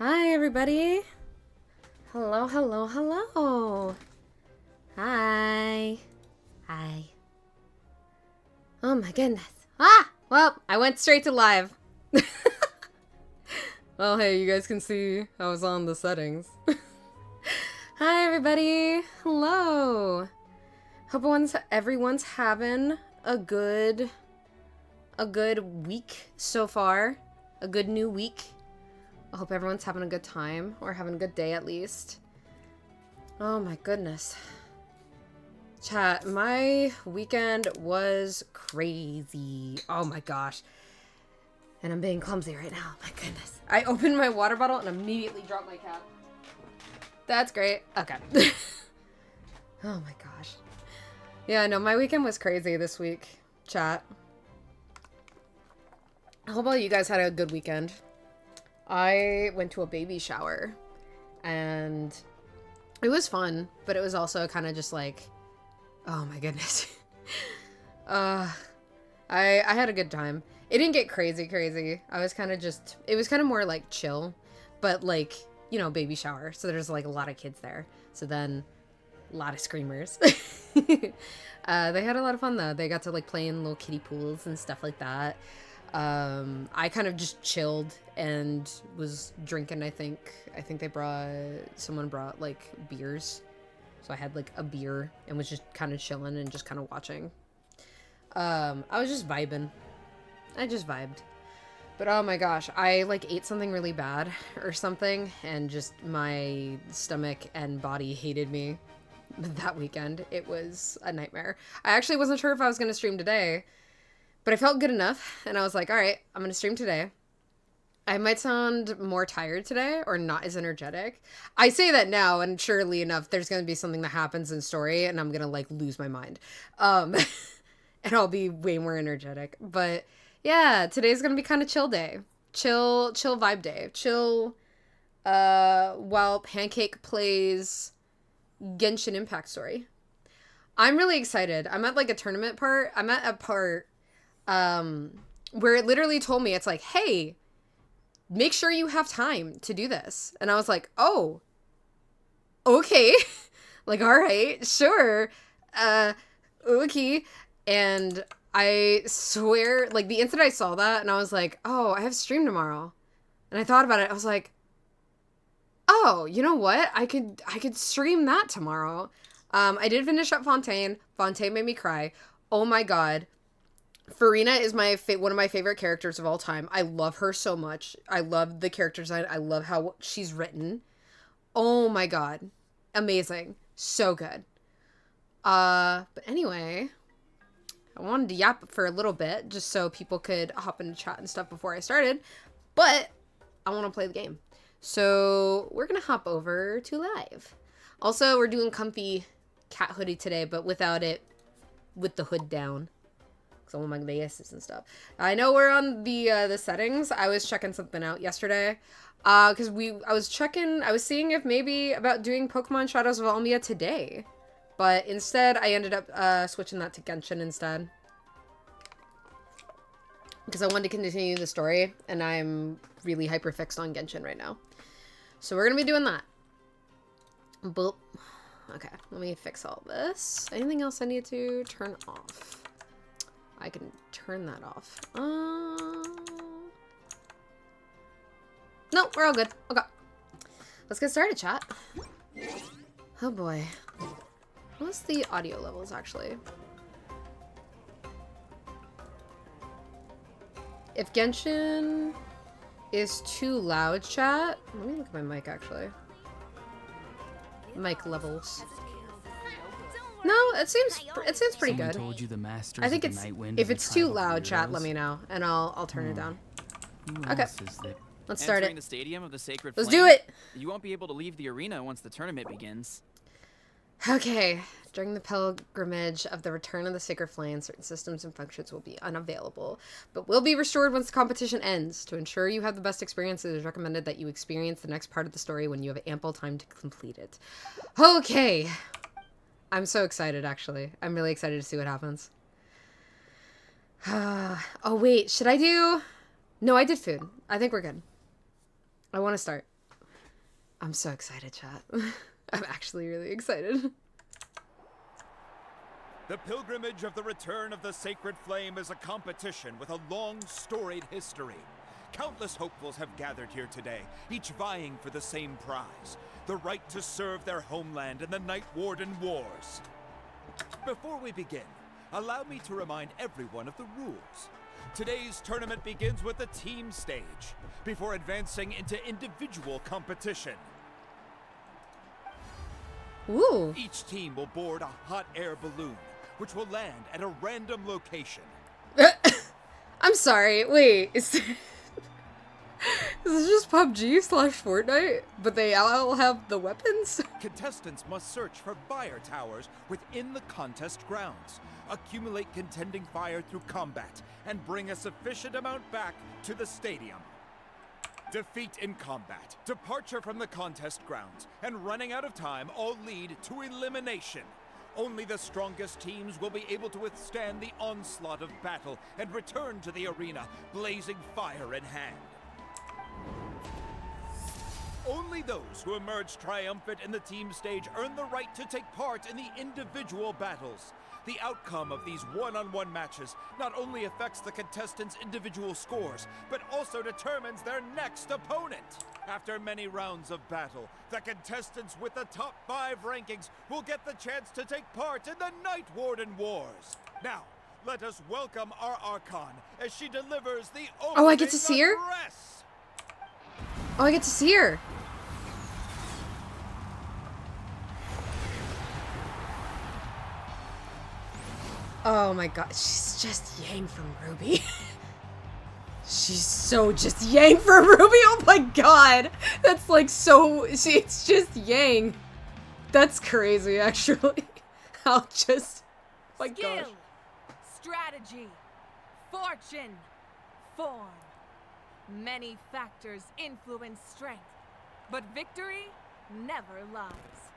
Hi, everybody. Hello, hello, hello. Hi. Hi. Oh my goodness. Well, I went straight to live. Well, hey, you guys can see I was on the settings. Hi, everybody. Hello. Hope everyone's having a good week so far. A good new week. I hope everyone's having a good time, or having a good day at least. Oh my goodness. Chat, my weekend was crazy. Oh my gosh. And I'm being clumsy right now. My goodness. I opened my water bottle and immediately dropped my cap. That's great. Okay. Oh my gosh. Yeah, no, my weekend was crazy this week, chat. I hope all you guys had a good weekend. I went to a baby shower and it was fun, but it was also kind of just like, oh my goodness. I had a good time. It didn't get crazy. I was kind of just, it was kind of more like chill, but like, you know, baby shower. So there's like a lot of kids there. So then a lot of screamers. They had a lot of fun though. They got to like play in little kiddie pools and stuff like that. I kind of just chilled and was drinking. I think someone brought like beers. So I had like a beer and was just kind of chilling and just kind of watching. I was just vibing. I just vibed. But oh my gosh, I like ate something really bad or something and just my stomach and body hated me that weekend. It was a nightmare. I actually wasn't sure if I was going to stream today, but I felt good enough and I was like, all right, I'm going to stream today. I might sound more tired today or not as energetic. I say that now, and surely enough, there's going to be something that happens in story and I'm going to like lose my mind. And I'll be way more energetic. But yeah, today's going to be kind of chill day. Chill vibe day. Chill while Pancake plays Genshin Impact Story. I'm really excited. I'm at like a tournament part. I'm at a part where it literally told me, it's like, hey, make sure you have time to do this. And I was like, oh, okay. Like, all right, sure. Okay. And I swear, like, the instant I saw that, and I was like, oh, I have stream tomorrow. And I thought about it. I was like, oh, you know what? I could stream that tomorrow. I did finish up Fontaine. Fontaine made me cry. Oh my god. Farina is one of my favorite characters of all time. I love her so much. I love the character design. I love how she's written. Oh my god. Amazing. So good. But anyway, I wanted to yap for a little bit just so people could hop into chat and stuff before I started. But I want to play the game. So we're going to hop over to live. Also, we're doing comfy cat hoodie today, but without it, with the hood down. Some of my glasses and stuff. I know we're on the settings. I was checking something out yesterday. Because I was seeing if maybe about doing Pokemon Shadows of Almia today. But instead, I ended up switching that to Genshin instead. Because I wanted to continue the story, and I'm really hyper fixed on Genshin right now. So we're going to be doing that. Boop. Okay, let me fix all this. Anything else I need to turn off? I can turn that off. No, we're all good. Okay. Let's get started, chat. Oh boy. What's the audio levels, actually? If Genshin is too loud, chat... Let me look at my mic, actually. Mic levels. No, it seems pretty good. Told you the masters I think of it's the Night if and it's the too tribe of loud, chat, weirdos. let me know and I'll turn it down. Who Okay. else is there? Let's start Entering it. the stadium of the Sacred Let's Flame, do it. You won't be able to leave the arena once the tournament begins. Okay. During the pilgrimage of the return of the Sacred Flame, certain systems and functions will be unavailable, but will be restored once the competition ends. To ensure you have the best experience, it is recommended that you experience the next part of the story when you have ample time to complete it. Okay. I'm so excited, actually. I'm really excited to see what happens. Oh, wait. Should I do... No, I did food. I think we're good. I want to start. I'm so excited, chat. I'm actually really excited. The pilgrimage of the return of the sacred flame is a competition with a long, storied history. Countless hopefuls have gathered here today, each vying for the same prize, the right to serve their homeland in the Night Warden Wars. Before we begin, allow me to remind everyone of the rules. Today's tournament begins with the team stage, before advancing into individual competition. Ooh. Each team will board a hot air balloon, which will land at a random location. I'm sorry, wait, is this just PUBG/Fortnite? But they all have the weapons? Contestants must search for fire towers within the contest grounds, accumulate contending fire through combat, and bring a sufficient amount back to the stadium. Defeat in combat, departure from the contest grounds, and running out of time all lead to elimination. Only the strongest teams will be able to withstand the onslaught of battle and return to the arena, blazing fire in hand. Only those who emerge triumphant in the team stage earn the right to take part in the individual battles. The outcome of these one-on-one matches not only affects the contestants' individual scores, but also determines their next opponent. After many rounds of battle, the contestants with the top 5 rankings will get the chance to take part in the Night Warden Wars. Now, let us welcome our Archon as she delivers the opening Oh, I get to see her? address. Oh, I get to see her. Oh my god, she's just Yang from Ruby. She's so just Yang from Ruby. Oh my god. That's like so, it's just Yang. That's crazy, actually. I'll just, my Skill, gosh. strategy, fortune, form. Many factors influence strength, but victory never lies.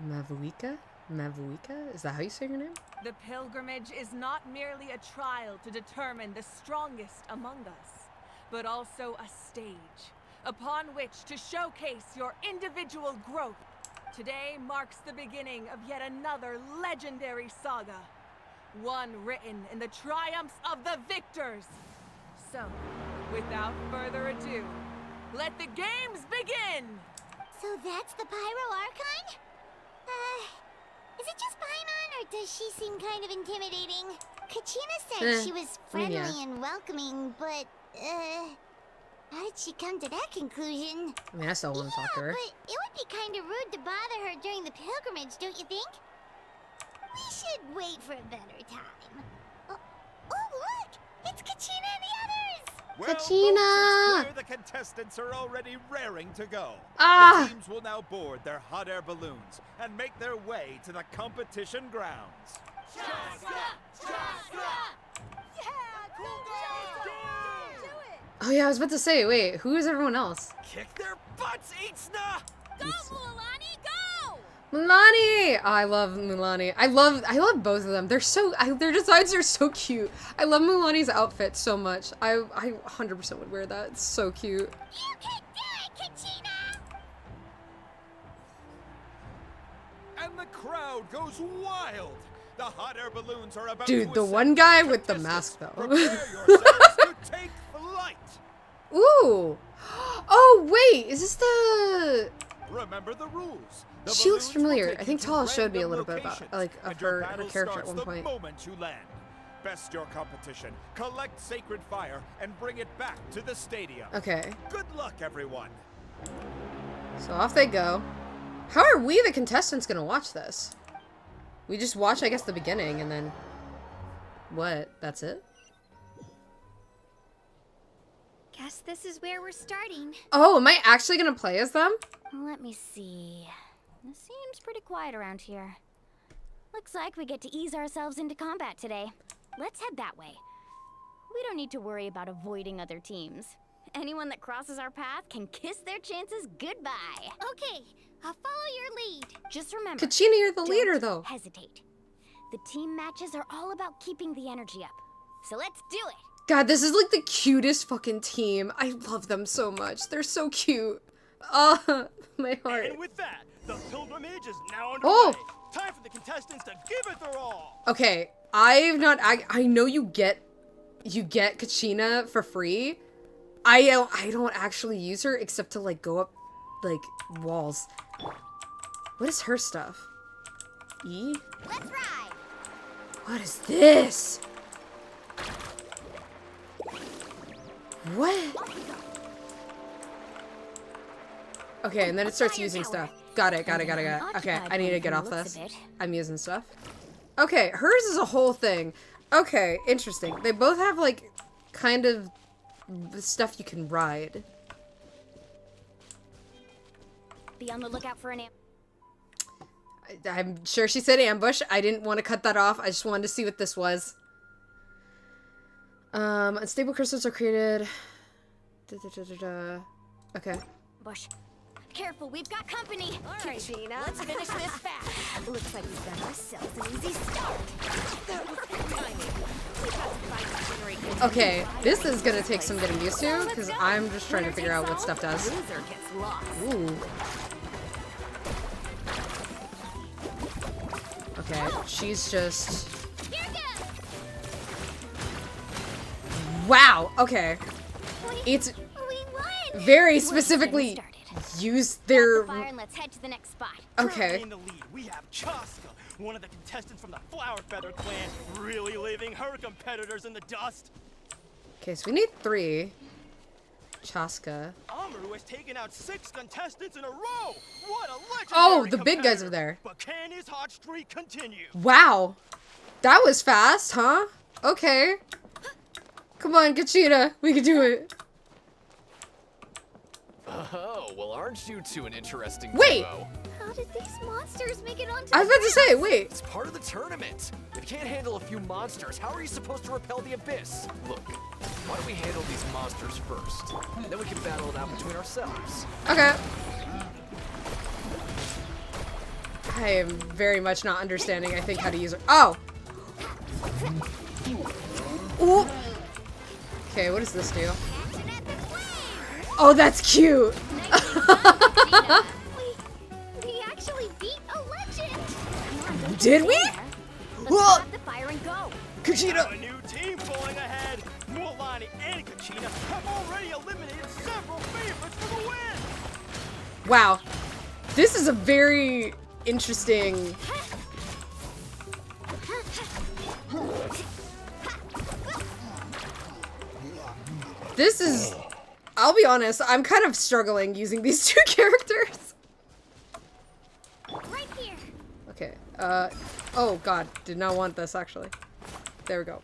Mavuika? Mavuika? Is that how you say your name? The pilgrimage is not merely a trial to determine the strongest among us, but also a stage upon which to showcase your individual growth. Today marks the beginning of yet another legendary saga, one written in the triumphs of the victors. So, without further ado, let the games begin! So that's the Pyro Archon? Is it just Paimon, or does she seem kind of intimidating? Kachina said she was friendly and welcoming, but, how did she come to that conclusion? I mean, I still want to talk to her. But it would be kind of rude to bother her during the pilgrimage, don't you think? We should wait for a better time. Oh, look! It's Kachina and the others! Well, Kachina! folks, it's clear the contestants are already raring to go. Ah! The teams will now board their hot air balloons and make their way to the competition grounds. Oh yeah, I was about to say, wait, who is everyone else? Kick their butts, Itzna! Go, Mualani, go! Mulani! Oh, I love Mulani. I love both of them. They're so, their designs are so cute. I love Mulani's outfit so much. I 100% would wear that. It's so cute. You can do it, Kachina! And the crowd goes wild. The hot air balloons are about Dude, to the ascend. one guy with the Contestants, mask though. prepare yourselves to take flight. Ooh! Oh wait, is this the? Remember the rules. The She looks balloons will familiar. take I you think to Tala showed me a random little bit about, locations, like, of and your her battle character at starts one the point. moment you land. Best your competition, collect sacred fire, and bring it back to the stadium. Okay, Good luck, everyone. so off they go. How are we, the contestants, gonna watch this? We just watch, I guess, the beginning, and then... What? That's it? Guess this is where we're starting. Oh, am I actually gonna play as them? Let me see. It seems pretty quiet around here. Looks like we get to ease ourselves into combat today. Let's head that way. We don't need to worry about avoiding other teams. Anyone that crosses our path can kiss their chances goodbye. Okay, I'll follow your lead. Just remember, Kachina, you're the don't leader, though. hesitate. The team matches are all about keeping the energy up. So let's do it. God, this is like the cutest fucking team. I love them so much. They're so cute. Oh, my heart. And with that, the pilgrimage is now underway. Oh! Time for the contestants to give it their all. Okay, I know you get Kachina for free. I don't actually use her except to like go up like walls. What is her stuff? E? Let's ride. What is this? What? Okay, and then it starts using stuff. Got it. Okay, I need to get off this. I'm using stuff. Okay, hers is a whole thing. Okay, interesting. They both have, like, kind of stuff you can ride. Be on the lookout for an I'm sure she said ambush. I didn't want to cut that off. I just wanted to see what this was. Unstable crystals are created. Okay. ambush. Careful, we've got company. All right, Gina, let's finish this fast. Looks like we've done ourselves an easy start. That was good timing. We've got to find and generate Okay, this is gonna take some getting used to, because I'm just trying to figure out what stuff does. Loser gets lost. Ooh. Okay, she's just... Here goes. Wow, okay. It's We won. very We're just specifically getting started. use Stop their... the fire and let's head to the next spot. Currently Okay. in the lead, we have Chaska, one of the contestants from the Flower Feather clan, really leaving her competitors in the dust. Okay, so we need 3. Chaska. Amaru has taken out 6 contestants in a row. What a legendary Oh, the big guys competitor. are there. But can his hot streak continue? Wow. That was fast, huh? Okay. Come on, Kachina. We can do it. Oh, well, aren't you two an interesting Wait. duo? How did these monsters make it onto I was the about to say, wait. It's part of the tournament. If you can't handle a few monsters, how are you supposed to repel the abyss? Look, why don't we handle these monsters first? And then we can battle it out between ourselves. Okay. I am very much not understanding, I think, how to use it. Oh! Ooh! Okay, what does this do? action at the flame? Oh, that's cute! Nicely done, Gina. We actually beat a legend. Come on, don't Did you we? dare. Let's Whoa. stop the fire and go. Now Kachina! a new team pulling ahead. Mualani and Kachina have already eliminated several favorites for the win. Wow. This is a very interesting... This is... I'll be honest, I'm kind of struggling using these 2 characters. Right here. Okay, oh god, did not want this actually. There we go.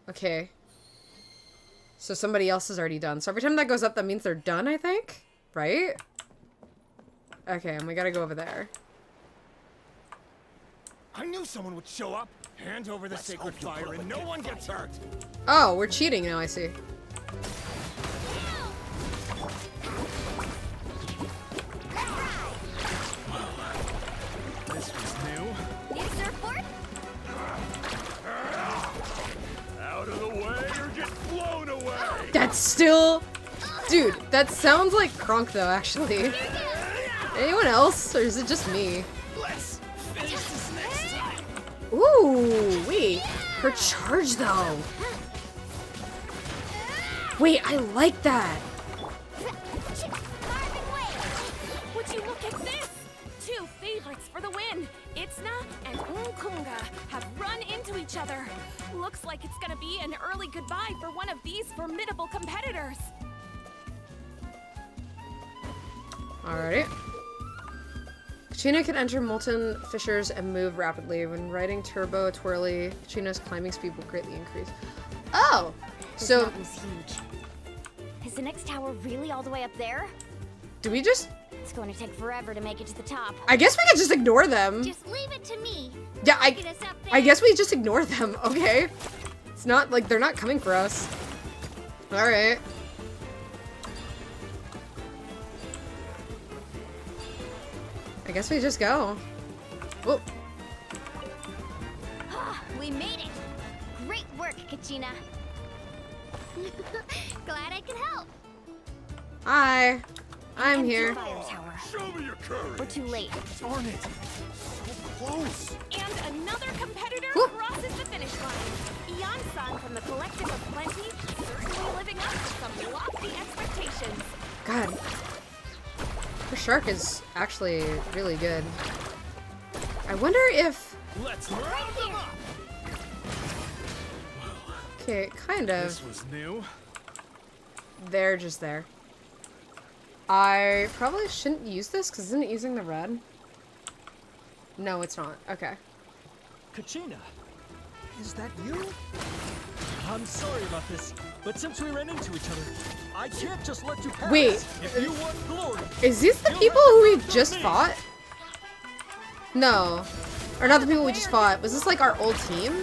Okay. So somebody else is already done. So every time that goes up, that means they're done, I think? Right? Okay, and we gotta go over there. I knew someone would show up. Hand over the sacred fire and no one gets hurt. Oh, we're cheating now, I see. This was new. Need a surfboard? Out of the way or get blown away. That's still... Dude, that sounds like Kronk though, actually. Anyone else? Or is it just me? Let's finish this next time. Ooh, wait. Her charge though. Wait, I like that. Would you look at this? 2 favorites for the win. Itzna and Unkunga have run into each other. Looks like it's gonna be an early goodbye for one of these formidable competitors. Alright. Kachina can enter molten fissures and move rapidly. When riding turbo twirly, Kachina's climbing speed will greatly increase. Oh! This So, mountain's huge. Is the next tower really all the way up there? do we just... It's going to take forever to make it to the top. I guess we could just ignore them. Just leave it to me. Yeah, Get us up there. I guess we just ignore them, okay? It's not like they're not coming for us. Alright. I guess we just go. Whoa. We made it. Great work, Kachina. Glad I could help. Hi. I'm Empty here. Fire tower. Show me your courage. We're too late. Darn it. So close. And another competitor Whoop. crosses the finish line. Ian-san from the Collective of Plenty, certainly living up to some lofty expectations. God. The shark is actually really good. I wonder if... Let's round them up. Okay, kind of. This was new. They're just there. I probably shouldn't use this because isn't it using the red? No, it's not. Okay. Kachina, is that you? I'm sorry about this, but since we ran into each other, I can't just let you pass. Wait. If you want glory, Is these the people who we just fought? No. Or not the people we just fought. Was this like our old team?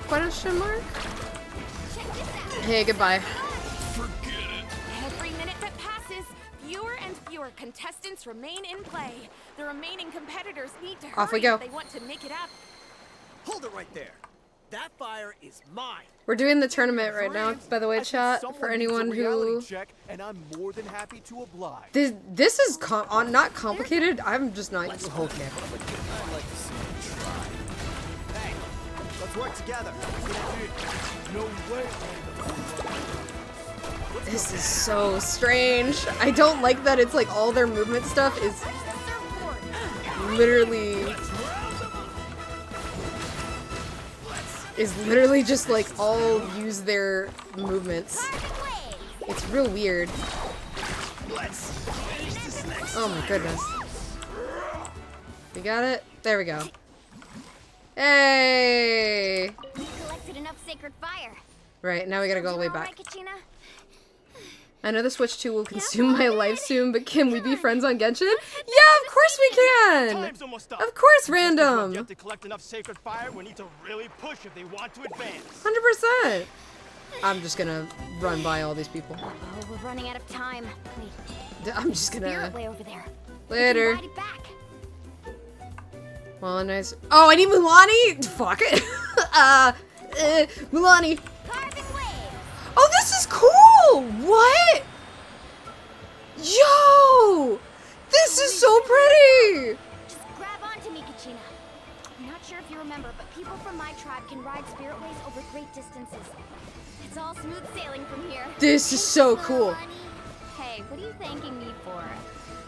Question mark? Hey, goodbye. Every minute that passes, fewer and fewer contestants remain in play. The remaining competitors need to hurry Off we go. if they want to make it up. hold it right there. That fire is mine. We're doing the tournament right now, by the way, I think chat, someone for needs a anyone reality who... check, and I'm more than happy to oblige. This is not complicated. I'm just not... Okay. I'd like to see you try. Hey, let's work together. No way. This is so strange. I don't like that it's like all their movement stuff is literally... just like all use their movements. It's real weird. Oh my goodness. We got it? There we go. Hey! We collected enough sacred fire. Right, now we gotta go all the way You all back. right, Kachina? I know the Switch 2 will consume my life soon, but can we be friends on Genshin? Yeah, of course we can! Time's almost up. Of course, Just because random! you have to collect enough sacred fire, we need to really push if they want to advance. 100%! I'm just gonna run by all these people. Oh, we're running out of time. Wait, I'm just gonna... Spirit way over there. Later. We can ride it back. Well, nice. Oh, I need Mulani? Fuck it. Mulani. Carving waves. Oh, this is cool! What? Yo! This is so pretty! Just grab onto me, Kachina. I'm not sure if you remember, but people from my tribe can ride spiritways over great distances. It's all smooth sailing from here. This is so cool. Hey, what are you thanking me for?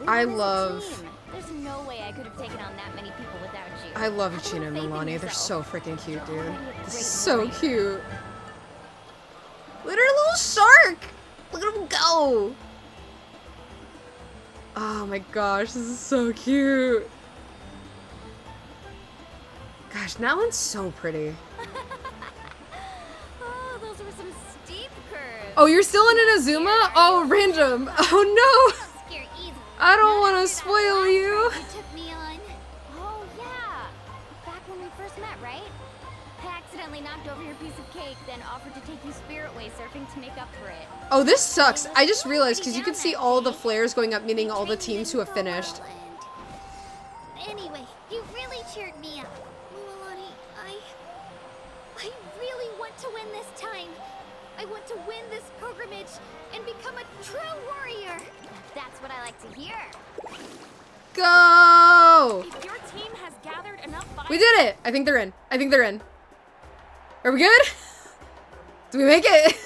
We I won as a love- team. There's no way I could have taken on that many people without you. I love Have a Uchina and little faith in Milani. They're so yourself. freaking cute, dude. You're already a This great is so warrior. cute. Look at our little shark! Look at him go! Oh my gosh, this is so cute. Gosh, Natlan's so pretty. Oh, those were some steep curves. Oh, you're still in Inazuma? Oh, random. Oh no! Scare easily. I don't Not want to after that spoil last you. ride you took me on. Oh yeah, back when we first met, right? I accidentally knocked over your piece of cake, then offered to take you spiritway surfing to make up for it. Oh, this sucks. I just realized because you can see all the flares going up, meaning all the teams who have finished. Anyway, you really cheered me up. Mualani, I really want to win this time. I want to win this pilgrimage and become a true warrior. That's what I like to hear. Go! If your team has gathered enough fire, We did it! I think they're in. I think they're in. Are we good? Do we make it?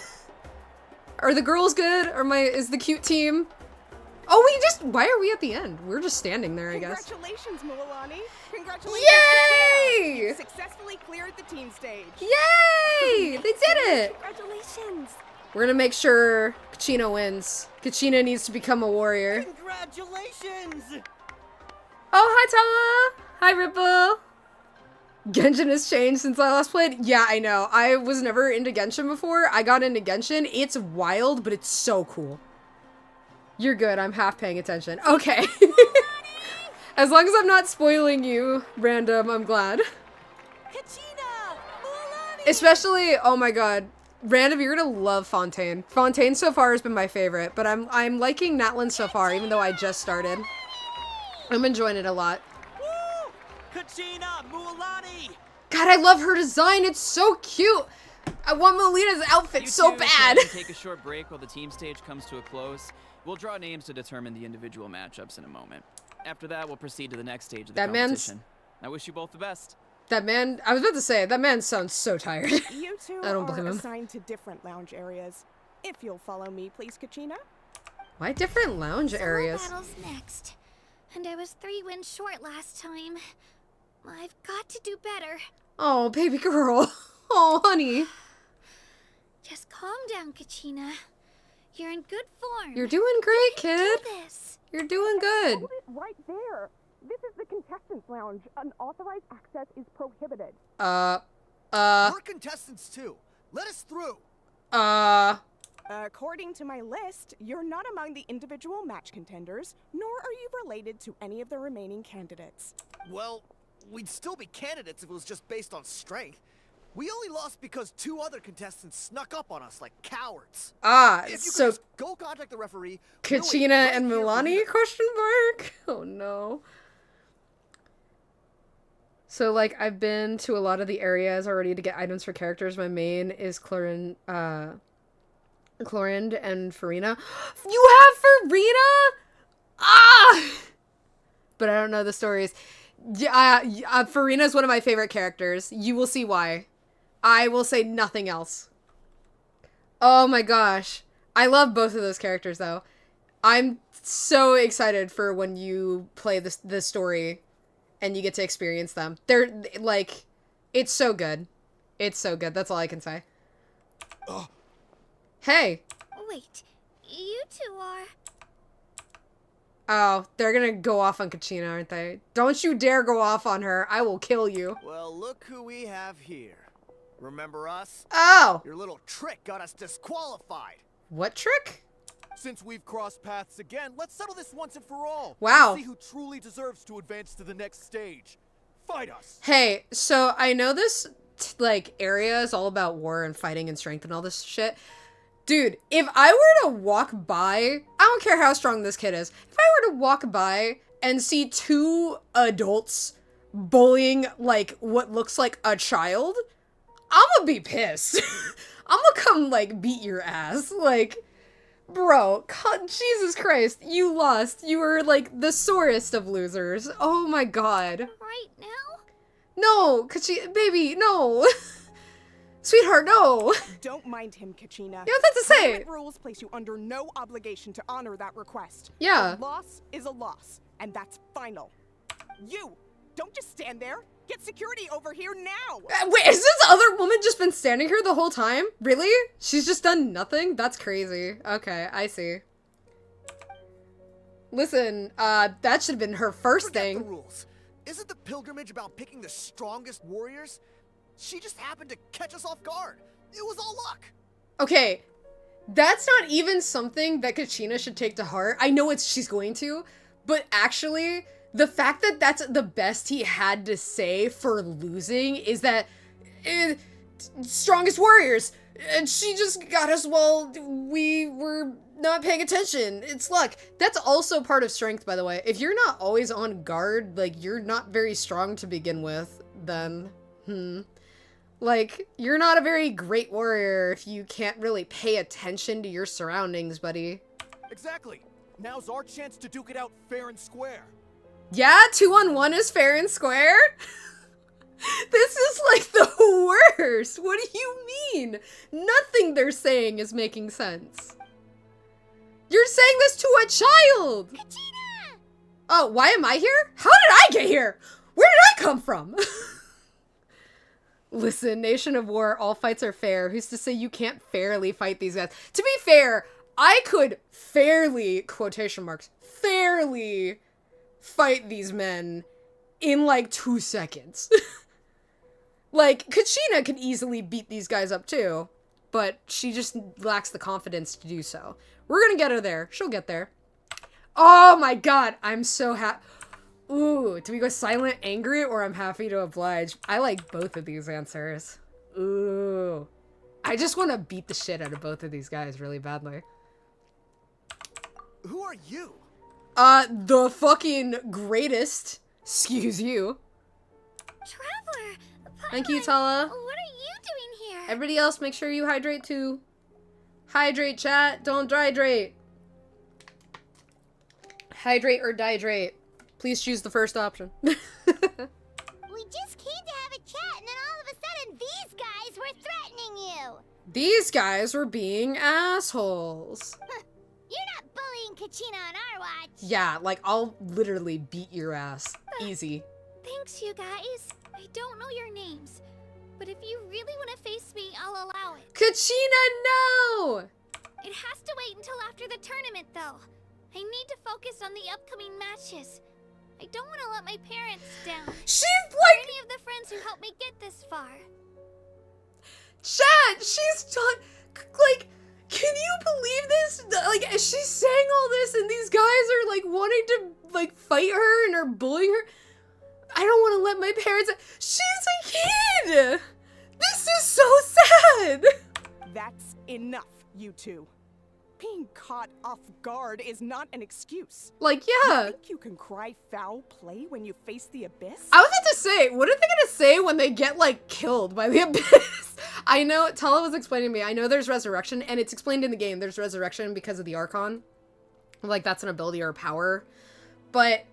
Are the girls good? Is the cute team? Oh, why are we at the end? We're just standing there, I guess. Congratulations, Mualani. Congratulations. Yay! You successfully cleared the team stage. Yay! They did it! Congratulations. We're gonna make sure Kachina wins. Kachina needs to become a warrior. Congratulations! Oh, hi Tala! Hi Ripple! Genshin has changed since I last played? Yeah, I know. I was never into Genshin before. I got into Genshin. It's wild, but it's so cool. You're good. I'm half paying attention. Okay. As long as I'm not spoiling you, random, I'm glad. Kachina, Mualani. Especially, oh my god. Random, you're gonna love Fontaine. Fontaine so far has been my favorite, but I'm liking Natlan so far, even though I just started. I'm enjoying it a lot. Woo! Kachina, Mualani! God, I love her design. It's so cute. I want Melina's outfit You so two bad. can take a short break while the team stage comes to a close. We'll draw names to determine the individual matchups in a moment. After that, we'll proceed to the next stage of the competition. I wish you both the best. That man, I was about to say, that man sounds so tired. You two I don't are blame him. assigned to different lounge areas. If you'll follow me, please, Kachina. Why different lounge areas? Battle's next. And I was 3 wins short last time. I've got to do better. Oh, baby girl. Oh, honey. Just calm down, Kachina. You're in good form. You're doing great, kid. Do this. You're doing good. Hold it right there. This is the contestants' lounge. Unauthorized access is prohibited. We're contestants too. Let us through. According to my list, you're not among the individual match contenders, nor are you related to any of the remaining candidates. Well, we'd still be candidates if it was just based on strength. We only lost because 2 other contestants snuck up on us like cowards. If you So could just go contact the referee. Kachina and Milani, question mark? Oh no. So like I've been to a lot of the areas already to get items for characters. My main is Chlorinde and Farina. You have Farina? Ah! But I don't know the stories. Farina is one of my favorite characters. You will see why. I will say nothing else. Oh my gosh. I love both of those characters though. I'm so excited for when you play the story and you get to experience them. They're like, it's so good. It's so good. That's all I can say. Hey. Wait, you two are... Oh, they're gonna go off on Kachina, aren't they? Don't you dare go off on her. I will kill you. Well, look who we have here. Remember us? Oh! Your little trick got us disqualified. What trick? Since we've crossed paths again, let's settle this once and for all. Wow. See who truly deserves to advance to the next stage. Fight us. Hey, so I know this, like, area is all about war and fighting and strength and all this shit. Dude, if I were to walk by, I don't care how strong this kid is, if I were to walk by and see 2 adults bullying, like, what looks like a child, I'm gonna be pissed. I'm gonna come, like, beat your ass. Like, bro, Jesus Christ, you lost. You were, like, the sorest of losers. Oh my god. Right now? No, baby, no. Sweetheart, no. Don't mind him, Kachina. Yeah, what's that to say? Tournament rules place you under no obligation to honor that request. Yeah. A loss is a loss, and that's final. You, don't just stand there. Get security over here now. Wait, has this other woman just been standing here the whole time? Really? She's just done nothing? That's crazy. Okay, I see. Listen, that should have been her first Forget thing. the rules. Isn't the pilgrimage about picking the strongest warriors? She just happened to catch us off guard. It was all luck. Okay, that's not even something that Kachina should take to heart. I know she's going to, but actually, the fact that that's the best he had to say for losing is that strongest warriors, and she just got us while we were not paying attention. It's luck. That's also part of strength, by the way. If you're not always on guard, like, you're not very strong to begin with, then, like, you're not a very great warrior if you can't really pay attention to your surroundings, buddy. Exactly. Now's our chance to duke it out fair and square. Yeah, 2-on-1 is fair and square? This is like the worst. What do you mean? Nothing they're saying is making sense. You're saying this to a child! Kachina! Oh, why am I here? How did I get here? Where did I come from? Listen, Nation of War, all fights are fair. Who's to say you can't fairly fight these guys? To be fair, I could fairly, quotation marks, fairly fight these men in like 2 seconds. Like, Kachina could easily beat these guys up too, but she just lacks the confidence to do so. We're gonna get her there. She'll get there. Oh my god, I'm so happy. Ooh, do we go silent angry or I'm happy to oblige? I like both of these answers. Ooh. I just want to beat the shit out of both of these guys really badly. Who are you? The fucking greatest. Excuse you. Traveler! Thank you, Paimon, Tala. What are you doing here? Everybody else, make sure you hydrate too. Hydrate, chat. Don't dehydrate. Hydrate or dihydrate. Please choose the first option. We just came to have a chat, and then all of a sudden, these guys were threatening you. These guys were being assholes. You're not bullying Kachina on our watch. Yeah, like, I'll literally beat your ass. Easy. Thanks, you guys. I don't know your names, but if you really want to face me, I'll allow it. Kachina, no! It has to wait until after the tournament, though. I need to focus on the upcoming matches. I don't want to let my parents down. She's Or like... any of the friends who helped me get this far. Chat, she's done... Like, can you believe this? Like, she's saying all this and these guys are, like, wanting to, like, fight her and are bullying her. I don't want to let my parents... She's a kid! This is so sad! That's enough, you two. Being caught off guard is not an excuse. Like, You yeah. think you can cry foul play when you face the abyss? I was about to say, what are they gonna say when they get, like, killed by the abyss? I know, Tala was explaining to me, I know there's resurrection, and it's explained in the game, there's resurrection because of the Archon. Like, that's an ability or a power. But,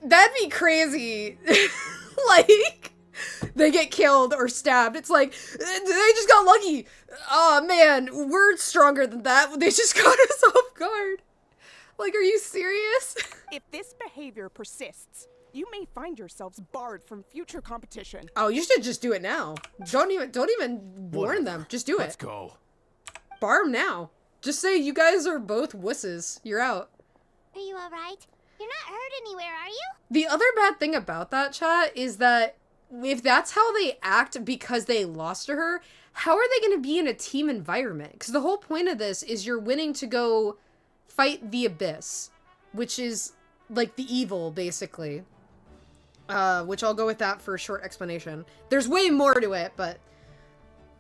that'd be crazy. Like, they get killed or stabbed. It's like, they just got lucky. Oh, man, we're stronger than that. They just caught us off guard. Like, are you serious? If this behavior persists, you may find yourselves barred from future competition. Oh, you should just do it now. Don't even warn them. Just do it. Let's go. Bar 'em now. Just say you guys are both wusses. You're out. Are you alright? You're not hurt anywhere, are you? The other bad thing about that, chat, is that if that's how they act because they lost to her, how are they going to be in a team environment? Because the whole point of this is you're winning to go fight the abyss, which is like the evil, basically. Which I'll go with that for a short explanation. There's way more to it, but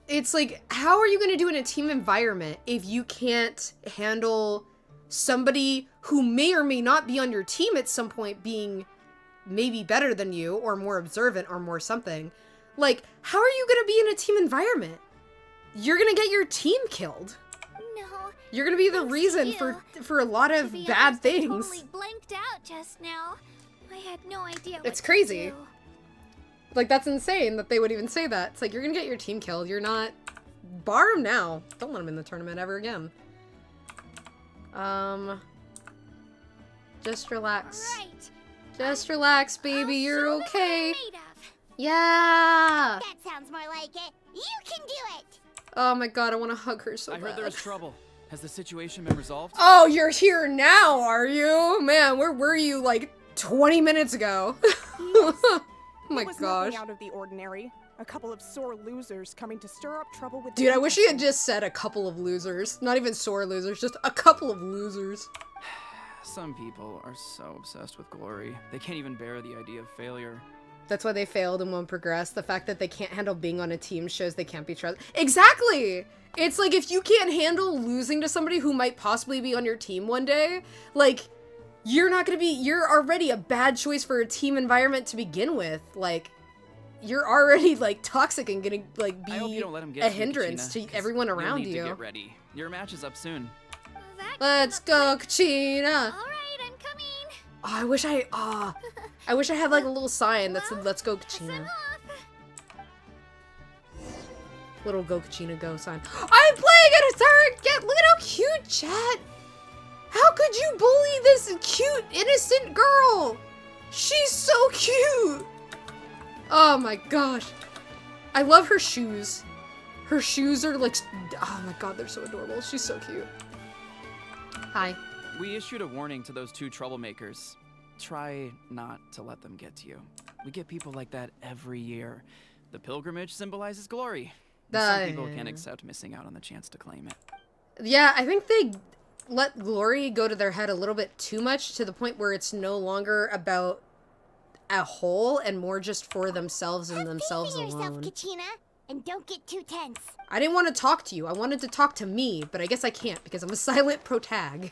it's like, how are you going to do in a team environment if you can't handle somebody who may or may not be on your team at some point being maybe better than you or more observant or more something? Like, how are you going to be in a team environment? You're going to get your team killed. No. You're going to be the Thanks reason to for a lot To of be bad honest, I things. totally blanked out just now. I had no idea what It's to crazy. do. Like, that's insane that they would even say that. It's like, you're going to get your team killed. You're not... Bar him now. Don't let him in the tournament ever again. Just relax. Right. Just relax, baby. I'll You're show them what I'm okay. made of. Yeah. That sounds more like it. You can do it. Oh my god, I want to hug her so I bad. heard there was trouble. Has the situation been resolved? Oh, you're here now, are you? Man, where were you like 20 minutes ago? Oh my It was gosh. nothing out of the ordinary. A couple of sore losers coming to stir up trouble with. Dude, I wish he had just said a couple of losers. Not even sore losers, just a couple of losers. Some people are so obsessed with glory, they can't even bear the idea of failure. That's why they failed and won't progress. The fact that they can't handle being on a team shows they can't be trusted. Exactly! It's like, if you can't handle losing to somebody who might possibly be on your team one day, like, you're already a bad choice for a team environment to begin with. Like, you're already, like, toxic and gonna, like, I hope you be don't let him get a to you, hindrance Kachina, to 'cause everyone you'll around need you. to get ready. Your match is up soon. Let's go, Kachina! Alright, I'm coming. Oh, I wish I had, like, a little sign that said, let's go, Kachina. Little go Kachina go sign. I'm playing at a surrogate! Look at how cute, chat! How could you bully this cute, innocent girl? She's so cute! Oh my gosh. I love her shoes. Her shoes are like, oh my god, they're so adorable. She's so cute. Hi. We issued a warning to those two troublemakers. Try not to let them get to you. We get people like that every year. The pilgrimage symbolizes glory. Some people can't accept missing out on the chance to claim it. Yeah, I think they let glory go to their head a little bit too much, to the point where it's no longer about a whole and more just for themselves and themselves Faith in yourself, alone. Kachina, and don't get too tense. I didn't want to talk to you. I wanted to talk to me, but I guess I can't because I'm a silent protag.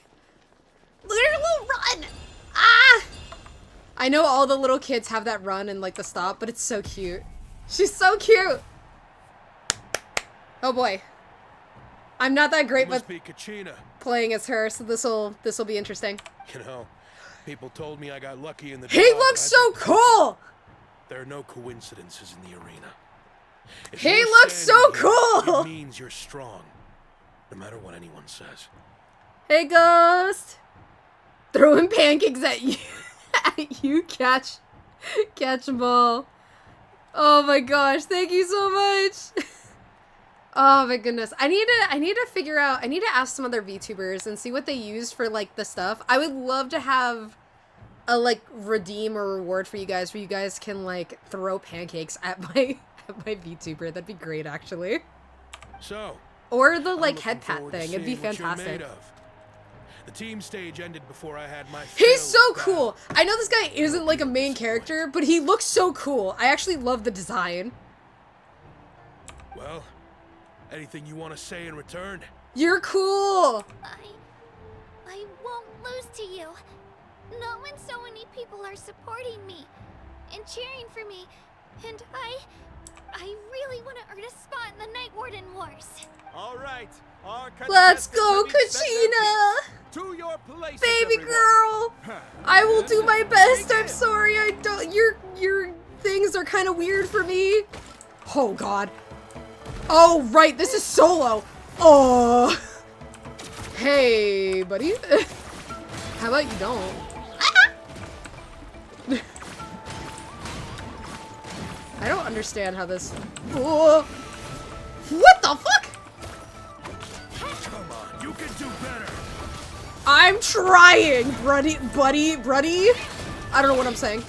Look at her little run! Ah! I know all the little kids have that run and like the stop, but it's so cute. She's so cute! Oh boy. I'm not that great with Must be Kachina. playing as her, so this'll be interesting. You know, people told me I got lucky in the He job, looks but I so think cool! there are no coincidences in the arena. If He you're looks so standing here, cool! It means you're strong, no matter what anyone says. Hey, Ghost! Throwing pancakes at you. At you, catch ball. Oh my gosh, thank you so much. Oh my goodness. I need to figure out, I need to ask some other VTubers and see what they used for like the stuff. I would love to have a like redeem or reward for you guys where you guys can like throw pancakes at my VTuber. That'd be great actually. So, Or the like I'm head looking pat forward to thing. It'd be seeing what you're fantastic. made of. The team stage ended before I had my He's fill so of cool. I know this guy isn't like a main character, but he looks so cool. I actually love the design. Well, anything you want to say in return? You're cool. I won't lose to you. Not when so many people are supporting me and cheering for me. And I really want to earn a spot in the Night Warden Wars. All right. Our Let's contestants go, have each set their Kachina. piece. To your places, Baby everyone. girl. I will do my best. I'm Begin. sorry. I don't. Your things are kind of weird for me. Oh God. Oh right. This is solo. Oh. Hey, buddy. How about you don't? I don't understand how this. Oh. What the fuck? Come on, you can do better. I'm trying, buddy. I don't know what I'm saying.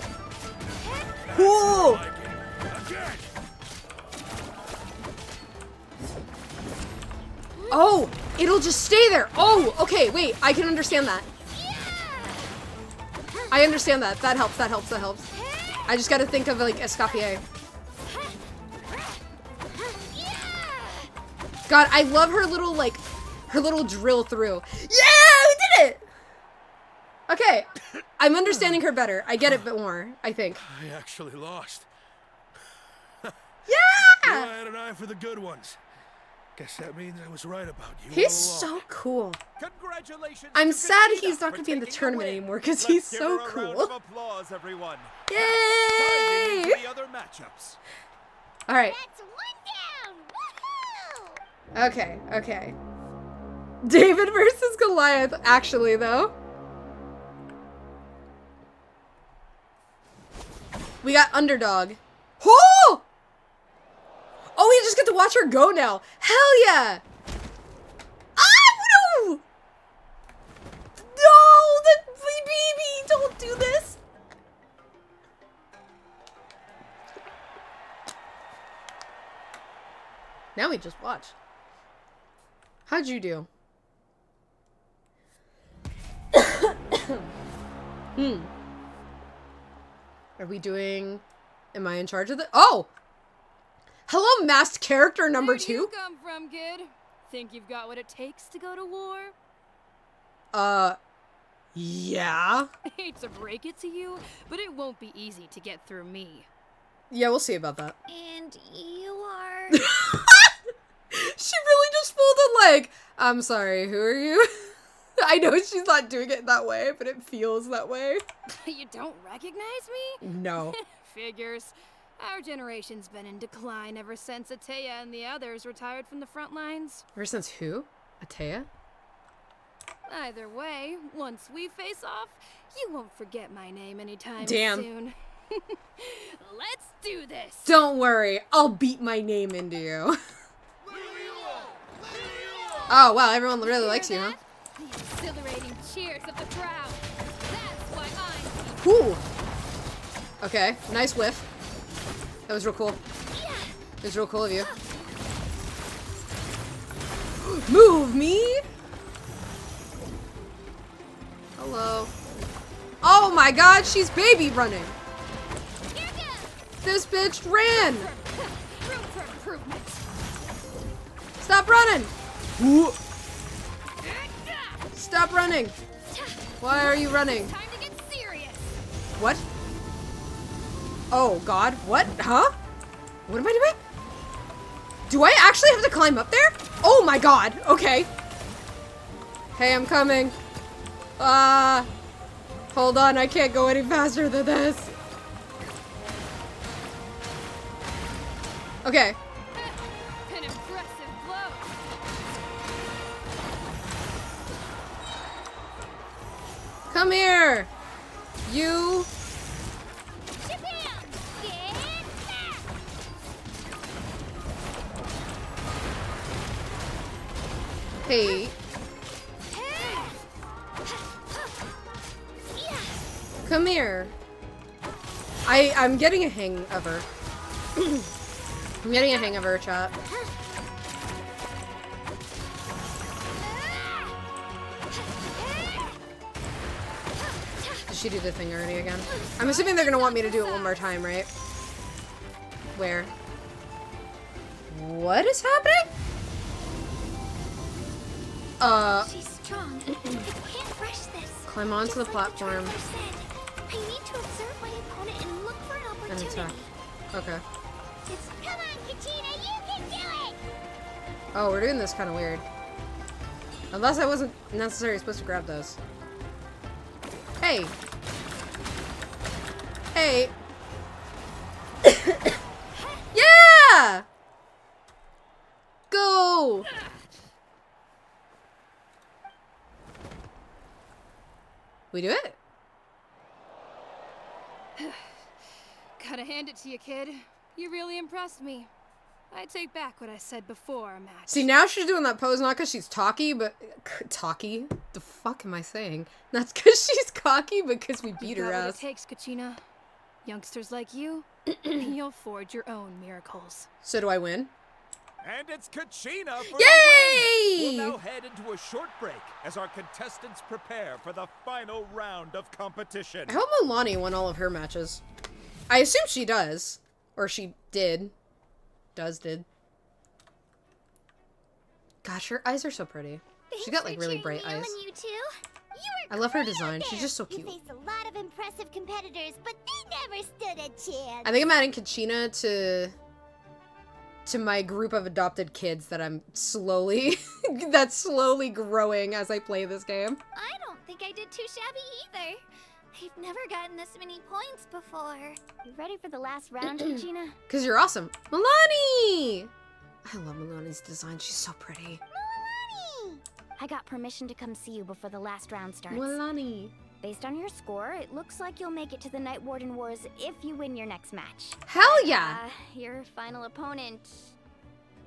Whoa! Like it. Again. Oh, it'll just stay there. Oh, okay, wait, I can understand that. I understand that. That helps. I just gotta think of like Escoffier. God, I love her little like, her little drill through. Yeah, we did it! Okay, I'm understanding her better. I get it a bit more, I think. I actually lost. Yeah! I had an eye for the good ones. Guess that means I was right about you. He's all along. so cool. Congratulations. I'm to sad Kachina he's not for gonna be in the taking tournament win. anymore because Let's he's give so her a round cool. of applause, everyone. Yay! Diving into the other matchups. All right. That's one down. Woohoo! Okay. David versus Goliath, actually, though. We got Underdog. Oh! Oh, we just get to watch her go now. Hell yeah! Ah, no! No, baby, don't do this. Now we just watch. How'd you do? Are we doing... Am I in charge of the... Oh! Hello, masked character number 2. Where do you come from, kid? Think you've got what it takes to go to war? Yeah. I hate to break it to you, but it won't be easy to get through me. Yeah, we'll see about that. And you are... She really just folded like, I'm sorry, who are you? I know she's not doing it that way, but it feels that way. You don't recognize me? No. Figures. Our generation's been in decline ever since Atea and the others retired from the front lines. Ever since who? Atea? Either way, once we face off, you won't forget my name anytime Damn. soon. Let's do this! Don't worry, I'll beat my name into you. Oh, wow, everyone really likes you, huh? The exhilarating cheers of the crowd. That's why I'm... Whew. Okay, nice whiff. That was real cool. It was real cool of you. Move me! Hello. Oh my god, she's baby running! This bitch ran! Room for improvement. Stop running! Stop running! Why are you running? Time to get serious. What? Oh god, what? Huh? What am I doing? Do I actually have to climb up there? Oh my god. Okay. Hey, I'm coming. Hold on. I can't go any faster than this. Okay. An impressive blow. Come here. You. Hey. Come here. I'm getting a hang of her. I'm getting a hang of her, chat. Did she do the thing already again? I'm assuming they're gonna want me to do it one more time, right? Where? What is happening? She's strong. I can't rush this. Climb onto the platform. I need to observe my opponent and look for an And opportunity. attack. Okay. Come on, Katina, you can do it! Oh, we're doing this kind of weird. Unless I wasn't necessarily supposed to grab those. Hey. Hey. Yeah! Go! We do it? Gotta hand it to you, kid. You really impressed me. I take back what I said before our match. See, now she's doing that pose not because she's talky, but... Talky? The fuck am I saying? That's because she's cocky, but because we beat her What ass. it takes, Kachina. Youngsters like you, you'll forge your own miracles. So do I win? And it's Kachina for Yay! the win! We'll now head into a short break as our contestants prepare for the final round of competition. I hope Milani won all of her matches. I assume she does. Or she did. Did. Gosh, her eyes are so pretty. She's got like really bright eyes. You two. I love her design. She's just so cute. You faced a lot of impressive competitors, but they never stood a chance. I think I'm adding Kachina to my group of adopted kids that I'm slowly that's slowly growing as I play this game. I don't think I did too shabby either. I've never gotten this many points before. You ready for the last round, Kachina? Cause you're awesome. Milani! I love Milani's design. She's so pretty. Milani! I got permission to come see you before the last round starts. Milani. Based on your score, it looks like you'll make it to the Night Warden Wars if you win your next match. Hell yeah! Your final opponent...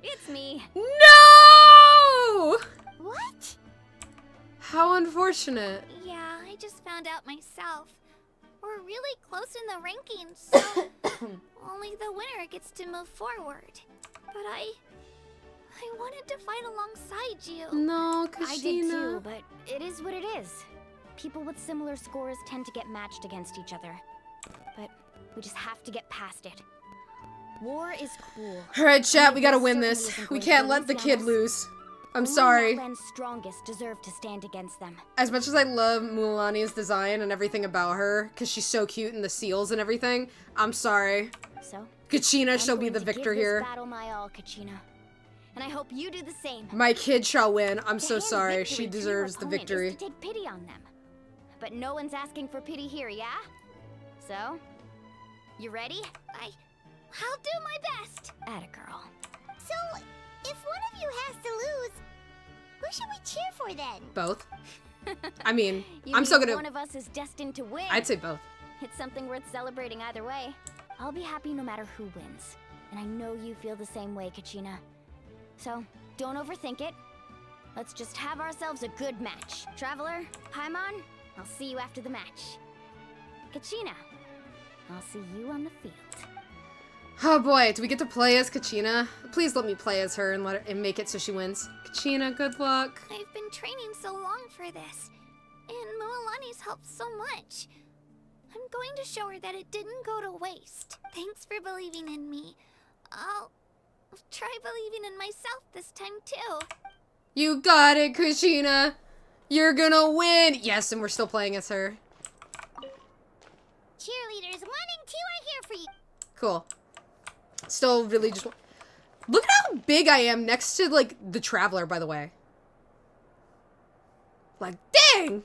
It's me. No! What? How unfortunate. Yeah, I just found out myself. We're really close in the rankings, so only the winner gets to move forward. But I wanted to fight alongside you. No, Kachina. I did too, but it is what it is. People with similar scores tend to get matched against each other. But we just have to get past it. War is cruel. Alright, chat, we gotta win this. We can't let the kid lose. I'm sorry. Natlan's strongest deserve to stand against them. As much as I love Mulani's design and everything about her, because she's so cute and the seals and everything, I'm sorry. So, Kachina shall be the victor here. Battle my all, Kachina. And I hope you do the same. My kid shall win. I'm To so hand sorry. victory She to your deserves the opponent victory. is to take pity on them. But no one's asking for pity here, yeah? So, you ready? I'll do my best. Atta girl. So, if one of you has to lose, who should we cheer for then? Both. I mean, You I'm still mean gonna... one of us is destined to win. I'd say both. It's something worth celebrating either way. I'll be happy no matter who wins. And I know you feel the same way, Kachina. So, don't overthink it. Let's just have ourselves a good match. Traveler, Paimon, I'll see you after the match. Kachina, I'll see you on the field. Oh boy, do we get to play as Kachina? Please let me play as her and and make it so she wins. Kachina, good luck. I've been training so long for this, and Moalani's helped so much. I'm going to show her that it didn't go to waste. Thanks for believing in me. I'll try believing in myself this time too. You got it, Kachina. You're gonna win. Yes, and we're still playing as her. Cheerleaders 1 and 2 are here for you. Cool. Still really just... Look at how big I am next to, like, the Traveler, by the way. Like, dang!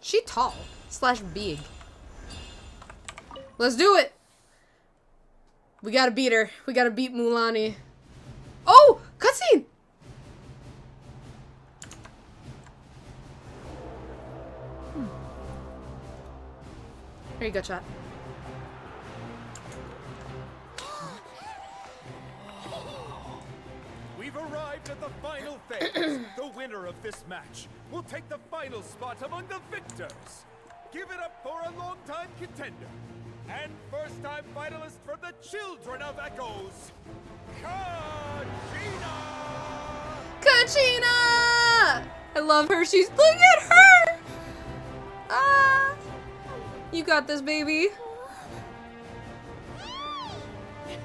She tall. / big. Let's do it! We gotta beat her. We gotta beat Mulani. Oh! Cutscene! Here you go, chat. We've arrived at the final phase. The winner of this match will take the final spot among the victors. Give it up for a long-time contender and first-time finalist from the Children of Echoes, Kachina! Kachina! I love her. She's... Look at her! Ah! You got this, baby. You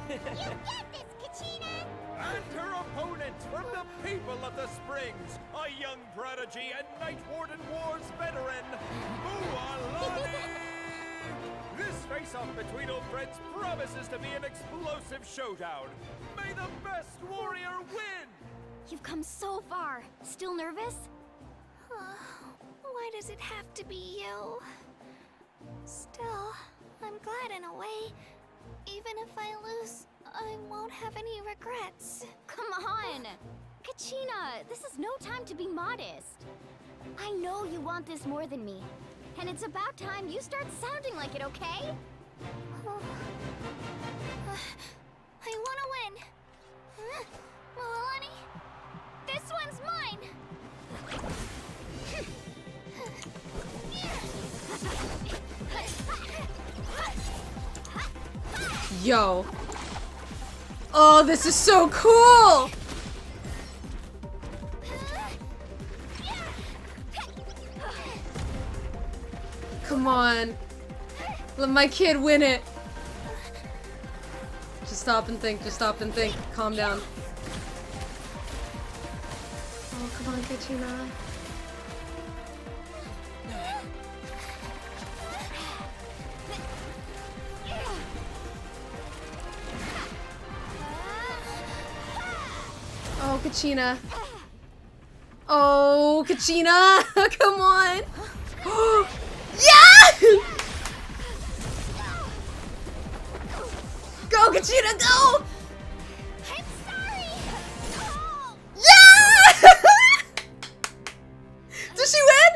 get this, Kachina! And her opponent from the people of the Springs, a young prodigy and Night Warden Wars veteran, Mualani! This face-off between old friends promises to be an explosive showdown. May the best warrior win! You've come so far. Still nervous? Why does it have to be you? Still, I'm glad in a way. Even if I lose, I won't have any regrets. Come on! Kachina, this is no time to be modest. I know you want this more than me. And it's about time you start sounding like it, okay? I want to win. Milani, this one's mine. Yo. Oh, this is so cool! Come on. Let my kid win it. Just stop and think. Just stop and think. Calm down. Oh, come on, Kachina. Oh, Kachina. Oh, Kachina. Come on. Yeah! Go, Kachina, go! I'm sorry. Yeah! Does she win?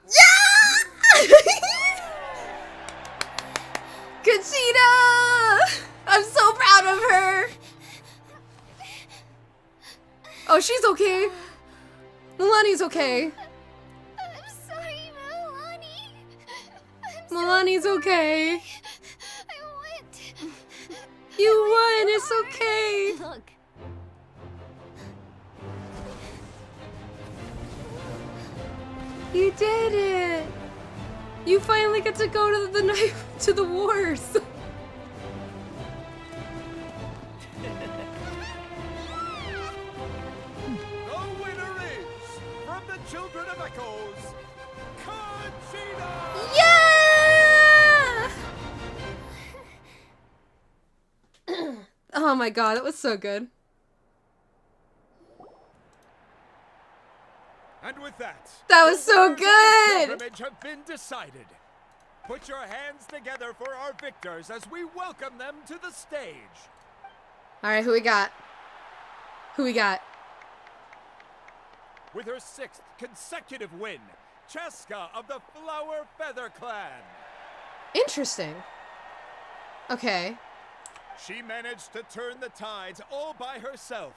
Yeah! Kachina! I'm so proud of her. Oh, she's okay. Milani's okay. I'm sorry, Milani. Milani's okay. I went. You won. It's okay. Look. You did it. You finally get to go to the knife to the wars. The winner is, from the Children of Echoes, Kachina! Yeah! Oh my god, that was so good. And with that, That was the so winners of this good! pilgrimage have been decided. Put your hands together for our victors as we welcome them to the stage. Alright, who we got? Who we got? With her 6th consecutive win, Cheska of the Flower Feather Clan. Interesting. Okay. She managed to turn the tides all by herself.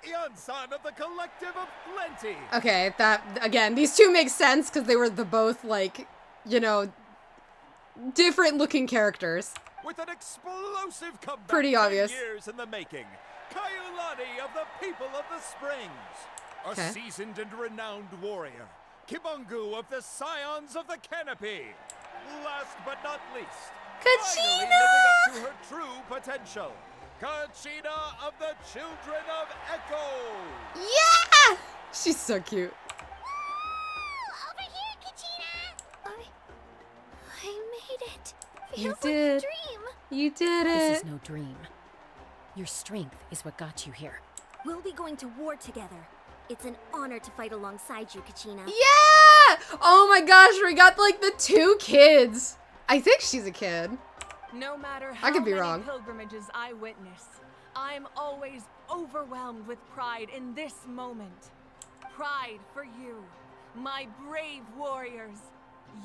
Ian-san of the Collective of Plenty. Okay, that, again, these two make sense because they were the both, like, you know, different looking characters. With an explosive comeback Pretty 10 obvious. years in the making, Kayulani of the People of the Springs. A Okay. seasoned and renowned warrior, Kibungu of the Scions of the Canopy. Last but not least, finally living up to her true potential, Kachina of the Children of Echo. Yeah! She's so cute. Over here, Kachina! I made it. You Feels like did. a dream. You did This it. is no dream. Your strength is what got you here. We'll be going to war together. It's an honor to fight alongside you, Kachina. Yeah! Oh my gosh, we got like the 2 kids. I think she's a kid. No matter how I could be many wrong. pilgrimages I witness, I'm always overwhelmed with pride in this moment. Pride for you, my brave warriors.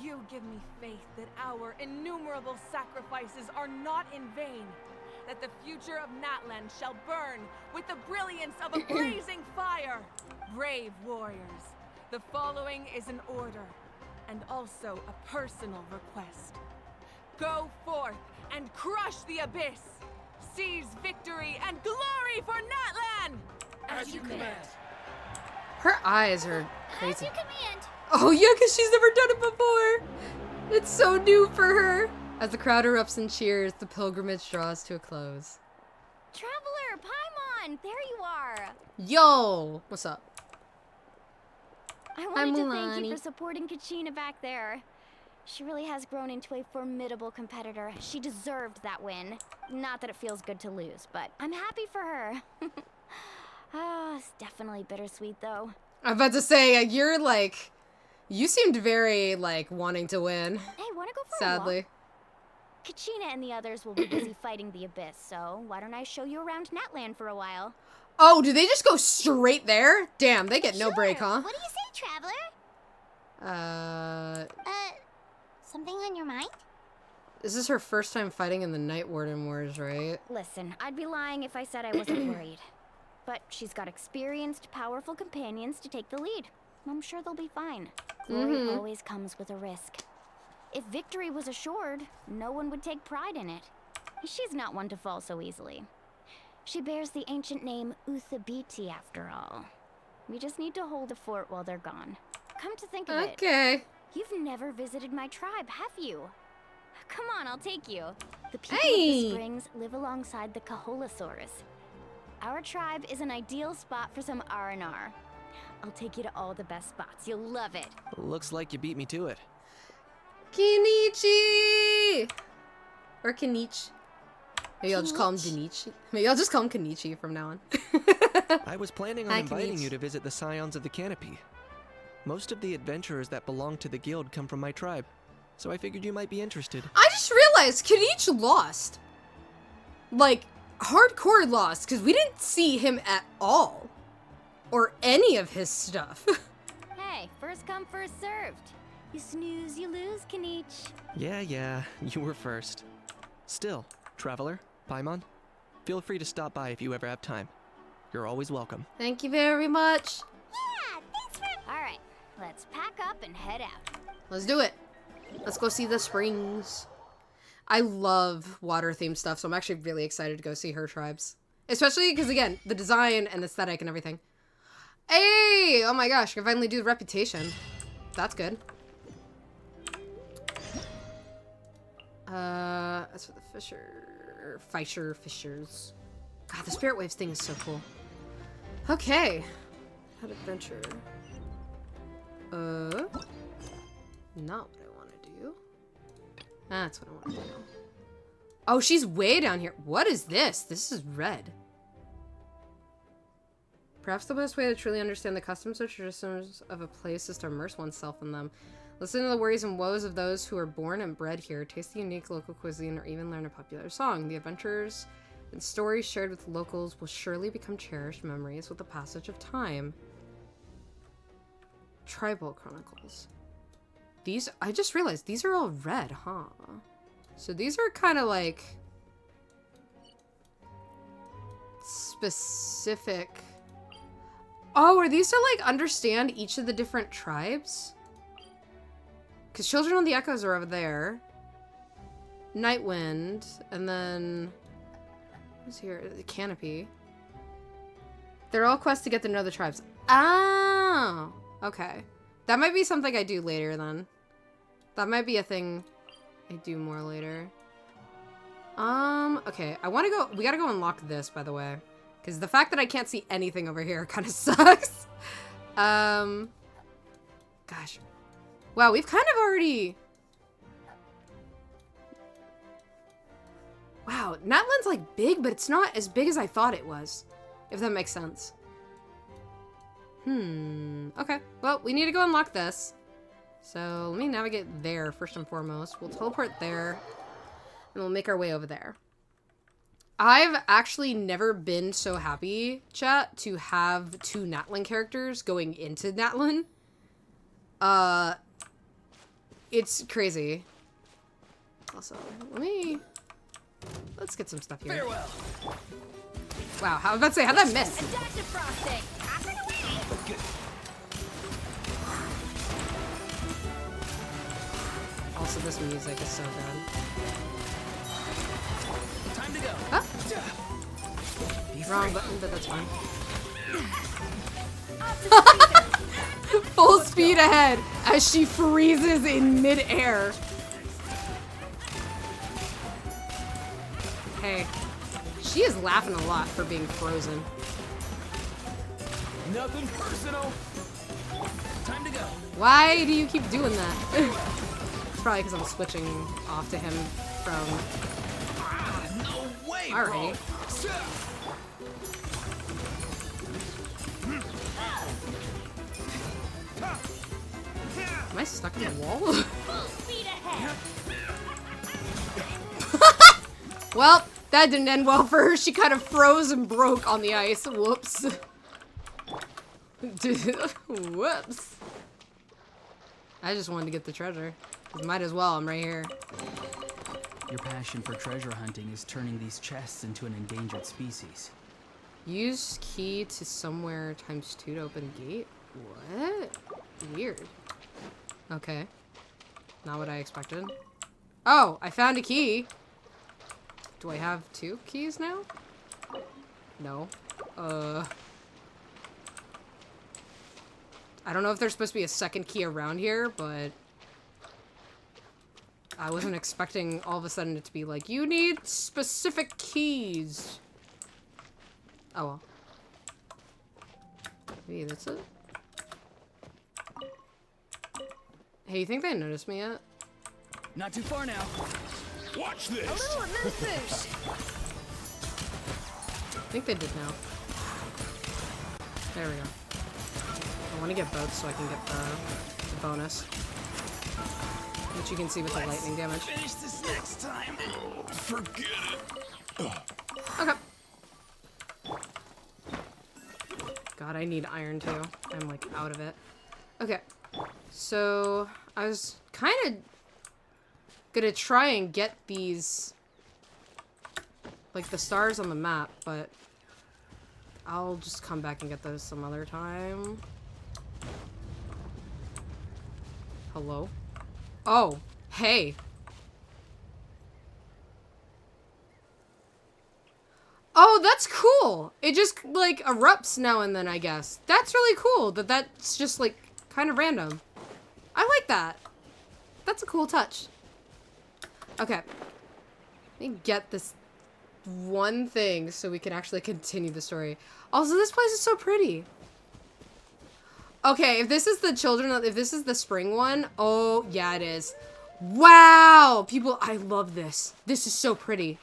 You give me faith that our innumerable sacrifices are not in vain, that the future of Natlan shall burn with the brilliance of a blazing fire. Brave warriors, the following is an order, and also a personal request. Go forth and crush the abyss. Seize victory and glory for Natlan! As you command. Her eyes are As crazy. you command. Oh yeah, because she's never done it before. It's so new for her. As the crowd erupts in cheers, the pilgrimage draws to a close. Traveler, Paimon, there you are. Yo, what's up? I Hi, wanted to thank Milani. you for supporting Kachina back there. She really has grown into a formidable competitor. She deserved that win. Not that it feels good to lose, but I'm happy for her. Ah, it's definitely bittersweet though. I'm about to say, you're like, you seemed very like wanting to win. Hey, wanna go for a Sadly. walk? Kachina and the others will be busy fighting the abyss, so why don't I show you around Natlan for a while? Oh, do they just go straight there? Damn, they get no break, huh? What do you say, Traveler? Something on your mind? This is her first time fighting in the Night Warden Wars, right? Listen, I'd be lying if I said I wasn't worried. But she's got experienced, powerful companions to take the lead. I'm sure they'll be fine. Glory always comes with a risk. If victory was assured, no one would take pride in it. She's not one to fall so easily. She bears the ancient name Uthabiti after all. We just need to hold the fort while they're gone. Come to think of it, Okay. you've never visited my tribe, have you? Come on, I'll take you. The people of Hey! the springs live alongside the Kaholasaurus. Our tribe is an ideal spot for some R&R. I'll take you to all the best spots. You'll love it. Looks like you beat me to it. Kenichi! Or Kenichi. Maybe I'll just call him Denichi. Maybe I'll just call him Kenichi from now on. I was planning on Hi, inviting Kenichi. you to visit the Scions of the Canopy. Most of the adventurers that belong to the guild come from my tribe, so I figured you might be interested. I just realized Kenichi lost. Like, hardcore lost, because we didn't see him at all. Or any of his stuff. Hey, first come, first served. You snooze, you lose, Kanich. Yeah, you were first. Still, Traveler, Paimon, feel free to stop by if you ever have time. You're always welcome. Thank you very much. Yeah, thanks for... All right, let's pack up and head out. Let's do it. Let's go see the springs. I love water-themed stuff, so I'm actually really excited to go see her tribes. Especially because, again, the design and aesthetic and everything. Hey! Oh my gosh, I can finally do the reputation. That's good. That's for the Fishers. God, the Spirit Waves thing is so cool. Okay. Head adventure. Not what I want to do. That's what I want to do. Oh, she's way down here. What is this? This is red. Perhaps the best way to truly understand the customs or traditions of a place is to immerse oneself in them. Listen to the worries and woes of those who are born and bred here, taste the unique local cuisine, or even learn a popular song. The adventures and stories shared with locals will surely become cherished memories with the passage of time. Tribal Chronicles. These, I just realized, these are all red, huh? So these are kind of like specific. Oh, are these to like understand each of the different tribes? Because Children of the Echoes are over there. Nightwind, and then who's here? The Canopy. They're all quests to get to know the tribes. Oh, okay. That might be something I do later then. That might be a thing I do more later. Okay. I want to go. We gotta go unlock this, by the way. Because the fact that I can't see anything over here kind of sucks. Gosh. Wow, we've kind of already... Wow, Natlan's like big, but it's not as big as I thought it was. If that makes sense. Okay. Well, we need to go unlock this. So let me navigate there first and foremost. We'll teleport there. And we'll make our way over there. I've actually never been so happy, chat, to have 2 Natlan characters going into Natlan. It's crazy. Also, let's get some stuff here. Farewell. Wow, I was about to say, how'd that miss? Also, this music is so good. Time to go. Huh? Wrong button, but that's fine. Full speed ahead as she freezes in midair. Hey, she is laughing a lot for being frozen. Nothing personal. Time to go. Why do you keep doing that? It's probably because I'm switching off to him from... No way, Alright. Am I stuck in the wall? Well, that didn't end well for her. She kind of froze and broke on the ice. Whoops. Whoops. I just wanted to get the treasure. Might as well, I'm right here. Your passion for treasure hunting is turning these chests into an endangered species. Use key to somewhere ×2 to open gate? What? Weird. Okay. Not what I expected. Oh, I found a key. Do I have 2 keys now? No. I don't know if there's supposed to be a second key around here, but I wasn't expecting all of a sudden it to be like, you need specific keys. Oh well. Maybe that's it? Hey, you think they noticed me yet? Not too far now. Watch this. A little boost. I think they did now. There we go. I want to get both so I can get the bonus. Which you can see with the lightning damage. Finish this next time. Forget it. Okay. God, I need iron too. I'm like out of it. Okay. So I was kind of gonna try and get these, like the stars on the map, but I'll just come back and get those some other time. Hello? Oh, hey. Oh, that's cool. It just like erupts now and then, I guess. That's really cool that that's just like kind of random. I like that. That's a cool touch. Okay. Let me get this one thing so we can actually continue the story. Also, this place is so pretty. Okay, if this is the if this is the spring one, oh, yeah, it is. Wow! People, I love this. This is so pretty.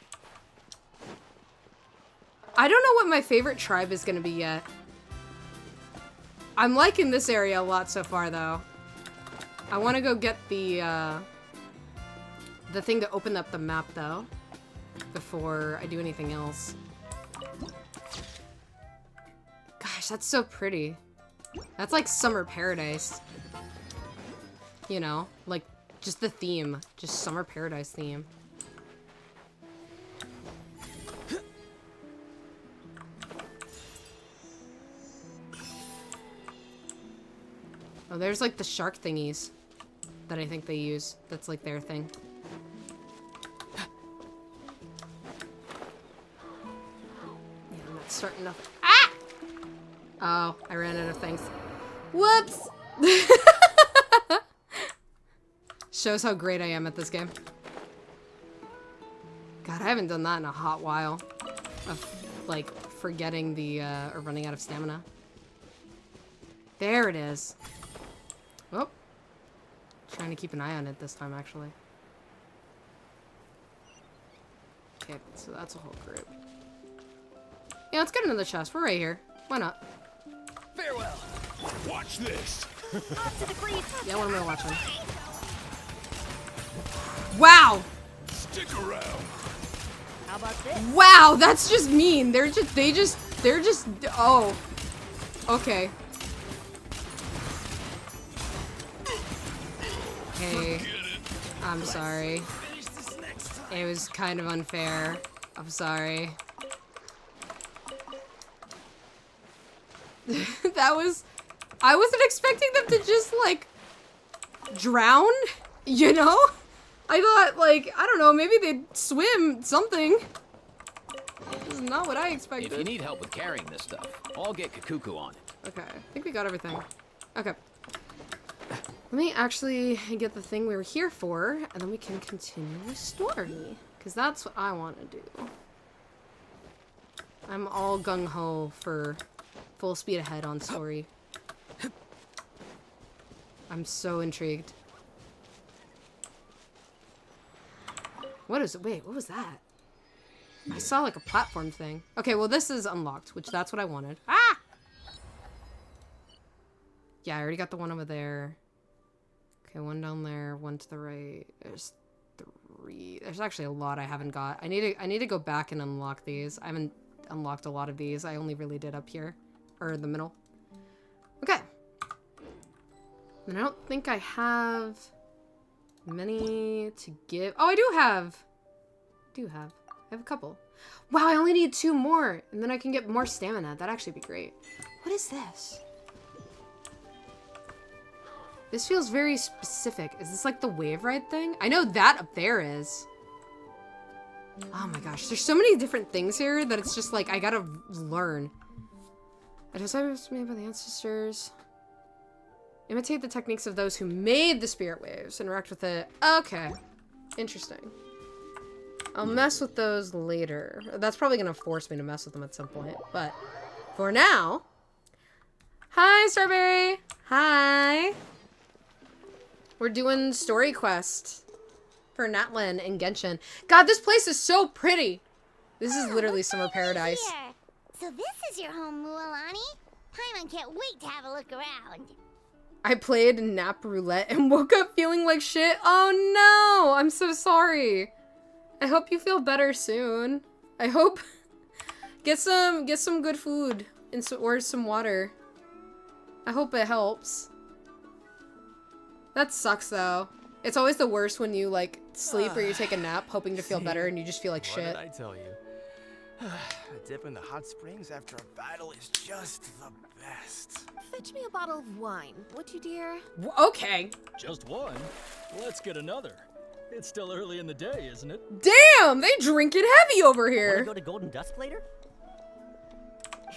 I don't know what my favorite tribe is gonna be yet. I'm liking this area a lot so far, though. I want to go get the thing to open up the map, though, before I do anything else. Gosh, that's so pretty. That's like summer paradise. You know, like just the theme, just summer paradise theme. Oh, there's like the shark thingies that I think they use. That's like their thing. Yeah, I'm not starting nothing. Ah! Oh, I ran out of things. Whoops! Shows how great I am at this game. God, I haven't done that in a hot while. Of, like, forgetting the, or running out of stamina. There it is. Oh. Trying to keep an eye on it this time, actually. Okay, so that's a whole group. Yeah, let's get another chest. We're right here. Why not? Farewell. Watch this. Yeah, what am I watching? Wow! Stick around. How about this? Wow, that's just mean. They're just, oh. Okay. Hey, I'm sorry. It was kind of unfair. I'm sorry. I wasn't expecting them to just, like, drown, you know? I thought, like, I don't know, maybe they'd swim, something. This is not what I expected. If you need help with carrying this stuff, I'll get Kakuku on it. Okay, I think we got everything. Okay. Let me actually get the thing we were here for, and then we can continue the story. Because that's what I want to do. I'm all gung-ho for full speed ahead on story. I'm so intrigued. What is it? Wait, what was that? I saw like a platform thing. Okay, well this is unlocked, which that's what I wanted. Ah! Yeah, I already got the one over there. Okay, one down there, one to the right. There's 3. There's actually a lot I haven't got. I need to go back and unlock these. I haven't unlocked a lot of these. I only really did up here. Or in the middle. Okay. And I don't think I have many to give. Oh, I do have. I have a couple. Wow, I only need 2 more. And then I can get more stamina. That'd actually be great. What is this? This feels very specific. Is this like the wave ride thing? I know that up there is. Oh my gosh. There's so many different things here that it's just like I gotta learn. A design was made by the ancestors. Imitate the techniques of those who made the spirit waves. Interact with it. Okay. Interesting. I'll mess with those later. That's probably gonna force me to mess with them at some point. But for now. Hi, Starberry. Hi. We're doing story quest for Natlan and Genshin. God, this place is so pretty. This is literally summer paradise. Here. So this is your home, Mualani? Paimon can't wait to have a look around. I played nap roulette and woke up feeling like shit. Oh no, I'm so sorry. I hope you feel better soon. I hope get some good food and or some water. I hope it helps. That sucks though. It's always the worst when you like sleep or you take a nap hoping to feel better and you just feel like shit. What did I tell you? A dip in the hot springs after a battle is just the best. Fetch me a bottle of wine, would you, dear? Okay. Just one? Let's get another. It's still early in the day, isn't it? Damn, they drink it heavy over here. Wanna go to Golden Dusk later?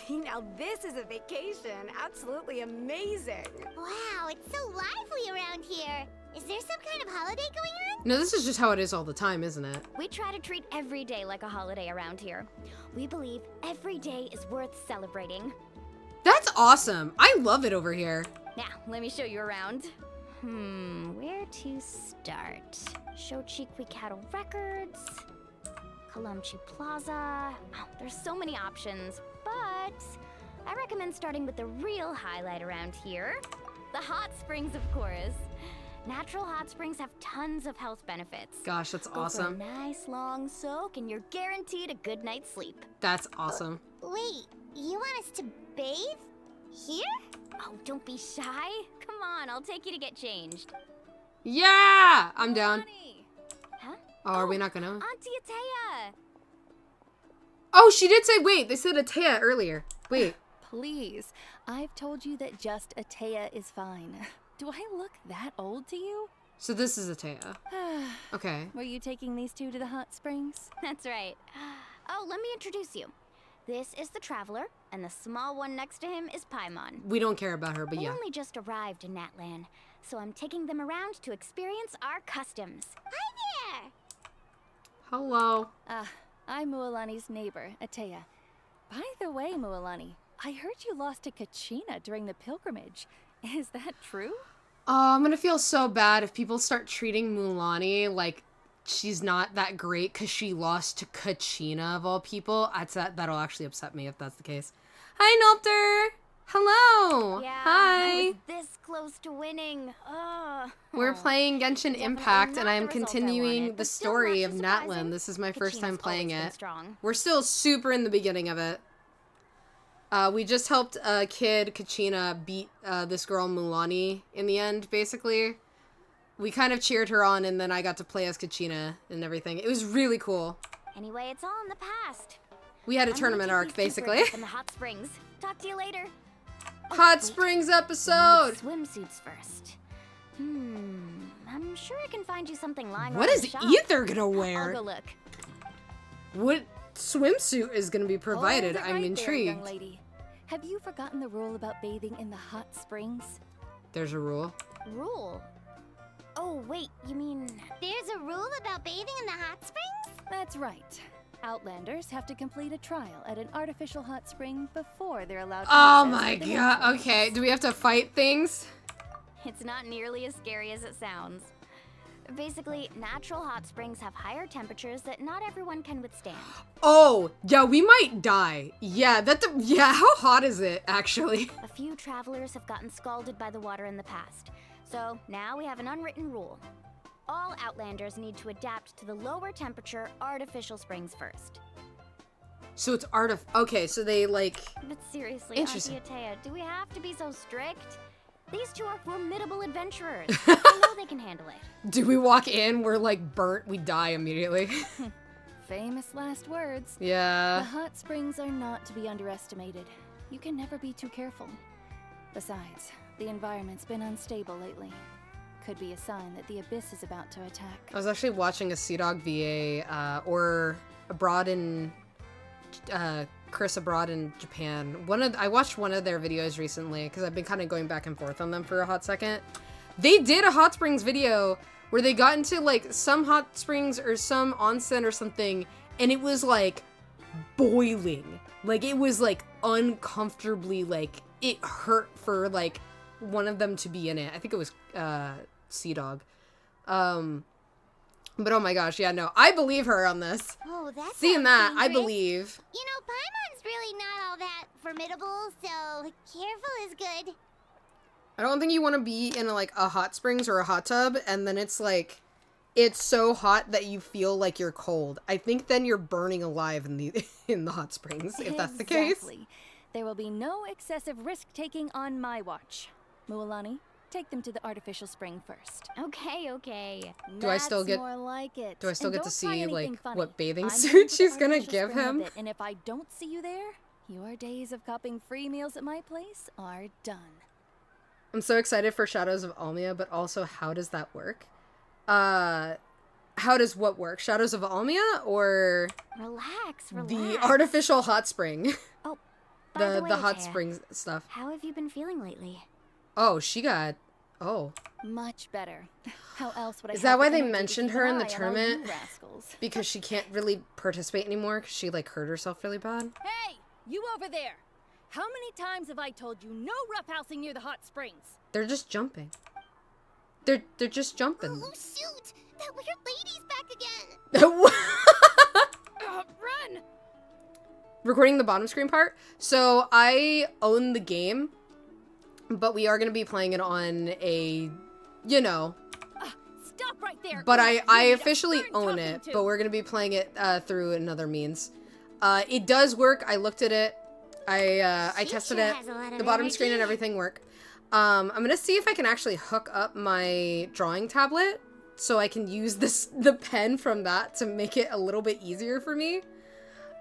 Now this is a vacation. Absolutely amazing. Wow, it's so lively around here. Is there some kind of holiday going on? No, this is just how it is all the time, isn't it? We try to treat every day like a holiday around here. We believe every day is worth celebrating. That's awesome. I love it over here. Now, let me show you around. Where to start? Shochiqui Cattle Records, Kalumchi Plaza. Oh, there's so many options, but I recommend starting with the real highlight around here. The hot springs, of course. Natural hot springs have tons of health benefits. Gosh, that's awesome. Go for a nice long soak and you're guaranteed a good night's sleep. That's awesome. Wait, you want us to bathe? Here? Oh, don't be shy. Come on, I'll take you to get changed. Yeah! I'm down. Huh? Oh, are we not gonna? Auntie Atea! Oh, she did say wait. They said Atea earlier. Wait. Please, I've told you that just Atea is fine. Do I look that old to you? So this is Atea. Okay. Were you taking these two to the hot springs? That's right. Oh, let me introduce you. This is the Traveler, and the small one next to him is Paimon. We don't care about her, but they yeah. only just arrived in Natlan, so I'm taking them around to experience our customs. Hi there! Hello. I'm Mualani's neighbor, Atea. By the way, Mualani, I heard you lost to Kachina during the pilgrimage. Is that true? I'm gonna feel so bad if people start treating Mualani like she's not that great because she lost to Kachina of all people. That'll actually upset me if that's the case. Hi, Nopter! Hello! Yeah, Hi! I was this close to winning. We're playing Genshin Definitely Impact, and not I am the result I continuing wanted, the but still story not of too Natlan. surprising. This is my first time Kachina's playing always been it. strong. We're still super in the beginning of it. We just helped Kid Kachina beat this girl Mulani in the end, basically. We kind of cheered her on, and then I got to play as Kachina and everything. It was really cool. Anyway, it's all in the past. We had a I'm tournament gonna arc, take these two basically. for a dip in the hot springs. Talk to you later. Hot Springs episode! Swimsuits first. I'm sure I can find you something lying What around is the shop. Ether gonna I'll wear? go look. What swimsuit is gonna be provided? Hold it I'm right intrigued. there, young lady. Have you forgotten the rule about bathing in the hot springs? There's a rule. Rule? Oh, wait, you mean... There's a rule about bathing in the hot springs? That's right. Outlanders have to complete a trial at an artificial hot spring before they're allowed to Oh access my the god, natural ones. okay. Do we have to fight things? It's not nearly as scary as it sounds. Basically, natural hot springs have higher temperatures that not everyone can withstand. Oh, yeah, we might die. Yeah, yeah, how hot is it, actually? A few travelers have gotten scalded by the water in the past. So now we have an unwritten rule. All Outlanders need to adapt to the lower temperature artificial springs first. So it's okay, so they like... But seriously, Interesting. Auntie Atea, do we have to be so strict? These two are formidable adventurers. I know they can handle it. Do we walk in, we're like burnt, we die immediately? Famous last words. Yeah. The hot springs are not to be underestimated. You can never be too careful. Besides, the environment's been unstable lately. Could be a sign that the Abyss is about to attack. I was actually watching a Sea Dog VA, or Abroad in... Chris Abroad in Japan. I watched one of their videos recently because I've been kind of going back and forth on them for a hot second. They did a hot springs video where they got into like some hot springs or some onsen or something, and it was like boiling. Like it was like uncomfortably, like it hurt for like one of them to be in it. I think it was Sea Dog. But oh my gosh, yeah, no, I believe her on this. Oh, that's Seeing that, I believe. You know, Paimon's really not all that formidable, so careful is good. I don't think you want to be in a hot springs or a hot tub, and then it's like, it's so hot that you feel like you're cold. I think then you're burning alive in the hot springs, if that's the case. Exactly. There will be no excessive risk-taking on my watch. Mualani, take them to the artificial spring first. Okay. Do I still get? More like it. Do I still And get to don't try see anything like funny. what bathing I'm suit going to the she's gonna artificial give spring him? with it, and if I don't see you there, your days of copping free meals at my place are done. I'm so excited for Shadows of Almia, but also how does that work? How does what work? Shadows of Almia or Relax. the artificial hot spring? Oh, by the way, hot Atea, spring stuff. How have you been feeling lately? Oh, she got. Oh. Much better. How else would I? Is that why have the they energy to mentioned keep her an in the eye on all tournament? you rascals? Because she can't really participate anymore because she like hurt herself really bad. Hey, you over there! How many times have I told you no roughhousing near the hot springs? They're just jumping. They're just jumping. Oh, shoot! That weird lady's back again! Run! Recording the bottom screen part. So I own the game, but we are going to be playing it on a, Stop right there! But You I need a officially stern own talking it, to. but we're going to be playing it through another means. It does work. I looked at it. I tested sure it. has a lot of The bottom screen and energy. everything work. I'm going to see if I can actually hook up my drawing tablet so I can use the pen from that to make it a little bit easier for me.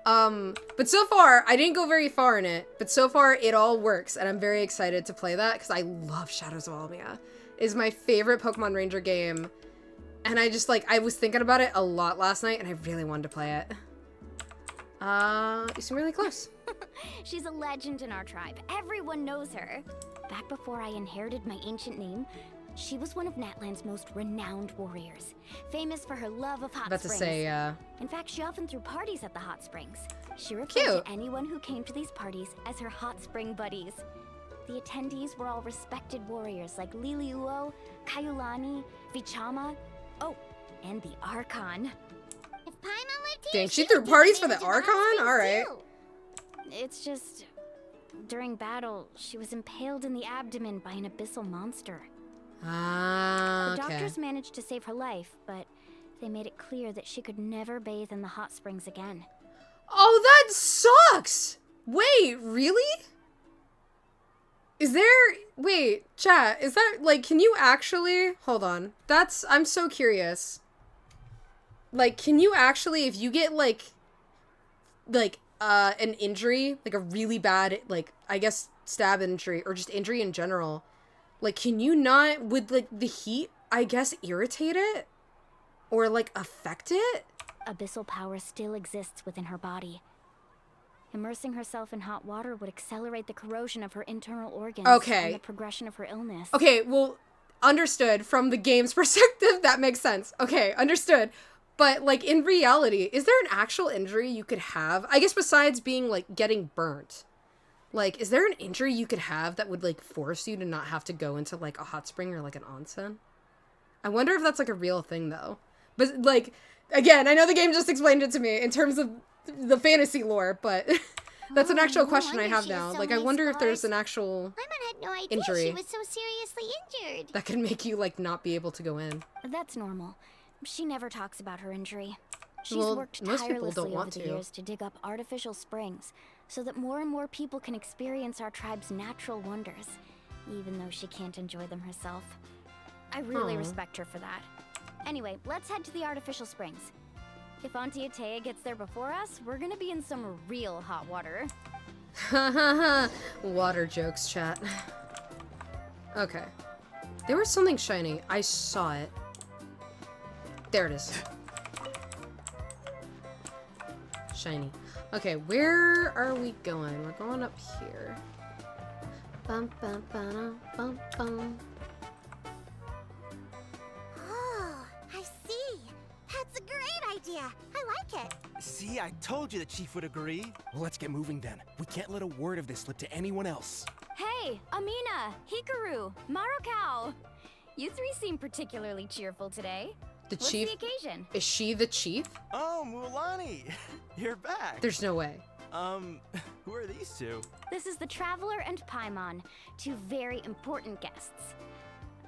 But so far, I didn't go very far in it, but so far it all works, and I'm very excited to play that because I love Shadows of Almia. It is my favorite Pokemon Ranger game, and I just I was thinking about it a lot last night, and I really wanted to play it. You seem really close. She's a legend in our tribe. Everyone knows her. Back before I inherited my ancient name, she was one of Natlan's most renowned warriors, famous for her love of hot About to springs. say, In fact, she often threw parties at the hot springs. She referred Cute. to anyone who came to these parties as her hot spring buddies. The attendees were all respected warriors like Liliuo, Kaiulani, Vichama, And the Archon. If Paimon lived Dang, here, she she threw would be parties for the committed to hot Archon? springs, Alright. too. It's just... During battle, she was impaled in the abdomen by an abyssal monster. Ah, The okay. doctors managed to save her life, but they made it clear that she could never bathe in the hot springs again. Oh, that sucks! Wait, really? Is there... Wait, chat, is that, like, can you actually... Hold on. I'm so curious. Like, can you actually, if you get, like, an injury, like a really bad, like, I guess, stab injury, or just injury in general, like, can you not, would, like, the heat, I guess, irritate it? Or, like, affect it? Abyssal power still exists within her body. Immersing herself in hot water would accelerate the corrosion of her internal organs and the progression of her illness. Okay, well, understood. From the game's perspective, that makes sense. Okay, understood. But, like, in reality, is there an actual injury you could have? I guess besides being, like, getting burnt. Like, is there an injury you could have that would, like, force you to not have to go into, like, a hot spring or, like, an onsen? I wonder if that's, like, a real thing, though. But, like, again, I know the game just explained it to me in terms of the fantasy lore, but that's an actual question I have now. Like, I wonder if there's an actual Paimon had no idea injury she was so seriously injured. that could make you, like, not be able to go in. That's normal. She never talks about her injury. She's Well, worked most people don't tirelessly want over the to. years to dig up artificial springs so that more and more people can experience our tribe's natural wonders, even though she can't enjoy them herself. I really Aw. respect her for that. Anyway, let's head to the artificial springs. If Auntie Atea gets there before us, we're gonna be in some real hot water. Water jokes, chat. Okay. There was something shiny. I saw it. There it is. Shiny. Okay, where are we going? We're going up here. Bum, bum, ba-dum, bum, bum. Oh, I see. That's a great idea. I like it. See, I told you the chief would agree. Well, let's get moving then. We can't let a word of this slip to anyone else. Hey, Amina, Hikaru, Marukau. You three seem particularly cheerful today. The What's chief? the occasion? Is she the chief? Oh, Mualani, you're back. There's no way. Who are these two? This is the Traveler and Paimon, two very important guests.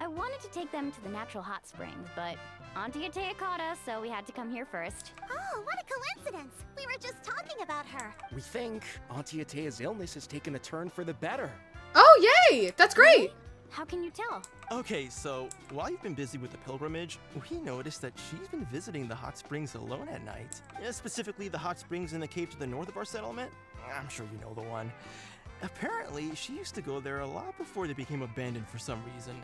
I wanted to take them to the natural hot springs, but Auntie Atea caught us, so we had to come here first. Oh, what a coincidence. We were just talking about her. We think Auntie Atea's illness has taken a turn for the better. Oh, yay! That's great! How can you tell? Okay, so while you've been busy with the pilgrimage, we noticed that she's been visiting the hot springs alone at night. Specifically the hot springs in the cave to the north of our settlement. I'm sure you know the one. Apparently, she used to go there a lot before they became abandoned for some reason.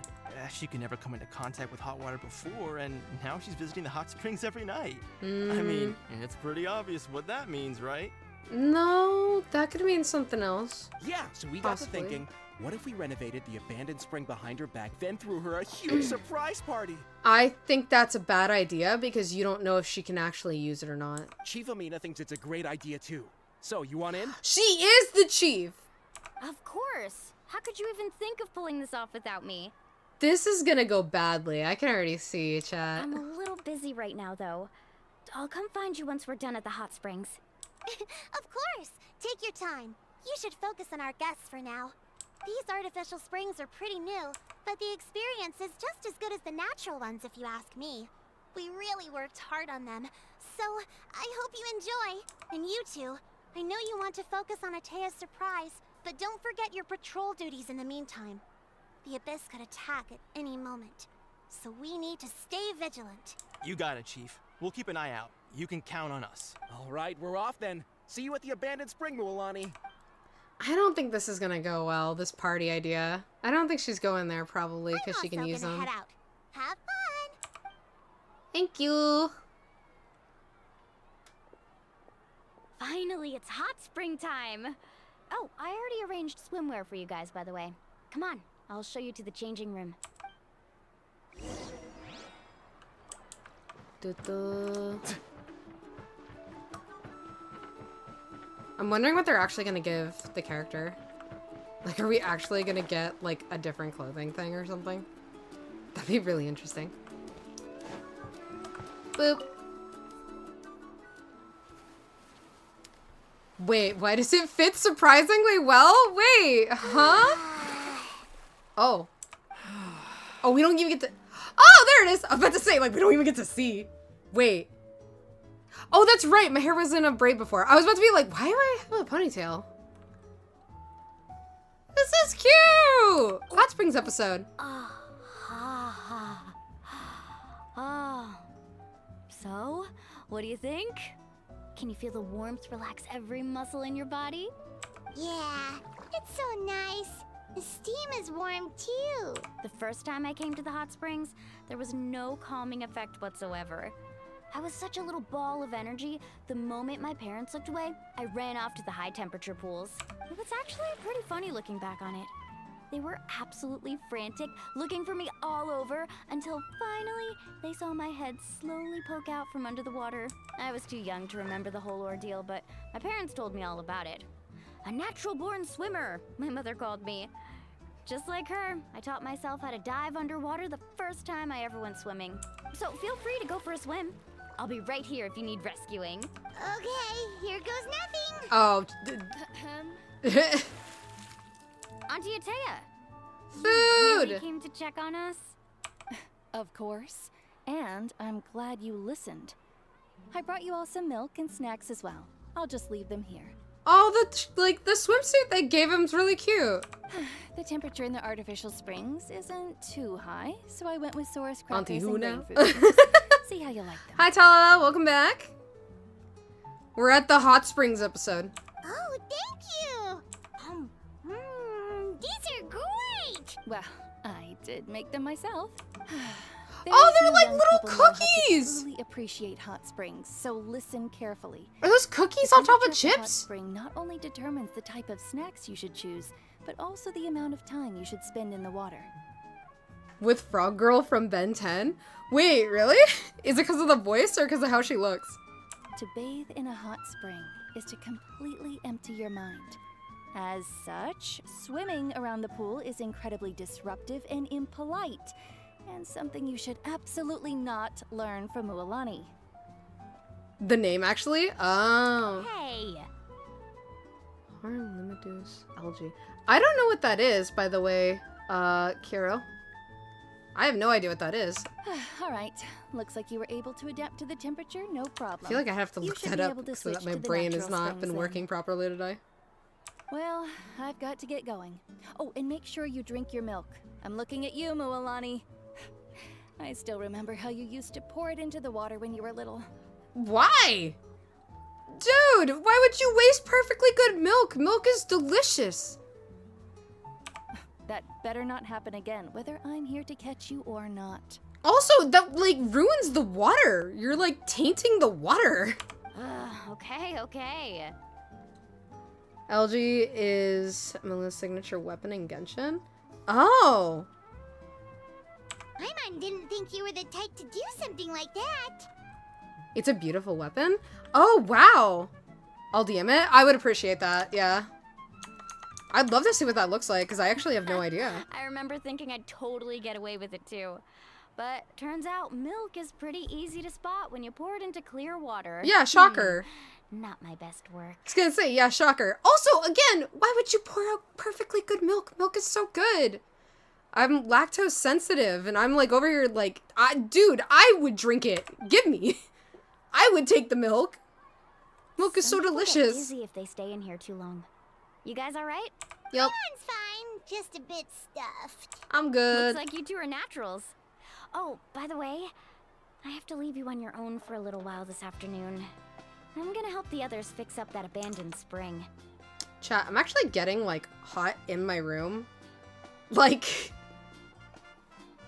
She could never come into contact with hot water before, and now she's visiting the hot springs every night. I mean, it's pretty obvious what that means, right? No, that could mean something else. Yeah, so we got Possibly. to thinking, what if we renovated the abandoned spring behind her back, then threw her a huge surprise party? I think that's a bad idea because you don't know if she can actually use it or not. Chief Amina thinks it's a great idea too. So, you want in? She is the chief! Of course. How could you even think of pulling this off without me? This is gonna go badly. I can already see, chat. I'm a little busy right now, though. I'll come find you once we're done at the hot springs. Of course. Take your time. You should focus on our guests for now. These artificial springs are pretty new, but the experience is just as good as the natural ones if you ask me. We really worked hard on them, so I hope you enjoy. And you two, I know you want to focus on Atea's surprise, but don't forget your patrol duties in the meantime. The Abyss could attack at any moment, so we need to stay vigilant. You got it, Chief. We'll keep an eye out. You can count on us. All right, we're off then. See you at the abandoned spring, Mualani. I don't think this is gonna go well, this party idea. I don't think she's going there probably I'm because she can also use gonna them. head out. Have fun! Thank you. Finally, it's hot spring time. Oh, I already arranged swimwear for you guys, by the way. Come on, I'll show you to the changing room. I'm wondering what they're actually gonna give the character. Like, are we actually gonna get, like, a different clothing thing or something? That'd be really interesting. Boop. Wait, why does it fit surprisingly well? Wait, huh? Oh. Oh, we don't even get to... Oh, there it is! I was about to say, like, we don't even get to see. Wait. Oh, that's right. My hair was in a braid before. I was about to be like, why do I have a ponytail? This is cute! Hot Springs episode. So, what do you think? Can you feel the warmth relax every muscle in your body? Yeah, it's so nice. The steam is warm too. The first time I came to the hot springs, there was no calming effect whatsoever. I was such a little ball of energy, the moment my parents looked away, I ran off to the high temperature pools. It was actually pretty funny looking back on it. They were absolutely frantic, looking for me all over, until finally they saw my head slowly poke out from under the water. I was too young to remember the whole ordeal, but my parents told me all about it. A natural-born swimmer, my mother called me. Just like her, I taught myself how to dive underwater the first time I ever went swimming. So feel free to go for a swim. I'll be right here if you need rescuing. Okay, here goes nothing. Oh. Auntie Atea. Food! You really came to check on us? Of course. And I'm glad you listened. I brought you all some milk and snacks as well. I'll just leave them here. Oh, the swimsuit they gave him is really cute. The temperature in the artificial springs isn't too high, so I went with Saurus Auntie crackers who and now? grain foods. See how you like them. Hi, Tala. Welcome back. We're at the hot springs episode. Oh, thank you. These are great. Well, I did make them myself. Oh, they're like little cookies! I truly appreciate hot springs, so listen carefully. Are those cookies on top of chips? Hot spring not only determines the type of snacks you should choose, but also the amount of time you should spend in the water. With Frog Girl from Ben 10? Wait, really? Is it because of the voice or because of how she looks? To bathe in a hot spring is to completely empty your mind. As such, swimming around the pool is incredibly disruptive and impolite, and something you should absolutely not learn from Mualani. The name, actually? Oh. Hey! Harm Limitus algae. I don't know what that is, by the way, Kiro. I have no idea what that is. All right. Looks like you were able to adapt to the temperature, no problem. I feel like I have to look that up so that my brain has not been working properly today. Well, I've got to get going. Oh, and make sure you drink your milk. I'm looking at you, Mualani. I still remember how you used to pour it into the water when you were little. Why? Dude, why would you waste perfectly good milk? Milk is delicious. That better not happen again, whether I'm here to catch you or not. Also, that, like, ruins the water. You're, like, tainting the water. Okay. Algae is Mila's signature weapon in Genshin? Oh. Paimon didn't think you were the type to do something like that. It's a beautiful weapon? Oh, wow. I'll DM it. I would appreciate that, yeah. I'd love to see what that looks like, because I actually have no idea. I remember thinking I'd totally get away with it too. But turns out milk is pretty easy to spot when you pour it into clear water. Yeah, shocker. Not my best work. I was gonna say, yeah, shocker. Also, again, why would you pour out perfectly good milk? Milk is so good. I'm lactose sensitive, and I'm like over here like, dude, I would drink it. Give me. I would take the milk. Milk is so delicious. Some people get dizzy if they stay in here too long. You guys all right? Yep. Mine's fine, just a bit stuffed. I'm good. Looks like you two are naturals. Oh, by the way, I have to leave you on your own for a little while this afternoon. I'm gonna help the others fix up that abandoned spring. Chat, I'm actually getting, like, hot in my room. Like,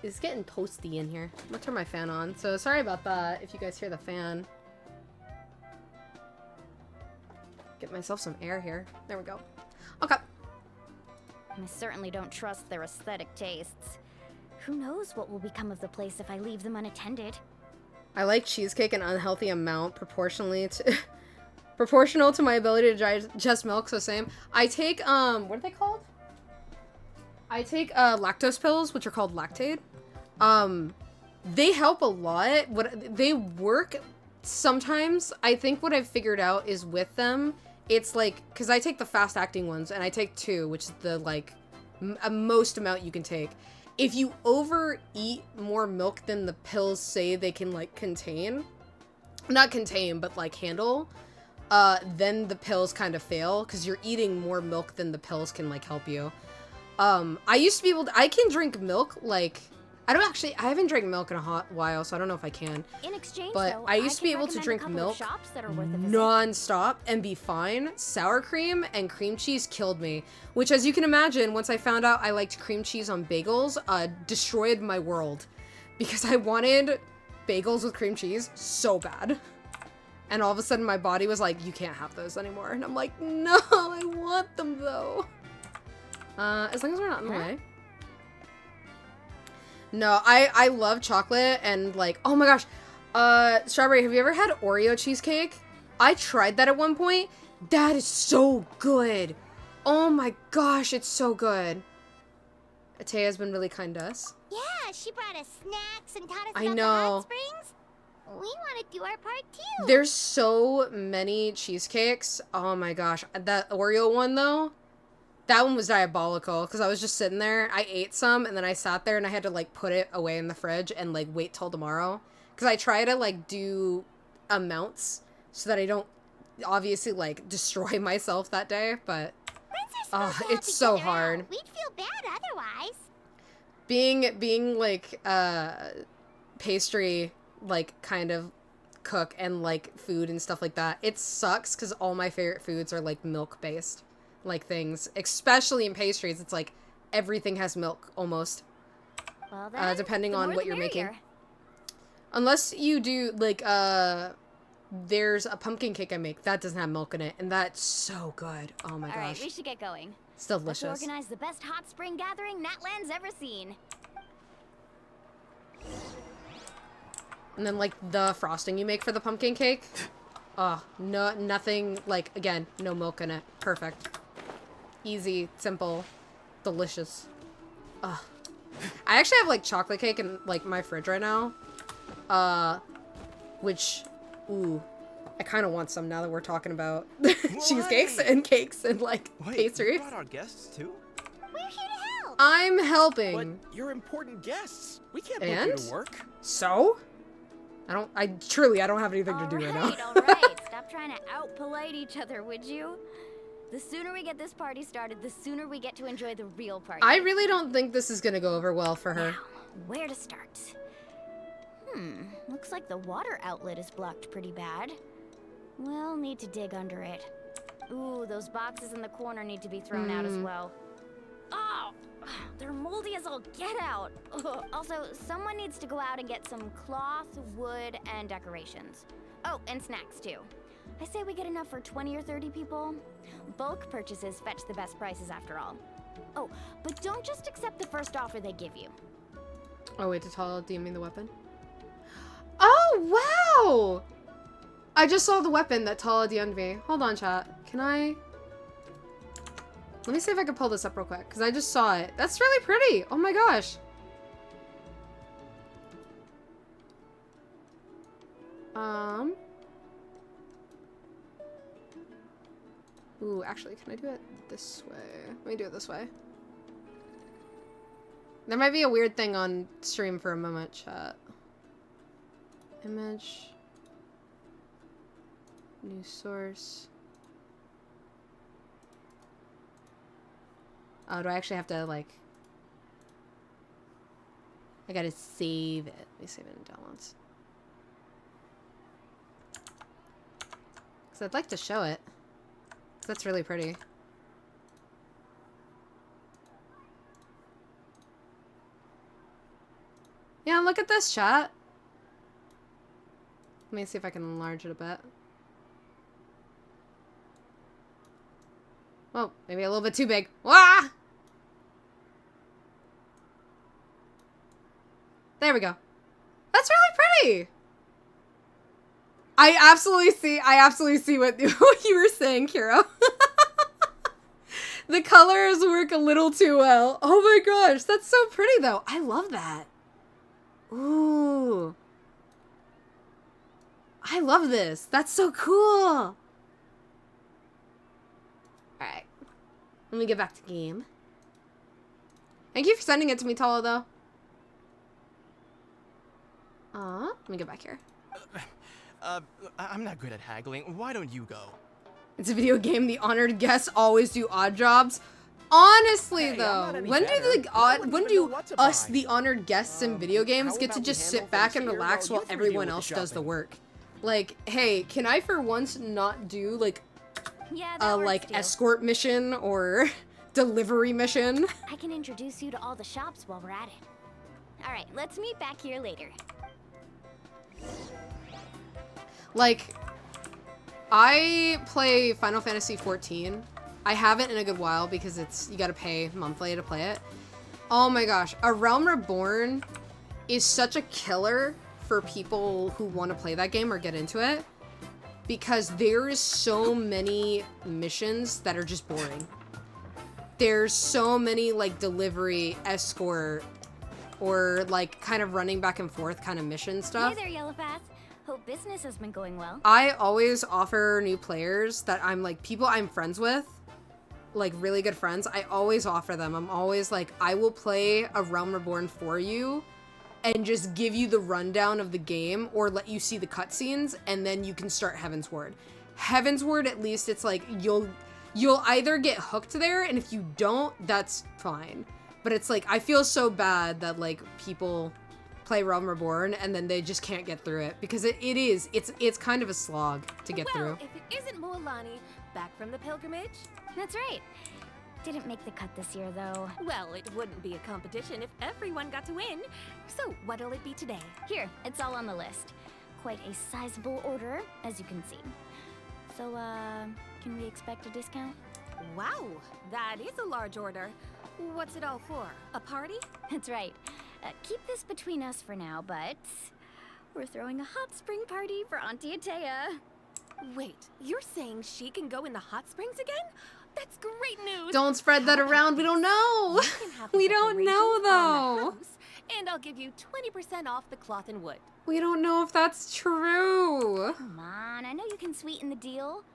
it's getting toasty in here. I'm gonna turn my fan on, so sorry about that if you guys hear the fan. Get myself some air here. There we go. Okay. I certainly don't trust their aesthetic tastes. Who knows what will become of the place if I leave them unattended? I like cheesecake an unhealthy amount proportional to my ability to digest milk, so same. I take, what are they called? I take, lactose pills, which are called Lactaid. they help a lot. What they work sometimes. I think what I've figured out is with them, it's like, because I take the fast acting ones, and I take 2, which is the like most amount you can take. If you overeat more milk than the pills say they can like contain, not contain, but like handle, then the pills kind of fail because you're eating more milk than the pills can like help you. I used to be able to, I can drink milk like, I haven't drank milk in a hot while, so I don't know if I can. In exchange, but though, I used to be able to drink milk non-stop and be fine. Sour cream and cream cheese killed me, which, as you can imagine, once I found out I liked cream cheese on bagels, destroyed my world because I wanted bagels with cream cheese so bad. And all of a sudden my body was like, you can't have those anymore. And I'm like, no, I want them though. As long as we're not in the way. No, I love chocolate and like, oh my gosh. Strawberry, have you ever had Oreo cheesecake? I tried that at one point. That is so good. Oh my gosh, it's so good. Atea's been really kind to us. Yeah, she brought us snacks and taught us I about the know. hot springs. We want to do our part too. There's so many cheesecakes. Oh my gosh. That Oreo one though, that one was diabolical because I was just sitting there. I ate some and then I sat there and I had to like put it away in the fridge and like wait till tomorrow. Because I try to like do amounts so that I don't obviously like destroy myself that day. But it's so hard. We'd feel bad otherwise. Being like pastry like kind of cook and like food and stuff like that, it sucks because all my favorite foods are like milk based like things, especially in pastries. It's like everything has milk almost. Well, then, depending on what you're making, merrier. unless you do like there's a pumpkin cake I make that doesn't have milk in it and that's so good. Oh my gosh. All right, we should get going. It's delicious. Let's organize the best hot spring gathering Natlan's ever seen. And then like the frosting you make for the pumpkin cake, no, nothing like, again, no milk in it. Perfect. Easy, simple, delicious. I actually have like chocolate cake in like my fridge right now, which, ooh, I kind of want some now that we're talking about cheesecakes and cakes and like pastries. You brought our guests too? We're here to help. I'm helping. But you're important guests. We can't put you to work. So? I don't have anything to do right now. All right. Stop trying to out-polite each other, would you? The sooner we get this party started, the sooner we get to enjoy the real party. I really don't think this is gonna go over well for her. Now, where to start? Looks like the water outlet is blocked pretty bad. We'll need to dig under it. Ooh, those boxes in the corner need to be thrown out as well. Oh, they're moldy as all get out. Ugh. Also, someone needs to go out and get some cloth, wood, and decorations. Oh, and snacks too. I say we get enough for 20 or 30 people. Bulk purchases fetch the best prices after all. Oh, but don't just accept the first offer they give you. Oh wait, did Tala DM me the weapon? Oh, wow! I just saw the weapon that Tala DM'd me. Hold on, chat. Can I... Let me see if I can pull this up real quick, because I just saw it. That's really pretty! Oh my gosh! Ooh, actually, can I do it this way? Let me do it this way. There might be a weird thing on stream for a moment, chat. Image. New source. Oh, do I actually have to, like... I gotta save it. Let me save it in downloads. Because I'd like to show it. That's really pretty. Yeah, look at this, chat. Let me see if I can enlarge it a bit. Oh, maybe a little bit too big. Wah! There we go. That's really pretty. I absolutely see what you were saying, Kiro. The colors work a little too well. Oh my gosh, that's so pretty though. I love that. Ooh. I love this. That's so cool. Alright. Let me get back to game. Thank you for sending it to me, Tala, though. Let me get back here. I'm not good at haggling. Why don't you go? It's a video game. The honored guests always do odd jobs. Honestly, Hey, though, when do us, the honored guests in video games, get to just sit back and relax while everyone else does the work? Like, hey, can I for once not do like a like escort mission or delivery mission? I can introduce you to all the shops while we're at it. All right, let's meet back here later. Like, I play Final Fantasy XIV. I haven't in a good while because you gotta pay monthly to play it. Oh my gosh, A Realm Reborn is such a killer for people who want to play that game or get into it, because there is so many missions that are just boring. There's so many like delivery, escort, or like kind of running back and forth kind of mission stuff. Hey there, Yellowfast. Hope business has been going well. I always offer new players that I'm like people I'm friends with, like really good friends. I always offer them. I'm always like, I will play A Realm Reborn for you and just give you the rundown of the game or let you see the cutscenes, and then you can start Heavensward. Heavensward, at least it's like you'll either get hooked there, and if you don't, that's fine. But it's like, I feel so bad that like people play Realm Reborn and then they just can't get through it, because it's kind of a slog to get through. If it isn't Mualani, back from the pilgrimage? That's right. Didn't make the cut this year, though. Well, it wouldn't be a competition if everyone got to win. So, what'll it be today? Here, it's all on the list. Quite a sizable order, as you can see. So, can we expect a discount? Wow, that is a large order. What's it all for? A party? That's right. Keep this between us for now, but we're throwing a hot spring party for Auntie Atea. Wait, you're saying she can go in the hot springs again? That's great news! Don't spread that around. We don't know. We don't know, though. And I'll give you 20% off the cloth and wood. We don't know if that's true. Come on, I know you can sweeten the deal.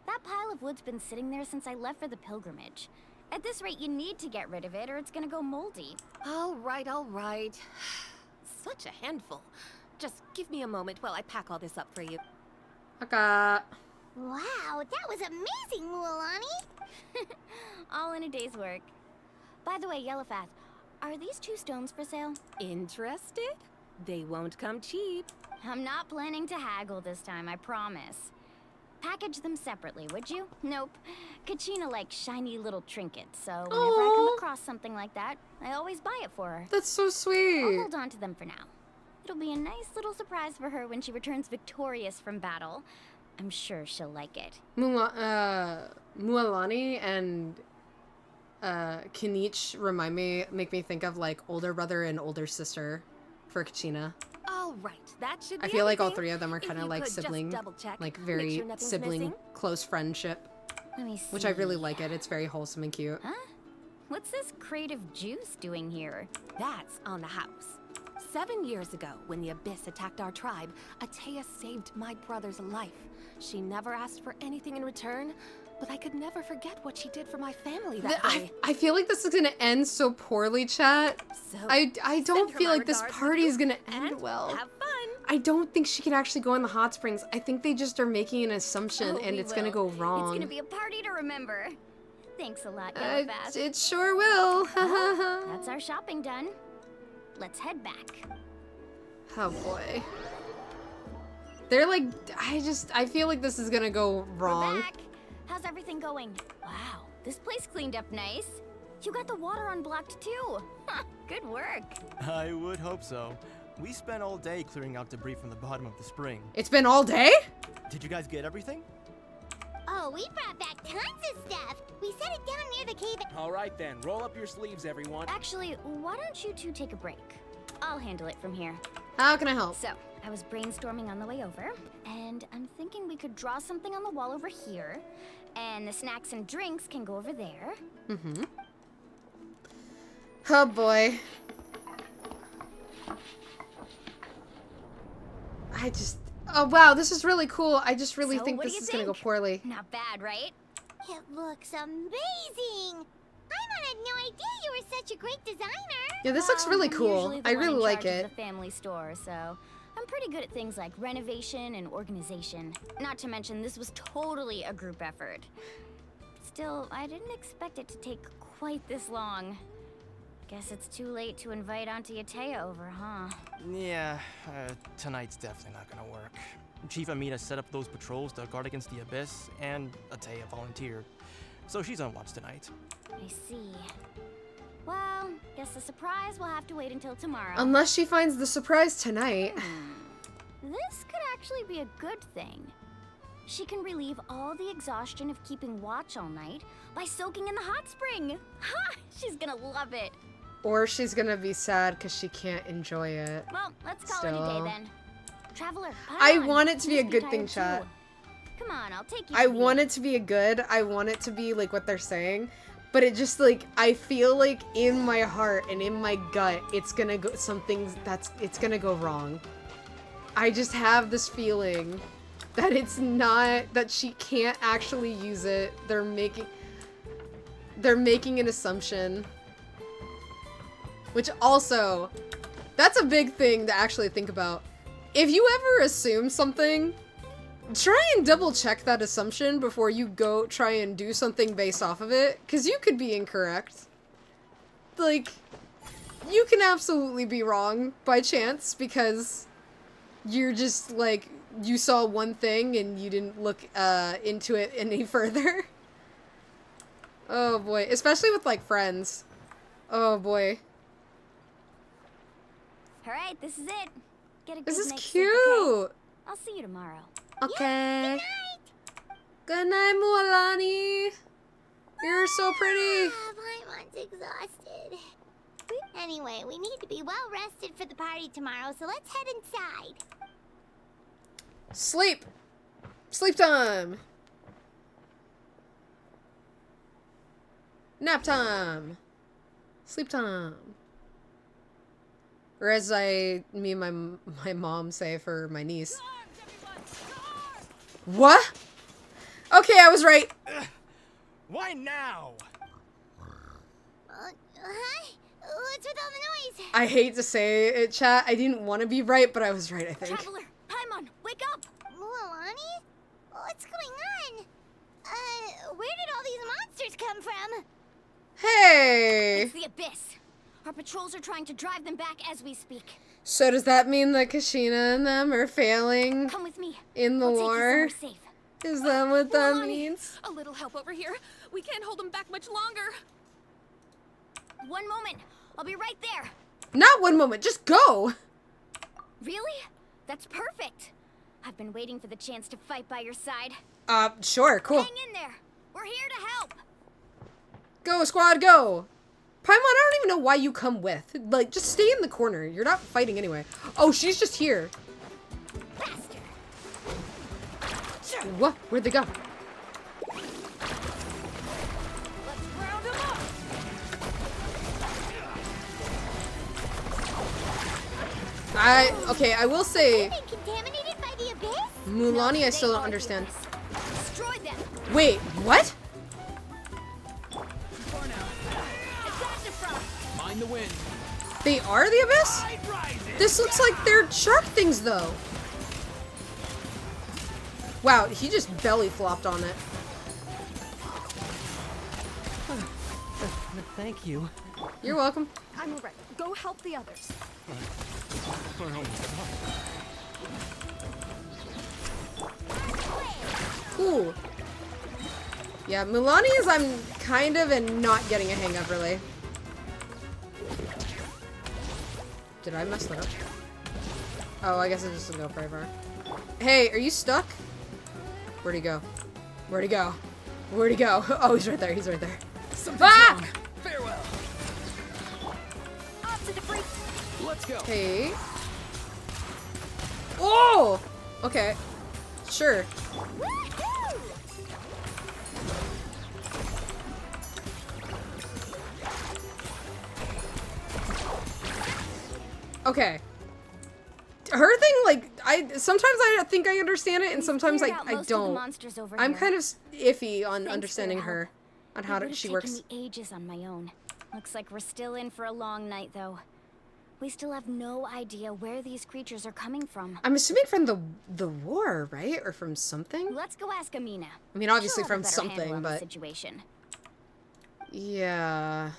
That pile of wood's been sitting there since I left for the pilgrimage. At this rate, you need to get rid of it or it's gonna go moldy. All right, all right. Such a handful. Just give me a moment while I pack all this up for you. Okay. Wow, that was amazing, Mualani! All in a day's work. By the way, Yellowfast, are these 2 stones for sale? Interested? They won't come cheap. I'm not planning to haggle this time, I promise. Package them separately, would you? Nope. Kachina likes shiny little trinkets, so whenever I come across something like that, I always buy it for her. That's so sweet. I'll hold on to them for now. It'll be a nice little surprise for her when she returns victorious from battle. I'm sure she'll like it. Mualani and Kinich make me think of like older brother and older sister for Kachina. All right, that should be I feel like all everything. 3 of them are kind of like sibling, like very sibling close friendship, Let me see. which I really like it. It's very wholesome and cute. Huh? What's this creative juice doing here? That's on the house. 7 years ago, when the Abyss attacked our tribe, Atea saved my brother's life. She never asked for anything in return, but I could never forget what she did for my family that day. I feel like this is gonna end so poorly, chat. So, I don't feel like this party is gonna end and well. Have fun. I don't think she can actually go in the hot springs. I think they just are making an assumption and it's gonna go wrong. It's gonna be a party to remember. Thanks a lot, Yellowfast. It sure will. Well, that's our shopping done. Let's head back. Oh boy. They're like, I feel like this is gonna go wrong. We're back. How's everything going? Wow, this place cleaned up nice. You got the water unblocked too. Good work. I would hope so. We spent all day clearing out debris from the bottom of the spring. It's been all day? Did you guys get everything? Oh, we brought back tons of stuff. We set it down near the cave. All right then, roll up your sleeves, everyone. Actually, why don't you 2 take a break? I'll handle it from here. How can I help? So, I was brainstorming on the way over, and I'm thinking we could draw something on the wall over here, and the snacks and drinks can go over there. Mm-hmm. Oh boy. Oh wow, this is really cool. I just really So, think what do this you is gonna go think? poorly. Not bad, right? It looks amazing! I had no idea you were such a great designer! Yeah, this looks really I'm cool. usually the I one really in like charge it. of the family store, so I'm pretty good at things like renovation and organization. Not to mention, this was totally a group effort. Still, I didn't expect it to take quite this long. Guess it's too late to invite Auntie Atea over, huh? Yeah, tonight's definitely not gonna work. Chief Amina set up those patrols to guard against the Abyss, and Atea volunteered. So she's on watch tonight. I see. Well, guess the surprise will have to wait until tomorrow. Unless she finds the surprise tonight. This could actually be a good thing. She can relieve all the exhaustion of keeping watch all night by soaking in the hot spring. Ha! She's gonna love it. Or she's gonna be sad because she can't enjoy it. Well, let's call it a Still. day then. Traveler, I pile on. want it to be You a must be good thing, tired, chat. too. Come on, I'll take you. I to the want inn. it to be a good. I want it to be like what they're saying. But it just like, I feel like in my heart and in my gut, it's gonna go, it's gonna go wrong. I just have this feeling that it's not, that she can't actually use it. They're making an assumption. Which also, that's a big thing to actually think about. If you ever assume something, try and double check that assumption before you go try and do something based off of it, because you could be incorrect. Like, you can absolutely be wrong by chance because you're just like, you saw one thing and you didn't look into it any further. Oh boy, especially with like friends. Oh boy. Alright, this is it. Get a good This is night's cute. sleep, okay? I'll see you tomorrow. Okay. Good night, Mualani. You're so pretty. Paimon's exhausted. Anyway, we need to be well rested for the party tomorrow, so let's head inside. Sleep. Sleep time. Nap time. Sleep time. Or as me and my mom say for my niece. What? Okay, I was right. Why now? Huh? What's with all the noise? I hate to say it, chat. I didn't want to be right, but I was right, I think. Traveler, Paimon, wake up! Mualani? What's going on? Where did all these monsters come from? Hey! It's the Abyss. Our patrols are trying to drive them back as we speak. So does that mean that Kashina and them are failing Come with me. in the We'll take you war? somewhere safe. Is that what that Mualani, means? a little help over here. We can't hold them back much longer. One moment. I'll be right there. Not one moment, just go! Really? That's perfect. I've been waiting for the chance to fight by your side. Sure, cool. Hang in there. We're here to help. Go, squad, go! Paimon, I don't even know why you come with. Like, just stay in the corner. You're not fighting anyway. Oh, she's just here. Faster. What? Where'd they go? Let's round them up. Okay, I will say, Been contaminated by the Abyss? Mualani, I still don't understand. Destroy them. Wait, what? Mind the wind. They are the Abyss? This looks like they're shark things, though. Wow, he just belly flopped on it. Thank you. You're welcome. I'm alright. Go help the others. Cool. Yeah, Mualani is I'm kind of and not getting a hang of, really. Did I mess that up? Oh, I guess I just didn't go very far. Hey, are you stuck? Where'd he go? Where'd he go? Where'd he go? Oh, he's right there. He's right there. Ah! Farewell. Off to the break. Let's go. Hey. Oh! Okay. Sure. Okay. Her thing, like, sometimes I think I understand it, and sometimes I don't. I'm here. kind of iffy on Thanks understanding for your her, on how she It works. would have taken me ages on my own. Looks like we're still in for a long night, though. We still have no idea where these creatures are coming from. I'm assuming from the war, right? Or from something? Let's go ask Amina. I mean, obviously She'll have from a better handle something, on the but... situation. Yeah...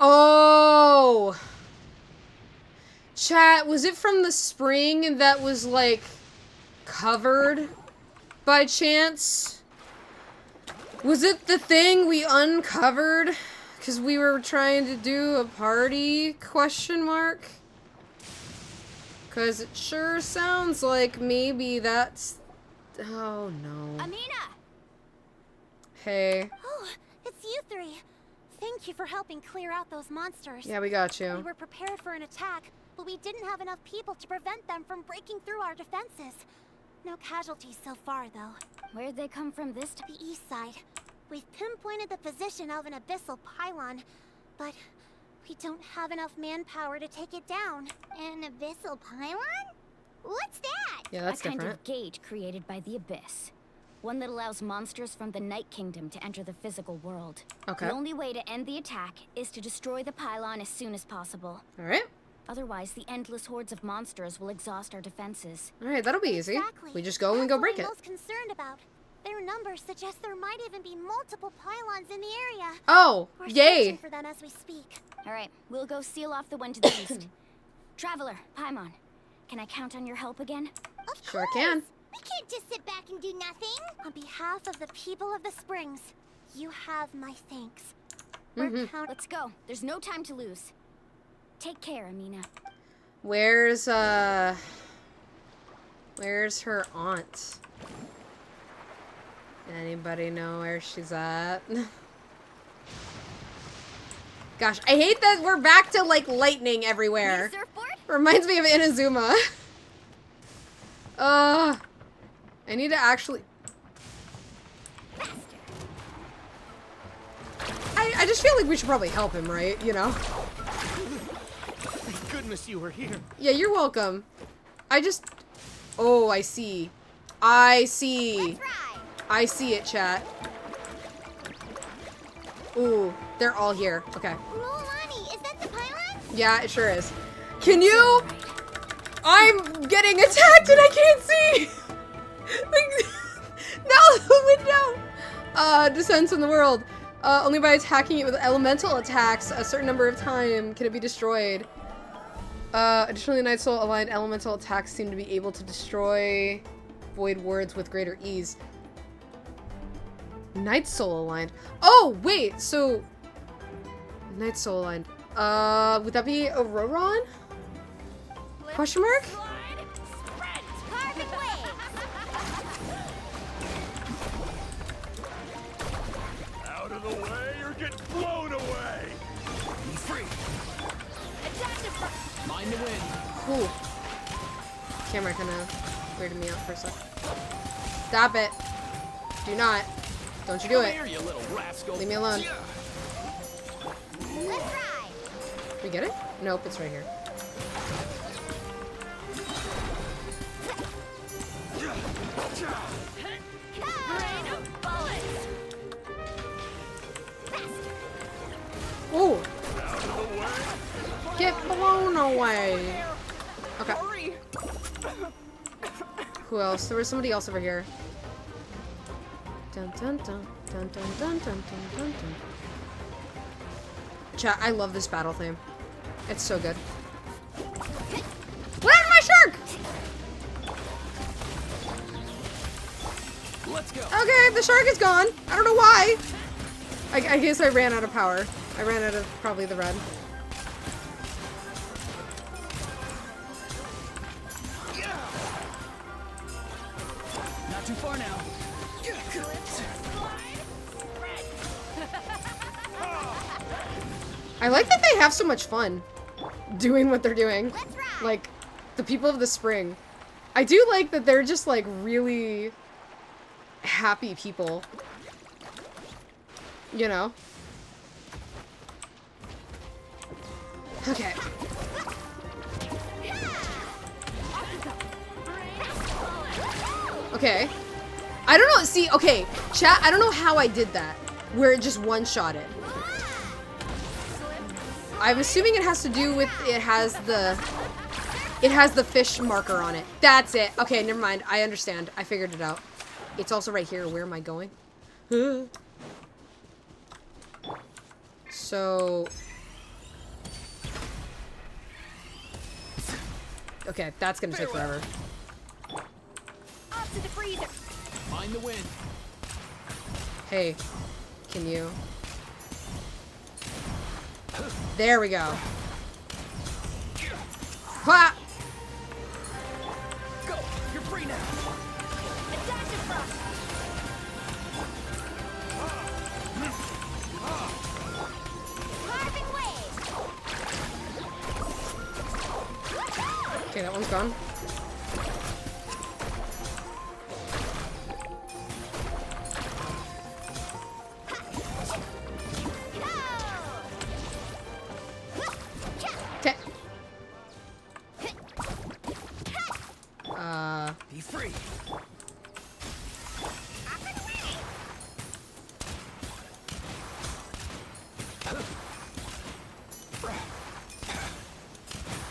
Oh! Chat, was it from the spring that was, like, covered by chance? Was it the thing we uncovered? Because we were trying to do a party? Question mark? Because it sure sounds like maybe that's... Oh, no. Amina! Hey. Oh, it's you three. Thank you for helping clear out those monsters. Yeah, we got you. We were prepared for an attack, but we didn't have enough people to prevent them from breaking through our defenses. No casualties so far, though. Where'd they come from this time? The east side. We've pinpointed the position of an abyssal pylon, but we don't have enough manpower to take it down. An abyssal pylon? What's that? Yeah, that's a kind different. of gate created by the abyss. One that allows monsters from the Night Kingdom to enter the physical world. Okay. The only way to end the attack is to destroy the pylon as soon as possible. Alright. Otherwise, the endless hordes of monsters will exhaust our defenses. Alright, that'll be easy. Exactly. We just go and go break it. That's what I'm most concerned about. Their numbers suggest there might even be multiple pylons in the area. Oh, We're yay. searching for them as we speak. Alright, we'll go seal off the one to the east. Traveler, Paimon, can I count on your help again? Sure can. We can't just sit back and do nothing. On behalf of the people of the Springs, you have my thanks. Let's go. There's no time to lose. Take care, Amina. Where's her aunt? Anybody know where she's at? Gosh, I hate that we're back to, like, lightning everywhere. Reminds me of Inazuma. I need to actually... I just feel like we should probably help him, right? You know? Thank goodness you were here. Yeah, you're welcome. I just... Oh, I see. I see. I see it, chat. Ooh, they're all here. Okay. Mulani, is that the pylon? Yeah, it sure is. Can you... I'm getting attacked and I can't see! Like, no, the window! Descends from the world. Only by attacking it with elemental attacks a certain number of time can it be destroyed. Additionally, Night Soul aligned elemental attacks seem to be able to destroy void wards with greater ease. Night Soul aligned. Oh, wait, so... Night Soul aligned. Would that be Auroron? Question mark? Out of the way or get blown away! Be free! Mind the wind. Cool. Camera kind of weirded me out for a sec. Stop it. Do not. Don't you do it. Here, you little rascal. Leave me alone. We get it? Nope, it's right here. Ooh. Get blown away. Okay. Who else? There was somebody else over here. Dun dun dun dun dun dun dun dun dun dun. Chat, I love this battle theme. It's so good. Where's my shark? Let's go. Okay, the shark is gone. I don't know why. I guess I ran out of power. I ran out of probably the red. Not too far now. I like that they have so much fun doing what they're doing. Like, the people of the spring. I do like that they're just, like, really happy people. You know? Okay. Okay. I don't know. See, okay, chat, I don't know how I did that. Where it just one-shotted. I'm assuming it has to do with it has the fish marker on it. That's it. Okay, never mind. I understand. I figured it out. It's also right here. Where am I going? So... Okay, that's gonna take forever. Up to the freezer. Mind the wind. Hey, can you... There we go. Ha! Go! You're free now! Attack the front! Carving wave! Okay, that one's gone. Okay. Be free.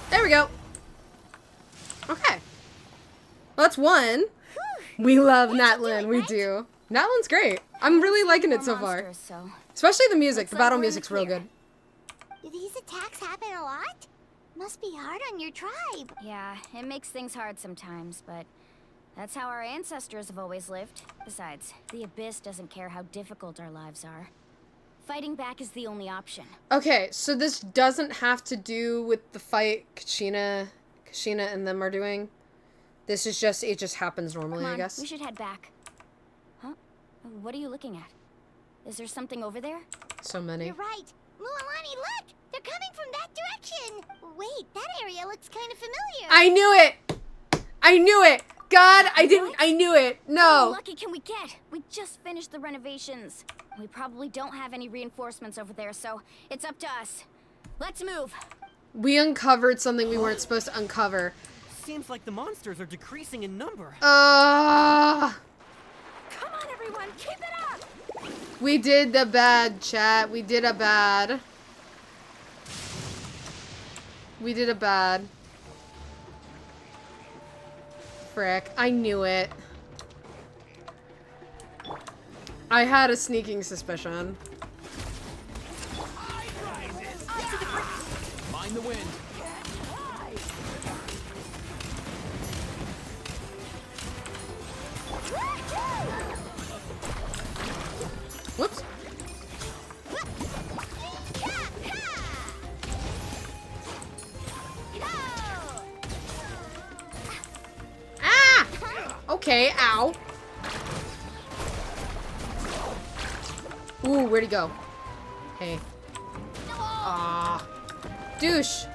There we go. Okay. Well, that's one. We love Natlan. We do. Natlan's great. I'm really liking it so far. Especially the music. The battle music's real good. Do these attacks happen a lot? Must be hard on your tribe. Yeah, it makes things hard sometimes, but that's how our ancestors have always lived. Besides, the Abyss doesn't care how difficult our lives are. Fighting back is the only option. Okay, so this doesn't have to do with the fight Kashina and them are doing. This is just, it just happens normally, Come on, I guess. we should head back. Huh? What are you looking at? Is there something over there? So many. You're right. Mualani, look! They're coming from that direction! Wait, that area looks kind of familiar. I knew it! I knew it! God, I knew it! How No! lucky can we get? We just finished the renovations. We probably don't have any reinforcements over there, so it's up to us. Let's move. We uncovered something we weren't supposed to uncover. Seems like the monsters are decreasing in number. Come on, everyone, keep it up! We did the bad, chat. We did a bad. We did a bad. Frick. I knew it. I had a sneaking suspicion. Mind the wind. Whoops. Ah! Okay, ow. Ooh, where'd he go? Hey. Ah. Douche.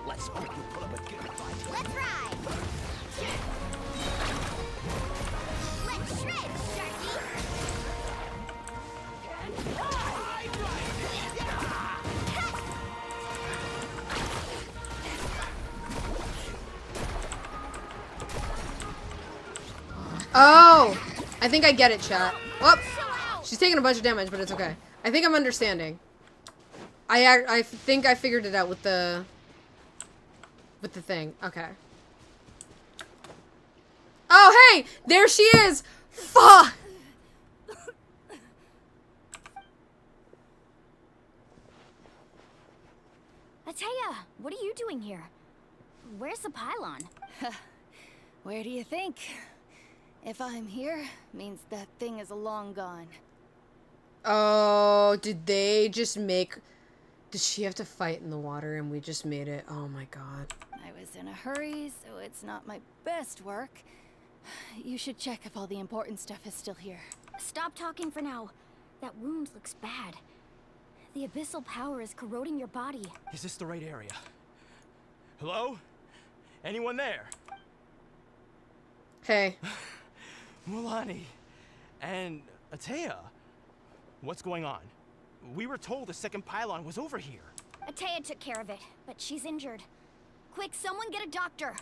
Let's hope you put up a good fight. Let's ride! Let's shred, Sharky! Oh! I think I get it, chat. Whoop! She's taking a bunch of damage, but it's okay. I think I'm understanding. I think I figured it out with the thing. Okay. Oh, hey! There she is! Fuck! Ataya, what are you doing here? Where's the pylon? Where do you think? If I'm here, means that thing is long gone. Oh, did they just make... Did she have to fight in the water and we just made it? Oh my god. I was in a hurry, so it's not my best work. You should check if all the important stuff is still here. Stop talking for now. That wound looks bad. The abyssal power is corroding your body. Is this the right area? Hello? Anyone there? Hey. Mualani. And Ataya. What's going on? We were told the second pylon was over here. Ataya took care of it, but she's injured. Quick, someone get a doctor.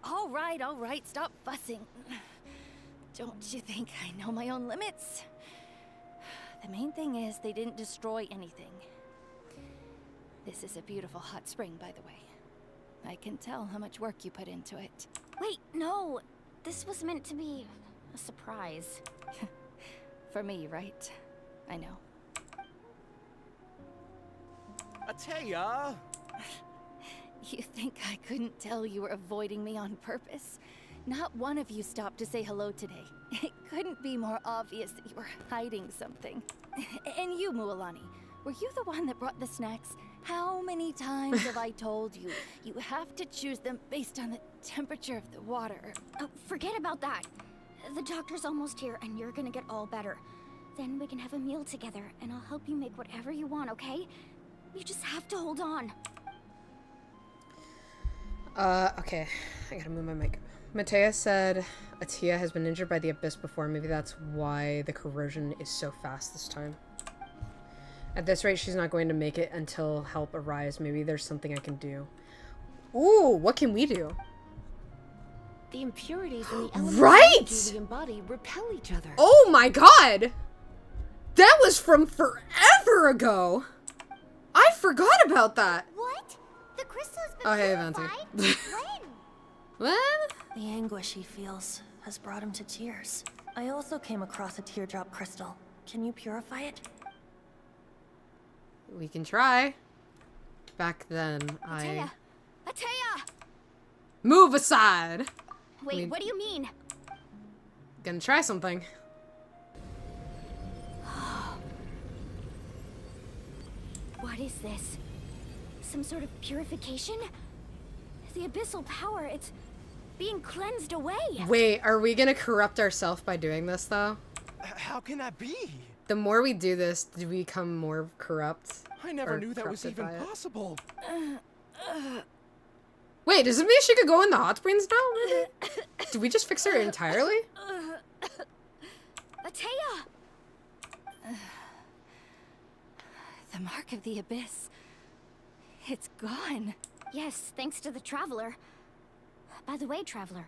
All right, stop fussing. Don't you think I know my own limits? The main thing is they didn't destroy anything. This is a beautiful hot spring, by the way. I can tell how much work you put into it. Wait, no. This was meant to be a surprise. For me, right? I know. Ateya! You think I couldn't tell you were avoiding me on purpose? Not one of you stopped to say hello today. It couldn't be more obvious that you were hiding something. And you, Mualani, were you the one that brought the snacks? How many times have I told you, you have to choose them based on the temperature of the water? Oh, forget about that. The doctor's almost here and you're gonna get all better. Then we can have a meal together and I'll help you make whatever you want, okay? You just have to hold on. Okay. I gotta move my mic. Matea said Atia has been injured by the abyss before. Maybe that's why the corrosion is so fast this time. At this rate, she's not going to make it until help arrives. Maybe there's something I can do. Ooh, what can we do? The impurities in the elements Right! we embody repel each other. Oh my god! That was from forever ago! I forgot about that! What? The crystal's been Oh, hey, purified? Venti. When? What? The anguish he feels has brought him to tears. I also came across a teardrop crystal. Can you purify it? We can try. Back then, Ateya! Move aside! Wait, what do you mean? Gonna try something. What is this? Some sort of purification? The abyssal power, it's being cleansed away. Wait, are we gonna corrupt ourselves by doing this, though? How can that be? The more we do this, do we become more corrupt? I never or knew that was corrupted even by it? possible. Wait, does it mean she could go in the hot springs now, maybe? Did we just fix her entirely? Ateya! The mark of the abyss. It's gone. Yes, thanks to the Traveler. By the way, Traveler,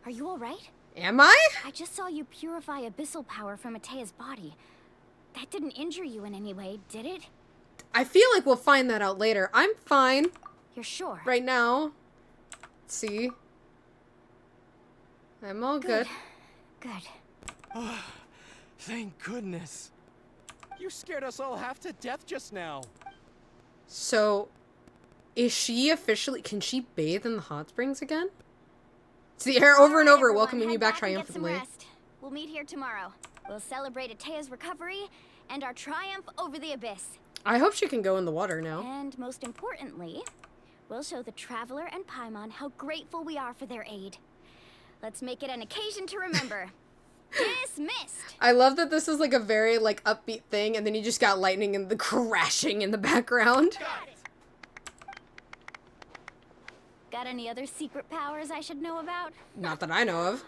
are you alright? Am I? I just saw you purify abyssal power from Atea's body. That didn't injure you in any way, did it? I feel like we'll find that out later. I'm fine. You're sure? Right now. See? I'm all good. Good. Oh, thank goodness. You scared us all half to death just now. So, is she officially... Can she bathe in the hot springs again? It's the air over and over, welcoming you back triumphantly. We'll meet here tomorrow. We'll celebrate Atea's recovery and our triumph over the abyss. I hope she can go in the water now. And most importantly, we'll show the Traveler and Paimon how grateful we are for their aid. Let's make it an occasion to remember. Dismissed! I love that this is like a very like upbeat thing, and then you just got lightning and the crashing in the background. Got any other secret powers I should know about? Not that I know of.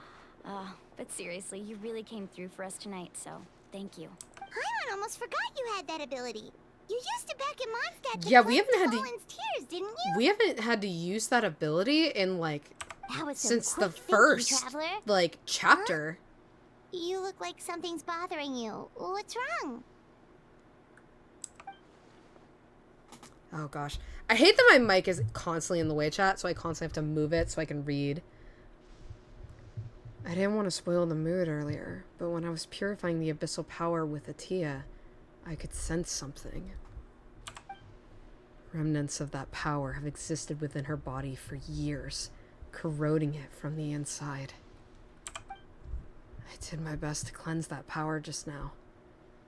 But seriously, you really came through for us tonight, so thank you. Paimon almost forgot you had that ability. You used it back in Mondstadt to Yeah, we haven't had Colin's tears, didn't you? We haven't had to use that ability in like That was some since the quick thinking, first Traveler. like chapter. You look like something's bothering you. What's wrong? Oh gosh. I hate that my mic is constantly in the way, chat, so I constantly have to move it so I can read. I didn't want to spoil the mood earlier, but when I was purifying the abyssal power with Atia, I could sense something. Remnants of that power have existed within her body for years, corroding it from the inside. I did my best to cleanse that power just now,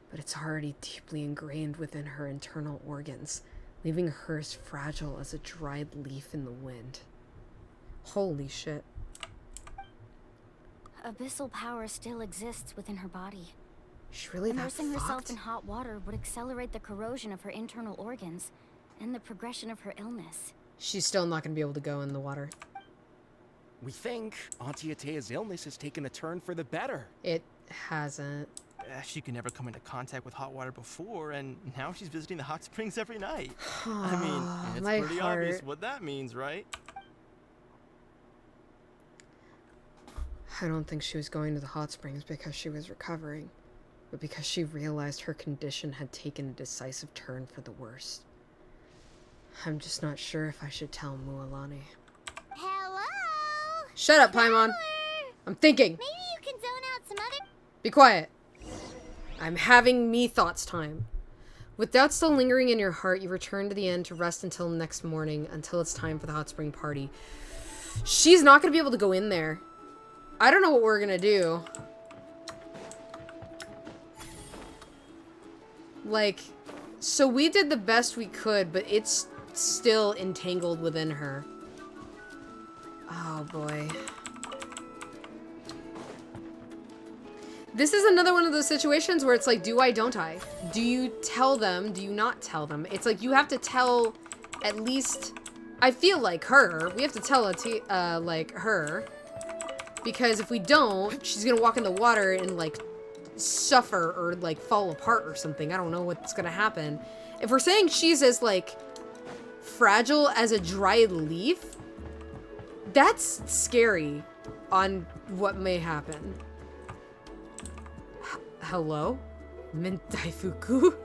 but it's already deeply ingrained within her internal organs, leaving her as fragile as a dried leaf in the wind. Holy shit. Abyssal power still exists within her body. She's really that Immersing herself fucked? in hot water would accelerate the corrosion of her internal organs and the progression of her illness. She's still not going to be able to go in the water. We think Auntie Atea's illness has taken a turn for the better. It hasn't. She could never come into contact with hot water before, and now she's visiting the hot springs every night. I mean, it's my pretty obvious heart. what that means, right? I don't think she was going to the hot springs because she was recovering, but because she realized her condition had taken a decisive turn for the worse. I'm just not sure if I should tell Mualani. Hello? Shut up, Paimon. I'm thinking. Maybe you can zone out some other... Be quiet. I'm having me thoughts time. With doubt still lingering in your heart, you return to the inn to rest until next morning, until it's time for the hot spring party. She's not going to be able to go in there. I don't know what we're going to do. Like, so we did the best we could, but it's still entangled within her. Oh, boy. This is another one of those situations where it's like, do I, don't I? Do you tell them? Do you not tell them? It's like you have to tell at least, I feel like her. We have to tell like her. Because if we don't, she's gonna walk in the water and like suffer or like fall apart or something. I don't know what's gonna happen. If we're saying she's as like fragile as a dried leaf, that's scary on what may happen. Hello? Mentaifuku?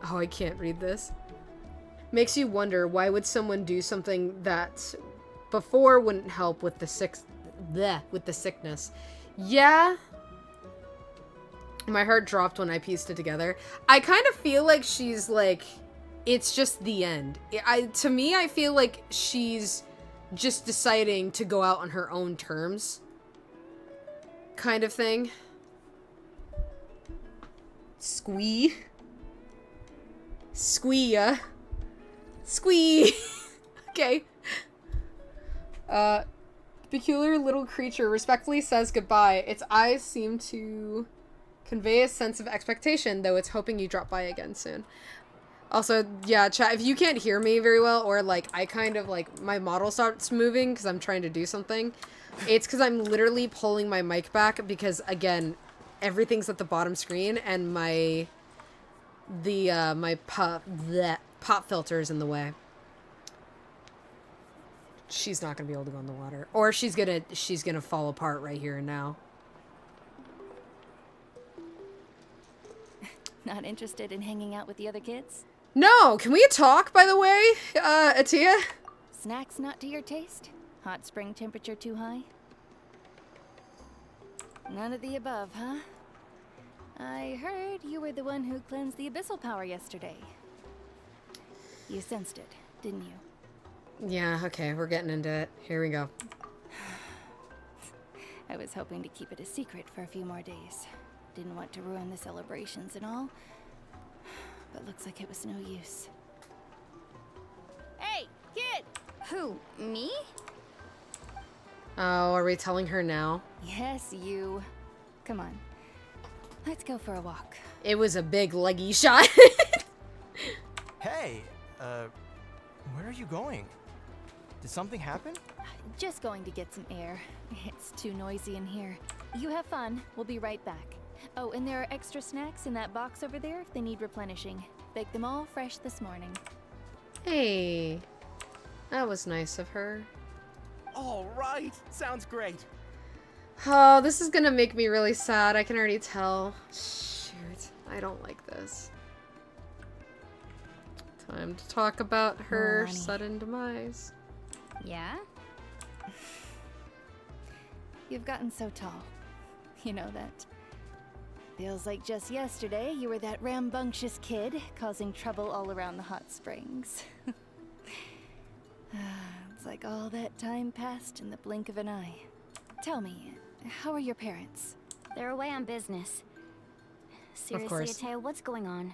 Oh, I can't read this. Makes you wonder, why would someone do something that before wouldn't help with the sickness? Yeah. My heart dropped when I pieced it together. I kind of feel like she's like, it's just the end. To me, I feel like she's just deciding to go out on her own terms. Kind of thing. Squee. Squee. Squee. Okay. Peculiar little creature respectfully says goodbye. Its eyes seem to convey a sense of expectation, though it's hoping you drop by again soon. Also, yeah, chat, if you can't hear me very well, or like I kind of like my model starts moving because I'm trying to do something, it's because I'm literally pulling my mic back because, again, everything's at the bottom screen and my pop filter is in the way. She's not gonna be able to go in the water, or she's gonna fall apart right here and now. Not interested in hanging out with the other kids? No, can we talk, by the way, Atia? Snacks not to your taste? Hot spring temperature too high? None of the above, huh? I heard you were the one who cleansed the abyssal power yesterday. You sensed it, didn't you? Yeah, okay, we're getting into it. Here we go. I was hoping to keep it a secret for a few more days. Didn't want to ruin the celebrations and all. But looks like it was no use. Hey, kid! Who, me? Oh, are we telling her now? Yes, you. Come on. Let's go for a walk. It was a big leggy shot. Hey, where are you going? Did something happen? Just going to get some air. It's too noisy in here. You have fun. We'll be right back. Oh, and there are extra snacks in that box over there if they need replenishing. Baked them all fresh this morning. Hey, that was nice of her. All right, sounds great. Oh, this is gonna make me really sad. I can already tell. Shoot, I don't like this. Time to talk about her sudden demise. Yeah? You've gotten so tall. You know that. Feels like just yesterday you were that rambunctious kid causing trouble all around the hot springs. It's like all that time passed in the blink of an eye. Tell me, how are your parents? They're away on business. Seriously, Atea, what's going on?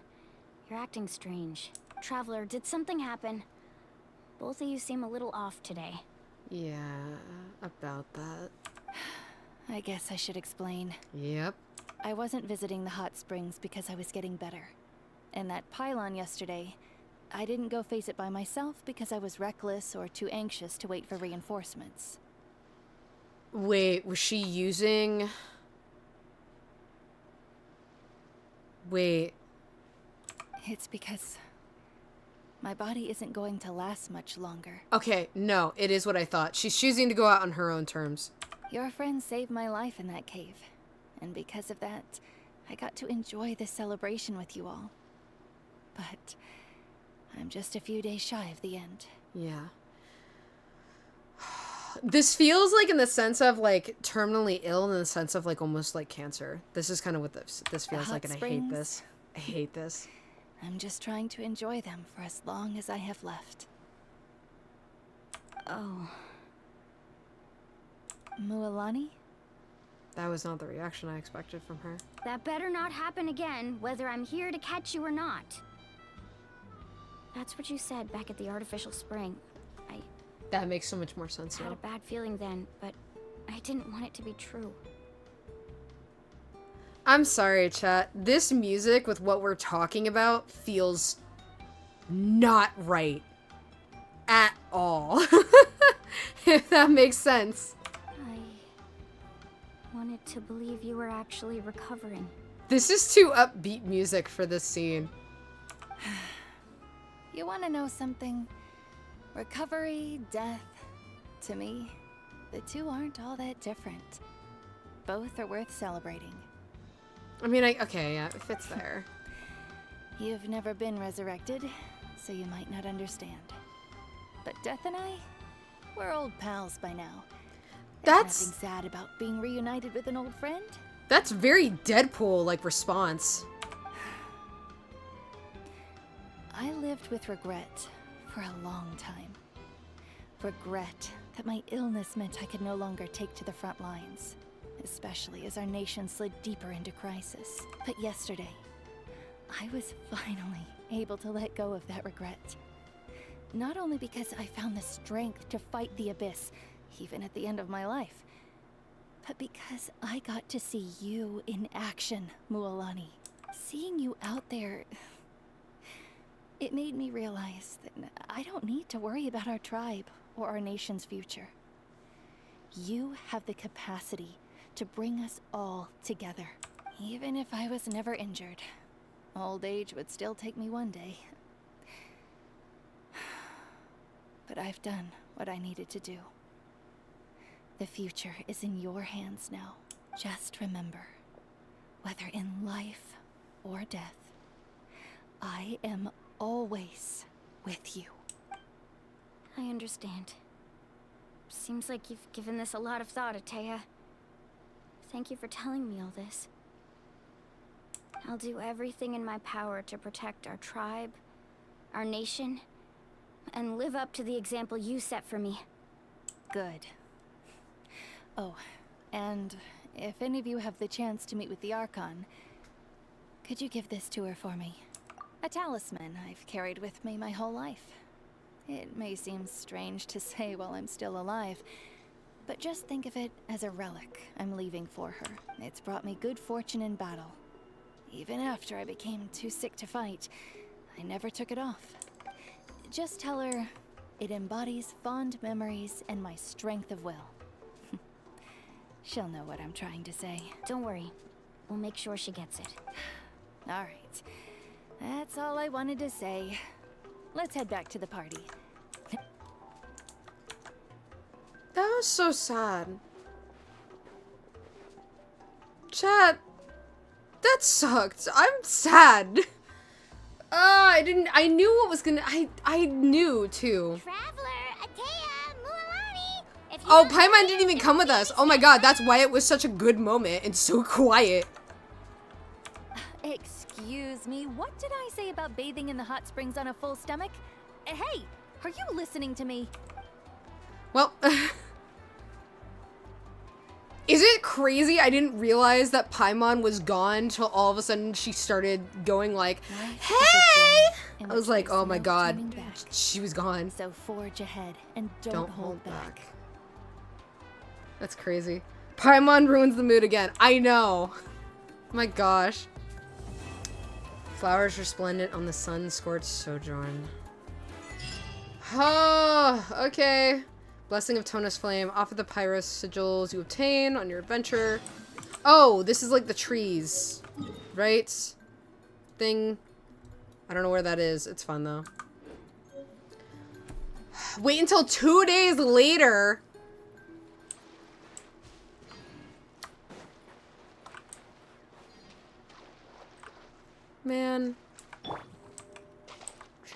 You're acting strange. Traveler, did something happen? Both of you seem a little off today. Yeah, about that. I guess I should explain. Yep. I wasn't visiting the hot springs because I was getting better. And that pylon yesterday, I didn't go face it by myself because I was reckless or too anxious to wait for reinforcements. Wait, was she using... Wait. It's because... My body isn't going to last much longer. Okay, no, it is what I thought. She's choosing to go out on her own terms. Your friend saved my life in that cave. And because of that, I got to enjoy this celebration with you all. But I'm just a few days shy of the end. Yeah. This feels like in the sense of like terminally ill, in the sense of like almost like cancer. This is kind of what this feels like, and I hate this. I hate this. I'm just trying to enjoy them for as long as I have left. Oh. Mualani? That was not the reaction I expected from her. That better not happen again, whether I'm here to catch you or not. That's what you said back at the artificial spring. That makes so much more sense now. I had a bad feeling then, but I didn't want it to be true. I'm sorry, chat. This music with what we're talking about feels not right at all. If that makes sense. I wanted to believe you were actually recovering. This is too upbeat music for this scene. You want to know something? Recovery, death, to me, the two aren't all that different. Both are worth celebrating. I mean, okay, yeah, it fits there. You've never been resurrected, so you might not understand. But Death and I, we're old pals by now. There's nothing sad about being reunited with an old friend. That's very Deadpool-like response. I lived with regret for a long time. Regret that my illness meant I could no longer take to the front lines, especially as our nation slid deeper into crisis. But yesterday, I was finally able to let go of that regret. Not only because I found the strength to fight the Abyss, even at the end of my life, but because I got to see you in action, Mualani. Seeing you out there, it made me realize that I don't need to worry about our tribe or our nation's future. You have the capacity to bring us all together. Even if I was never injured, old age would still take me one day. But I've done what I needed to do. The future is in your hands now. Just remember, whether in life or death, I am always with you. I understand. Seems like you've given this a lot of thought, Atea. Thank you for telling me all this. I'll do everything in my power to protect our tribe, our nation, and live up to the example you set for me. Good. Oh, and if any of you have the chance to meet with the Archon, could you give this to her for me? A talisman I've carried with me my whole life. It may seem strange to say while I'm still alive, but just think of it as a relic I'm leaving for her. It's brought me good fortune in battle. Even after I became too sick to fight, I never took it off. Just tell her it embodies fond memories and my strength of will. She'll know what I'm trying to say. Don't worry. We'll make sure she gets it. All right. That's all I wanted to say. Let's head back to the party. That was so sad. Chat, that sucked. I'm sad. I knew what was gonna, I knew too. Oh, Paimon didn't even come with us. Oh my god, that's why it was such a good moment and so quiet. Excuse me, what did I say about bathing in the hot springs on a full stomach? Hey, are you listening to me? Well, is it crazy I didn't realize that Paimon was gone till all of a sudden she started going like, hey! I was like, oh my god, she was gone. So forge ahead and don't hold back. That's crazy. Paimon ruins the mood again. I know. My gosh. Flowers resplendent on the sun-scorched sojourn. Oh, okay. Blessing of Tonus Flame. Offer the Pyros sigils you obtain on your adventure. Oh, this is like the trees, right? Thing. I don't know where that is. It's fun though. Wait until 2 days later. Man.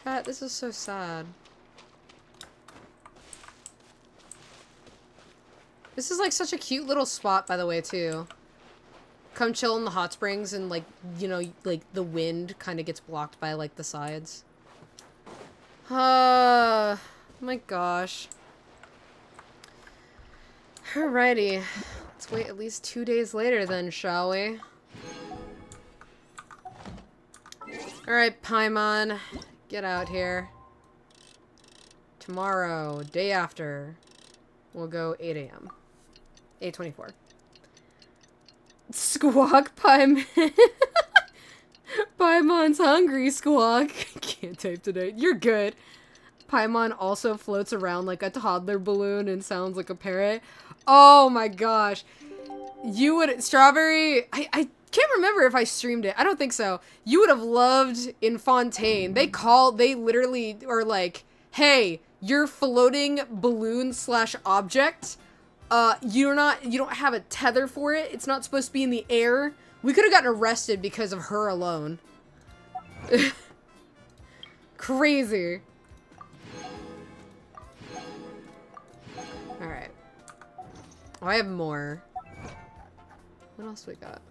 Chat, this is so sad. This is like such a cute little spot, by the way, too. Come chill in the hot springs and like, you know, like the wind kind of gets blocked by like the sides. My gosh. Alrighty. Let's wait at least 2 days later then, shall we? Alright, Paimon. Get out here. Tomorrow, day after, we'll go 8 a.m. 8:24. Squawk, Paimon. Paimon's hungry, Squawk. Can't type today. You're good. Paimon also floats around like a toddler balloon and sounds like a parrot. Oh my gosh. You would... Strawberry... I can't remember if I streamed it. I don't think so. You would have loved in Fontaine. They literally are like, hey, you're floating balloon / object. You don't have a tether for it. It's not supposed to be in the air. We could have gotten arrested because of her alone. Crazy. Alright. Oh, I have more. What else we got?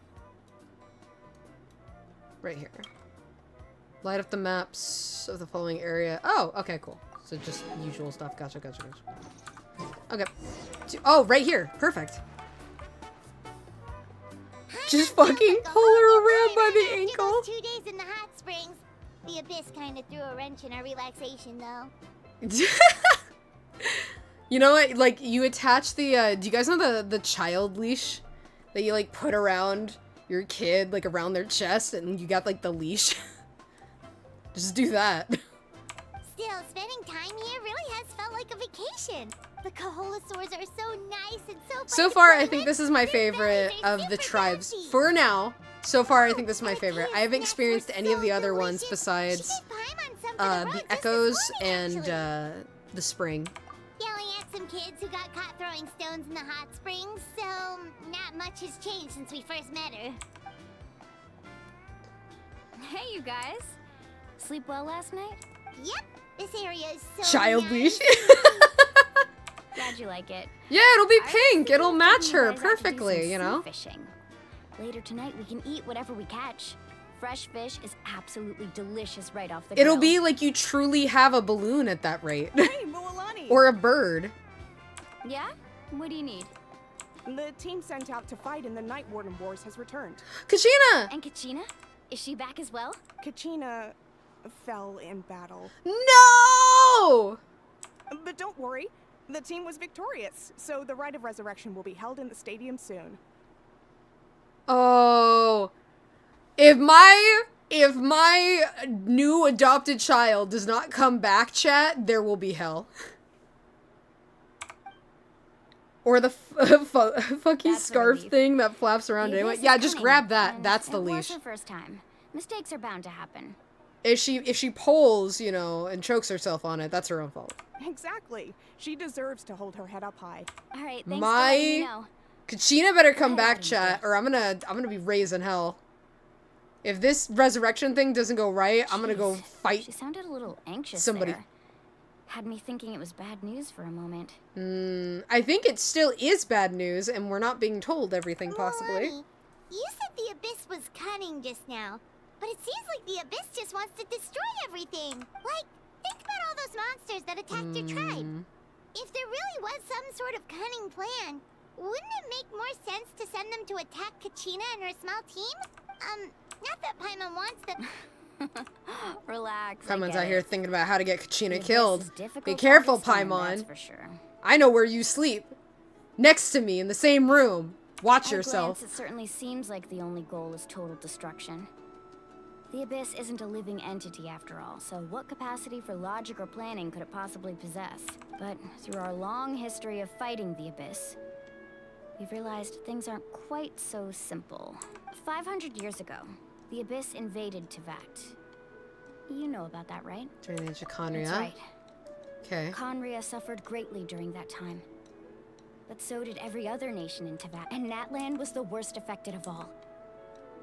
Right here. Light up the maps of the following area. Oh, okay, cool. So just usual stuff. Gotcha. Okay. Oh, right here. Perfect. Just fucking pull her around by the ankle. Those 2 days in the hot springs. The Abyss kind of threw a wrench in our relaxation, though. You know what? Like, you attach the, do you guys know the child leash that you, like, put around your kid, like, around their chest, and you got, like, the leash? Just do that. Still, spending time here really has felt like a vacation. The Kaholosaurs are so nice and so fun. So far, I think this is my favorite of the tribes. For now, so far, I think this is my favorite. I haven't experienced any of the other ones besides the Echoes and the Spring. Yelling at some kids who got caught throwing stones in the hot springs, so not much has changed since we first met her. Hey, you guys. Sleep well last night? Yep, this area is so Child nice. leash. Glad you like it. Yeah, it'll be pink. It'll match her perfectly, you know? Fishing. Later tonight, we can eat whatever we catch. Fresh fish is absolutely delicious right off the grill. It'll be like you truly have a balloon at that rate. Hey, Moalani! Or a bird. Yeah? What do you need? The team sent out to fight in the Night Warden Wars has returned. Kachina! And Kachina? Is she back as well? Kachina fell in battle. No! But don't worry, the team was victorious, so the rite of resurrection will be held in the stadium soon. Oh. If my new adopted child does not come back, chat, there will be hell. Or the funky scarf thing that flaps around anyway. Yeah, just grab that. That's the leash. It was her first time. Mistakes are bound to happen. If she pulls, you know, and chokes herself on it, that's her own fault. Exactly. She deserves to hold her head up high. All right, thanks for letting me know. Kachina better come back, chat, or I'm gonna be raising hell. If this resurrection thing doesn't go right, I'm gonna go fight. She sounded a little anxious somebody. there. Had me thinking it was bad news for a moment. I think it still is bad news, and we're not being told everything, possibly. Moalani, you said the Abyss was cunning just now, but it seems like the Abyss just wants to destroy everything. Like, think about all those monsters that attacked your tribe. If there really was some sort of cunning plan, wouldn't it make more sense to send them to attack Kachina and her small team? Not that Paimon wants them. Relax. Paimon's out here thinking about how to get Kachina killed. Be difficult careful, to understand, Paimon. that's for sure. I know where you sleep. Next to me in the same room. Watch At a yourself. glance, it certainly seems like the only goal is total destruction. The Abyss isn't a living entity after all, so what capacity for logic or planning could it possibly possess? But through our long history of fighting the Abyss, we've realized things aren't quite so simple. 500 years ago, the Abyss invaded Teyvat. You know about that, right? During the Age of Conria. That's right. Okay. Conria suffered greatly during that time. But so did every other nation in Teyvat, and Natlan was the worst affected of all.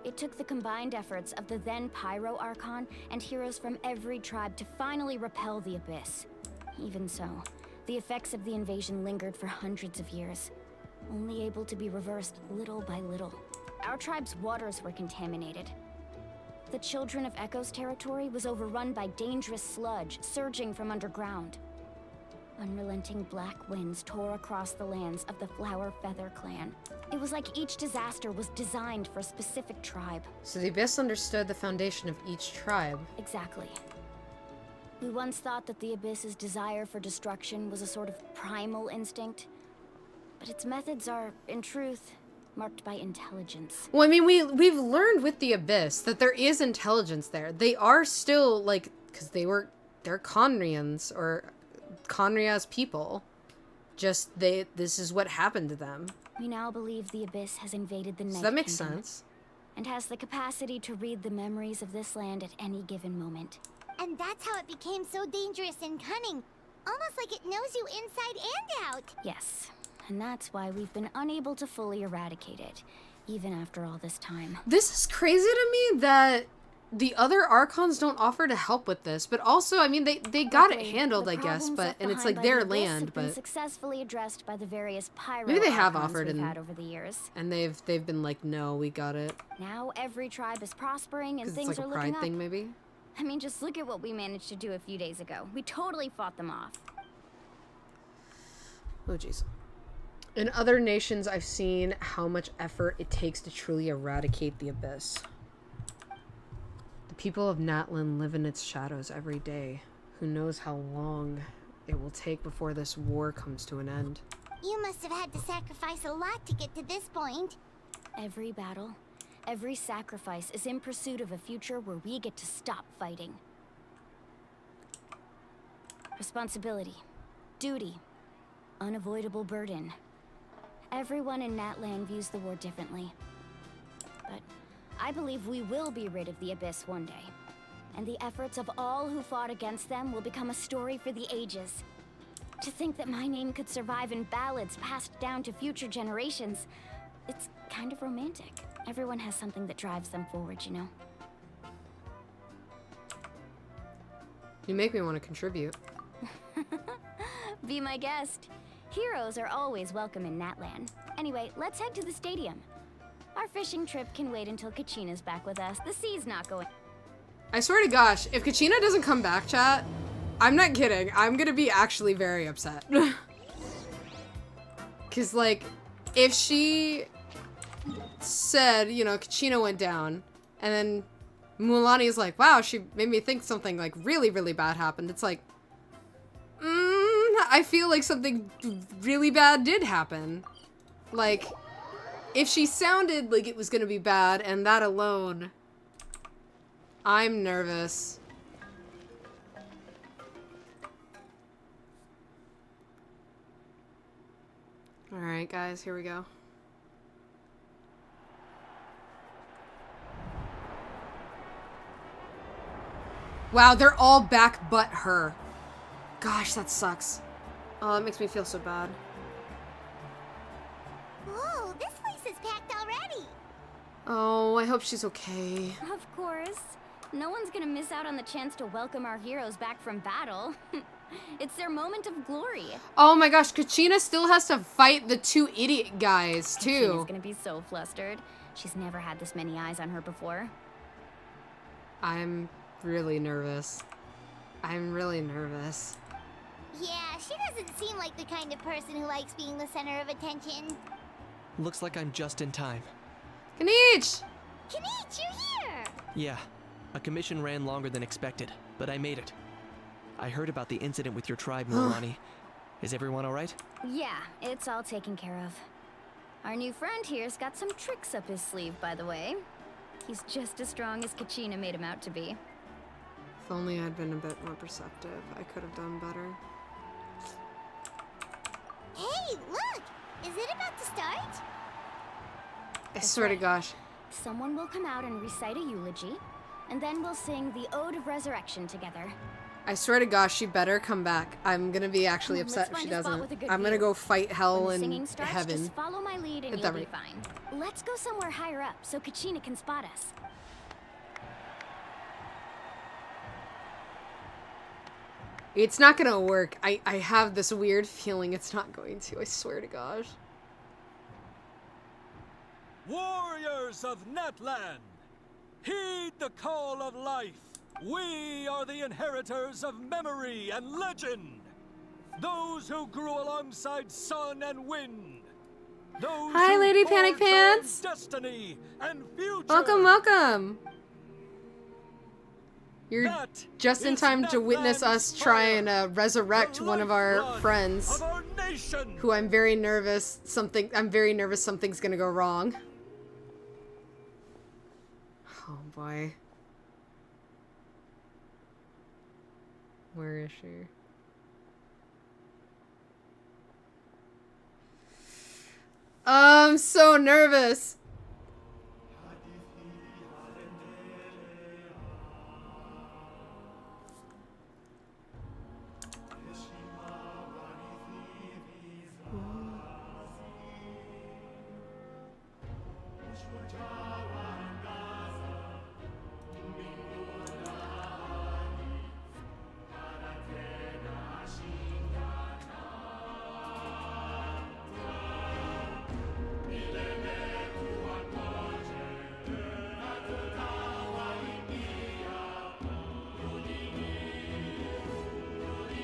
It took the combined efforts of the then Pyro Archon and heroes from every tribe to finally repel the Abyss. Even so, the effects of the invasion lingered for hundreds of years, only able to be reversed little by little. Our tribe's waters were contaminated. The Children of Echo's territory was overrun by dangerous sludge surging from underground. Unrelenting black winds tore across the lands of the Flower Feather clan. It was like each disaster was designed for a specific tribe. So the Abyss understood the foundation of each tribe. Exactly. We once thought that the Abyss's desire for destruction was a sort of primal instinct, but its methods are, in truth, marked by intelligence. Well, I mean, we've learned with the Abyss that there is intelligence there. They are still, like, because they're Conrians, or Conria's people. Just, this is what happened to them. We now believe the Abyss has invaded the Night So that makes Kingdom sense. and has the capacity to read the memories of this land at any given moment. And that's how it became so dangerous and cunning. Almost like it knows you inside and out. Yes, and that's why we've been unable to fully eradicate it, even after all this time. This is crazy to me that the other Archons don't offer to help with this, but also, I mean, they got it handled, I guess, but, and it's like their land, been but successfully addressed by the various Pyro maybe they have Archons offered we've and had over the years. and they've been like, no, we got it. Now every tribe is prospering and 'Cause things it's like are a looking pride up. thing, maybe. I mean, just look at what we managed to do a few days ago. We totally fought them off. Oh, jeez. In other nations, I've seen how much effort it takes to truly eradicate the Abyss. The people of Natlan live in its shadows every day. Who knows how long it will take before this war comes to an end. You must have had to sacrifice a lot to get to this point. Every battle, every sacrifice is in pursuit of a future where we get to stop fighting. Responsibility, duty, unavoidable burden. Everyone in Natlan views the war differently. But I believe we will be rid of the Abyss one day. And the efforts of all who fought against them will become a story for the ages. To think that my name could survive in ballads passed down to future generations, it's kind of romantic. Everyone has something that drives them forward, you know? You make me want to contribute. Be my guest. Heroes are always welcome in Natlan. Anyway, let's head to the stadium. Our fishing trip can wait until Kachina's back with us. The sea's not going... I swear to gosh, if Kachina doesn't come back, chat, I'm not kidding. I'm gonna be actually very upset. Because, like, if she said, you know, Kachina went down, and then Mulan is like, wow, she made me think something, like, really, really bad happened. It's like, I feel like something really bad did happen. Like, if she sounded like it was gonna be bad, and that alone, I'm nervous. Alright, guys, here we go. Wow, they're all back but her. Gosh, that sucks. Oh, that makes me feel so bad. Whoa, this place is packed already. Oh, I hope she's okay. Of course. No one's gonna miss out on the chance to welcome our heroes back from battle. It's their moment of glory. Oh my gosh, Kachina still has to fight the two idiot guys, too. Kachina's gonna be so flustered. She's never had this many eyes on her before. I'm really nervous. I'm really nervous. Yeah, she doesn't seem like the kind of person who likes being the center of attention. Looks like I'm just in time. Kanich! Kanich, you're here! Yeah, a commission ran longer than expected, but I made it. I heard about the incident with your tribe, Milani. Is everyone alright? Yeah, it's all taken care of. Our new friend here's got some tricks up his sleeve, by the way. He's just as strong as Kachina made him out to be. If only I'd been a bit more perceptive, I could have done better. Hey, look! Is it about to start? I swear to gosh. Someone will come out and recite a eulogy, and then we'll sing the Ode of Resurrection together. I swear to gosh, she better come back. I'm gonna be actually Come on, upset if let's she find a spot doesn't. with a good I'm gonna view. go fight hell When the singing and starts, heaven. just follow my lead and At you'll that be rate. fine. Let's go somewhere higher up so Kachina can spot us. It's not gonna work. I have this weird feeling it's not going to. I swear to gosh. Warriors of Natlan, heed the call of life. We are the inheritors of memory and legend. Those who grew alongside sun and wind. Those Hi, who Lady Panic forged our own Pants. destiny and future. Welcome, welcome. You're That just in is time to witness Natlan's us try and resurrect one of our lifeblood friends. of our nation. Who I'm very nervous something's gonna go wrong. Oh boy. Where is she? I'm so nervous.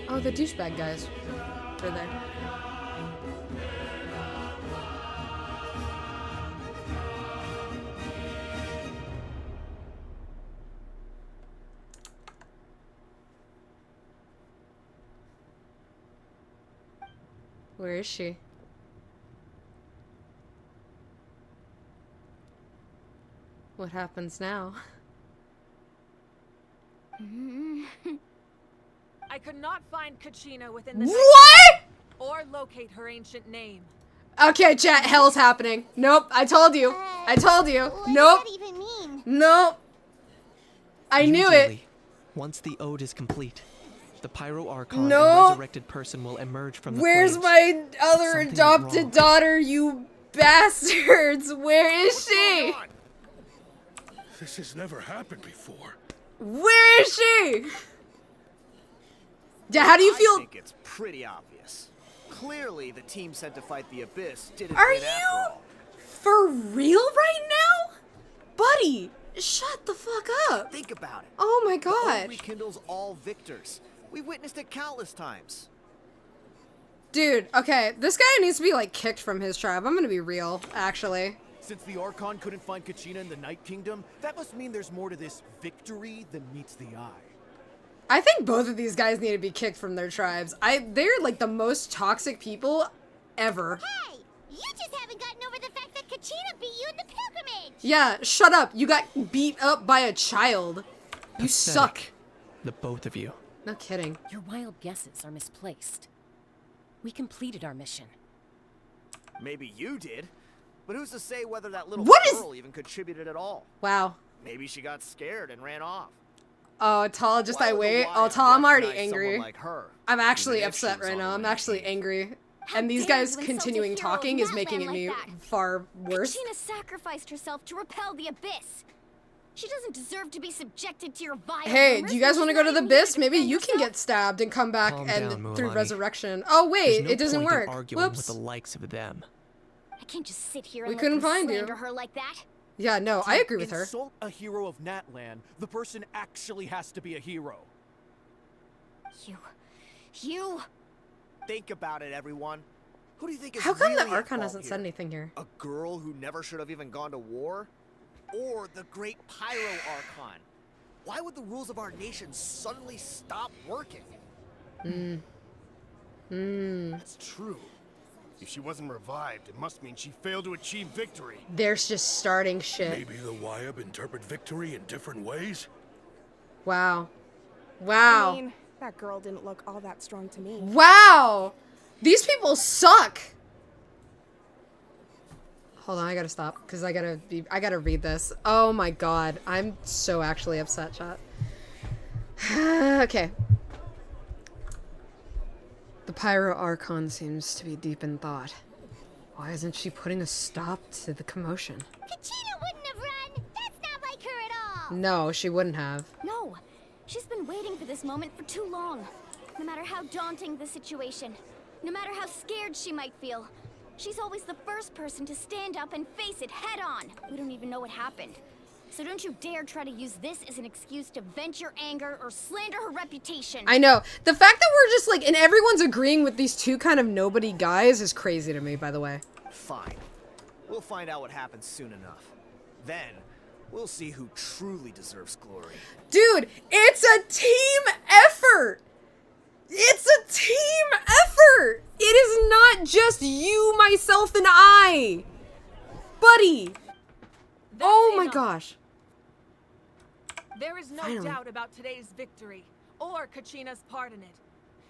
Oh, the douchebag guys. They're there. Where is she? What happens now? I could not find Kachina within the What? or locate her ancient name. Okay, chat, hell's happening. Nope, I told you. I told you. Nope. What does that even mean? Nope. I knew it. Usually, once the ode is complete, the Pyro Archon No. and resurrected person will emerge from the Where's flames. my other Something went adopted wrong. daughter, you bastards? Where is she? This has never happened before. Where is she? Yeah, how do you I feel? think it's pretty obvious. Clearly, the team sent to fight the Abyss didn't Are win after you all. for real right now? Buddy, shut the fuck up. Think about it. Oh my The ode gosh. rekindles all victors. We witnessed it countless times. Dude, okay, this guy needs to be like kicked from his tribe. I'm gonna be real, actually. Since the Archon couldn't find Kachina in the Night Kingdom, that must mean there's more to this victory than meets the eye. I think both of these guys need to be kicked from their tribes. They're like the most toxic people ever. Hey, you just haven't gotten over the fact that Kachina beat you in the pilgrimage. Yeah, shut up. You got beat up by a child. You suck. Pathetic, the both of you. No kidding. Your wild guesses are misplaced. We completed our mission. Maybe you did, but who's to say whether that little What is- girl even contributed at all? Wow. Maybe she got scared and ran off. Oh, Tal, just Why I would the wait. Wyatt Oh, Tal, I'm already recognize someone angry. like her, I'm actually even if upset she was right on now. the I'm winning actually team? angry. How And these dare guys you insult a continuing hero of talking is Natlan making it like me that? far worse. Kachina sacrificed herself to repel the Abyss. She doesn't deserve to be subjected to your vile Hey, rumors, do you guys and want to she's go to not the even here Abyss? Maybe defend you can herself. get stabbed and come back Calm and down, through Mualani. resurrection. Oh wait, There's no it doesn't point in work. arguing Whoops. with the likes of them. I can't just sit here We and let couldn't them find you. slander her like that. Yeah, no, I To agree with her. insult a hero of Natlan, the person actually has to be a hero. You. Think about it, everyone. Who do you think is How come really the at Archon fault hasn't said here? anything here? A girl who never should have even gone to war? Or the great Pyro Archon? Why would the rules of our nation suddenly stop working? That's true. If she wasn't revived, it must mean she failed to achieve victory. There's just starting shit. Maybe the Wyab interpret victory in different ways? Wow. Wow. I mean, that girl didn't look all that strong to me. Wow. These people suck. Hold on, I gotta stop because I gotta read this. Oh my god, I'm so actually upset, chat. Okay. The Pyro Archon seems to be deep in thought. Why isn't she putting a stop to the commotion? Kachina wouldn't have run! That's not like her at all! No, she wouldn't have. No, she's been waiting for this moment for too long. No matter how daunting the situation, no matter how scared she might feel, she's always the first person to stand up and face it head on. We don't even know what happened. So don't you dare try to use this as an excuse to vent your anger or slander her reputation. I know. The fact that we're just like, and everyone's agreeing with these two kind of nobody guys is crazy to me, by the way. Fine. We'll find out what happens soon enough. Then, we'll see who truly deserves glory. Dude, it's a team effort! It's a team effort! It is not just you, myself, and I! Buddy! Oh my gosh. There is no Finally. doubt about today's victory, or Kachina's part in it.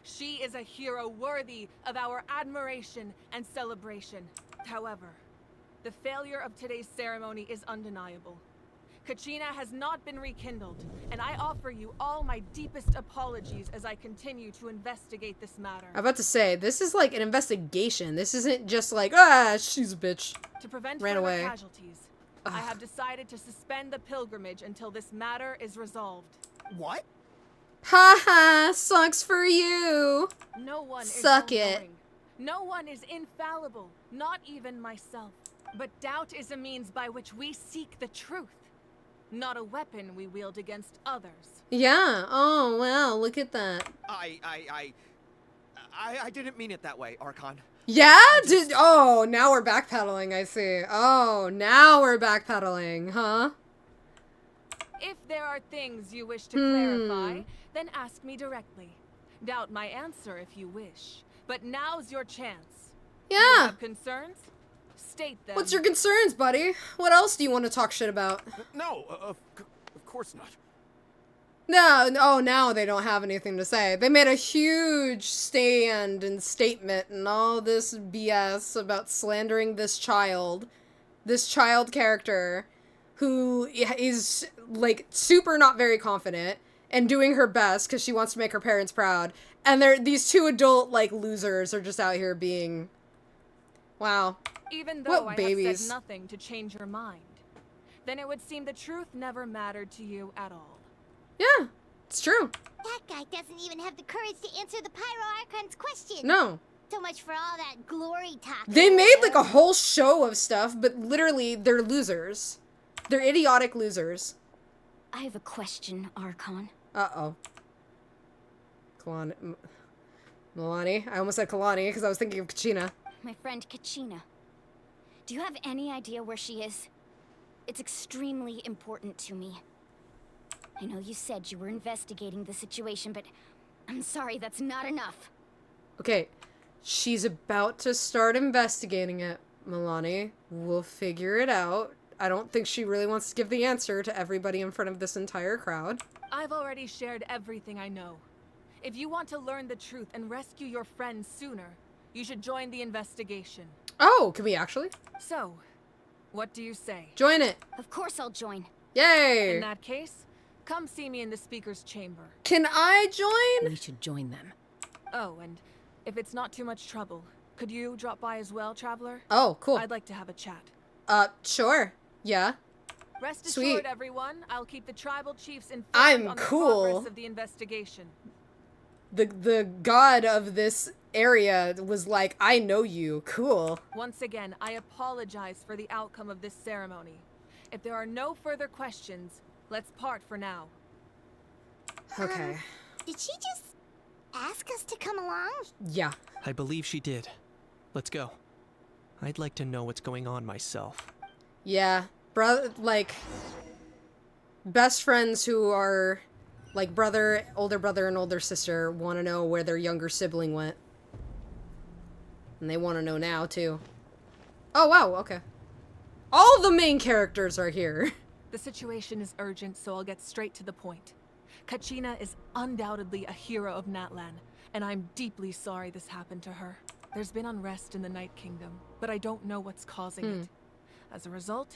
She is a hero worthy of our admiration and celebration. However, the failure of today's ceremony is undeniable. Kachina has not been rekindled, and I offer you all my deepest apologies as I continue to investigate this matter. I'm about to say, this is like an investigation. This isn't just like, ah, she's a bitch. To prevent Ran further away. casualties, I have decided to suspend the pilgrimage until this matter is resolved. What? Haha, sucks for you. No one Suck is it. all-knowing. No one is infallible, not even myself. But doubt is a means by which we seek the truth, not a weapon we wield against others. Yeah. Oh, wow. Look at that. I didn't mean it that way, Archon. Yeah? Oh, now we're backpedaling, I see. Oh, now we're backpedaling, huh? If there are things you wish to clarify, then ask me directly. Doubt my answer if you wish. But now's your chance. Yeah. You have concerns? State them. What's your concerns, buddy? What else do you want to talk shit about? No, of course not. No, oh, now they don't have anything to say. They made a huge stand and statement and all this BS about slandering this child character who is like super not very confident and doing her best because she wants to make her parents proud. And these two adult like losers are just out here being, wow. Even though what I babies. have said nothing to change your mind, then it would seem the truth never mattered to you at all. Yeah, it's true. That guy doesn't even have the courage to answer the Pyro Archon's question. No. So much for all that glory talk. They made like a whole show of stuff, but literally they're losers. They're idiotic losers. I have a question, Archon. Uh-oh. Milani. I almost said Kalani because I was thinking of Kachina. My friend Kachina. Do you have any idea where she is? It's extremely important to me. I know you said you were investigating the situation, but I'm sorry, that's not enough. Okay, she's about to start investigating it, Milani. We'll figure it out. I don't think she really wants to give the answer to everybody in front of this entire crowd. I've already shared everything I know. If you want to learn the truth and rescue your friends sooner, you should join the investigation. Oh, can we actually? So, what do you say? Join it. Of course I'll join. Yay! In that case, come see me in the speaker's chamber. Can I join? We should join them. Oh, and if it's not too much trouble, could you drop by as well, Traveler? Oh, cool. I'd like to have a chat. Sure. Yeah. Rest Sweet. assured, everyone, I'll keep the tribal chiefs informed I'm on the cool. progress of the investigation. The god of this area was like, I know you. Cool. Once again, I apologize for the outcome of this ceremony. If there are no further questions, let's part for now. Okay. Did she just ask us to come along? Yeah. I believe she did. Let's go. I'd like to know what's going on myself. Yeah. Like, best friends who are, like, older brother and older sister want to know where their younger sibling went. And they want to know now, too. Oh, wow, okay. All the main characters are here. The situation is urgent, so I'll get straight to the point. Kachina is undoubtedly a hero of Natlan, and I'm deeply sorry this happened to her. There's been unrest in the Night Kingdom, but I don't know what's causing it. As a result,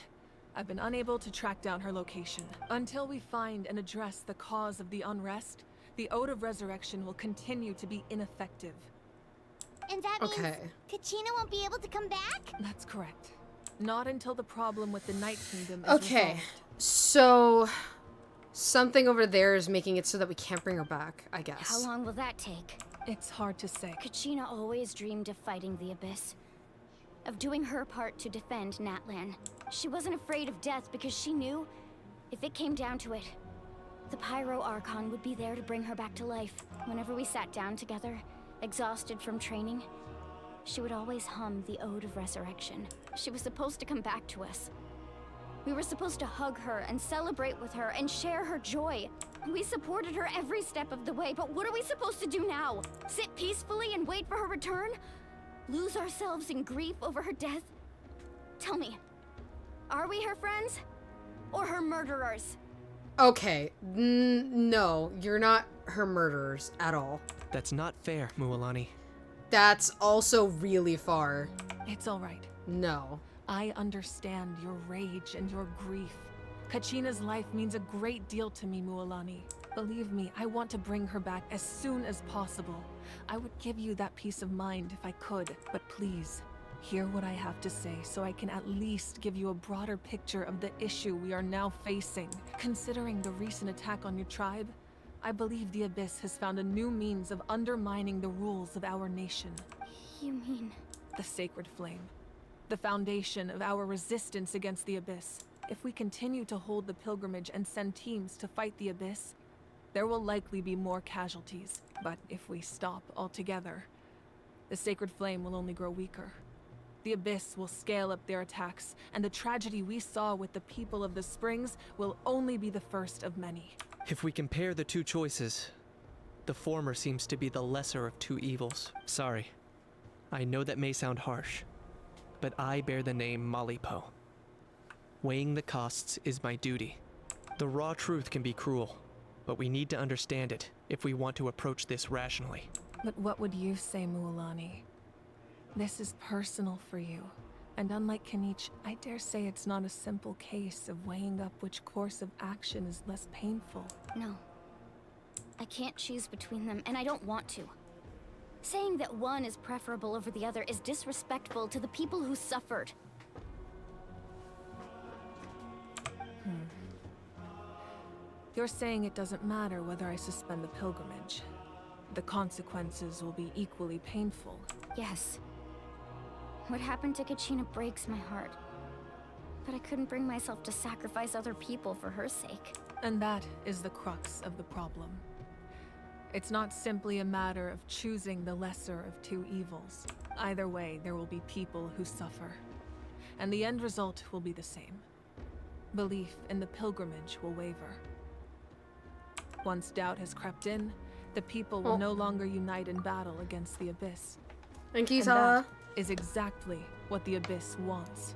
I've been unable to track down her location. Until we find and address the cause of the unrest, the Ode of Resurrection will continue to be ineffective. And that means Kachina won't be able to come back? That's correct. Not until the problem with the Night Kingdom is Okay, resolved. so something over there is making it so that we can't bring her back, I guess. How long will that take? It's hard to say. Kachina always dreamed of fighting the Abyss. Of doing her part to defend Natlan. She wasn't afraid of death because she knew, if it came down to it, the Pyro Archon would be there to bring her back to life. Whenever we sat down together, exhausted from training, she would always hum the Ode of Resurrection. She was supposed to come back to us. We were supposed to hug her and celebrate with her and share her joy. We supported her every step of the way, but what are we supposed to do now? Sit peacefully and wait for her return? Lose ourselves in grief over her death? Tell me, are we her friends? Or her murderers? Okay, no, you're not her murderers at all. That's not fair, Mualani. That's also really far. It's all right. No. I understand your rage and your grief. Kachina's life means a great deal to me, Mualani. Believe me, I want to bring her back as soon as possible. I would give you that peace of mind if I could, but please, hear what I have to say so I can at least give you a broader picture of the issue we are now facing. Considering the recent attack on your tribe, I believe the Abyss has found a new means of undermining the rules of our nation. You mean? The Sacred Flame. The foundation of our resistance against the Abyss. If we continue to hold the pilgrimage and send teams to fight the Abyss, there will likely be more casualties. But if we stop altogether, the Sacred Flame will only grow weaker. The Abyss will scale up their attacks, and the tragedy we saw with the people of the Springs will only be the first of many. If we compare the two choices, the former seems to be the lesser of two evils. Sorry. I know that may sound harsh, but I bear the name Malipo. Weighing the costs is my duty. The raw truth can be cruel, but we need to understand it if we want to approach this rationally. But what would you say, Mualani? This is personal for you, and unlike Kanich, I dare say it's not a simple case of weighing up which course of action is less painful. No. I can't choose between them, and I don't want to. Saying that one is preferable over the other is disrespectful to the people who suffered. You're saying it doesn't matter whether I suspend the pilgrimage. The consequences will be equally painful. Yes. What happened to Kachina breaks my heart. But I couldn't bring myself to sacrifice other people for her sake. And that is the crux of the problem. It's not simply a matter of choosing the lesser of two evils. Either way, there will be people who suffer. And the end result will be the same. Belief in the pilgrimage will waver. Once doubt has crept in, the people will no longer unite in battle against the Abyss. Thank you, And Zala. that is exactly what the Abyss wants.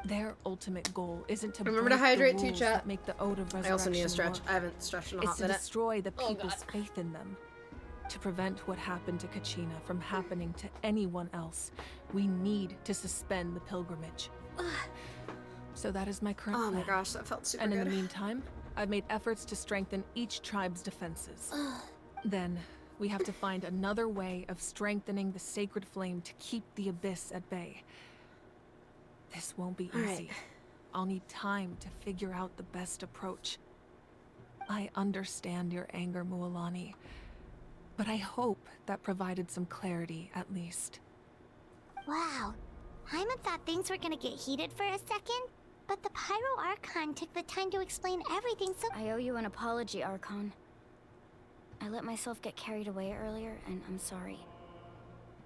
Their ultimate goal isn't to Remember to break hydrate the too, rules chat. that make the Ode of Resurrection I also need a stretch. work. I haven't stretched in a It's hot to minute. destroy the Oh, people's God. faith in them. To prevent what happened to Kachina from happening to anyone else, we need to suspend the pilgrimage. So that is my current Oh plan. my gosh, that felt super And in good. the meantime, I've made efforts to strengthen each tribe's defenses. Then, we have to find another way of strengthening the Sacred Flame to keep the Abyss at bay. This won't be All right. easy. I'll need time to figure out the best approach. I understand your anger, Mualani, but I hope that provided some clarity at least. Wow. Hyman thought things were gonna get heated for a second, but the Pyro Archon took the time to explain everything so— I owe you an apology, Archon. I let myself get carried away earlier, and I'm sorry.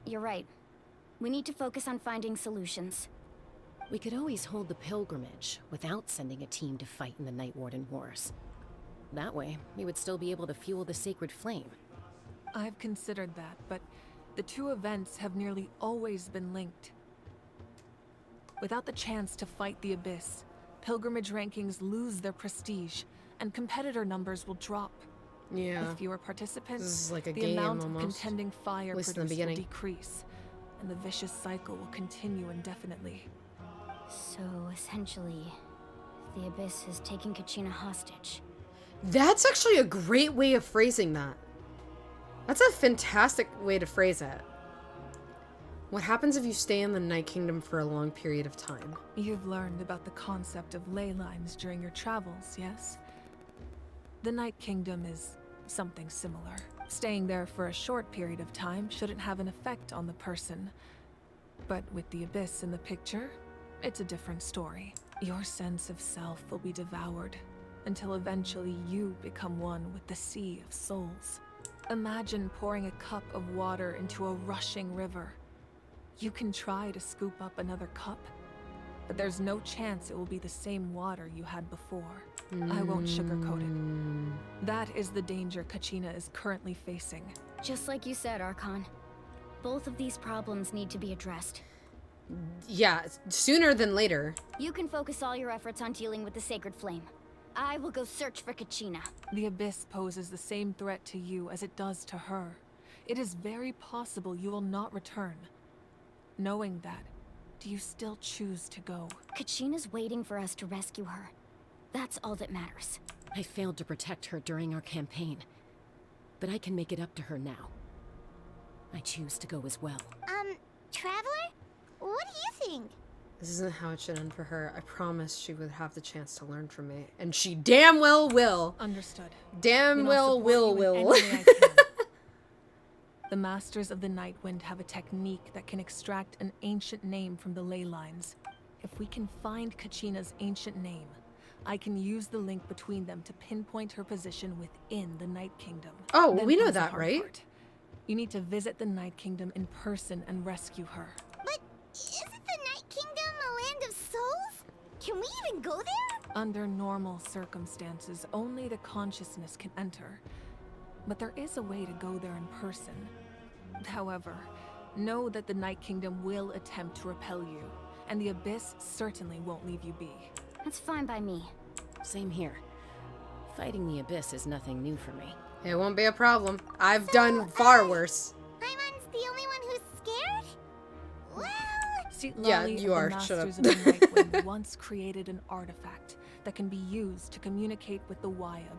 You're right. We need to focus on finding solutions. We could always hold the pilgrimage without sending a team to fight in the Night Warden Wars. That way, we would still be able to fuel the Sacred Flame. I've considered that, but the two events have nearly always been linked. Without the chance to fight the Abyss, pilgrimage rankings lose their prestige, and competitor numbers will drop. Yeah. With fewer participants, This is like a the game amount almost. of contending fire At least in the produced will beginning. decrease, and the vicious cycle will continue indefinitely. So, essentially, the Abyss has taken Kachina hostage. That's actually a great way of phrasing that. That's a fantastic way to phrase it. What happens if you stay in the Night Kingdom for a long period of time? You've learned about the concept of ley lines during your travels, yes? The Night Kingdom is something similar. Staying there for a short period of time shouldn't have an effect on the person. But with the Abyss in the picture, it's a different story. Your sense of self will be devoured until eventually you become one with the Sea of Souls. Imagine pouring a cup of water into a rushing river. You can try to scoop up another cup, but there's no chance it will be the same water you had before. I won't sugarcoat it. That is the danger Kachina is currently facing. Just like you said, Archon. Both of these problems need to be addressed. Yeah, sooner than later. You can focus all your efforts on dealing with the Sacred Flame. I will go search for Kachina. The Abyss poses the same threat to you as it does to her. It is very possible you will not return. Knowing that, do you still choose to go? Kachina's waiting for us to rescue her. That's all that matters. I failed to protect her during our campaign, but I can make it up to her now. I choose to go as well. Traveler? What do you think? This isn't how it should end for her. I promised she would have the chance to learn from me. And she damn well will. Understood. Damn well will. The Masters of the Nightwind have a technique that can extract an ancient name from the ley lines. If we can find Kachina's ancient name, I can use the link between them to pinpoint her position within the Night Kingdom. Oh, Then we know comes the that, hard right? part. You need to visit the Night Kingdom in person and rescue her. But isn't the Night Kingdom a land of souls? Can we even go there? Under normal circumstances, only the consciousness can enter. But there is a way to go there in person. However, know that the Night Kingdom will attempt to repel you, and the Abyss certainly won't leave you be. That's fine by me. Same here. Fighting the Abyss is nothing new for me. It won't be a problem. I've done far worse. Paimon's the only one who's scared? Well... See, Yeah, Lolly you of are. the Shut up. Masters of the Nightwind once created an artifact that can be used to communicate with the Wyab.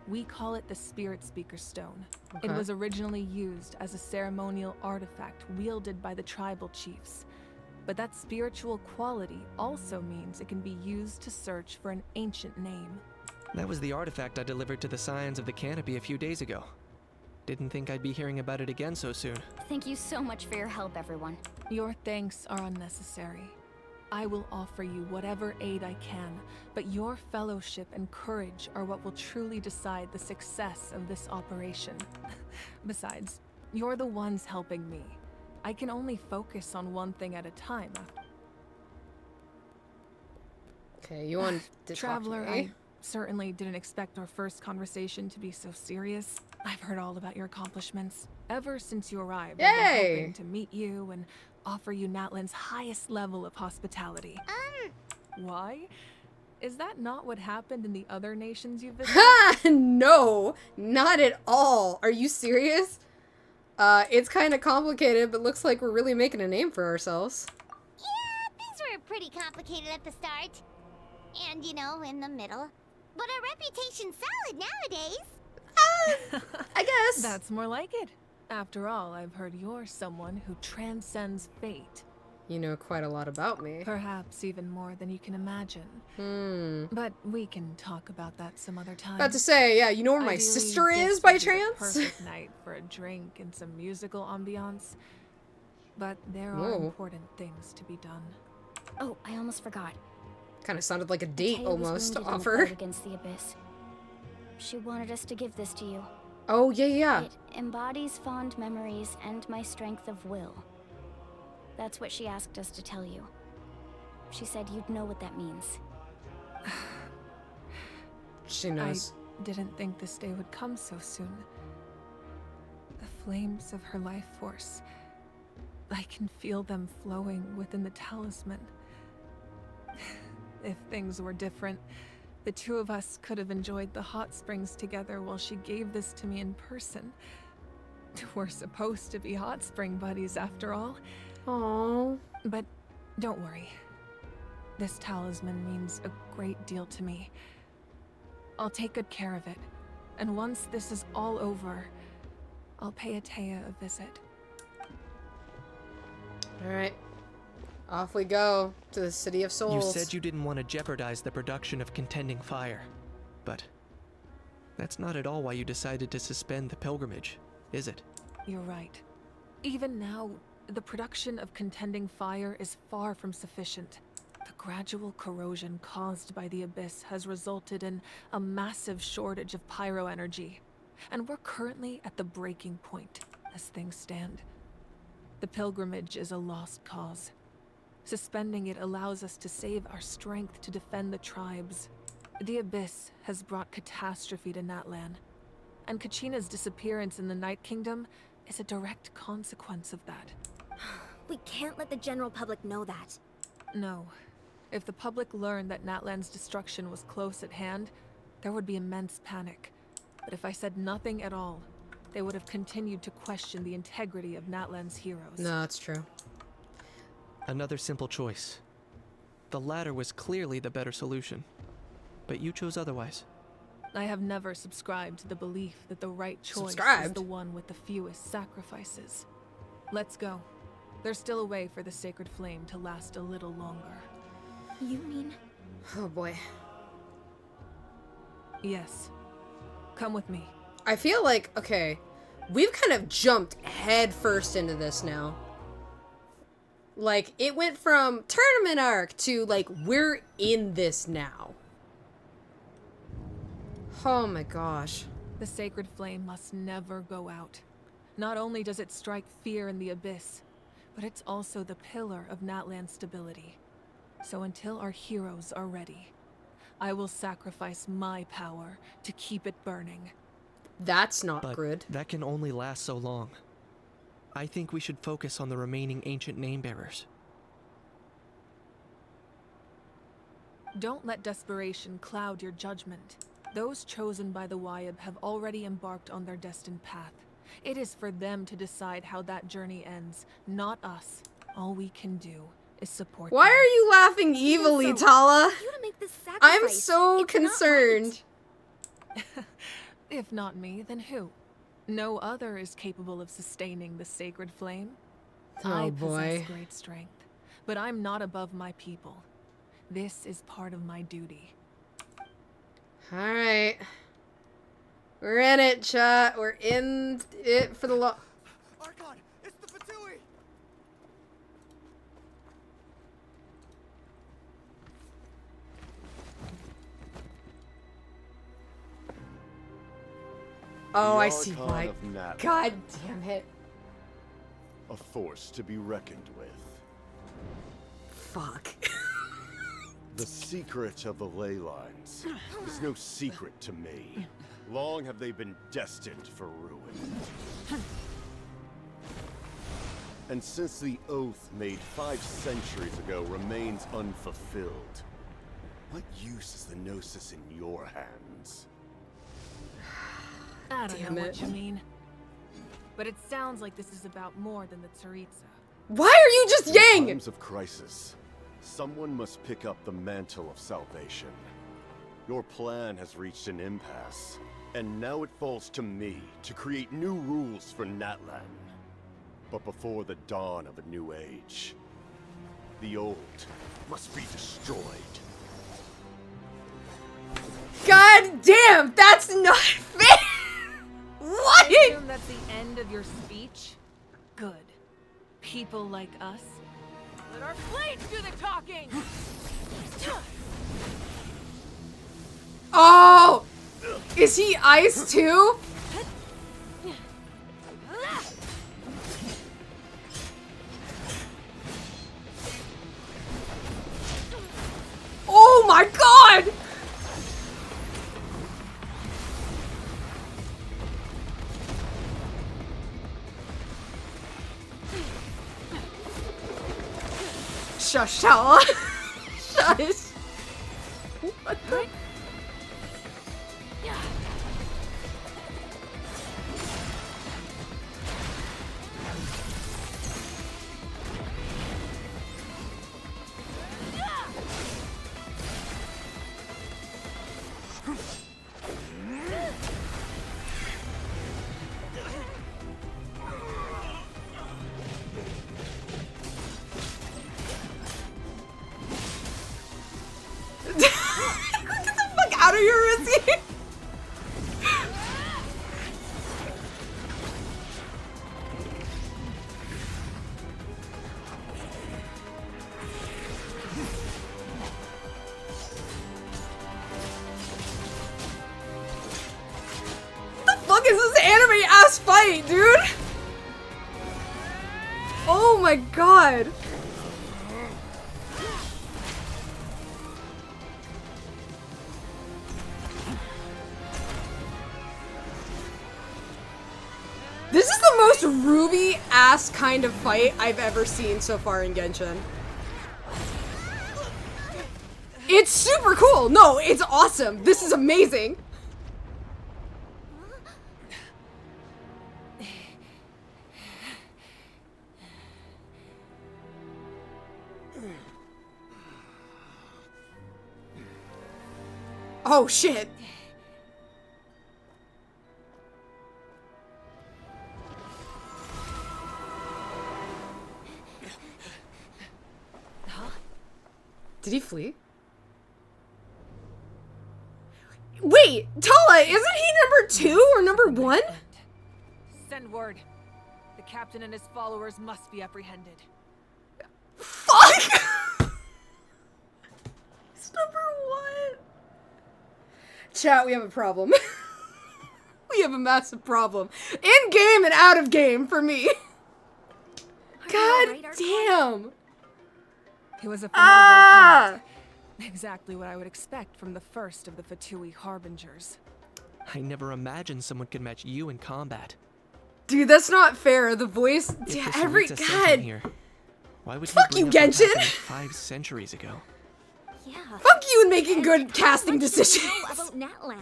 We call it the Spirit Speaker Stone. It Okay. was originally used as a ceremonial artifact wielded by the tribal chiefs. But that spiritual quality also means it can be used to search for an ancient name. That was the artifact I delivered to the Scions of the Canopy a few days ago. Didn't think I'd be hearing about it again so soon. Thank you so much for your help, everyone. Your thanks are unnecessary. I will offer you whatever aid I can, but your fellowship and courage are what will truly decide the success of this operation. Besides, you're the ones helping me. I can only focus on one thing at a time. Okay, you want to Traveler, talk to me? I certainly didn't expect our first conversation to be so serious. I've heard all about your accomplishments. Ever since you arrived, I've been Yay! hoping to meet you and offer you Natlan's highest level of hospitality. Why? Is that not what happened in the other nations you visited? Ha! No, not at all. Are you serious? It's kind of complicated, but looks like we're really making a name for ourselves. Yeah, things were pretty complicated at the start. And, you know, in the middle. But our reputation's solid nowadays. I guess. That's more like it. After all, I've heard you're someone who transcends fate. You know quite a lot about me. Perhaps even more than you can imagine. But we can talk about that some other time. About to say, yeah, you know where my Ideally, sister this is by would be the chance? perfect night for a drink and some musical ambiance. But there are Whoa. important things to be done. Oh, I almost forgot. Kind of sounded like a date Taya was almost to wounded in the offer. fight against the Abyss. She wanted us to give this to you. Oh, yeah. It embodies fond memories and my strength of will. That's what she asked us to tell you. She said you'd know what that means. She knows. I didn't think this day would come so soon. The flames of her life force. I can feel them flowing within the talisman. If things were different, the two of us could have enjoyed the hot springs together while she gave this to me in person. We're supposed to be hot spring buddies after all. Aww. But don't worry. This talisman means a great deal to me. I'll take good care of it. And once this is all over, I'll pay Ataya a visit. Alright. Off we go to the City of Souls. You said you didn't want to jeopardize the production of contending fire, but that's not at all why you decided to suspend the pilgrimage, is it? You're right. Even now, the production of contending fire is far from sufficient. The gradual corrosion caused by the Abyss has resulted in a massive shortage of pyro energy, and we're currently at the breaking point as things stand. The pilgrimage is a lost cause. Suspending it allows us to save our strength to defend the tribes. The Abyss has brought catastrophe to Natlan, and Kachina's disappearance in the Night Kingdom is a direct consequence of that. We can't let the general public know that. No. If the public learned that Natlan's destruction was close at hand, there would be immense panic. But if I said nothing at all, they would have continued to question the integrity of Natlan's heroes. No, that's true. Another simple choice. The latter was clearly the better solution, but you chose otherwise. I have never subscribed to the belief that the right choice is the one with the fewest sacrifices. Let's go. There's still a way for the sacred flame to last a little longer. You mean? Oh boy. Yes. Come with me. I feel like, okay, we've kind of jumped head first into this now. Like, it went from tournament arc to, like, we're in this now. Oh my gosh. The sacred flame must never go out. Not only does it strike fear in the Abyss, but it's also the pillar of Natlan's stability. So until our heroes are ready, I will sacrifice my power to keep it burning. That's not good. That can only last so long. I think we should focus on the remaining ancient name-bearers. Don't let desperation cloud your judgment. Those chosen by the Wyeb have already embarked on their destined path. It is for them to decide how that journey ends, not us. All we can do is support Why them. are you laughing evilly, Tala? You to make this sacrifice. I'm so It's concerned. If not me, then who? No other is capable of sustaining the sacred flame. I possess great strength, but I'm not above my people. This is part of my duty. Alright. We're in it, chat. We're in it for the Archon, it's the Fatui! Oh, The I see Archon why. of Natlan. God damn it. A force to be reckoned with. Fuck. The secret of the ley lines is no secret to me. Long have they been destined for ruin. And since the oath made 5 centuries ago remains unfulfilled, what use is the Gnosis in your hands? I don't know what you mean. But it sounds like this is about more than the Tsaritsa. Why are you just Yang? In times of crisis, someone must pick up the mantle of salvation. Your plan has reached an impasse, and now it falls to me to create new rules for Natlan. But before the dawn of a new age, the old must be destroyed. God damn, that's not fair! What? I assume that's the end of your speech? Good. People like us. Let our blades do the talking! Oh! Is he ice too? Oh my god! Shush, Tala. Shush. What the? is this anime ass fight, dude? Oh my god. This is the most Ruby ass kind of fight I've ever seen so far in Genshin. It's super cool. No, it's awesome. This is amazing. Oh shit. Did he flee? Wait, Tala, isn't he number 2 or number 1? Send word. The captain and his followers must be apprehended. Fuck! It's number 1. Chat, we have a problem. We have a massive problem. In game and out of game for me. God damn. He was a formidable opponent. Exactly what I would expect from the first of the Fatui Harbingers. I never imagined someone could match you in combat. Dude, that's not fair. The voice, If yeah, this every Rita sent him god. here, why would he Fuck bring you, up what Genshin. happened 5 centuries ago? Yeah. Fuck you and making good casting decisions. About Natlan.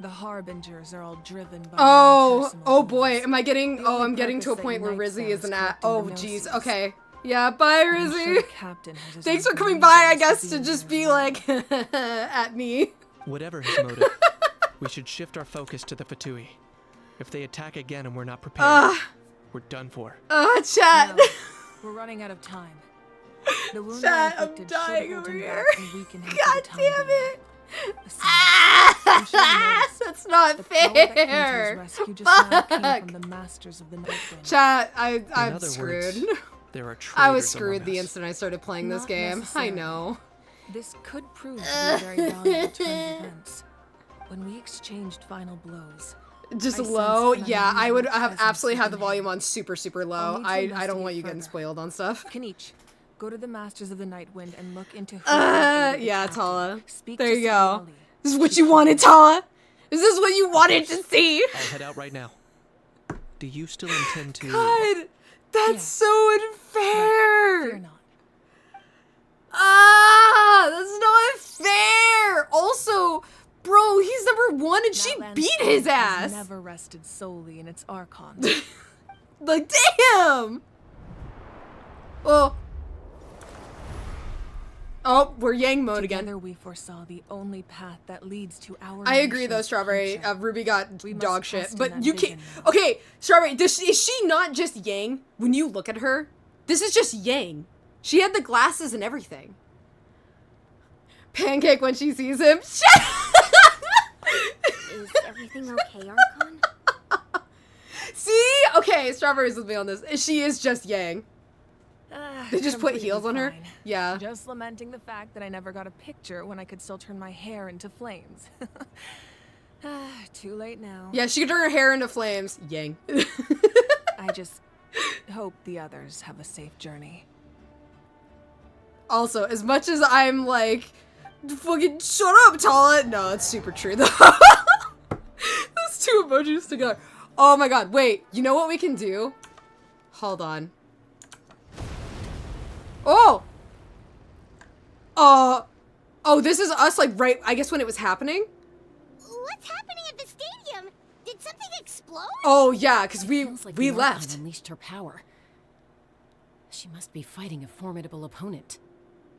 The Harbingers are all driven by Oh boy, am I getting? Oh, I'm getting to a point where Rizzy is an at. Oh jeez. Okay. Yeah. Bye, Rizzy. Thanks for coming by. I guess to just be like at me. Whatever his motive, we should shift our focus to the Fatui. If they attack again and we're not prepared, we're done for. Chat. No, we're running out of time. The wound Chat, I'm inflicted dying should hold over him here. back and weaken him God for the time damn being. it. Besides, I'm sure you noticed, That's not the power that came to his fair. rescue just now came Fuck. from the masters of the Nightwind. Chat, In I'm other screwed. words, there are I was traitors screwed among the us. instant I started playing this Not game. I necessarily. know. This could prove to be a very valuable turn of events. When we exchanged final blows, Just I sensed low, an yeah. I would unusual have presence absolutely had the within volume him. on super low. I'll need to I don't want investigate you getting further. spoiled on stuff. Kanichi, go to the Masters of the Nightwind and look into who Yeah, created the captain. Tala. Speak There to you go. Squally. This is what you wanted, Tala. Is this what you wanted to see? I'll head out right now. Do you still intend to? God, that's so unfair. Fear not. That's not fair. Also, bro, he's number 1 and she Natlan's beat his strength has ass. never rested solely in its Archon. Like, damn. Well. Oh, we're Yang mode again. Together we foresaw the only path that leads to our I agree though, nation's Strawberry. future. Ruby got We must dog shit, trust in but that you can't. vision, Okay, Strawberry, is she not just Yang? When you look at her, this is just Yang. She had the glasses and everything. Pancake when she sees him. Is everything okay, Archon? See? Okay, Strawberry's with me on this. She is just Yang. They just put Completely heels on her? fine. Yeah. Just lamenting the fact that I never got a picture when I could still turn my hair into flames. Too late now. Yeah, she could turn her hair into flames. Yang. I just hope the others have a safe journey. Also, as much as I'm like, fucking shut up, Tala. No, it's super true though. Those two emojis together. Oh my god, wait. You know what we can do? Hold on. Oh! Oh, this is us, like, right, I guess when it was happening? What's happening at the stadium? Did something explode? Oh, yeah, because we The left. Archon unleashed her power. She must be fighting a formidable opponent.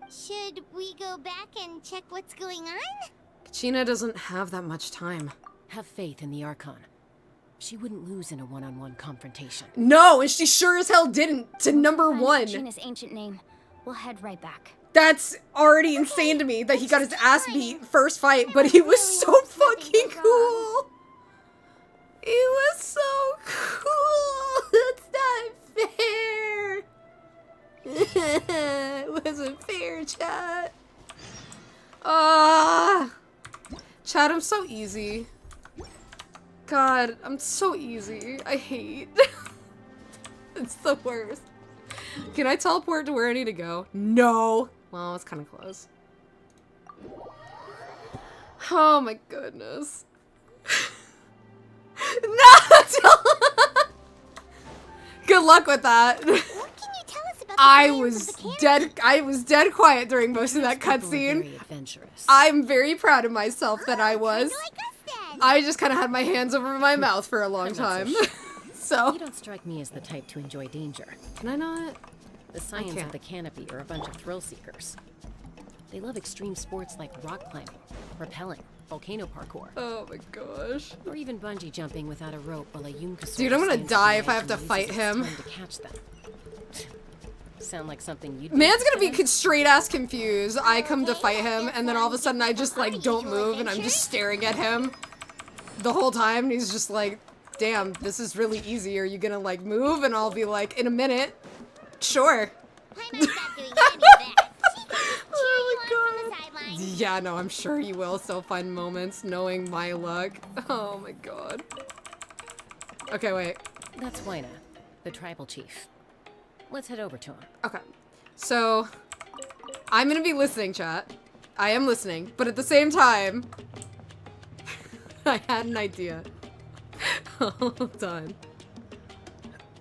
Should we go back and check what's going on? Kachina doesn't have that much time. Have faith in the Archon. She wouldn't lose in a one-on-one confrontation. No, and she sure as hell didn't to number Find 1. Gina's ancient name. We'll head right back. That's already insane to me that he got his ass beat first fight, but he was so fucking cool. He was so cool. That's not fair. It wasn't fair, chat. Chat, I'm so easy. God, I'm so easy. I hate. It's the worst. Can I teleport to where I need to go? No. Well, it's kind of close. Oh my goodness. No! Good luck with that. What can you tell us about the I was dead quiet during most of that cutscene. I'm very proud of myself that I was. I just kind of had my hands over my mouth for a long time. So you don't strike me as the type to enjoy danger. Can I not? The Scions of the Canopy are a bunch of thrill seekers. They love extreme sports like rock climbing, rappelling, volcano parkour. Oh my gosh. Or even bungee jumping without a rope while a Yunka. Dude, I'm gonna die if I have to fight him. To catch them. Sound like something you'd Man's gonna be straight ass confused. I come to fight him, and then all of a sudden I just like don't move, and I'm just staring at him the whole time. And he's just like, "Damn, this is really easy. Are you gonna like move?" And I'll be like, "In a minute, sure." Oh my god. Yeah, no, I'm sure you will still find moments knowing my luck. Oh my god. Okay, wait. That's Wina, the tribal chief. Let's head over to him. Okay. So, I'm gonna be listening, chat. I am listening, but at the same time, I had an idea. Hold on.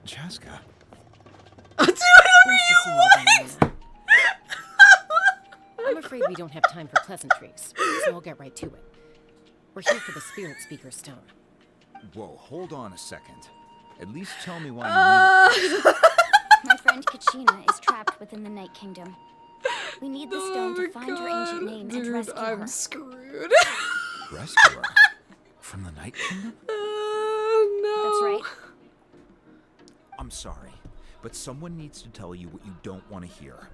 Chaska. I'll do whatever you want! I'm afraid we don't have time for pleasantries, so I'll get right to it. We're here for the Spirit Speaker Stone. Whoa, hold on a second. At least tell me why you need it. My friend Kachina is trapped within the Night Kingdom. We need the stone to find her ancient name and rescue her. I'm screwed. Rescue her? From the Night Kingdom? No. That's right. I'm sorry, but someone needs to tell you what you don't want to hear.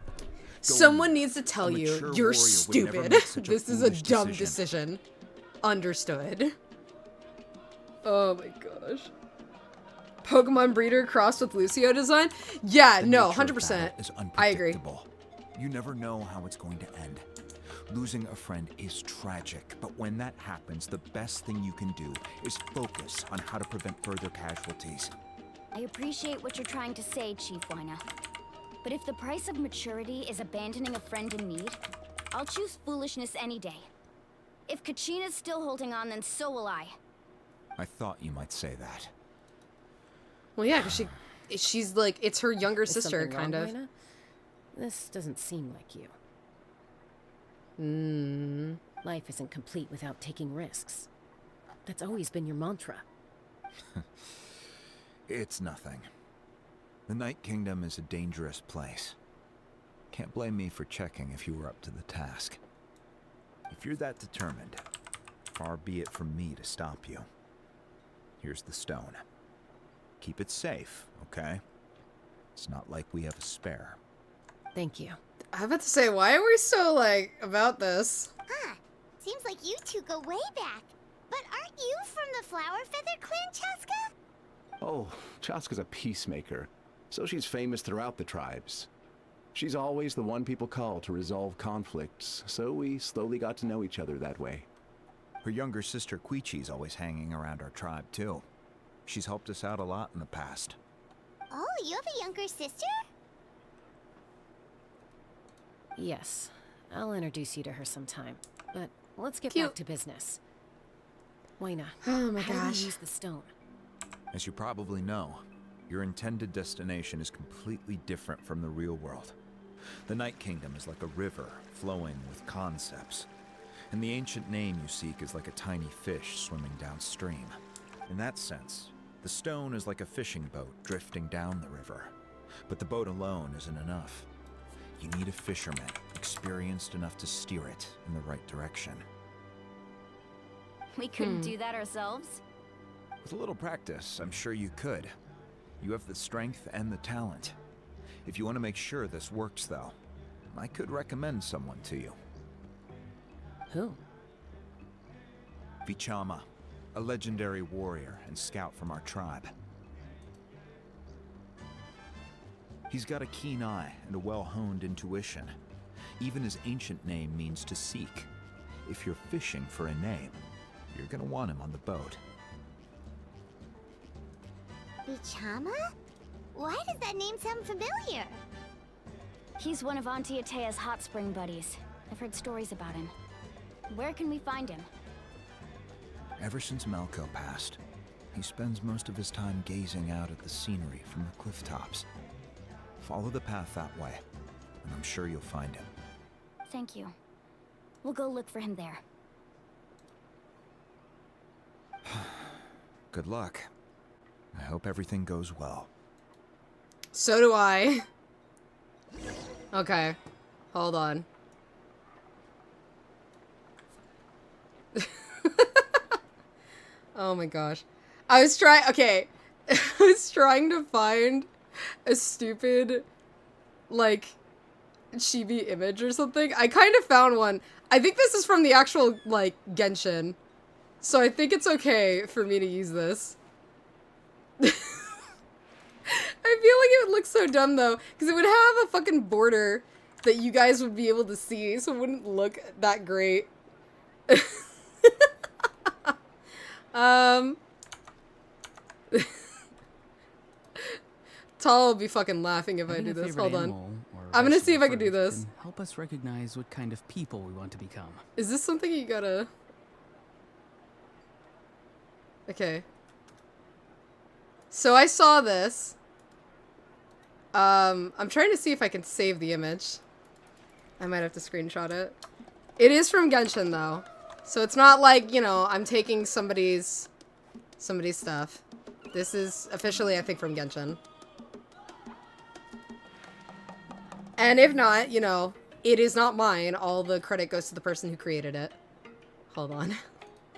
Someone needs to tell you, you're stupid. This is a dumb decision. Understood. Oh my gosh. Pokemon breeder crossed with Lucio design? Yeah, no, 100%. I agree. You never know how it's going to end. Losing a friend is tragic, but when that happens, the best thing you can do is focus on how to prevent further casualties. I appreciate what you're trying to say, Chief Wina. But if the price of maturity is abandoning a friend in need, I'll choose foolishness any day. If Kachina's still holding on, then so will I. I thought you might say that. Well, yeah, because she's like, it's her younger Is sister, something kind wrong, of. Wina? This doesn't seem like you. Life isn't complete without taking risks. That's always been your mantra. It's nothing. The Night Kingdom is a dangerous place. Can't blame me for checking if you were up to the task. If you're that determined, far be it from me to stop you. Here's the stone. Keep it safe, okay? It's not like we have a spare. Thank you. I was about to say, why are we so, like, about this? Huh. Seems like you two go way back. But aren't you from the Flower Feather Clan, Chaska? Oh, Chaska's a peacemaker, so she's famous throughout the tribes. She's always the one people call to resolve conflicts, so we slowly got to know each other that way. Her younger sister Quichi's always hanging around our tribe, too. She's helped us out a lot in the past. Oh, you have a younger sister? Yes, I'll introduce you to her sometime. But let's get Cute. back to business. Wina, Oh my how do gosh. we use the stone? As you probably know, your intended destination is completely different from the real world. The Night Kingdom is like a river flowing with concepts, and the ancient name you seek is like a tiny fish swimming downstream. In that sense, the stone is like a fishing boat drifting down the river, but the boat alone isn't enough. You need a fisherman experienced enough to steer it in the right direction. We couldn't do that ourselves? With a little practice, I'm sure you could. You have the strength and the talent. If you want to make sure this works, though, I could recommend someone to you. Who? Vichama, a legendary warrior and scout from our tribe. He's got a keen eye and a well-honed intuition. Even his ancient name means to seek. If you're fishing for a name, you're gonna want him on the boat. Bichama? Why does that name sound familiar? He's one of Auntie Atea's hot spring buddies. I've heard stories about him. Where can we find him? Ever since Malco passed, he spends most of his time gazing out at the scenery from the cliff tops. Follow the path that way, and I'm sure you'll find him. Thank you. We'll go look for him there. Good luck. I hope everything goes well. So do I. Okay. Hold on. Oh my gosh. I was trying to find a stupid, like, chibi image or something. I kind of found one. I think this is from the actual, like, Genshin. So I think it's okay for me to use this. I feel like it would look so dumb, though, because it would have a fucking border that you guys would be able to see, so it wouldn't look that great. Tal will be fucking laughing if I do this. Hold on. I'm gonna see if I can do this. Can help us recognize what kind of people we want to become. Is this something you gotta... Okay. So I saw this. I'm trying to see if I can save the image. I might have to screenshot it. It is from Genshin, though. So it's not like, you know, I'm taking somebody's stuff. This is officially, I think, from Genshin. And if not, you know, it is not mine. All the credit goes to the person who created it. Hold on.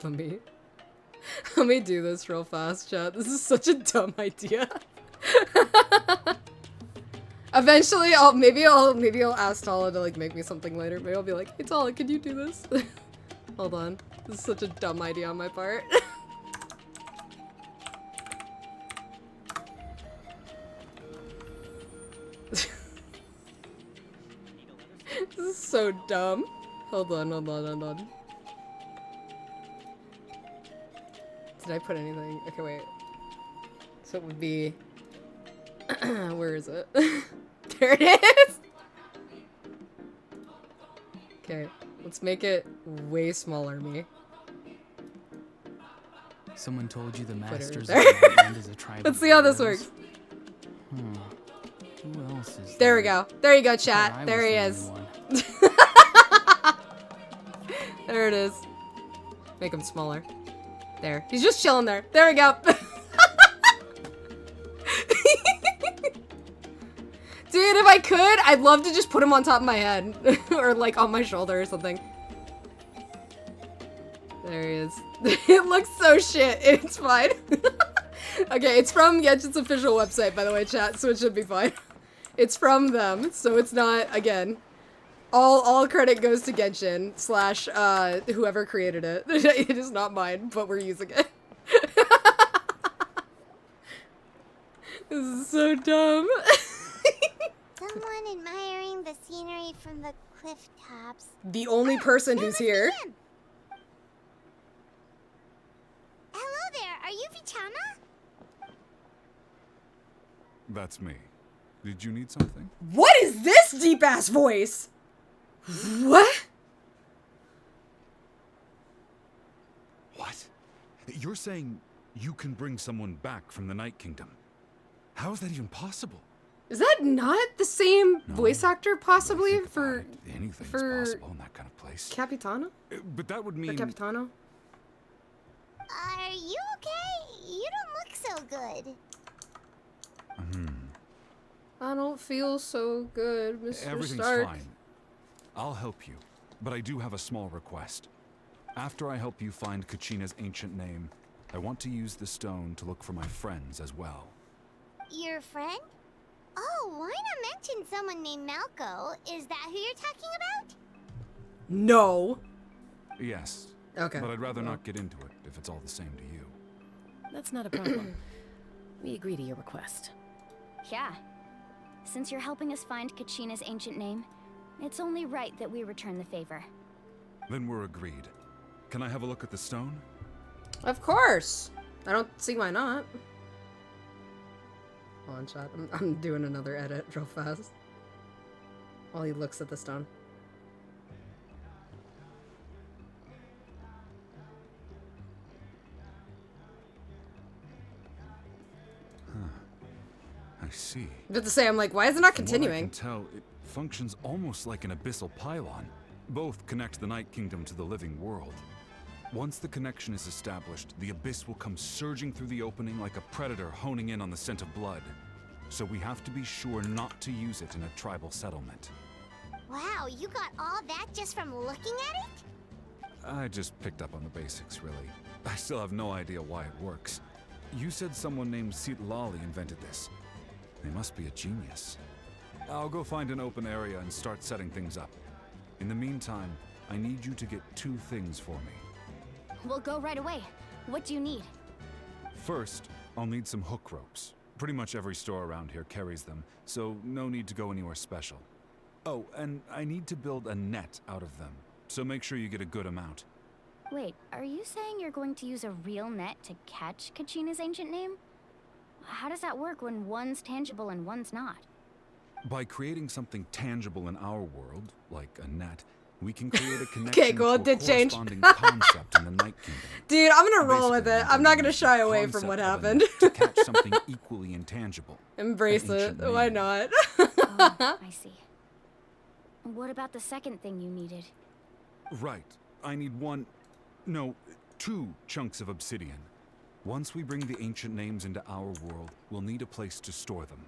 Let me do this real fast, chat. This is such a dumb idea. Eventually, maybe I'll ask Tala to like make me something later. Maybe I'll be like, hey Tala, can you do this? Hold on. This is such a dumb idea on my part. This is so dumb. Hold on. Did I put anything? Okay, wait. So it would be... Where is it? There it is! Okay, let's make it way smaller, me. Someone told you the masters of there. the land is a tribe. Let's see how this works. Who else is there we go. There you go, chat. There he is. There it is. Make him smaller. There. He's just chilling there. There we go. Dude, if I could, I'd love to just put him on top of my head. Or like on my shoulder or something. There he is. It looks so shit. It's fine. Okay, it's from Genshin's official website, by the way, chat, so it should be fine. It's from them, so it's not, again, all credit goes to Genshin / whoever created it. It is not mine, but we're using it. This is so dumb. Someone admiring the scenery from the cliff tops. The only person who's here. Hello there, are you Vichama? That's me. Did you need something? What is this deep-ass voice? What? What? You're saying you can bring someone back from the Night Kingdom? How is that even possible? Is that not the same voice actor, possibly, for anything's possible in that kind of place. Capitano? But that would mean... Or Capitano? Are you okay? You don't look so good. I don't feel so good, Mr. Everything's Stark. fine. I'll help you, but I do have a small request. After I help you find Kachina's ancient name, I want to use the stone to look for my friends as well. Your friend? Oh, why not mention someone named Malco? Is that who you're talking about? No. Yes. Okay. But I'd rather not get into it if it's all the same to you. That's not a problem. We agree to your request. Yeah. Since you're helping us find Kachina's ancient name, it's only right that we return the favor. Then we're agreed. Can I have a look at the stone? Of course. I don't see why not. Hold on, chat. I'm doing another edit real fast. While he looks at the stone. I see. But to say, I'm like, why is it not From what I continuing? can tell, it functions almost like an abyssal pylon. Both connect the Night Kingdom to the living world. Once the connection is established, the abyss will come surging through the opening like a predator honing in on the scent of blood. So we have to be sure not to use it in a tribal settlement. Wow, you got all that just from looking at it? I just picked up on the basics, really. I still have no idea why it works. You said someone named Lali invented this. They must be a genius. I'll go find an open area and start setting things up. In the meantime, I need you to get 2 things for me. We'll go right away. What do you need? First, I'll need some hook ropes. Pretty much every store around here carries them, so no need to go anywhere special. Oh, and I need to build a net out of them, so make sure you get a good amount. Wait, are you saying you're going to use a real net to catch Kachina's ancient name? How does that work when one's tangible and one's not? By creating something tangible in our world, like a net, we can create a connection Okay, cool, to a did change. corresponding concept in the Night Kingdom. Dude, I'm gonna roll with it. I'm not gonna shy away from what happened. To catch something equally intangible. Embrace it. Why not? Oh, I see. What about the second thing you needed? Right. I need 2 chunks of obsidian. Once we bring the ancient names into our world, we'll need a place to store them.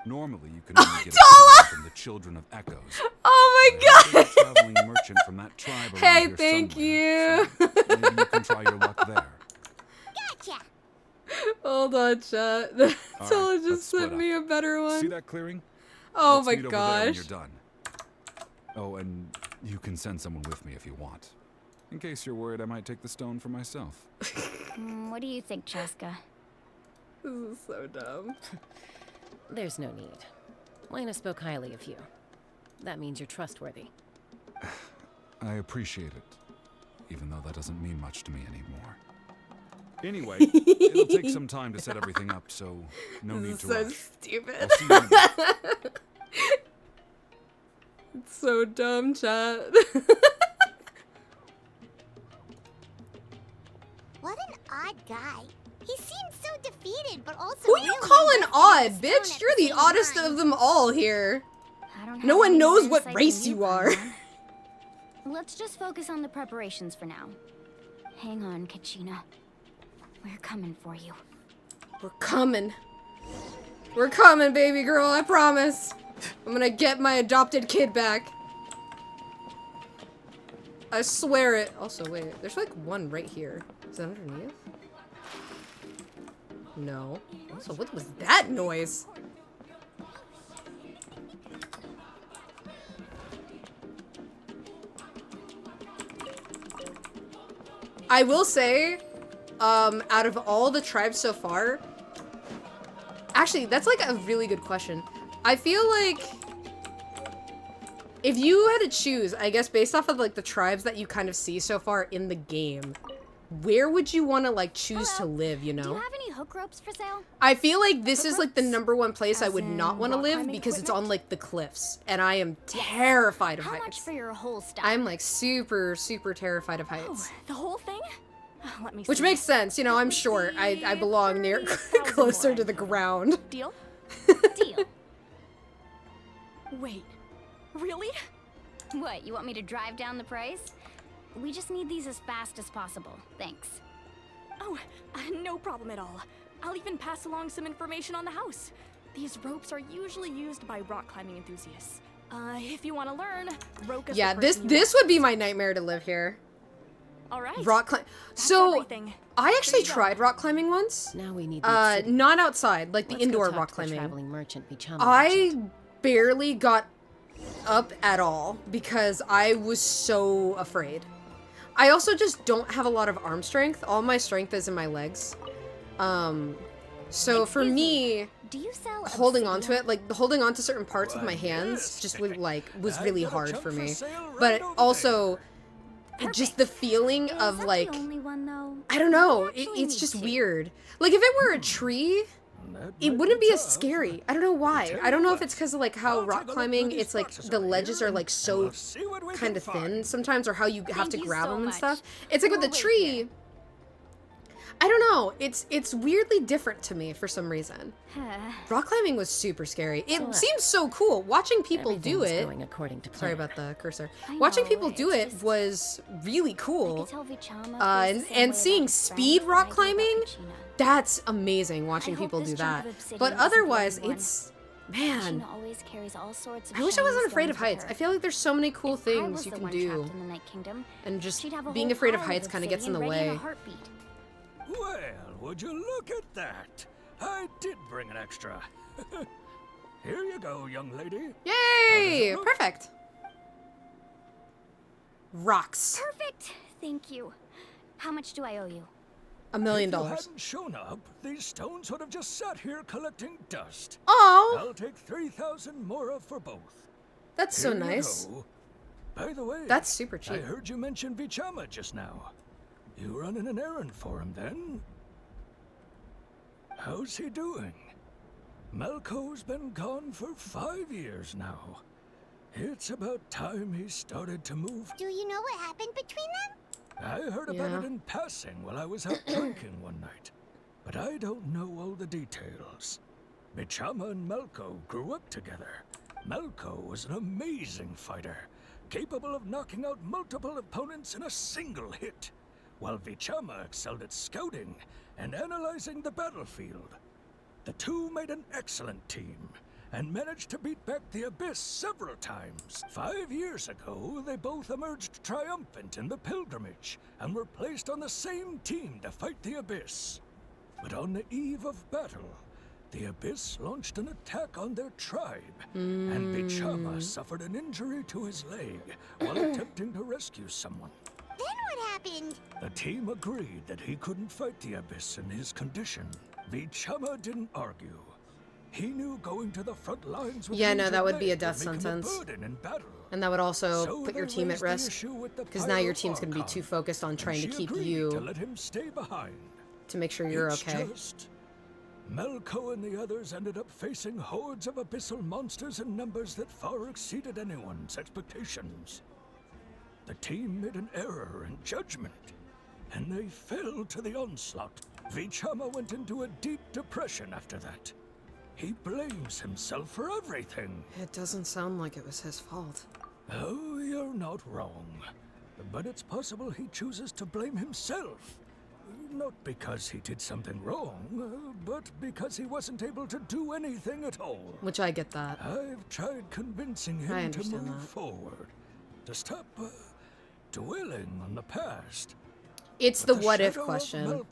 Normally, you can only get obsidian from the Children of Echoes. Oh my god! There's a traveling merchant from that tribe around Hey, here thank somewhere, you. so maybe you can try your luck there. Gotcha! Hold on, chat. All Tella right, let's just split sent up. me a better one. See that clearing? Oh Let's my meet over there when gosh. you're done. Oh, and you can send someone with me if you want. In case you're worried I might take the stone for myself. What do you think, Chaska? This is so dumb. There's no need. Lena spoke highly of you. That means you're trustworthy. I appreciate it, even though that doesn't mean much to me anymore. Anyway, it'll take some time to set everything up, so no need to so rush. stupid. I'll see you in a bit. It's so dumb, chat. What an odd guy. He seems so defeated, but also Who you calling odd, bitch? You're the oddest of them all here. No one knows what race you are. Let's just focus on the preparations for now. Hang on, Kachina. We're coming for you. We're coming. We're coming, baby girl, I promise. I'm gonna get my adopted kid back. I swear it. Also, wait, there's like one right here. Is that underneath? No. Also, what was that noise? I will say, out of all the tribes so far, actually, that's like a really good question. I feel like if you had to choose, I guess based off of like the tribes that you kind of see so far in the game, where would you want to like choose to live, you know? Do you have any hook ropes for sale? I feel like this is like the #1 place I As would not in want to rock live climbing because it's equipment? on like the cliffs and I am terrified of How much heights. for your whole stuff? I'm like super terrified of heights. The whole thing? Let me Which see. makes sense, you know, I'm short. I belong near closer to the ground. Deal? Deal. Wait, really? What, you want me to drive down the price? We just need these as fast as possible. Thanks. Oh, no problem at all. I'll even pass along some information on the house. These ropes are usually used by rock climbing enthusiasts. If you want to learn, Roka's Yeah, the this person you this would be my nightmare to live here. All right. Rock climb. That's So everything. I actually There you go. tried rock climbing once. Now we need the city. Not outside, like the Let's go indoor talk rock to the climbing. traveling merchant Bichama I barely got up at all because I was so afraid. I also just don't have a lot of arm strength. All my strength is in my legs. So for me, Do you sell holding on to it, like holding on to certain parts with my hands just would was really hard for me. But also just the feeling of like, Only one though. I don't know, it's just weird. Like if it were a tree, it wouldn't be as scary. I don't know why. I don't know if it's because of like how rock climbing, it's like the ledges are like so kind of thin sometimes, or how you have to grab them and stuff. It's like with the tree. I don't know. It's weirdly different to me for some reason. Rock climbing was super scary. It seems so cool. Watching people do it. Going according to plan. Sorry about the cursor. Watching people do it was really cool. And seeing speed rock climbing, that's amazing. Watching people do that. But otherwise, it's man. I wish I wasn't afraid of heights. I feel like there's so many cool things you can do, and just being afraid of heights kind of gets in the way. Well, would you look at that? I did bring an extra. Here you go, young lady. Yay! Perfect. Rocks. Perfect. Thank you. How much do I owe you? $1 million. If you hadn't shown up, these stones would have just sat here collecting dust. Oh! I'll take 3,000 mora for both. That's so Here you nice. go. By the way, that's super cheap. I heard you mention Vichama just now. You running an errand for him, then? How's he doing? Malco's been gone for 5 years now. It's about time he started to move. Do you know what happened between them? I heard about it in passing while I was out drinking one night, but I don't know all the details. Vichama and Malco grew up together. Malco was an amazing fighter, capable of knocking out multiple opponents in a single hit, while Vichama excelled at scouting and analyzing the battlefield. The two made an excellent team and managed to beat back the Abyss several times. 5 years ago, they both emerged triumphant in the pilgrimage and were placed on the same team to fight the Abyss. But on the eve of battle, the Abyss launched an attack on their tribe, and Vichama suffered an injury to his leg while attempting to rescue someone. Then what happened? The team agreed that he couldn't fight the Abyss in his condition. Vichama didn't argue. He knew going to the front lines with that would be a death sentence. And that would also put your team at risk, because now your team's going to be too focused on trying to keep you to let him stay behind. To make sure you're okay. Malco and the others ended up facing hordes of abyssal monsters in numbers that far exceeded anyone's expectations. The team made an error in judgment, and they fell to the onslaught. Vichama went into a deep depression after that. He blames himself for everything. It doesn't sound like it was his fault. Oh, you're not wrong. But it's possible he chooses to blame himself. Not because he did something wrong, but because he wasn't able to do anything at all. Which I get that. I've tried convincing him to move forward, to stop dwelling on the past. It's the what if question.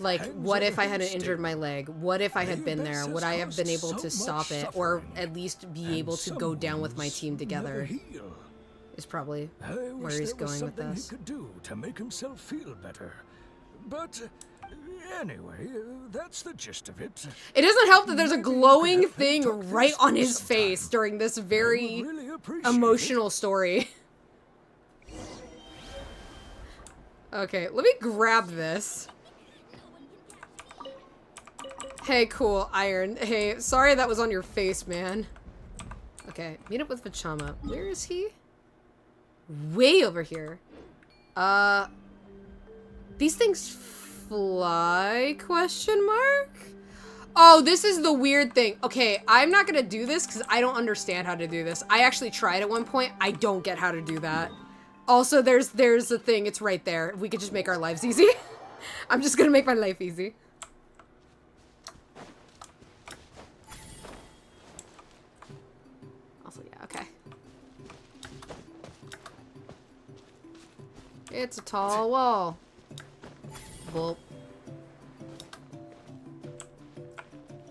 Like, what if I hadn't injured my leg? What if I had been there? Would I have been able to stop it? Or at least be able to go down with my team together? Is probably where he's going with this. He could do to make himself feel better. But anyway, that's the gist of it. It doesn't help that there's a glowing thing right on his face during this very emotional story. Okay, let me grab this. Hey, cool, Iron. Hey, sorry that was on your face, man. Okay, meet up with Vichama. Where is he? Way over here. These things fly? Question mark? Oh, this is the weird thing. Okay, I'm not gonna do this because I don't understand how to do this. I actually tried at one point. I don't get how to do that. Also, there's a thing. It's right there. We could just make our lives easy. I'm just gonna make my life easy. Also, yeah, okay. It's a tall wall. Well,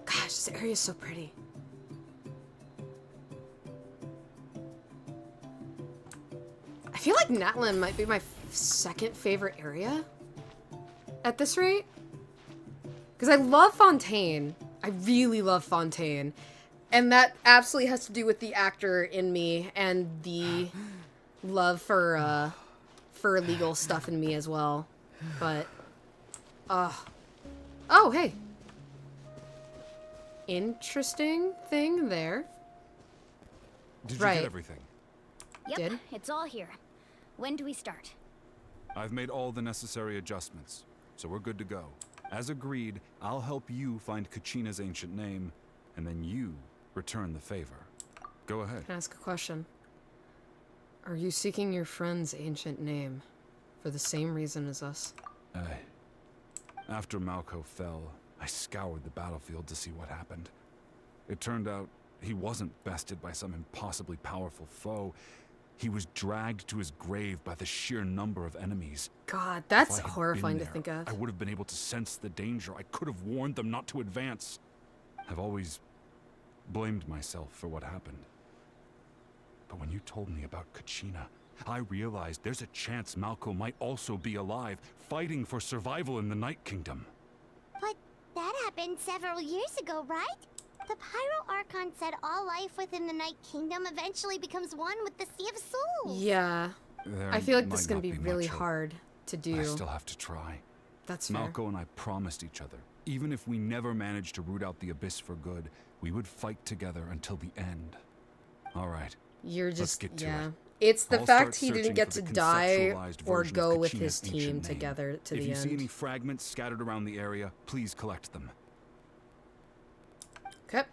gosh, this area is so pretty. I feel like Natlan might be my second favorite area at this rate. Because I love Fontaine. I really love Fontaine. And that absolutely has to do with the actor in me and the love for illegal stuff in me as well. But, oh, hey. interesting thing there. Did you get everything? Yep, it's all here. When do we start? I've made all the necessary adjustments, so we're good to go. As agreed, I'll help you find Kachina's ancient name, and then you return the favor. Go ahead. Can I ask a question? Are you seeking your friend's ancient name for the same reason as us? After Malco fell, I scoured the battlefield to see what happened. It turned out he wasn't bested by some impossibly powerful foe. He was dragged to his grave by the sheer number of enemies. God, that's If I had horrifying been to think there, of. I would have been able to sense the danger. I could have warned them not to advance. I've always blamed myself for what happened. But when you told me about Kachina, I realized there's a chance Malco might also be alive, fighting for survival in the Night Kingdom. But that happened several years ago, right? The Pyro Archon said all life within the Night Kingdom eventually becomes one with the Sea of Souls. Yeah. There I feel like this might is going to not be be really much hope, hard to do. I still have to try. That's fair. Malco and I promised each other, even if we never managed to root out the Abyss for good, we would fight together until the end. All right. You're let's just, get to yeah. it. It's the I'll fact start he didn't searching get for to the die conceptualized or version of go with Kachina's his ancient team name. together to if the you see end. any fragments scattered around the area, please collect them. Okay.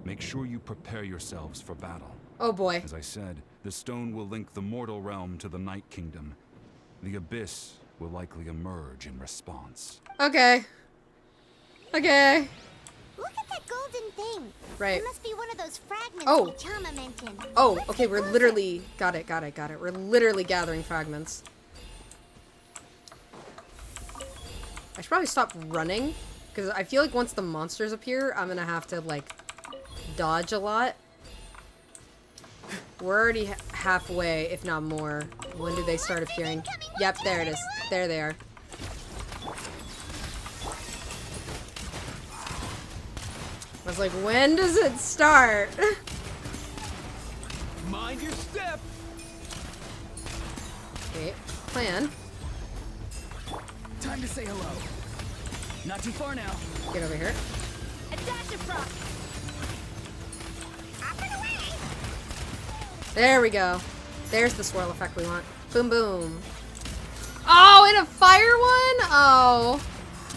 Make sure you prepare yourselves for battle. Oh boy. As I said, the stone will link the mortal realm to the Night Kingdom. The Abyss will likely emerge in response. Okay. Okay. Look at that golden thing. Right. It must be one of those fragments Oh. Chama mentioned. Oh, Let's okay, get we're closer. literally... Got it. We're literally gathering fragments. I should probably stop running, because I feel like once the monsters appear, I'm gonna have to, like, dodge a lot. We're already halfway, if not more. When do they start appearing? Yep, there it is. There they are. I was like, when does it start? Mind your step. Okay, plan. Time to say hello. Not too far now. Get over here. A dash of frost. There we go. There's the swirl effect we want. Boom, boom. Oh, and a fire one? Oh.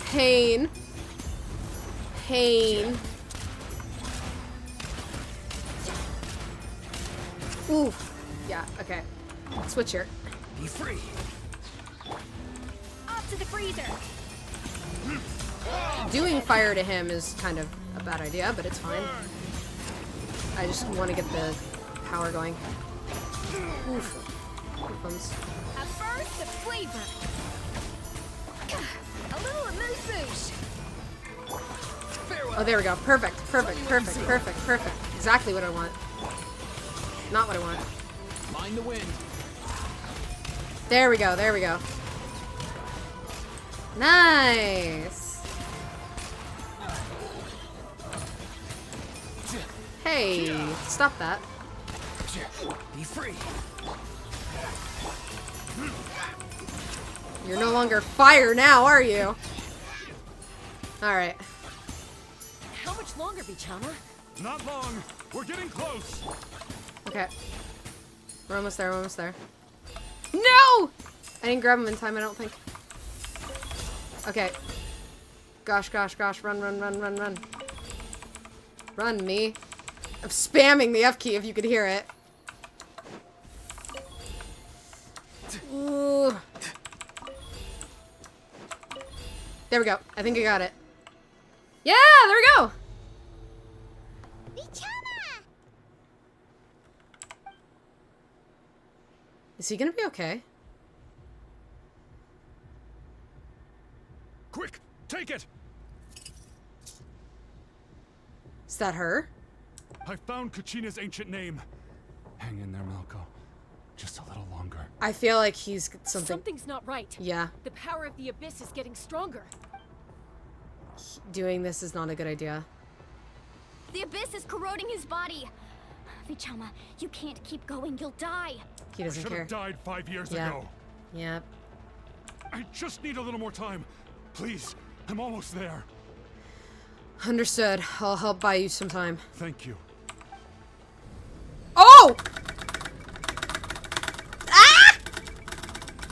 Pain. Pain. Ooh. Yeah, okay. Switch here. Be free. Off to the freezer. Doing fire to him is kind of a bad idea, but it's fine. I just want to get the power going. Oof. Oofums. A burst of flavor. A little amuse-bouche. Oh, there we go. Perfect. Exactly what I want. Not what I want. Mind the wind. There we go. Nice. Hey, stop that. Be free. You're no longer fire now, are you? Alright. How much longer, Bichama? Not long. We're getting close. Okay. We're almost there, No! I didn't grab him in time, I don't think. Okay. Gosh, run. Run, me. I'm spamming the F key if you could hear it. Ooh. There we go. I think I got it. Yeah, there we go. Is he gonna be okay? Quick, take it. Is that her? I found Kachina's ancient name. Hang in there, Malco. Just a little longer. I feel like he's something. Something's not right. Yeah. The power of the Abyss is getting stronger. Doing this is not a good idea. The Abyss is corroding his body. Vichama, you can't keep going. You'll die. He doesn't I should care. have died 5 years Yeah. ago. Yep. I just need a little more time. Please, I'm almost there. Understood. I'll help buy you some time. Thank you. Oh! Ah!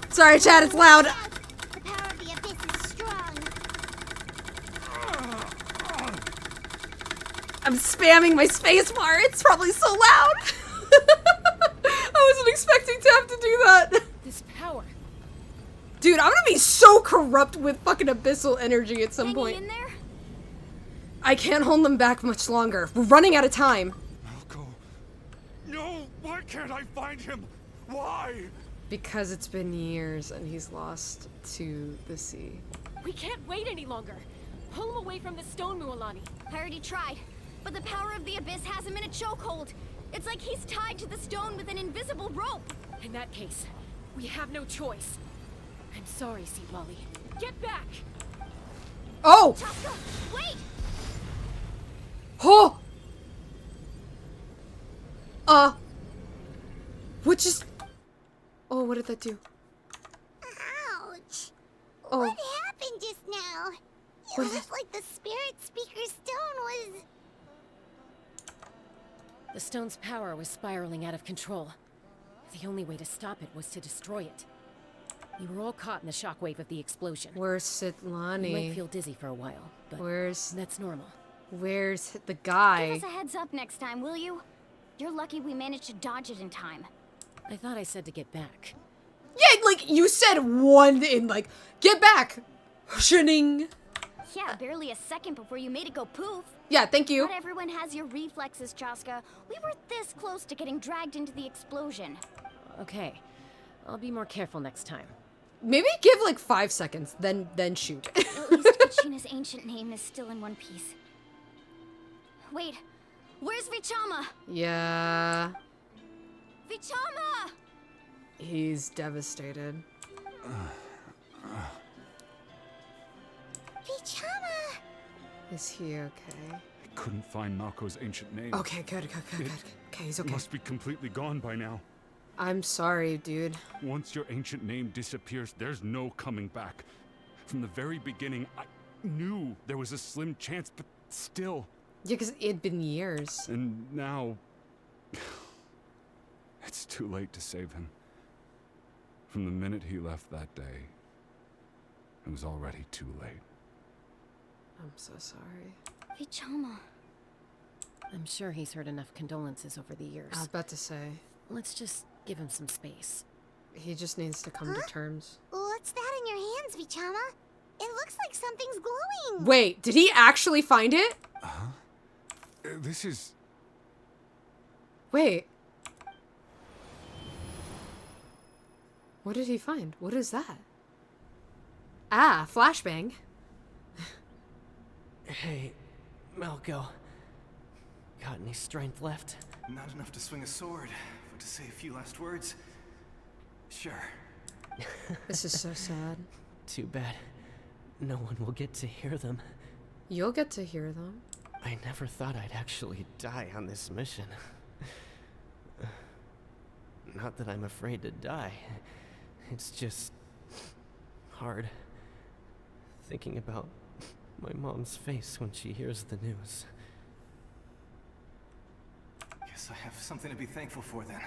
Sorry, chat, it's loud. The power of the abyss is strong. I'm spamming my space bar. It's probably so loud. I wasn't expecting to have to do that. This power. Dude, I'm gonna be so corrupt with fucking abyssal energy at some point. In there? I can't hold them back much longer. We're running out of time. No, why can't I find him? Why? Because it's been years and he's lost to the sea. We can't wait any longer. Pull him away from the stone, Mualani. I already tried, but the power of the abyss has him in a chokehold. It's like he's tied to the stone with an invisible rope. In that case, we have no choice. I'm sorry, Seed Lolly. Get back! Oh! Chaska, wait! Oh! What just... Oh, what did that do? Ouch. Oh. What happened just now? It What is looked like the spirit speaker stone was... The stone's power was spiraling out of control. The only way to stop it was to destroy it. We were all caught in the shockwave of the explosion. Where's You Sitlani? might feel dizzy for a while, but that's normal. Where's the guy? Give us a heads up next time, will you? You're lucky we managed to dodge it in time. I thought I said to get back. Yeah, like, you said one in, like, get back! Shining. Yeah, barely a second before you made it go poof. Yeah, thank you. Not everyone has your reflexes, Chaska. We were this close to getting dragged into the explosion. Okay, I'll be more careful next time. Maybe give, like, 5 seconds, then shoot. At least Kachina's ancient name is still in one piece. Wait, where's Vichama? Yeah. Vichama! He's devastated. Vichama! Is he okay? I couldn't find Malko's ancient name. Okay, good. Okay, he's okay. Must be completely gone by now. I'm sorry, dude. Once your ancient name disappears, there's no coming back. From the very beginning, I knew there was a slim chance, but still. Yeah, because it had been years. And now... it's too late to save him. From the minute he left that day, it was already too late. I'm so sorry. Vichama. I'm sure he's heard enough condolences over the years. I was about to say. Let's just give him some space. He just needs to come to terms. What's that in your hands, Vichama? It looks like something's glowing. Wait, did he actually find it? This is... Wait. What did he find? What is that? Ah, flashbang. Hey, Malco. Got any strength left? Not enough to swing a sword, but to say a few last words? Sure. This is so sad. Too bad. No one will get to hear them. You'll get to hear them. I never thought I'd actually die on this mission. Not that I'm afraid to die. It's just... hard. Thinking about my mom's face when she hears the news. Guess I have something to be thankful for then.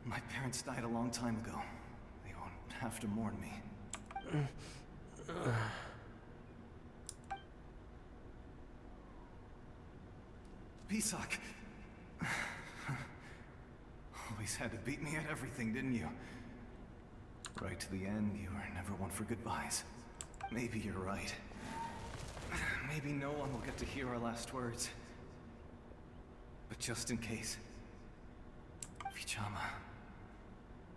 My parents died a long time ago. They won't have to mourn me. Pisak! Always had to beat me at everything, didn't you? Right to the end, you were never one for goodbyes. Maybe you're right. Maybe no one will get to hear our last words. But just in case... Vichama...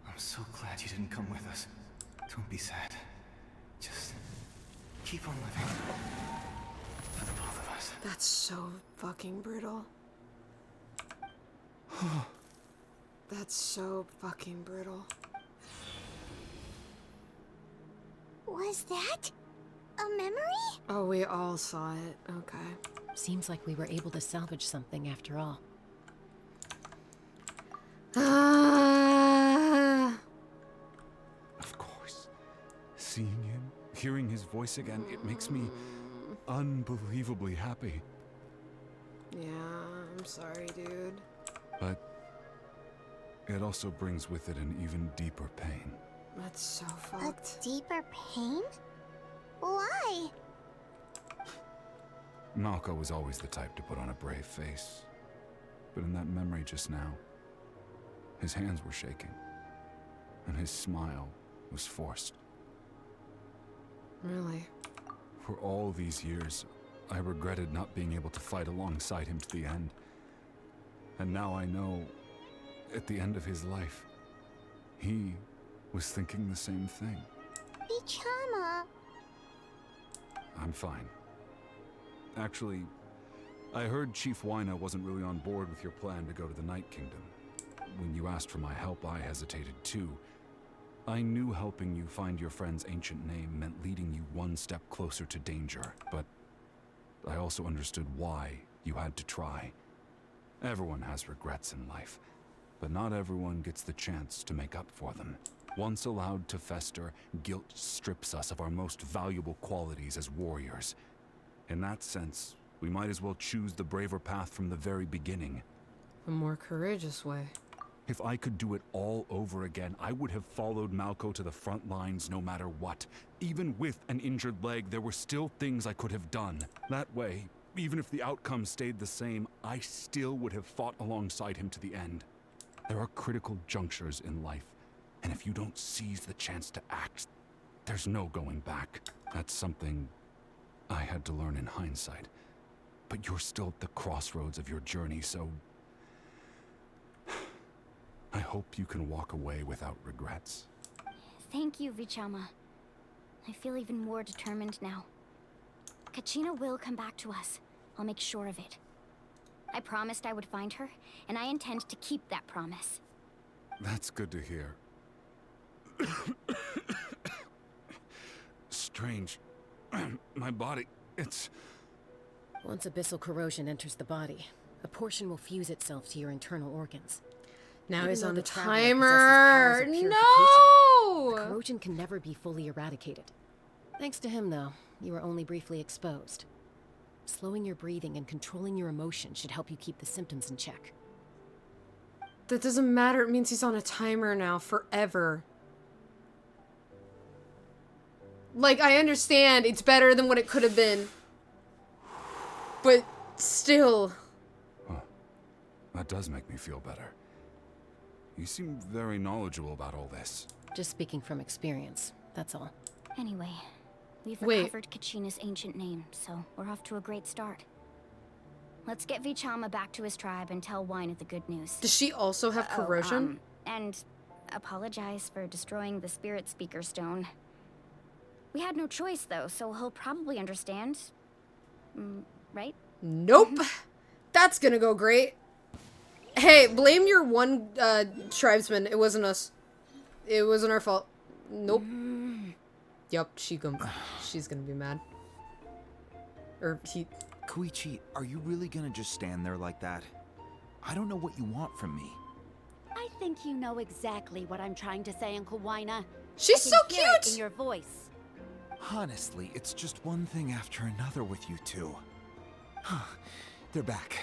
I'm so glad you didn't come with us. Don't be sad. Just... keep on living. For the both of us. That's so fucking brutal. That's so fucking brutal. Was that a memory? Oh, we all saw it. Okay. Seems like we were able to salvage something after all. Of course. Hearing his voice again, it makes me unbelievably happy. Yeah, I'm sorry, dude. But it also brings with it an even deeper pain. That's so fucked. A deeper pain? Why? Malco was always the type to put on a brave face. But in that memory just now, his hands were shaking, and his smile was forced. Really? For all these years, I regretted not being able to fight alongside him to the end. And now I know, at the end of his life, he was thinking the same thing. Vichama. I'm fine. Actually, I heard Chief Wyna wasn't really on board with your plan to go to the Night Kingdom. When you asked for my help, I hesitated too. I knew helping you find your friend's ancient name meant leading you one step closer to danger, but I also understood why you had to try. Everyone has regrets in life, but not everyone gets the chance to make up for them. Once allowed to fester, guilt strips us of our most valuable qualities as warriors. In that sense, we might as well choose the braver path from the very beginning. A more courageous way. If I could do it all over again, I would have followed Malco to the front lines no matter what. Even with an injured leg, there were still things I could have done. That way, even if the outcome stayed the same, I still would have fought alongside him to the end. There are critical junctures in life, and if you don't seize the chance to act, there's no going back. That's something I had to learn in hindsight. But you're still at the crossroads of your journey, so I hope you can walk away without regrets. Thank you, Vichama. I feel even more determined now. Kachina will come back to us. I'll make sure of it. I promised I would find her, and I intend to keep that promise. That's good to hear. Strange. My body, it's... Once abyssal corrosion enters the body, a portion will fuse itself to your internal organs. Now Even he's though on the a traveler possesses timer. powers of purification, No! the corrosion can never be fully eradicated. Thanks to him, though, you were only briefly exposed. Slowing your breathing and controlling your emotions should help you keep the symptoms in check. That doesn't matter. It means he's on a timer now forever. Like, I understand it's better than what it could have been. But still. That does make me feel better. You seem very knowledgeable about all this. Just speaking from experience, that's all. Anyway, we've recovered Kachina's ancient name, so we're off to a great start. Let's get Vichama back to his tribe and tell Wyna the good news. Does she also have corrosion? And apologize for destroying the Spirit Speaker Stone. We had no choice, though, so he'll probably understand. Right? Nope. That's gonna go great. Hey, blame your one tribesman. It wasn't us. It wasn't our fault. Nope. Yup, she's gonna be mad. Or he... Koichi, are you really gonna just stand there like that? I don't know what you want from me. I think you know exactly what I'm trying to say, Uncle Wyna. She's so I can hear it cute! in your voice. Honestly, it's just one thing after another with you two. They're back.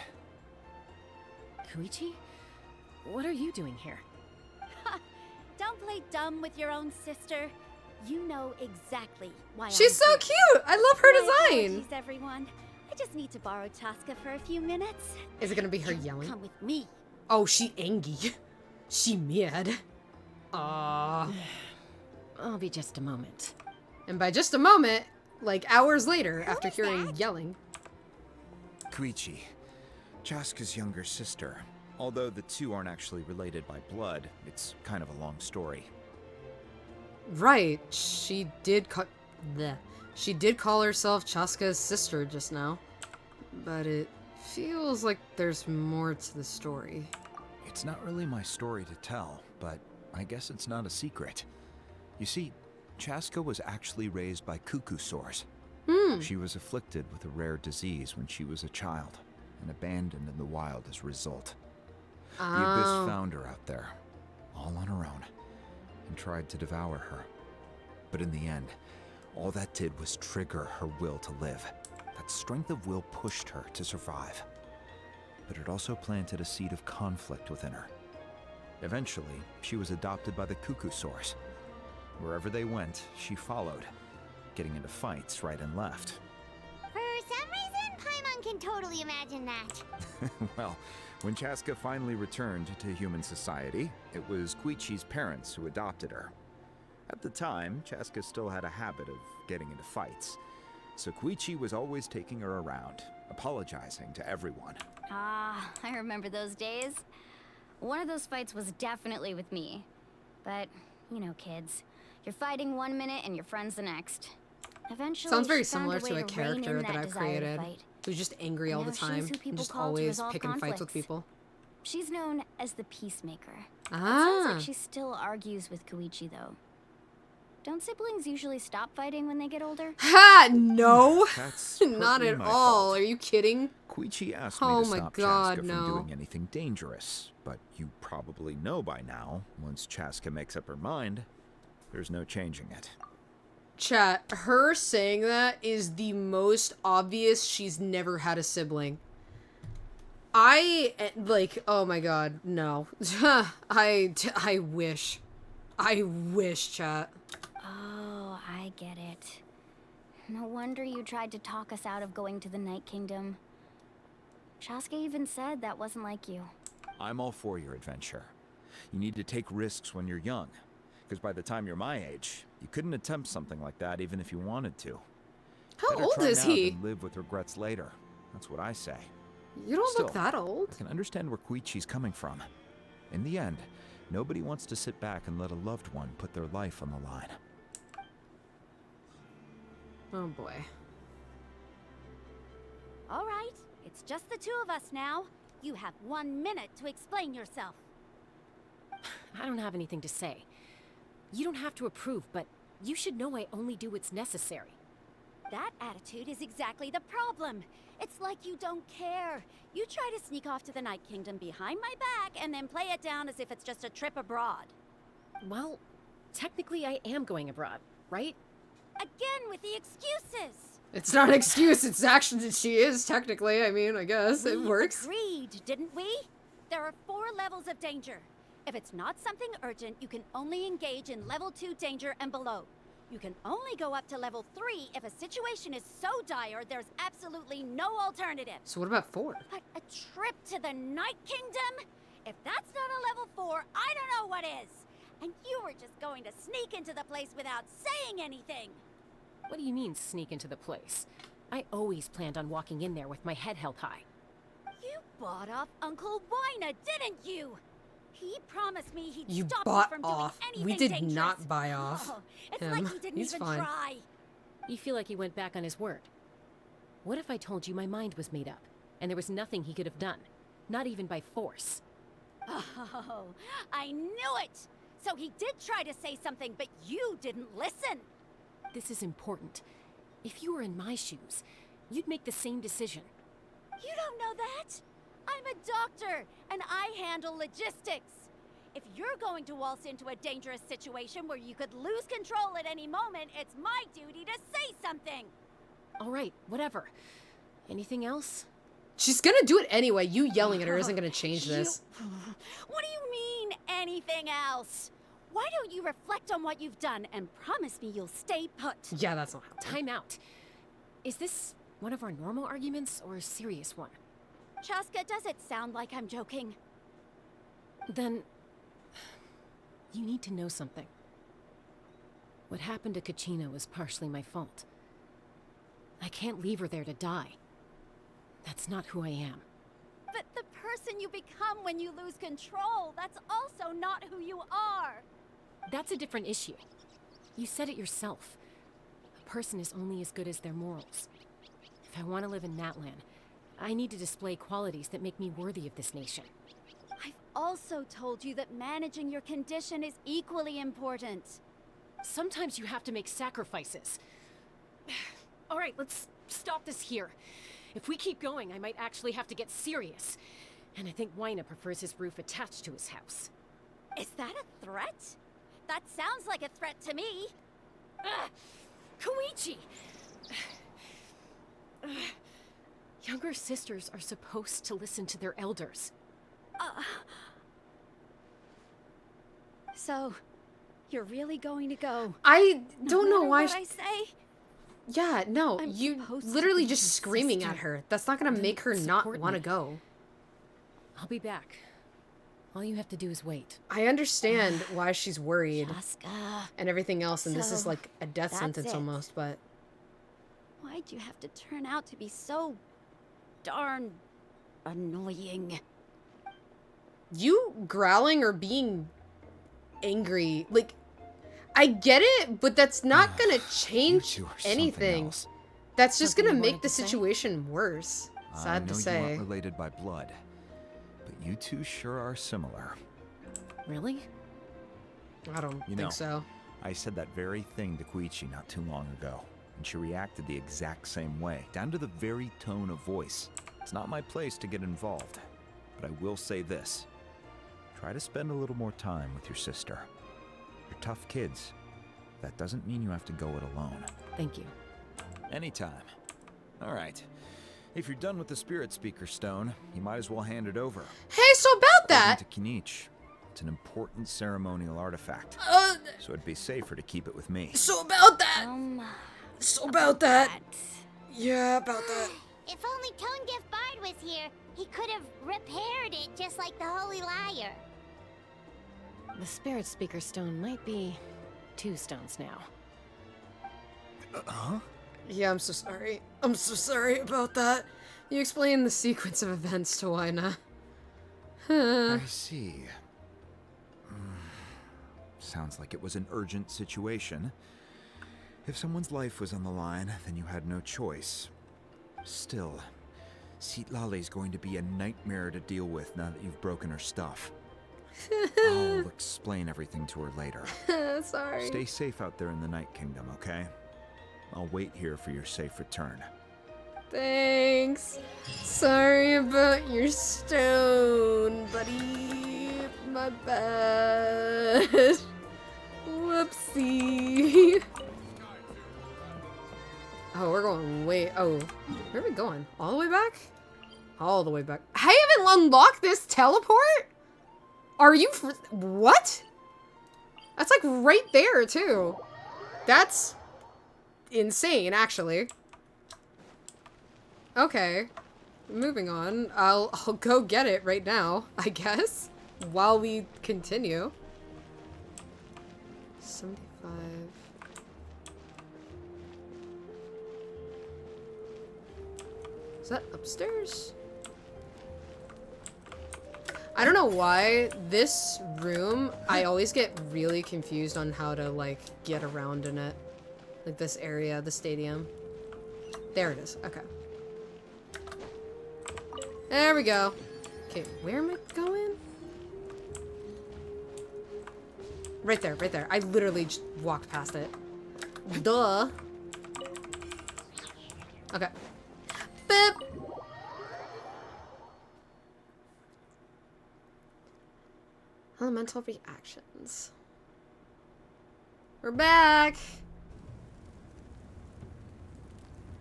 Koichi? What are you doing here? Don't play dumb with your own sister. You know exactly why She's I'm so here. cute! I love her My design! apologies, everyone. I just need to borrow Chaska for a few minutes. Is it gonna be her yelling? Come with me. Oh, she angry. She mad. I'll be just a moment. And by just a moment, like hours later, after hearing yelling. Koichi, Chaska's younger sister. Although the two aren't actually related by blood, it's kind of a long story. Right, she did call herself Chaska's sister just now. But it feels like there's more to the story. It's not really my story to tell, but I guess it's not a secret. You see, Chaska was actually raised by cuckoo sores. She was afflicted with a rare disease when she was a child, and abandoned in the wild as a result. The Abyss found her out there, all on her own, and tried to devour her. But in the end, All that did was trigger her will to live. That strength of will pushed her to survive. But it also planted a seed of conflict within her. Eventually, she was adopted by the Cuckoo Source. Wherever they went, she followed, getting into fights right and left. For some reason, Paimon can totally imagine that. Well, when Chaska finally returned to human society, it was Koichi's parents who adopted her. At the time, Chaska still had a habit of getting into fights, so Koichi was always taking her around, apologizing to everyone. Ah, I remember those days. One of those fights was definitely with me. But, you know, kids. You're fighting one minute and your friend's the next. Eventually, Sounds very she found similar way to a rein character in that I've desire to created. fight. Who's just angry all And the now she's time who and people just call to always resolve picking fights with conflicts. people. She's known as the Peacemaker. It sounds Ah. like she still argues with Koichi, though. Don't siblings usually stop fighting when they get older? Ha! No! That's Not partly at my all. fault. Are you kidding? Koichi asked Oh me to my stop God, Chaska no. from doing anything dangerous, but you probably know by now, once Chaska makes up her mind, there's no changing it. Chat, her saying that is the most obvious she's never had a sibling. Oh my god, no. I wish. I wish, chat. Oh, I get it. No wonder you tried to talk us out of going to the Night Kingdom. Chaska even said that wasn't like you. I'm all for your adventure. You need to take risks when you're young, because by the time you're my age, you couldn't attempt something like that even if you wanted to. How Better old try is now he? than live with regrets later. That's what I say. You don't Still, look that old. I can understand where Koichi's coming from. In the end, nobody wants to sit back and let a loved one put their life on the line. Oh boy. All right, it's just the two of us now. You have 1 minute to explain yourself. I don't have anything to say. You don't have to approve, but you should know I only do what's necessary. That attitude is exactly the problem. It's like you don't care. You try to sneak off to the Night Kingdom behind my back and then play it down as if it's just a trip abroad. Well, technically I am going abroad, right? Again with the excuses. It's not an excuse, it's actually, she is technically, I mean, I guess, it We works. agreed, didn't we? There are 4 levels of danger. If it's not something urgent, you can only engage in level 2 danger and below. You can only go up to level 3 if a situation is so dire there's absolutely no alternative. So what about 4? But a trip to the Night Kingdom? If that's not a level 4, I don't know what is. And you were just going to sneak into the place without saying anything. What do you mean, sneak into the place? I always planned on walking in there with my head held high. You bought off Uncle Wina, didn't you? He promised me he'd You stop bought me from off. doing anything We did dangerous. not buy off Oh, it's him. like he didn't He's even fine. try. You feel like he went back on his word. What if I told you my mind was made up, and there was nothing he could have done? Not even by force. Oh, I knew it! So he did try to say something, but you didn't listen. This is important. If you were in my shoes, you'd make the same decision. You don't know that? I'm a doctor, and I handle logistics. If you're going to waltz into a dangerous situation where you could lose control at any moment, it's my duty to say something. All right, whatever. Anything else? She's gonna do it anyway. You yelling at her isn't gonna change this. What do you mean, anything else? Why don't you reflect on what you've done and promise me you'll stay put? Yeah, that's not happening. Time out. Is this one of our normal arguments or a serious one? Chaska, does it sound like I'm joking? Then you need to know something. What happened to Kachina was partially my fault. I can't leave her there to die. That's not who I am. But the person you become when you lose control, that's also not who you are. That's a different issue. You said it yourself. A person is only as good as their morals. If I want to live in Natlan, I need to display qualities that make me worthy of this nation. I've also told you that managing your condition is equally important. Sometimes you have to make sacrifices. All right, let's stop this here. If we keep going, I might actually have to get serious. And I think Wina prefers his roof attached to his house. Is that a threat? That sounds like a threat to me. Ugh. Koichi! Younger sisters are supposed to listen to their elders. So, you're really going to go? I don't no know matter why. What I say? Yeah, no, I'm you supposed to literally be just your screaming at sister. her. That's not gonna Then make her not support want to me. go. I'll be back. All you have to do is wait. I understand why she's worried Shaska. and everything else, and this is So, like a death that's sentence it. almost, but Why'd you have to turn out to be so darn annoying? you growling or being angry, like, I get it, but that's not gonna change two are something anything. else. That's just Something gonna you make wanted the to say? situation worse. I Sad know to you say. aren't related by blood, but you two sure are similar. Really? I don't You think know, so. I said that very thing to Koichi not too long ago, and she reacted the exact same way, down to the very tone of voice. It's not my place to get involved, but I will say this. Try to spend a little more time with your sister. You're tough kids. That doesn't mean you have to go it alone. Thank you. Anytime. All right. If you're done with the Spirit Speaker Stone, you might as well hand it over. Hey, so about that. According to Kinich, it's an important ceremonial artifact. So it'd be safer to keep it with me. So about that. So about that. Yeah, about that. If only Tonegif Bard was here, he could have repaired it just like the Holy Liar. The Spirit Speaker Stone might be 2 stones now. Huh? Yeah, I'm so sorry. I'm so sorry about that. You explained the sequence of events to Waina. I see. Sounds like it was an urgent situation. If someone's life was on the line, then you had no choice. Still, Citlali's going to be a nightmare to deal with now that you've broken her stuff. I'll explain everything to her later. Sorry. Stay safe out there in the Night Kingdom, okay? I'll wait here for your safe return. Thanks. Sorry about your stone, buddy. My bad. Whoopsie. Oh, we're going way... Oh, where are we going? All the way back? All the way back. I haven't unlocked this teleport? Are you... What? That's like right there, too. That's insane, actually. Okay. Moving on. I'll go get it right now, I guess. While we continue. 75... Is that upstairs? I don't know why this room, I always get really confused on how to like get around in it. Like this area, the stadium. There it is, okay. There we go. Okay, where am I going? Right there, right there. I literally just walked past it. Duh. Okay. Boop. Elemental reactions. We're back.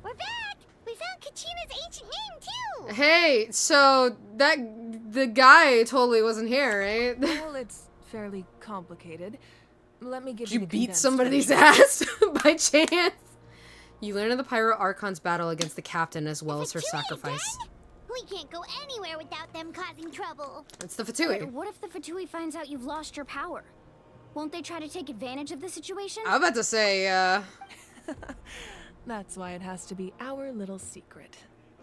We're back! We found Kachina's ancient name, too! Hey, so the guy totally wasn't here, right? Well, it's fairly complicated. Let me give Did you you the beat condensed somebody's version. ass by chance? You learn of the Pyro Archon's battle against the captain as well as her sacrifice. We can't go anywhere without them causing trouble. It's the Fatui. What if the Fatui finds out you've lost your power? Won't they try to take advantage of the situation? I was about to say, That's why it has to be our little secret.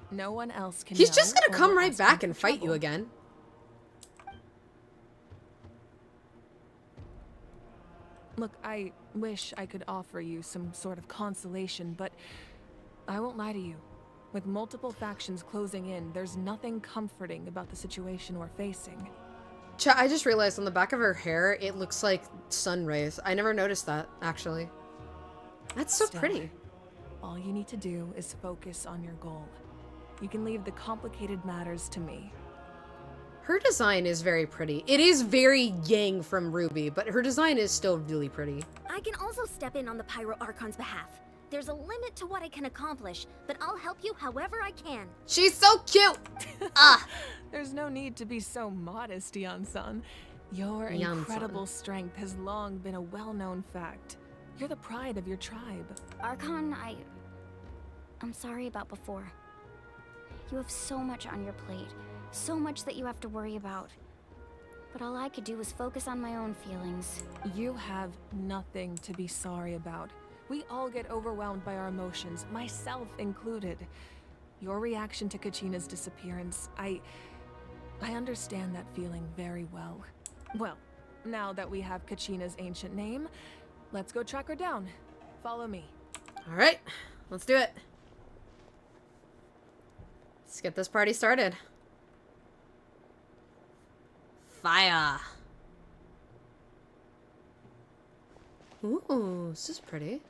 No one else can he's know just gonna or come we'll right ask back him and for fight you trouble. again. Look, I wish I could offer you some sort of consolation, but I won't lie to you. With multiple factions closing in, there's nothing comforting about the situation we're facing. I just realized on the back of her hair, it looks like sun rays. I never noticed that, actually. That's so Still, pretty. All you need to do is focus on your goal. You can leave the complicated matters to me. Her design is very pretty. It is very Yang from Ruby, but her design is still really pretty. I can also step in on the Pyro Archon's behalf. there's a limit to what I can accomplish, but I'll help you however I can. She's so cute! There's no need to be so modest, Yan-san. Your Yan-san. incredible strength has long been a well-known fact. You're the pride of your tribe. Archon, I'm sorry about before. You have so much on your plate, so much that you have to worry about. But all I could do was focus on my own feelings. You have nothing to be sorry about. We all get overwhelmed by our emotions, myself included. Your reaction to Kachina's disappearance, I understand that feeling very well. Well, now that we have Kachina's ancient name, let's go track her down. Follow me. All right, let's do it. Let's get this party started. Fire. Ooh, this is pretty.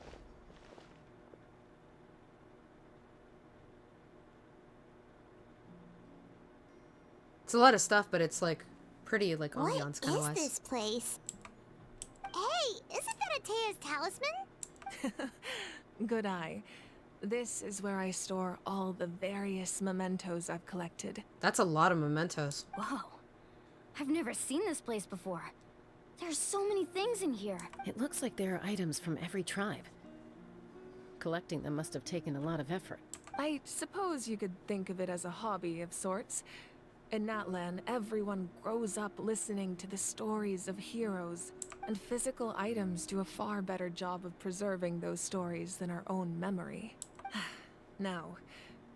It's a lot of stuff, but it's like pretty, like ambiance kind of What wise. is this place? Hey, isn't that Atea's talisman? Good eye. This is where I store all the various mementos I've collected. That's a lot of mementos. Whoa. I've never seen this place before. There's so many things in here. It looks like there are items from every tribe. Collecting them must have taken a lot of effort. I suppose you could think of it as a hobby of sorts. In Natlan, everyone grows up listening to the stories of heroes, and physical items do a far better job of preserving those stories than our own memory. Now,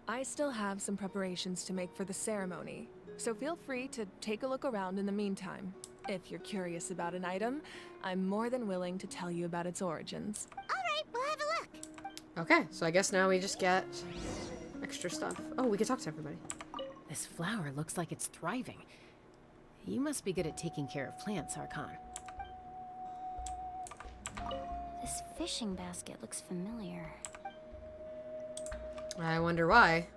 I still have some preparations to make for the ceremony, so feel free to take a look around in the meantime. If you're curious about an item, I'm more than willing to tell you about its origins. Alright, we'll have a look. Okay, so I guess now we just get extra stuff. Oh, we can talk to everybody. This flower looks like it's thriving. You must be good at taking care of plants, Archon. This fishing basket looks familiar. I wonder why.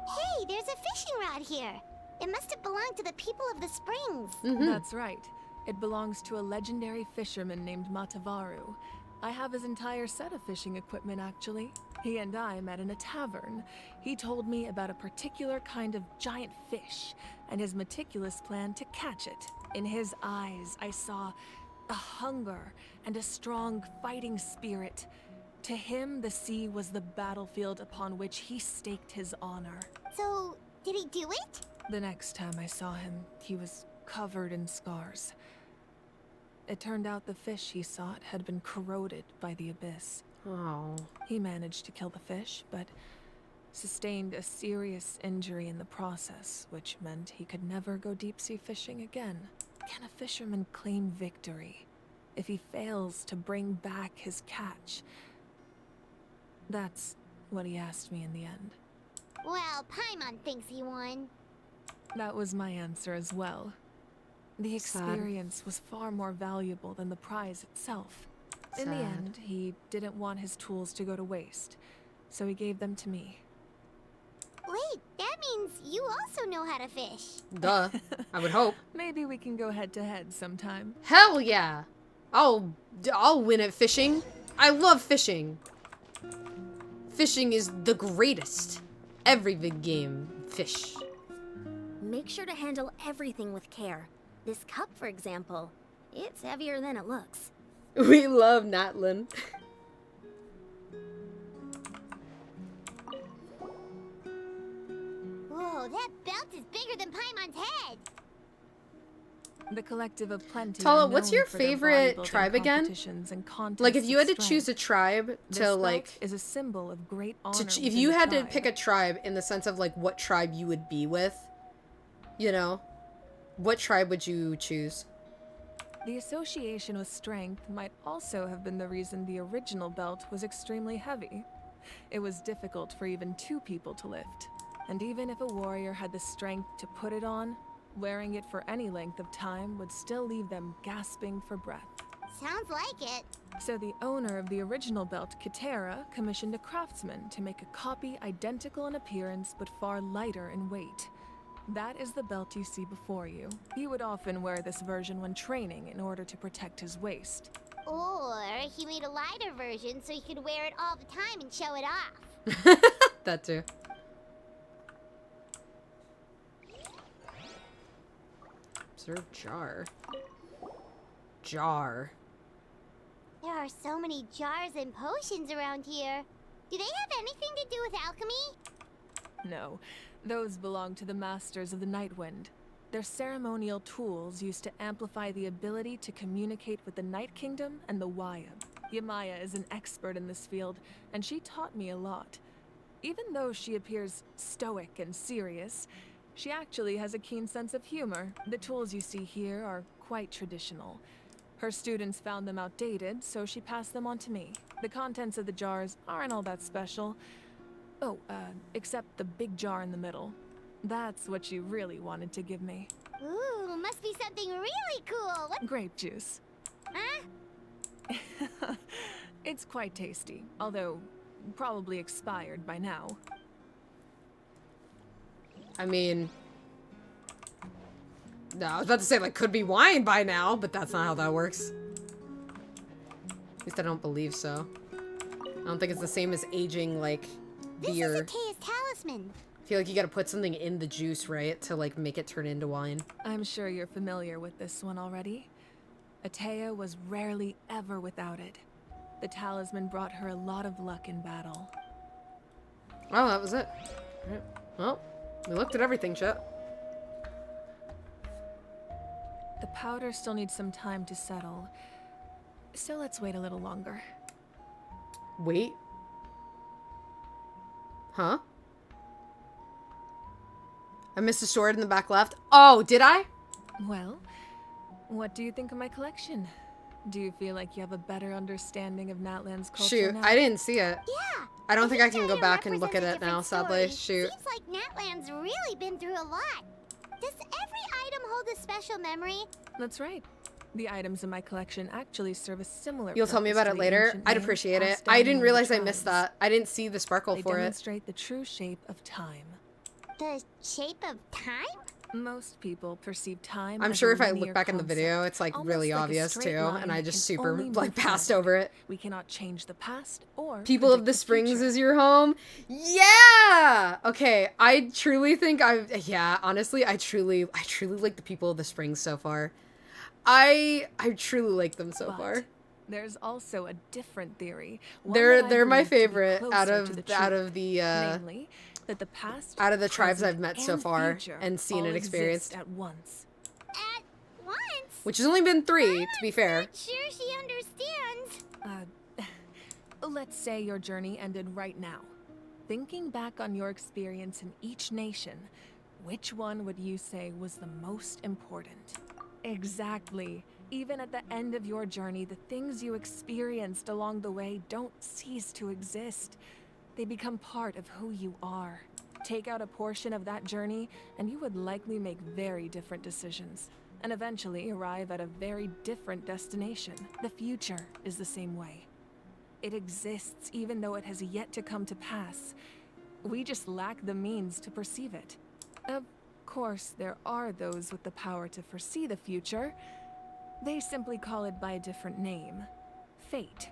Hey, there's a fishing rod here. It must have belonged to the people of the springs. That's right. It belongs to a legendary fisherman named Matavaru. I have his entire set of fishing equipment, actually. He and I met in a tavern. He told me about a particular kind of giant fish and his meticulous plan to catch it. In his eyes, I saw a hunger and a strong fighting spirit. To him, the sea was the battlefield upon which he staked his honor. So, did he do it? The next time I saw him, he was covered in scars. It turned out the fish he sought had been corroded by the abyss. Oh. He managed to kill the fish, but sustained a serious injury in the process, which meant he could never go deep-sea fishing again. Can a fisherman claim victory if he fails to bring back his catch? That's what he asked me in the end. Well, Paimon thinks he won. That was my answer as well. The experience was far more valuable than the prize itself. In the end, he didn't want his tools to go to waste, so he gave them to me. Wait, that means you also know how to fish. Duh. I would hope. Maybe we can go head-to-head sometime. Hell yeah. I'll win at fishing. I love fishing. Fishing is the greatest. Every big game, fish. Make sure to handle everything with care. This cup, for example, it's heavier than it looks. We love Natlan. Whoa, that belt is bigger than Paimon's head. The Collective of Plenty. Tala, what's your favorite tribe again? Like, if you had to choose a tribe to, like... is a symbol of great honor. If you had to pick a tribe in the sense of, like, what tribe you would be with, you know, what tribe would you choose? The association with strength might also have been the reason the original belt was extremely heavy. It was difficult for even two people to lift. And even if a warrior had the strength to put it on, wearing it for any length of time would still leave them gasping for breath. Sounds like it. So the owner of the original belt, Kitera, commissioned a craftsman to make a copy identical in appearance but far lighter in weight. That is the belt you see before you. He would often wear this version when training in order to protect his waist. Or he made a lighter version so he could wear it all the time and show it off. That too. Observe jar. Jar. There are so many jars and potions around here. Do they have anything to do with alchemy? No, those belong to the Masters of the Nightwind. They're ceremonial tools used to amplify the ability to communicate with the Night Kingdom and the Wyab. Yamaya is an expert in this field, and she taught me a lot. Even though she appears stoic and serious, she actually has a keen sense of humor. The tools you see here are quite traditional. Her students found them outdated, so she passed them on to me. The contents of the jars aren't all that special. Oh, except the big jar in the middle. That's what she really wanted to give me. Ooh, must be something really cool. What? Grape juice. Huh? It's quite tasty, although probably expired by now. I mean... No, I was about to say, like, could be wine by now, but that's not how that works. At least I don't believe so. I don't think it's the same as aging, like, beer. This is Atea's talisman. I feel like you gotta put something in the juice, right? To, like, make it turn into wine. I'm sure you're familiar with this one already. Atea was rarely ever without it. The talisman brought her a lot of luck in battle. Oh, that was it. Alright. Well, we looked at everything, chat. The powder still needs some time to settle, so let's wait a little longer. Wait? Huh? I missed a sword in the back left. Oh, did I? Well, what do you think of my collection? Do you feel like you have a better understanding of Natlan's culture Shoot, now? I didn't see it. Yeah. I don't think I can go Item back and look at represents it a now, different sadly. story. Shoot. Seems like Natlan's really been through a lot. Does every item hold a special memory? That's right. The items in my collection actually serve a similar You'll tell me purpose about to it the later. ancient I'd names appreciate it. passed I down didn't among the realize I missed tribes. that. I didn't see the sparkle They for it. demonstrate the true shape of time. The shape of time? Most people perceive time I'm as sure a if I linear look back in the video, concept, it's like almost really like a obvious straight too, line and I that just can super only like move passed forward. over it. We cannot change the past or People of predict the the Springs future. is your home. Yeah. Okay. I truly think yeah, honestly, I truly like the people of the Springs so far. I truly like them so far. There's also a different theory. They're my favorite out of the namely, that the past, out of the tribes present, I've met so and far future and seen all and experienced. exist at once. At once? Which has only been 3, to be fair. Sure she understands. Let's say your journey ended right now. Thinking back on your experience in each nation, which one would you say was the most important? Exactly. Even at the end of your journey, the things you experienced along the way don't cease to exist. They become part of who you are. Take out a portion of that journey, and you would likely make very different decisions, and eventually arrive at a very different destination. The future is the same way. It exists even though it has yet to come to pass. We just lack the means to perceive it. Of course, there are those with the power to foresee the future. They simply call it by a different name. Fate.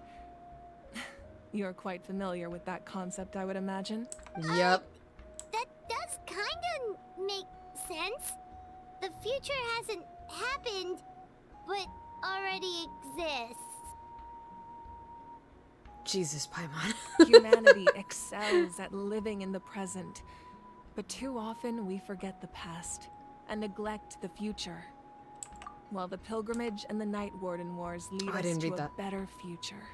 You're quite familiar with that concept, I would imagine. Yep. That does kinda make sense. The future hasn't happened, but already exists. Jesus, Paimon. Humanity excels at living in the present, but too often we forget the past and neglect the future. While the pilgrimage and the Night Warden Wars lead us to a better future.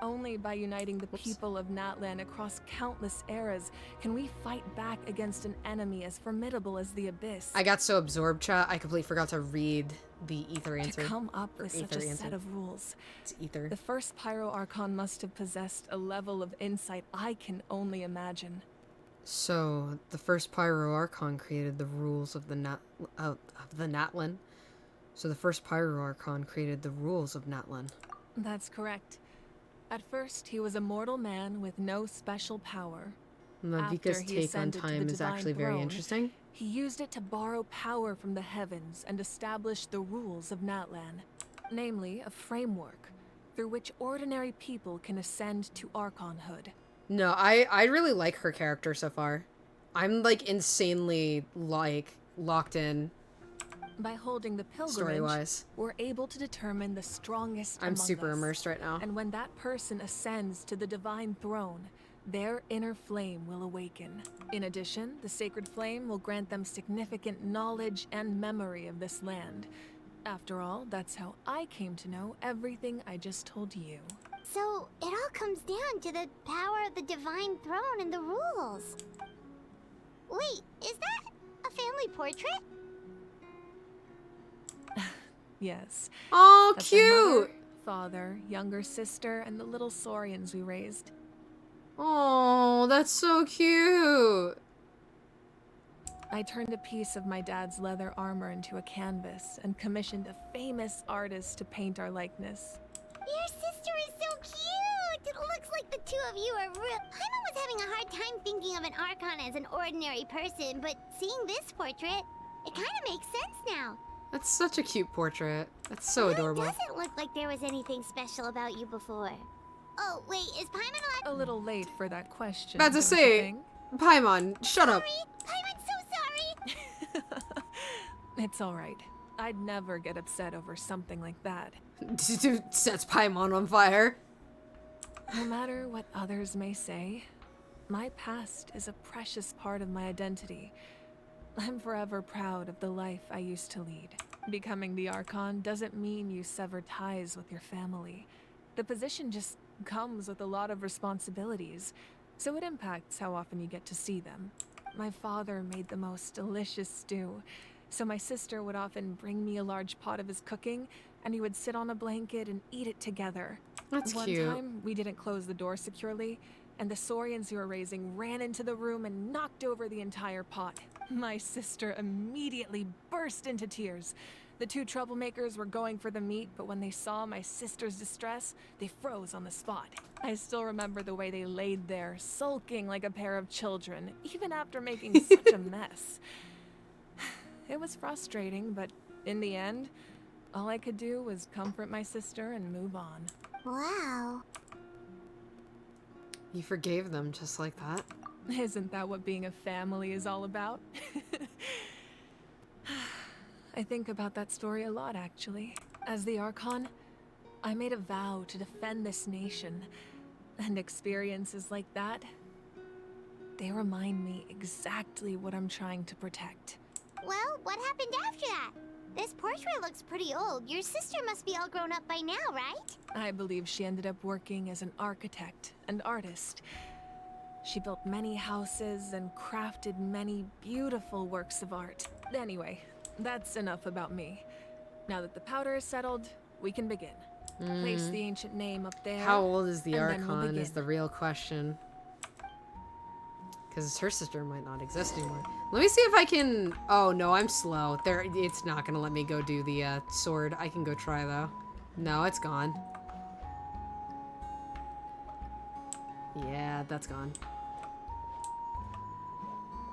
Only by uniting the people of Natlan across countless eras can we fight back against an enemy as formidable as the Abyss. I got so absorbed, chat, I completely forgot to read the Ether answer. To come up with such a set of rules, it's Ether. The first Pyro Archon must have possessed a level of insight I can only imagine. So, the first Pyro Archon created the rules of the Natlan. So the first Pyro Archon created the rules of Natlan. That's correct. At first, he was a mortal man with no special power. Vika's take on time is actually very interesting. He used it to borrow power from the heavens and establish the rules of Natlan. Namely, a framework through which ordinary people can ascend to Archonhood. No, I really like her character so far. I'm like insanely like locked in. By holding the pilgrimage, Story-wise. we're able to determine the strongest I'm among super us. immersed right now. And when that person ascends to the divine throne, their inner flame will awaken. In addition, the sacred flame will grant them significant knowledge and memory of this land. After all, that's how I came to know everything I just told you. So, it all comes down to the power of the divine throne and the rules. Wait, is that a family portrait? Yes. Oh, That's our cute! mother, father, younger sister, and the little saurians we raised. Oh, that's so cute! I turned a piece of my dad's leather armor into a canvas and commissioned a famous artist to paint our likeness. Your sister is so cute! It looks like the two of you are real. Paimon was having a hard time thinking of an Archon as an ordinary person, but seeing this portrait, it kind of makes sense now. That's such a cute portrait. That's so adorable. It doesn't look like there was anything special about you before. Oh, wait, is Paimon allowed? A little late for that question. About to don't you say, think? Paimon, shut up. Paimon's so sorry! It's alright. I'd never get upset over something like that. Sets Paimon on fire. No matter what others may say, my past is a precious part of my identity. I'm forever proud of the life I used to lead. Becoming the Archon doesn't mean you sever ties with your family. The position just comes with a lot of responsibilities, so it impacts how often you get to see them. My father made the most delicious stew, so my sister would often bring me a large pot of his cooking, and we would sit on a blanket and eat it together. That's One cute. time, we didn't close the door securely, and the saurians you were raising ran into the room and knocked over the entire pot. My sister immediately burst into tears. The two troublemakers were going for the meat, but when they saw my sister's distress, they froze on the spot. I still remember the way they laid there, sulking like a pair of children, even after making such a mess. It was frustrating, but in the end, all I could do was comfort my sister and move on. Wow. You forgave them just like that. Isn't that what being a family is all about? I think about that story a lot, actually. As the Archon, I made a vow to defend this nation, and experiences like that, they remind me exactly what I'm trying to protect. Well, what happened after that? This portrait looks pretty old. Your sister must be all grown up by now, right? I believe she ended up working as an architect and artist. She built many houses and crafted many beautiful works of art. Anyway, that's enough about me. Now that the powder is settled, we can begin. Place the ancient name up there. How old is the and then we'll Archon begin. is the real question. Because her sister might not exist anymore. Let me see if I can... Oh, no, I'm slow. It's not going to let me go do the sword. I can go try, though. No, it's gone. Yeah, that's gone.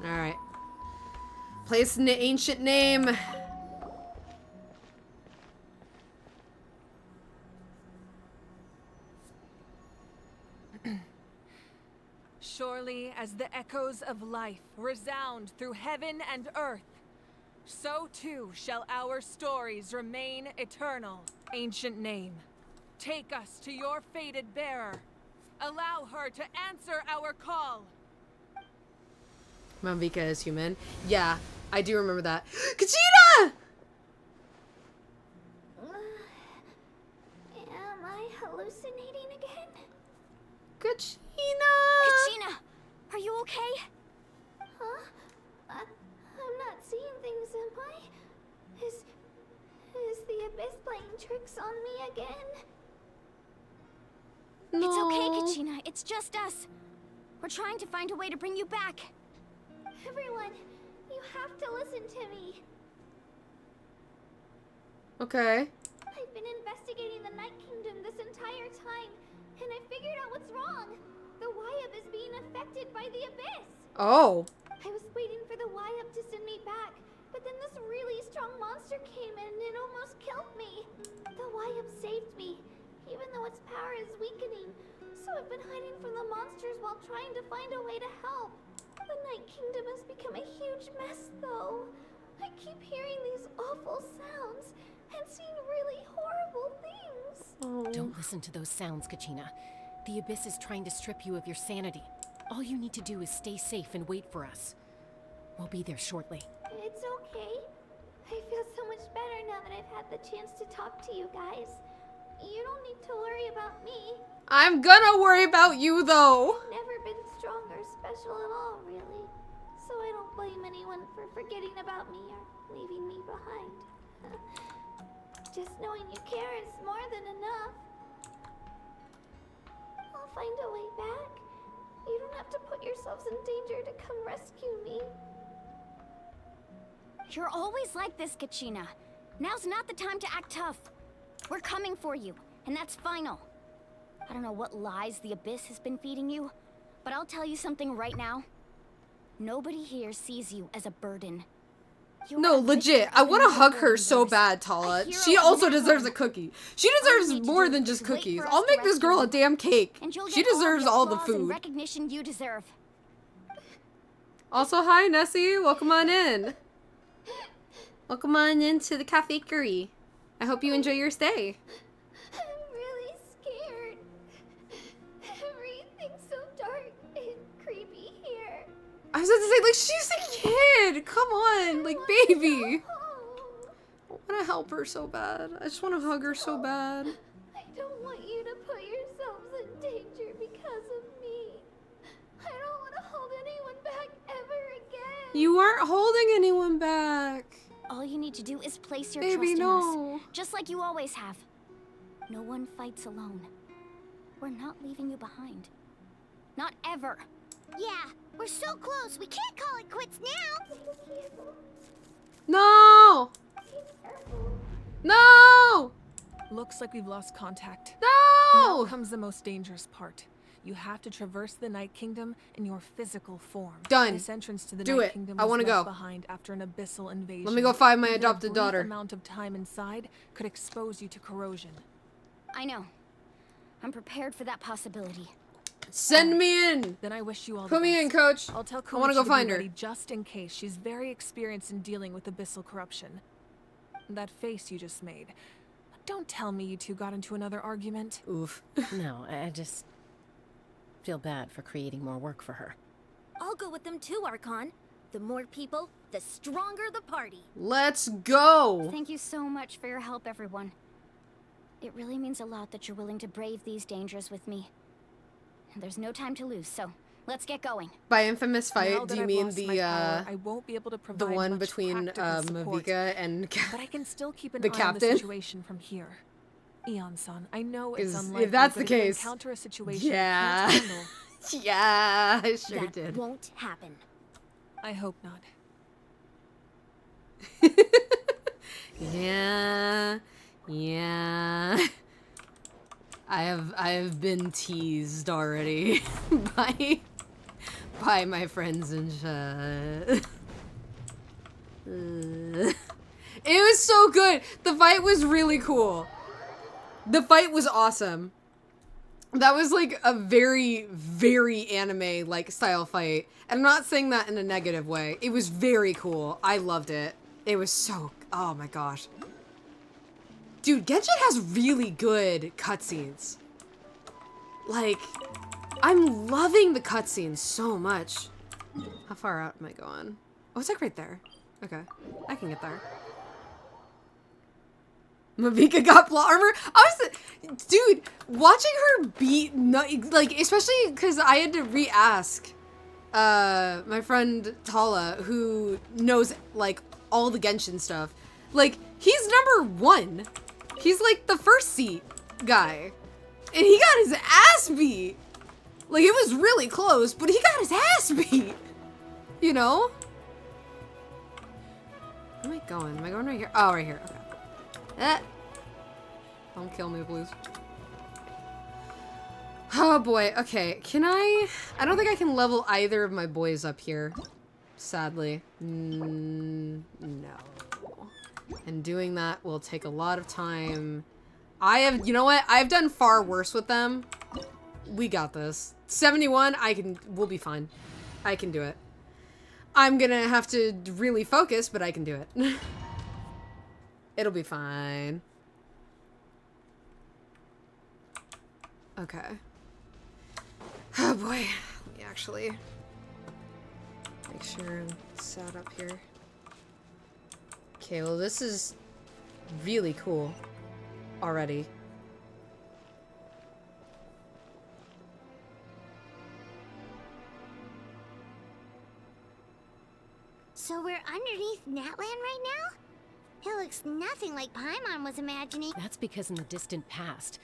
Alright. Place an ancient name. Surely as the echoes of life resound through heaven and earth, so too shall our stories remain eternal. Ancient name, take us to your fated bearer. Allow her to answer our call. Malvika is human. Yeah, I do remember that. Kachina! Am I hallucinating again? Kachina! Kachina! Are you okay? Huh? I'm not seeing things, am I? Is the Abyss playing tricks on me again? No. It's okay, Kachina. It's just us. We're trying to find a way to bring you back. Everyone, you have to listen to me. Okay. I've been investigating the Night Kingdom this entire time, and I figured out what's wrong. The Wyab is being affected by the Abyss. Oh. I was waiting for the Wyab to send me back, but then this really strong monster came in and almost killed me. The Wyab saved me, even though its been hiding from the monsters while trying to find a way to help. The Night Kingdom has become a huge mess, though. I keep hearing these awful sounds and seeing really horrible things. Don't listen to those sounds, Kachina. The Abyss is trying to strip you of your sanity. All you need to do is stay safe and wait for us. We'll be there shortly. It's okay. I feel so much better now that I've had the chance to talk to you guys. You don't need to worry about me. I'm gonna worry about you, though. I've never been strong or special at all, really. So I don't blame anyone for forgetting about me or leaving me behind. Just knowing you care is more than enough. I'll find a way back. You don't have to put yourselves in danger to come rescue me. You're always like this, Kachina. Now's not the time to act tough. We're coming for you, and that's final. I don't know what lies the Abyss has been feeding you, but I'll tell you something right now. Nobody here sees you as a burden. No, legit. I want to hug her so bad, Tala. She also deserves a cookie. She deserves more than just cookies. I'll make this girl a damn cake. She deserves all the food. Recognition you deserve. Also, hi, Nessie. Welcome on in. Welcome on into the cafeteria. I hope you enjoy your stay. I'm really scared. Everything's so dark and creepy here. I was about to say, like, she's a kid. Come on, like, baby. I want to help her so bad. I just want to hug her so bad. I don't want you to put yourselves in danger because of me. I don't want to hold anyone back ever again. You aren't holding anyone back. All you need to do is place your Baby, trust no. in us, just like you always have. No one fights alone. We're not leaving you behind. Not ever. Yeah, we're so close. We can't call it quits now. No! No! Looks like we've lost contact. No! Now comes the most dangerous part. You have to traverse the Night Kingdom in your physical form. Done. This entrance to the Do Night it. Kingdom I was wanna left go. behind after an abyssal invasion. Let me go find my Even adopted a brief daughter. amount of time inside could expose you to corrosion. I know. I'm prepared for that possibility. Send me in. Then I wish you all Put the me in, best. coach. I'll tell I want to Koichi go find be her. ready just in case. She's very experienced in dealing with abyssal corruption. That face you just made. Don't tell me you two got into another argument. Oof. No, I just feel bad for creating more work for her. I'll go with them too, Archon. The more people, the stronger the party. Let's go. Thank you so much for your help, everyone. It really means a lot that you're willing to brave these dangers with me. And there's no time to lose, so let's get going. By infamous Now fight, that do you I've mean lost the my power, I won't be able to the provide one much between practical support, Mavika and but I can still keep an the eye on captain? the situation from here. Eon-san, I know it's 'Cause unlikely, if that's but the if you case, encounter a situation yeah. you can't handle, yeah, I sure That did. won't happen. I hope not. Yeah, yeah. I have been teased already by my friends in chat. It was so good. The fight was really cool. The fight was awesome. That was like a very, very anime like style fight. And I'm not saying that in a negative way. It was very cool. I loved it. It was so, oh my gosh. Dude, Genshin has really good cutscenes. Like, I'm loving the cutscenes so much. How far out am I going? Oh, it's like right there. Okay, I can get there. Mavika got plot armor? Dude, watching her beat, like, especially because I had to re-ask my friend Tala, who knows, like, all the Genshin stuff. Like, he's #1. He's, like, the first seat guy. And he got his ass beat. Like, it was really close, but he got his ass beat. You know? Where am I going? Am I going right here? Oh, right here. Okay. Don't kill me, please. Oh, boy. Okay. Can I don't think I can level either of my boys up here. Sadly. No. And doing that will take a lot of time. You know what? I've done far worse with them. We got this. 71, we'll be fine. I can do it. I'm gonna have to really focus, but I can do it. It'll be fine. Okay. Oh boy. Let me actually make sure I'm sat up here. Okay, well this is really cool already. So we're underneath Natlan right now? It looks nothing like Paimon was imagining. That's because in the distant past,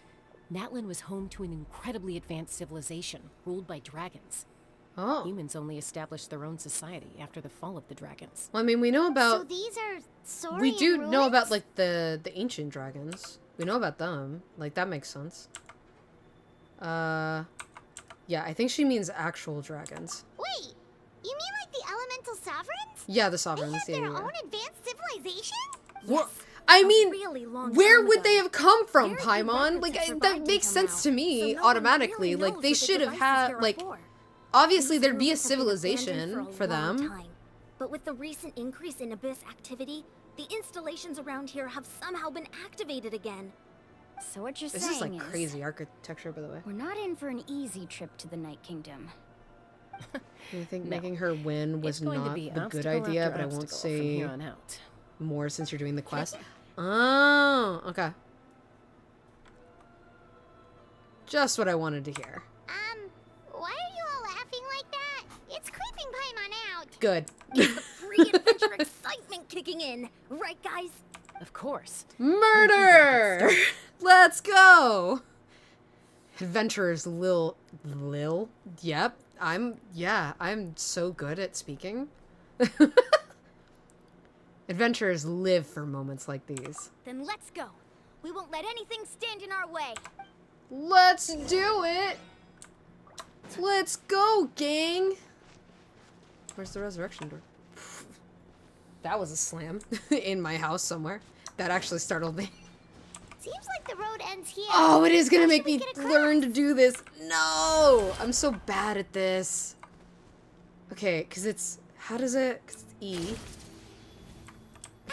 Natlan was home to an incredibly advanced civilization ruled by dragons. Oh. Humans only established their own society after the fall of the dragons. Well, I mean, we know about... So these are Saurian We do ruins? know about, like, the ancient dragons. We know about them. Like, that makes sense. Yeah, I think she means actual dragons. Wait, you mean like the elemental sovereigns? Yeah, the sovereigns. They have Yeah, their yeah. own advanced civilization? Well, I mean, really long where time would ago. they have come from, Very few Paimon? records Like, have that survived makes until sense now, to me so no one automatically. really Like, knows they what the should have devices had, here are like, for. obviously These there'd be a ruins have been abandoned civilization for for a long them. time. But with the recent increase in Abyss activity, the installations around here have somehow been activated again. So what you're This saying is, like, is, crazy architecture, by the way. we're not in for an easy trip to the Night Kingdom. I think No. making her win was It's going to not be the good obstacle idea, after but I won't obstacle from say here on out. more since you're doing the quest. Oh, okay. Just what I wanted to hear. Why are you all laughing like that? It's creeping Paimon out. Good. Pre-adventure excitement kicking in. Right, guys? Of course. Murder! Let's go! Adventurers Lil? Yep. I'm so good at speaking. Adventurers live for moments like these. Then let's go. We won't let anything stand in our way. Let's do it! Let's go, gang! Where's the resurrection door? That was a slam in my house somewhere. That actually startled me. Seems like the road ends here. Oh, it is gonna How make should we me get across? learn to do this. No! I'm so bad at this. Okay, because it's... How does it... 'Cause it's E.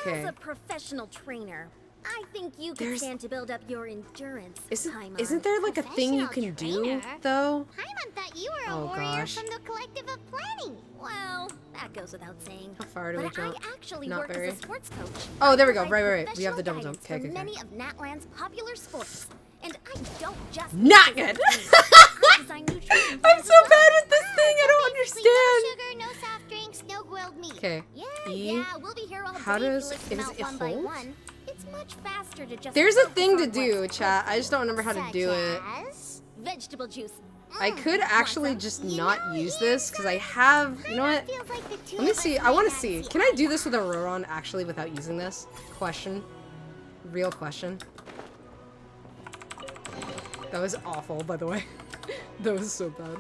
Okay. As a professional trainer, I think you could There's- stand to build up your endurance, Paimon. Isn't there like a thing you can do, though? Paimon thought you were a Oh, warrior gosh. from the collective of planning. Well, that goes without saying. How far do we But jump? I actually Not work very. as a sports coach. Oh, there we go. I provide Right. We have the double professional jump. Okay, guidance okay, for okay. many of Natlan's popular sports. And I don't just Not make good. physical games. I design new training I'm plans so as well. bad with this thing. I don't Basically, understand. no sugar, no soft drinks, no grilled meat. Okay. Yeah, E. yeah, we'll be here all How day if does- you list them is out it one by hold? one. It's much faster to just There's a focus thing to on do, what's chat. I just don't remember how to do it. as vegetable juice. I could actually just not use this because I have. You know what? Let me see. I want to see. Can I do this with a Roron actually without using this? Question. Real question. That was awful, by the way. That was so bad.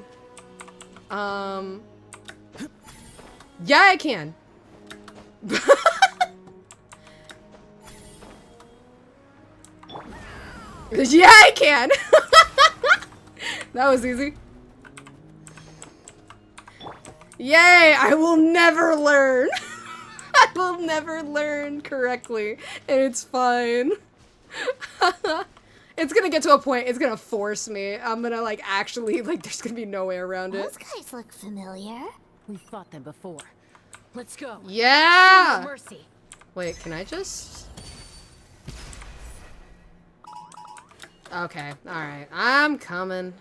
Yeah, I can. Yeah, I can. That was easy. Yay! I will never learn. I will never learn correctly, and it's fine. It's gonna get to a point. It's gonna force me. I'm gonna like actually like. There's gonna be no way around it. Those guys look familiar. We've fought them before. Let's go. Yeah. Show no mercy. Wait, can I just? Okay. All right. I'm coming.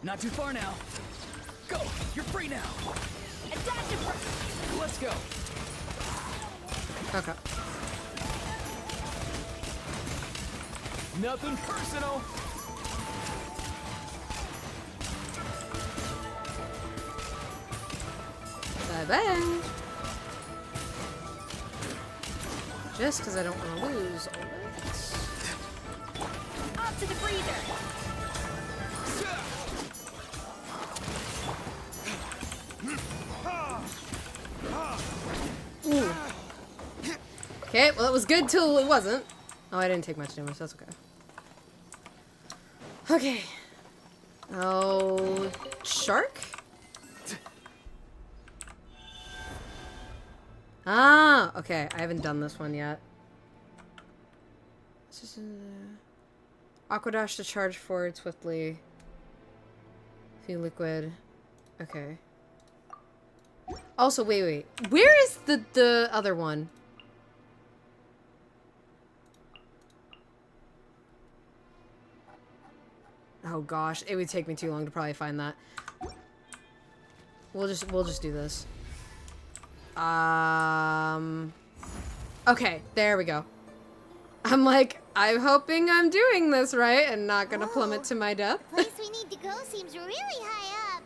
Not too far now. Go! You're free now! Let's go! Okay. Nothing personal! Bye-bye. Just because I don't want to lose all this. Up to the breather. Ooh. Okay, well it was good till it wasn't. Oh, I didn't take much damage. That's okay. Okay. Oh, shark? Ah, okay. I haven't done this one yet. Aqua dash to charge forward swiftly. Feel liquid. Okay. Also, wait. Where is the other one? Oh gosh, it would take me too long to probably find that. We'll just do this. Okay, there we go. I'm like, I'm hoping I'm doing this right and not gonna plummet to my death. The place we need to go seems really high up.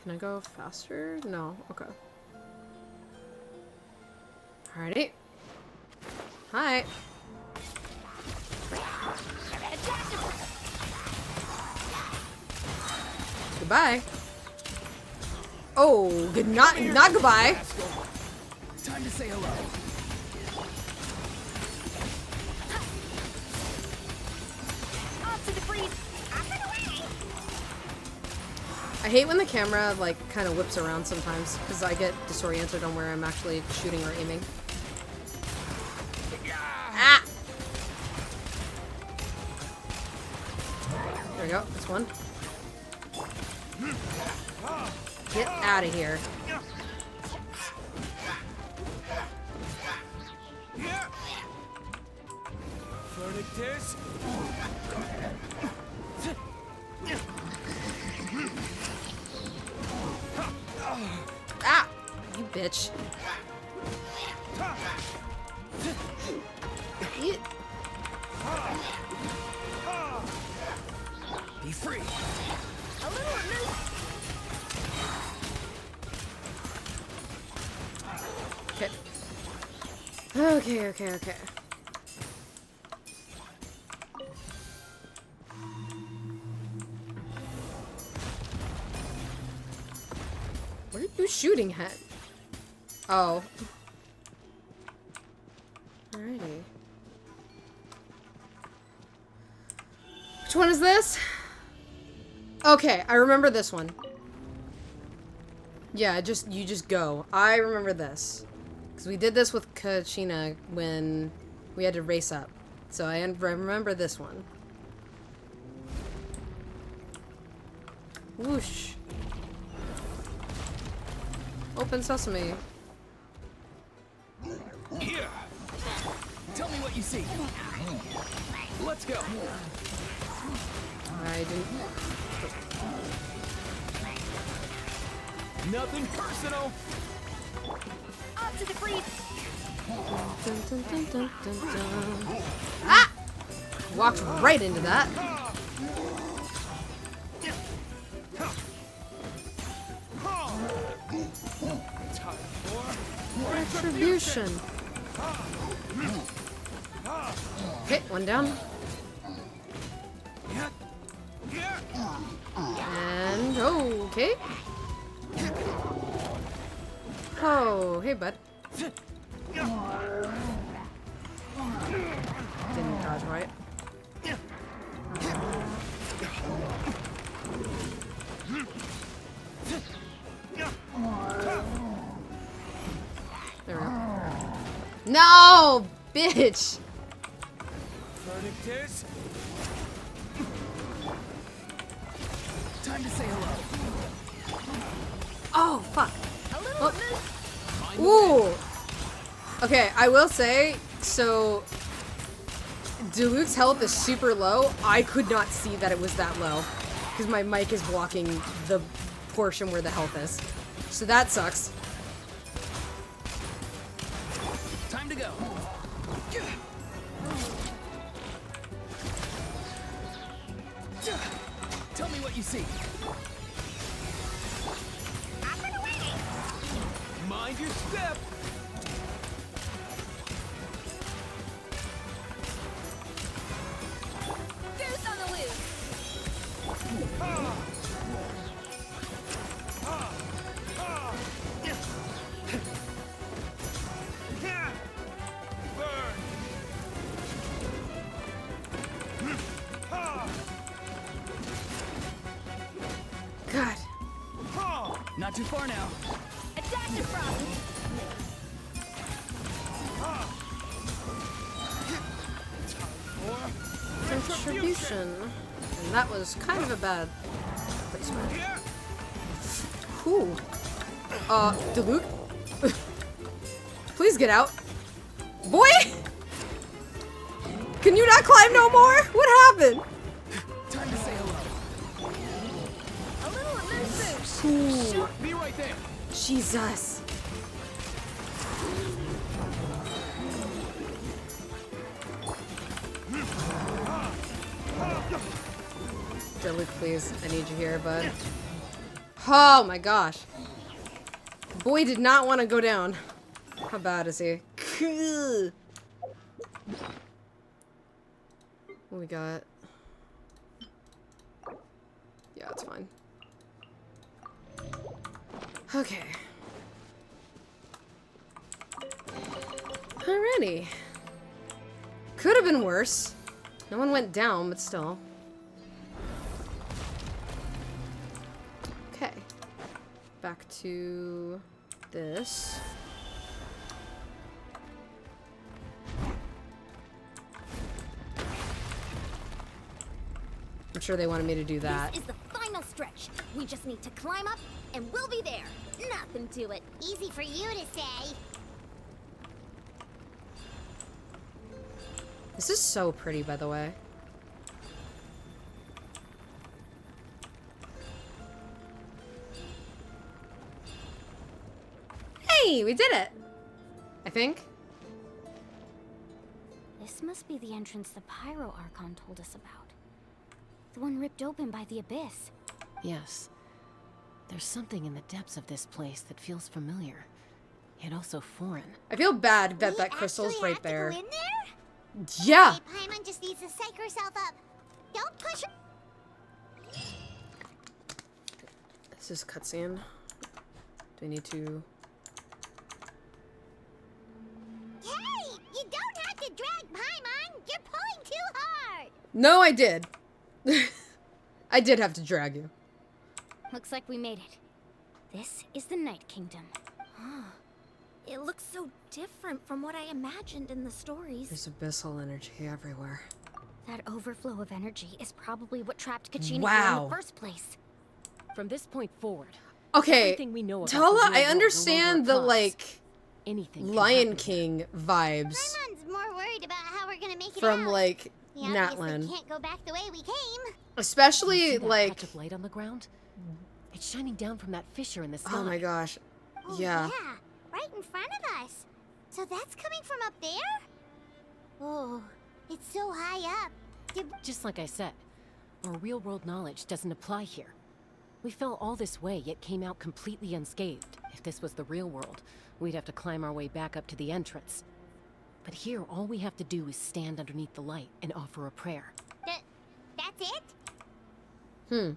Can I go faster? No. Okay. Alrighty. Hi. Goodbye. Oh, good. Not goodbye. Time to say hello. Off to the breeze. I hate when the camera like kind of whips around sometimes because I get disoriented on where I'm actually shooting or aiming. Ah! There we go. That's one. Get out of here. Vertictus. Ah! You bitch. Eat. Be free. Okay. What are you shooting at? Oh. Alrighty. Which one is this? Okay, I remember this one. Yeah, you just go. I remember this. Because we did this with Kachina when we had to race up. So I remember this one. Whoosh. Open sesame. Here. Tell me what you see. Let's go. I didn't. Nothing personal. Off to the breeze. Ah! Walked right into that. Retribution. Hit one down. And okay. Oh, hey, bud. Didn't dodge right. There we go. No, bitch. Vertictus. Time to say hello. Oh, fuck. Ooh. Okay, I will say, so Diluc's health is super low. I could not see that it was that low because my mic is blocking the portion where the health is. So that sucks. Time to go. Tell me what you see. Mind your step. Goose on the loose. Not too far now. Adaptive frost! Contribution. And that was kind of a bad placement. Whew. Diluc? Please get out. Boy! Can you not climb no more? What happened? Time to say hello. A little elusive! Ooh. Be right there. Jesus. Diluc, please. I need you here, bud. Oh my gosh. Boy did not want to go down. How bad is he? What we got? Yeah, it's fine. Okay. Alrighty. Could have been worse. No one went down, but still. Okay. Back to this. I'm sure they wanted me to do that. This is the final stretch. We just need to climb up, and we'll be there. Nothing to it. Easy for you to say. This is so pretty, by the way. Hey, we did it! I think. This must be the entrance the Pyro Archon told us about. The one ripped open by the Abyss. Yes. There's something in the depths of this place that feels familiar, yet also foreign. I feel bad that that crystal's right there. Go in there? Yeah! Hey, Paimon just needs to psych herself up. Don't push her. This is cutscene. Do we need to... Hey! You don't have to drag Paimon! You're pulling too hard! No, I did. I did have to drag you. Looks like we made it. This is the Night Kingdom. It looks so different from what I imagined in the stories. There's abyssal energy everywhere. That overflow of energy is probably what trapped Kachina here in Wow. the first place. From this point forward, Okay, everything we know about Tala, the real I world no understand longer the, applies. like, Anything can Lion happen. King vibes Paimon's more worried about how we're gonna make it from, out. like, We obviously Natlan. can't go back the way we came. Especially, See that like... patch of light on the ground? It's shining down from that fissure in the sky. Oh my gosh. Oh, Yeah. right in front of us. So that's coming from up there? Oh, it's so high up. Just like I said, our real-world knowledge doesn't apply here. We fell all this way, yet came out completely unscathed. If this was the real world, we'd have to climb our way back up to the entrance. But here, all we have to do is stand underneath the light and offer a prayer. That's it?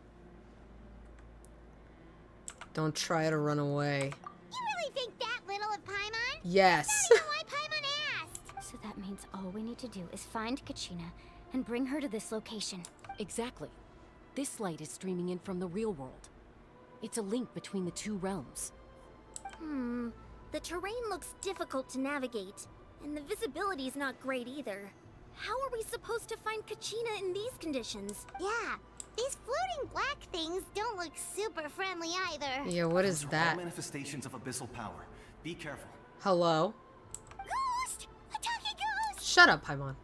Don't try to run away. You really think that little of Paimon? Yes. That's not even why Paimon asked. So that means all we need to do is find Kachina and bring her to this location. Exactly. This light is streaming in from the real world. It's a link between the two realms. The terrain looks difficult to navigate, and the visibility's not great either. How are we supposed to find Kachina in these conditions? Yeah, these floating black things don't look super friendly either. Yeah, what is Those are all that? manifestations of abyssal power. Be careful. Hello? Ghost! A talking ghost! Shut up, Paimon.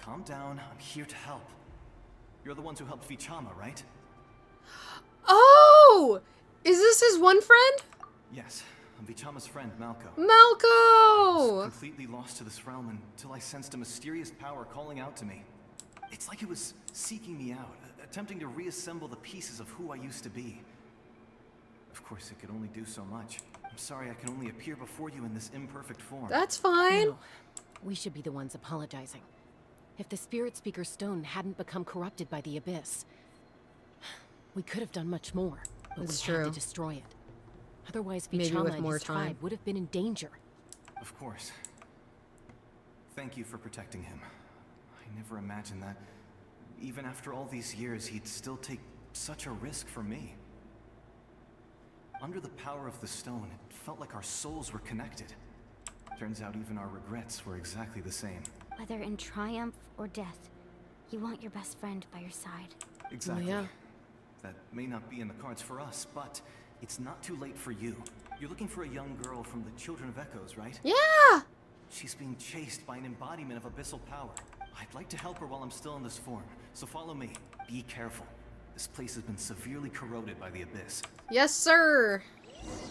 Calm down. I'm here to help. You're the ones who helped Vichama, right? Oh! Is this his one friend? Yes. I'm Vichama's friend, Malco. I Malco! was completely lost to this realm until I sensed a mysterious power calling out to me. It's like it was seeking me out, attempting to reassemble the pieces of who I used to be. Of course, it could only do so much. I'm sorry I can only appear before you in this imperfect form. That's fine. No, we should be the ones apologizing. If the Spirit Speaker's stone hadn't become corrupted by the Abyss, we could have done much more, but That's we had true. to destroy it. Otherwise, Maybe Vichama with and more his time. tribe would have been in danger. Of course. Thank you for protecting him. I never imagined that, even after all these years, he'd still take such a risk for me. Under the power of the stone, it felt like our souls were connected. Turns out even our regrets were exactly the same. Whether in triumph or death, you want your best friend by your side. Exactly. yeah. That may not be in the cards for us, but it's not too late for you. You're looking for a young girl from the Children of Echoes, right? Yeah! She's being chased by an embodiment of abyssal power. I'd like to help her while I'm still in this form, so follow me. Be careful. This place has been severely corroded by the abyss. Yes, sir!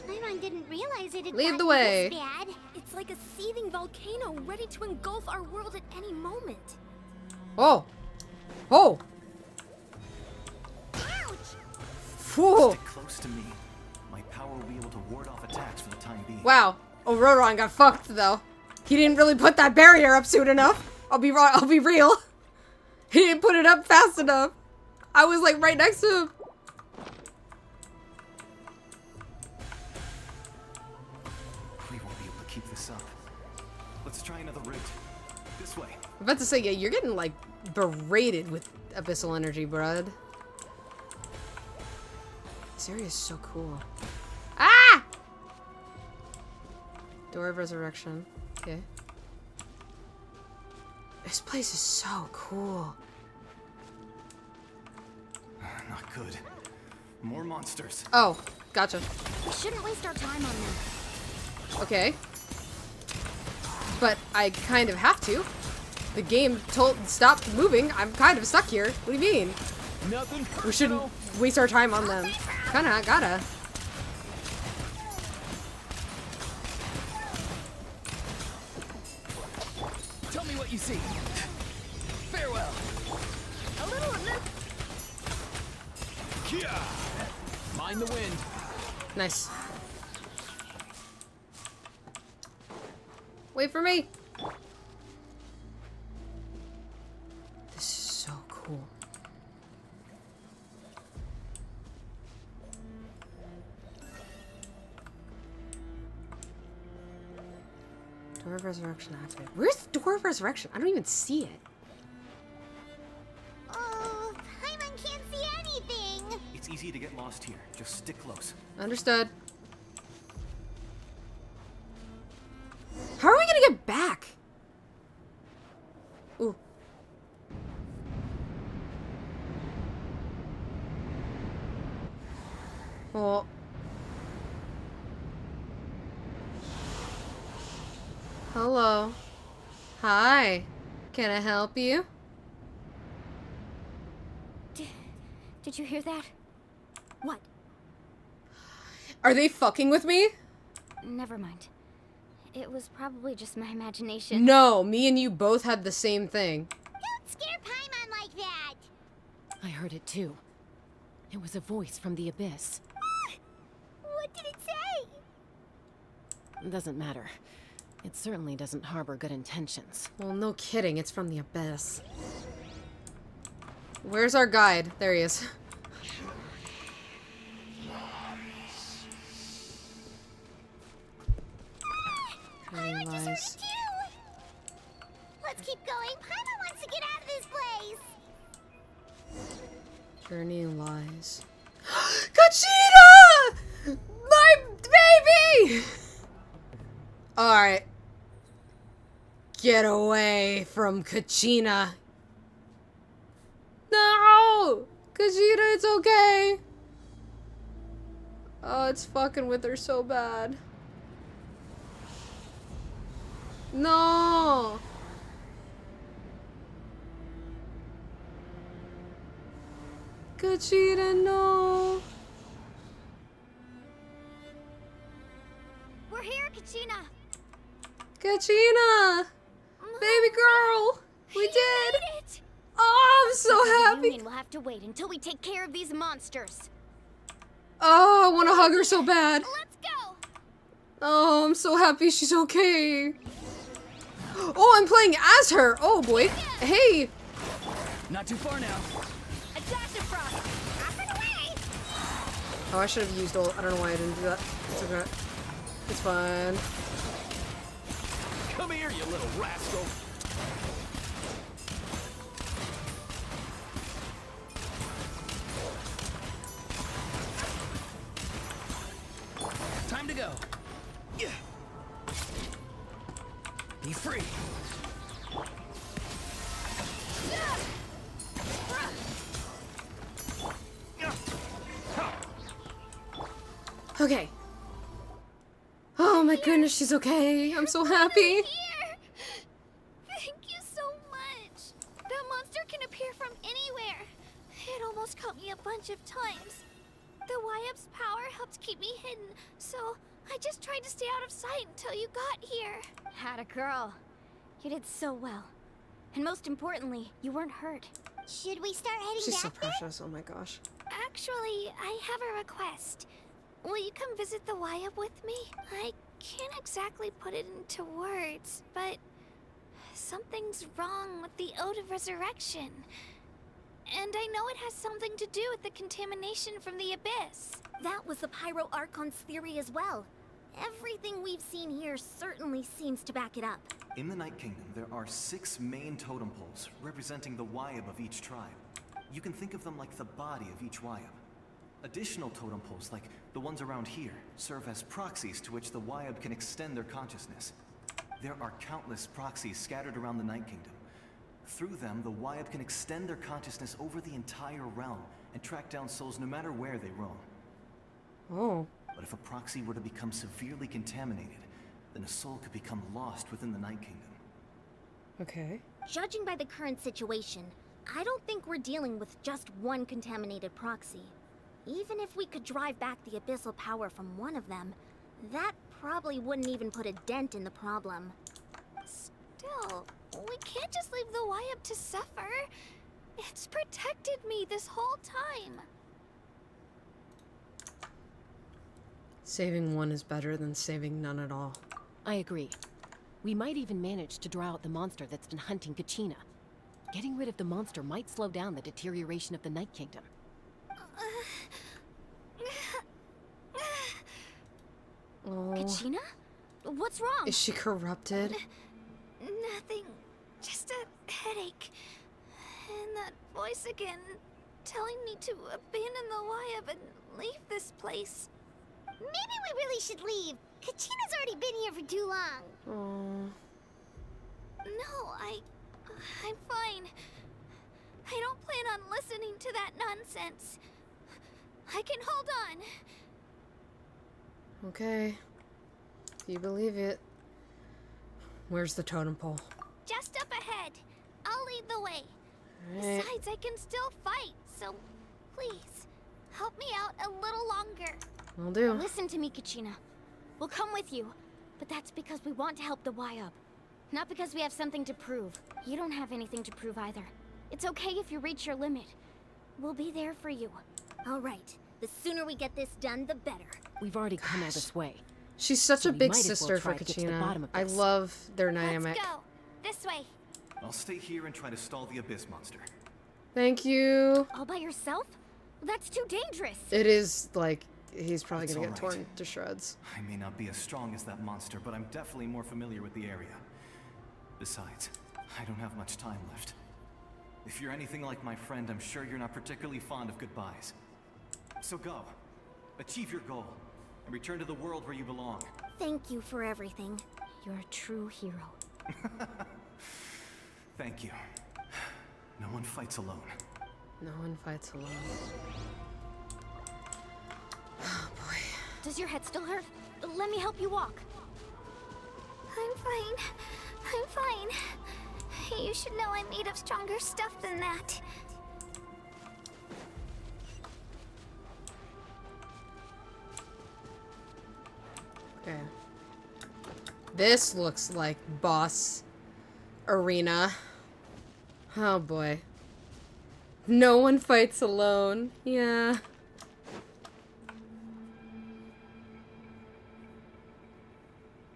Paimon didn't realize it had Lead the gotten way. this bad. It's like a seething volcano ready to engulf our world at any moment. Oh! Oh! Whoa! Stick close to me. My power will be able to ward off attacks for the time being. Wow. Oh, Rodan got fucked, though. He didn't really put that barrier up soon enough. I'll be real. He didn't put it up fast enough. I was, like, right next to him. We won't be able to keep this up. Let's try another route. This way. I'm about to say, yeah, you're getting, like, berated with abyssal energy, bud. This area is so cool. Ah! Door of Resurrection. Okay. This place is so cool. Not good. More monsters. Oh, gotcha. We shouldn't waste our time on them. Okay. But I kind of have to. The game stopped moving. I'm kind of stuck here. What do you mean? Nothing. We shouldn't waste our time on them. Kinda, gotta. Tell me what you see. Farewell. A little of this. Kia! Mind the wind. Nice. Wait for me. This is so cool. Door of Resurrection active. Where's the Door of Resurrection? I don't even see it. Oh, Paimon can't see anything. It's easy to get lost here. Just stick close. Understood. How are we gonna get back? Ooh. Oh. Hello. Hi. Can I help you? Did you hear that? What? Are they fucking with me? Never mind. It was probably just my imagination. No, me and you both had the same thing. Don't scare Paimon like that. I heard it too. It was a voice from the abyss. What did it say? Doesn't matter. It certainly doesn't harbor good intentions. Well, no kidding. It's from the abyss. Where's our guide? There he is. I just heard it too. Let's keep going. Paimon wants to get out of this place. Journey lies. Kachita! My baby! Alright. Get away from Kachina. No! Kachita, it's okay. Oh, it's fucking with her so bad. No! Kachita, no! We're here, Kachina. Kachina! Baby girl! We did! Made it! Oh, I'm so happy! We'll have to wait until we take care of these monsters. Oh, I want to hug her so bad. Let's go! Oh, I'm so happy she's okay. Oh, I'm playing as her! Oh boy. Hey! Not too far now. A dash of frost! Up and away! Oh, I should have used ult. I don't know why I didn't do that. It's okay. It's fine. Come here, you little rascal. go. Yeah. Be free. Okay. Oh my goodness, she's okay. I'm so happy. Thank you so much. That monster can appear from anywhere. It almost caught me a bunch of times. The Wyap's power helped keep me hidden, so I just tried to stay out of sight until you got here. Had a girl. You did so well. And most importantly, you weren't hurt. Should we start heading She's so back then? precious. Oh my gosh. Actually, I have a request. Will you come visit the Wyap with me? I can't exactly put it into words, but something's wrong with the Ode of Resurrection. And I know it has something to do with the contamination from the Abyss. That was the Pyro Archon's theory as well. Everything we've seen here certainly seems to back it up. In the Night Kingdom, there are 6 main totem poles representing the Wyab of each tribe. You can think of them like the body of each Wyab. Additional totem poles, like the ones around here, serve as proxies to which the Wyab can extend their consciousness. There are countless proxies scattered around the Night Kingdom. Through them, the Wyab can extend their consciousness over the entire realm and track down souls no matter where they roam. Oh. But if a proxy were to become severely contaminated, then a soul could become lost within the Night Kingdom. Okay. Judging by the current situation, I don't think we're dealing with just one contaminated proxy. Even if we could drive back the abyssal power from one of them, that probably wouldn't even put a dent in the problem. Still, we can't just leave the Wyap to suffer. It's protected me this whole time. Saving one is better than saving none at all. I agree. We might even manage to draw out the monster that's been hunting Kachina. Getting rid of the monster might slow down the deterioration of the Night Kingdom. Oh. Kachina? What's wrong? Is she corrupted? Nothing. Just a headache. And that voice again, telling me to abandon the Wyap and leave this place. Maybe we really should leave. Kachina's already been here for too long. Oh. No, I'm fine. I don't plan on listening to that nonsense. I can hold on. Okay. You believe it. Where's the totem pole? Just up ahead. I'll lead the way. Alright. Besides, I can still fight, so please, help me out a little longer. Will do. Listen to me, Kachina. We'll come with you, but that's because we want to help the Wyap. Not because we have something to prove. You don't have anything to prove either. It's okay if you reach your limit. We'll be there for you. All right. The sooner we get this done, the better. We've already come all this way. She's such So a we big might as well sister for try to get to the bottom Kachina. of I this. love their dynamic. Let's go. This way. I'll stay here and try to stall the Abyss monster. Thank you. All by yourself? That's too dangerous. It is like he's probably It's gonna get all right. torn to shreds. I may not be as strong as that monster, but I'm definitely more familiar with the area. Besides, I don't have much time left. If you're anything like my friend, I'm sure you're not particularly fond of goodbyes. So go. Achieve your goal. And return to the world where you belong. Thank you for everything. You're a true hero. Thank you. No one fights alone. No one fights alone. Oh boy. Does your head still hurt? Let me help you walk. I'm fine. I'm fine. You should know I'm made of stronger stuff than that. Okay. This looks like boss arena. Oh boy. No one fights alone. Yeah.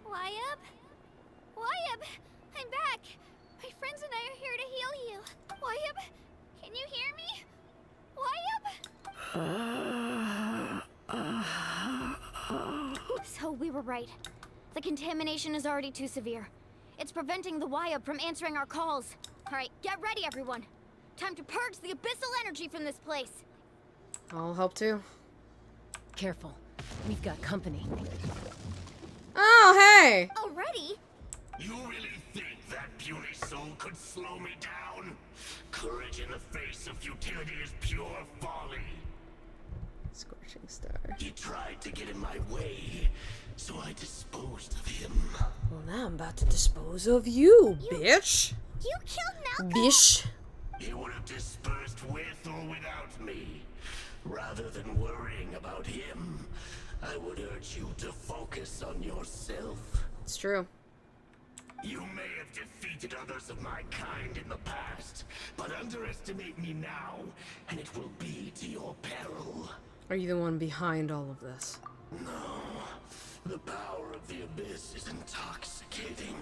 Wyap? Wyap! I'm back! My friends and I are here to heal you. Wyap, can you hear me? Wyap? So we were right. The contamination is already too severe. It's preventing the Wyap from answering our calls. Alright, get ready everyone. Time to purge the abyssal energy from this place. I'll help too. Careful. We've got company. Oh, hey! Already? You really think that puny soul could slow me down? Courage in the face of futility is pure folly. Scorching star. He tried to get in my way, so I disposed of him. Well, now I'm about to dispose of you, bitch. You killed Malcolm? Bish. He would have dispersed with or without me. Rather than worrying about him, I would urge you to focus on yourself. It's true. You may have defeated others of my kind in the past, but underestimate me now, and it will be to your peril. Are you the one behind all of this? No. The power of the Abyss is intoxicating.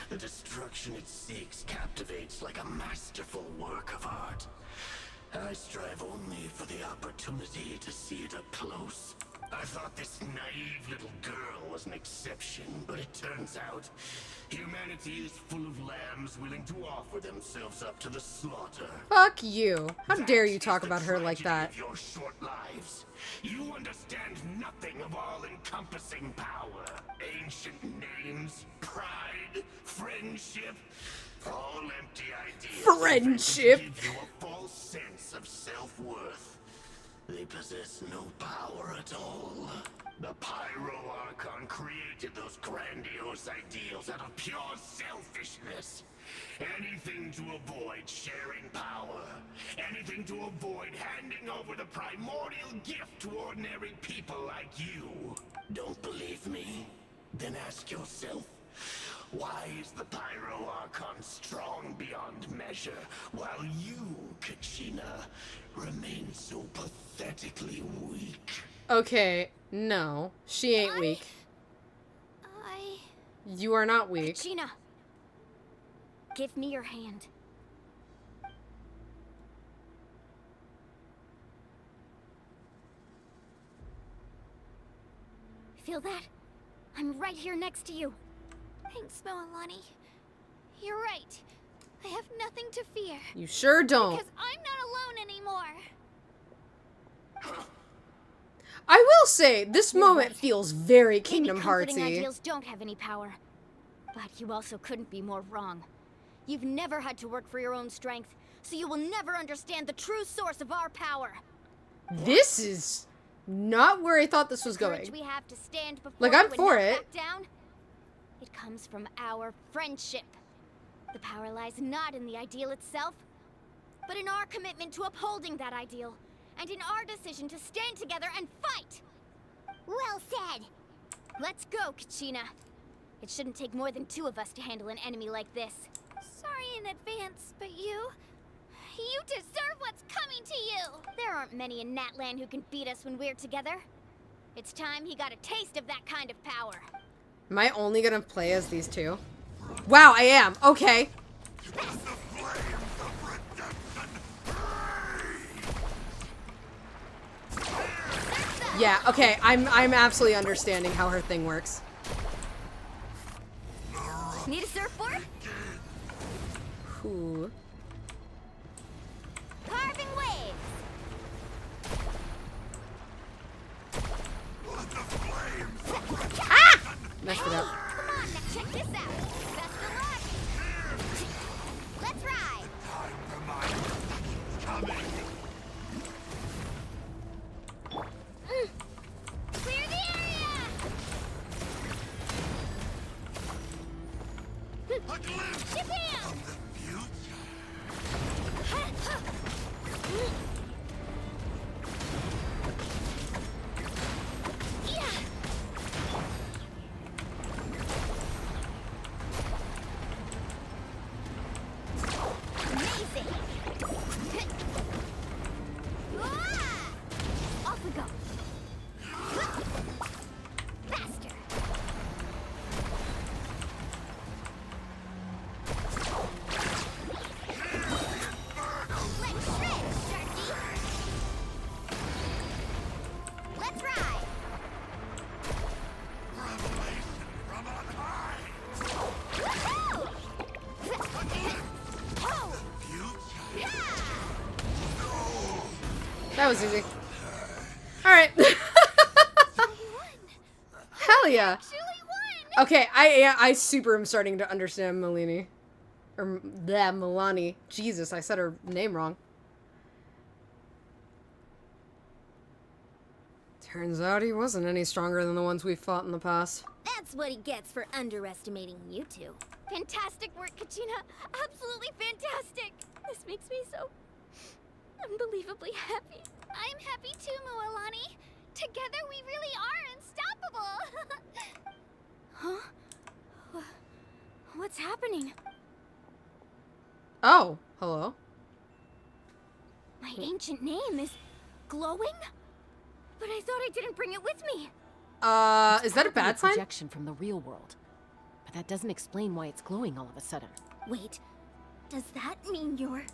The destruction it seeks captivates like a masterful work of art. I strive only for the opportunity to see it up close. I thought this naive little girl was an exception, but it turns out humanity is full of lambs willing to offer themselves up to the slaughter. Fuck you. How dare you talk about her like that? Your short lives. You understand nothing of all-encompassing power. Ancient names, pride, friendship, all empty ideas. Friendship. To give you a false sense of self-worth. They possess no power at all. The Pyro Archon created those grandiose ideals out of pure selfishness. Anything to avoid sharing power. Anything to avoid handing over the primordial gift to ordinary people like you. Don't believe me? Then ask yourself, why is the Pyro Archon strong beyond measure, while you, Kachina, remain so pathetically weak? Okay, no. She ain't weak. You are not weak. Kachina, give me your hand. Feel that? I'm right here next to you. Thanks, Moalani. You're right. I have nothing to fear. You sure don't. Because I'm not alone anymore. I will say, this moment right. feels very Kingdom Maybe comforting Heartsy. ideals don't have any power. But you also couldn't be more wrong. You've never had to work for your own strength, so you will never understand the true source of our power. This is not where I thought this was going. We have to stand before Like, I'm you and for not it. back down. It comes from our friendship. The power lies not in the ideal itself, but in our commitment to upholding that ideal, and in our decision to stand together and fight. Well said. Let's go, Kachina. It shouldn't take more than 2 of us to handle an enemy like this. Sorry in advance, but you deserve what's coming to you. There aren't many in Natlan who can beat us when we're together. It's time he got a taste of that kind of power. Am I only gonna play as these two? Wow, I am. Okay. Yeah, okay. I'm absolutely understanding how her thing works. Need a surfboard? Ooh. Carving waves. Ah! Messed it up. Come on, now check this out. Best of luck. Let's ride. Clear the area. Ship Amazing. Off we go. Faster. Let's shred, Sharky. Let's ride. That was easy. Alright. Hell yeah. Okay, I super am starting to understand Milani. Or Milani. Jesus, I said her name wrong. Turns out he wasn't any stronger than the ones we fought in the past. That's what he gets for underestimating you two. Fantastic work, Kachina. Absolutely fantastic. This makes me so unbelievably happy. I'm happy too, Mualani. Together we really are unstoppable. Huh? What's happening? Oh, hello. My ancient name is glowing? But I thought I didn't bring it with me. Is that a bad sign? Projection from the real world. But that doesn't explain why it's glowing all of a sudden. Wait, does that mean you're...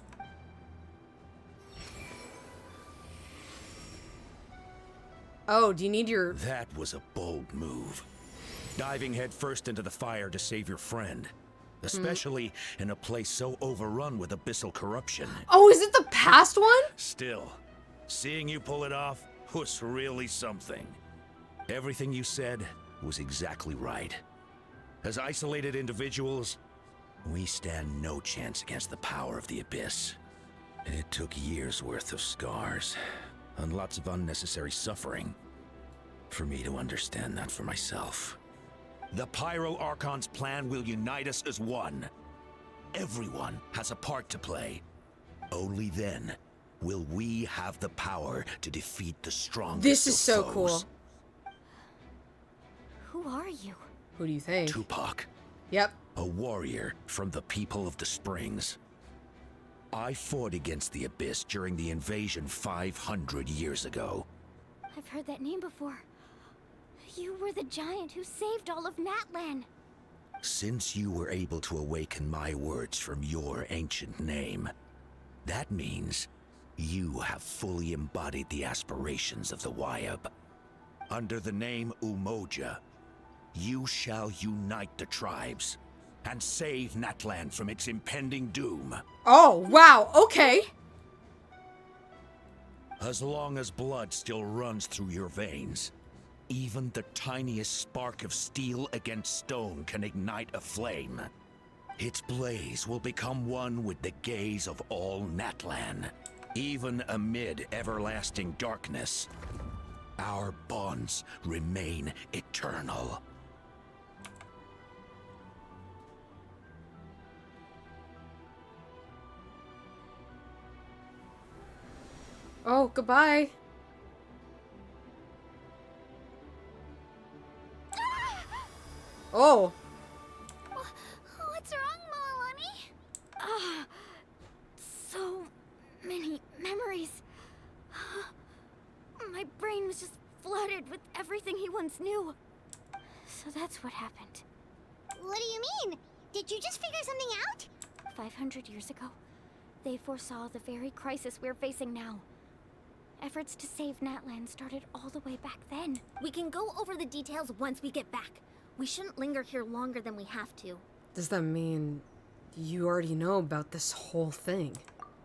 Oh, do you need your... That was a bold move. Diving headfirst into the fire to save your friend. Especially in a place so overrun with abyssal corruption. Oh, is it the past one? Still, seeing you pull it off was really something. Everything you said was exactly right. As isolated individuals, we stand no chance against the power of the Abyss. It took years' worth of scars, and lots of unnecessary suffering, for me to understand that for myself. The Pyro Archon's plan will unite us as one. Everyone has a part to play. Only then will we have the power to defeat the strongest. This is so foes. cool. Who are you? Who do you think? Tupac. Yep. A warrior from the people of the Springs. I fought against the Abyss during the invasion 500 years ago. I've heard that name before. You were the giant who saved all of Natlan. Since you were able to awaken my words from your ancient name, that means you have fully embodied the aspirations of the Wyab. Under the name Umoja, you shall unite the tribes and save Natlan from its impending doom. Oh, wow, okay. As long as blood still runs through your veins, even the tiniest spark of steel against stone can ignite a flame. Its blaze will become one with the gaze of all Natlan. Even amid everlasting darkness, our bonds remain eternal. Oh, goodbye. Oh. What's wrong, Moalani? Ah, so many memories. My brain was just flooded with everything he once knew. So that's what happened. What do you mean? Did you just figure something out? 500 years ago, they foresaw the very crisis we're facing now. Efforts to save Natlan started all the way back then. We can go over the details once we get back. We shouldn't linger here longer than we have to. Does that mean you already know about this whole thing?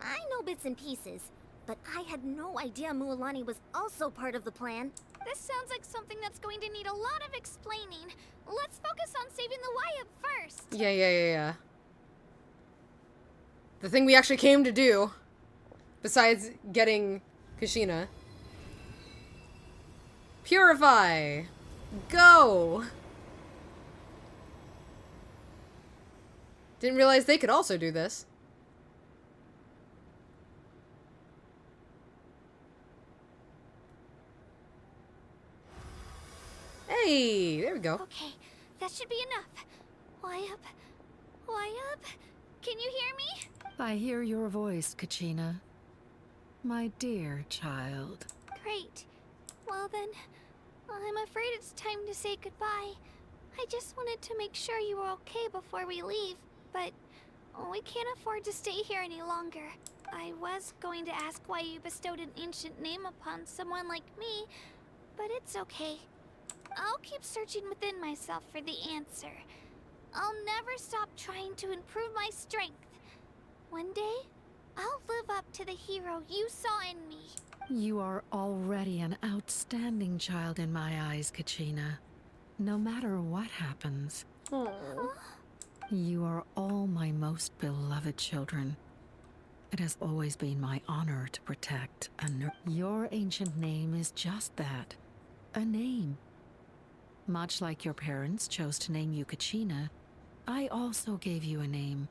I know bits and pieces, but I had no idea Mualani was also part of the plan. This sounds like something that's going to need a lot of explaining. Let's focus on saving the Wyab first. Yeah. The thing we actually came to do, besides getting Kachina. Purify! Go! Didn't realize they could also do this. Hey, there we go. Okay, that should be enough. Wyab, can you hear me? I hear your voice, Kachina. My dear child. Great. Well then, I'm afraid it's time to say goodbye. I just wanted to make sure you were okay before we leave, but we can't afford to stay here any longer. I was going to ask why you bestowed an ancient name upon someone like me, but it's okay. I'll keep searching within myself for the answer. I'll never stop trying to improve my strength. One day, I'll live up to the hero you saw in me. You are already an outstanding child in my eyes, Kachina. No matter what happens, you are all my most beloved children. It has always been my honor to protect and your ancient name is just that, a name. Much like your parents chose to name you Kachina, I also gave you a name,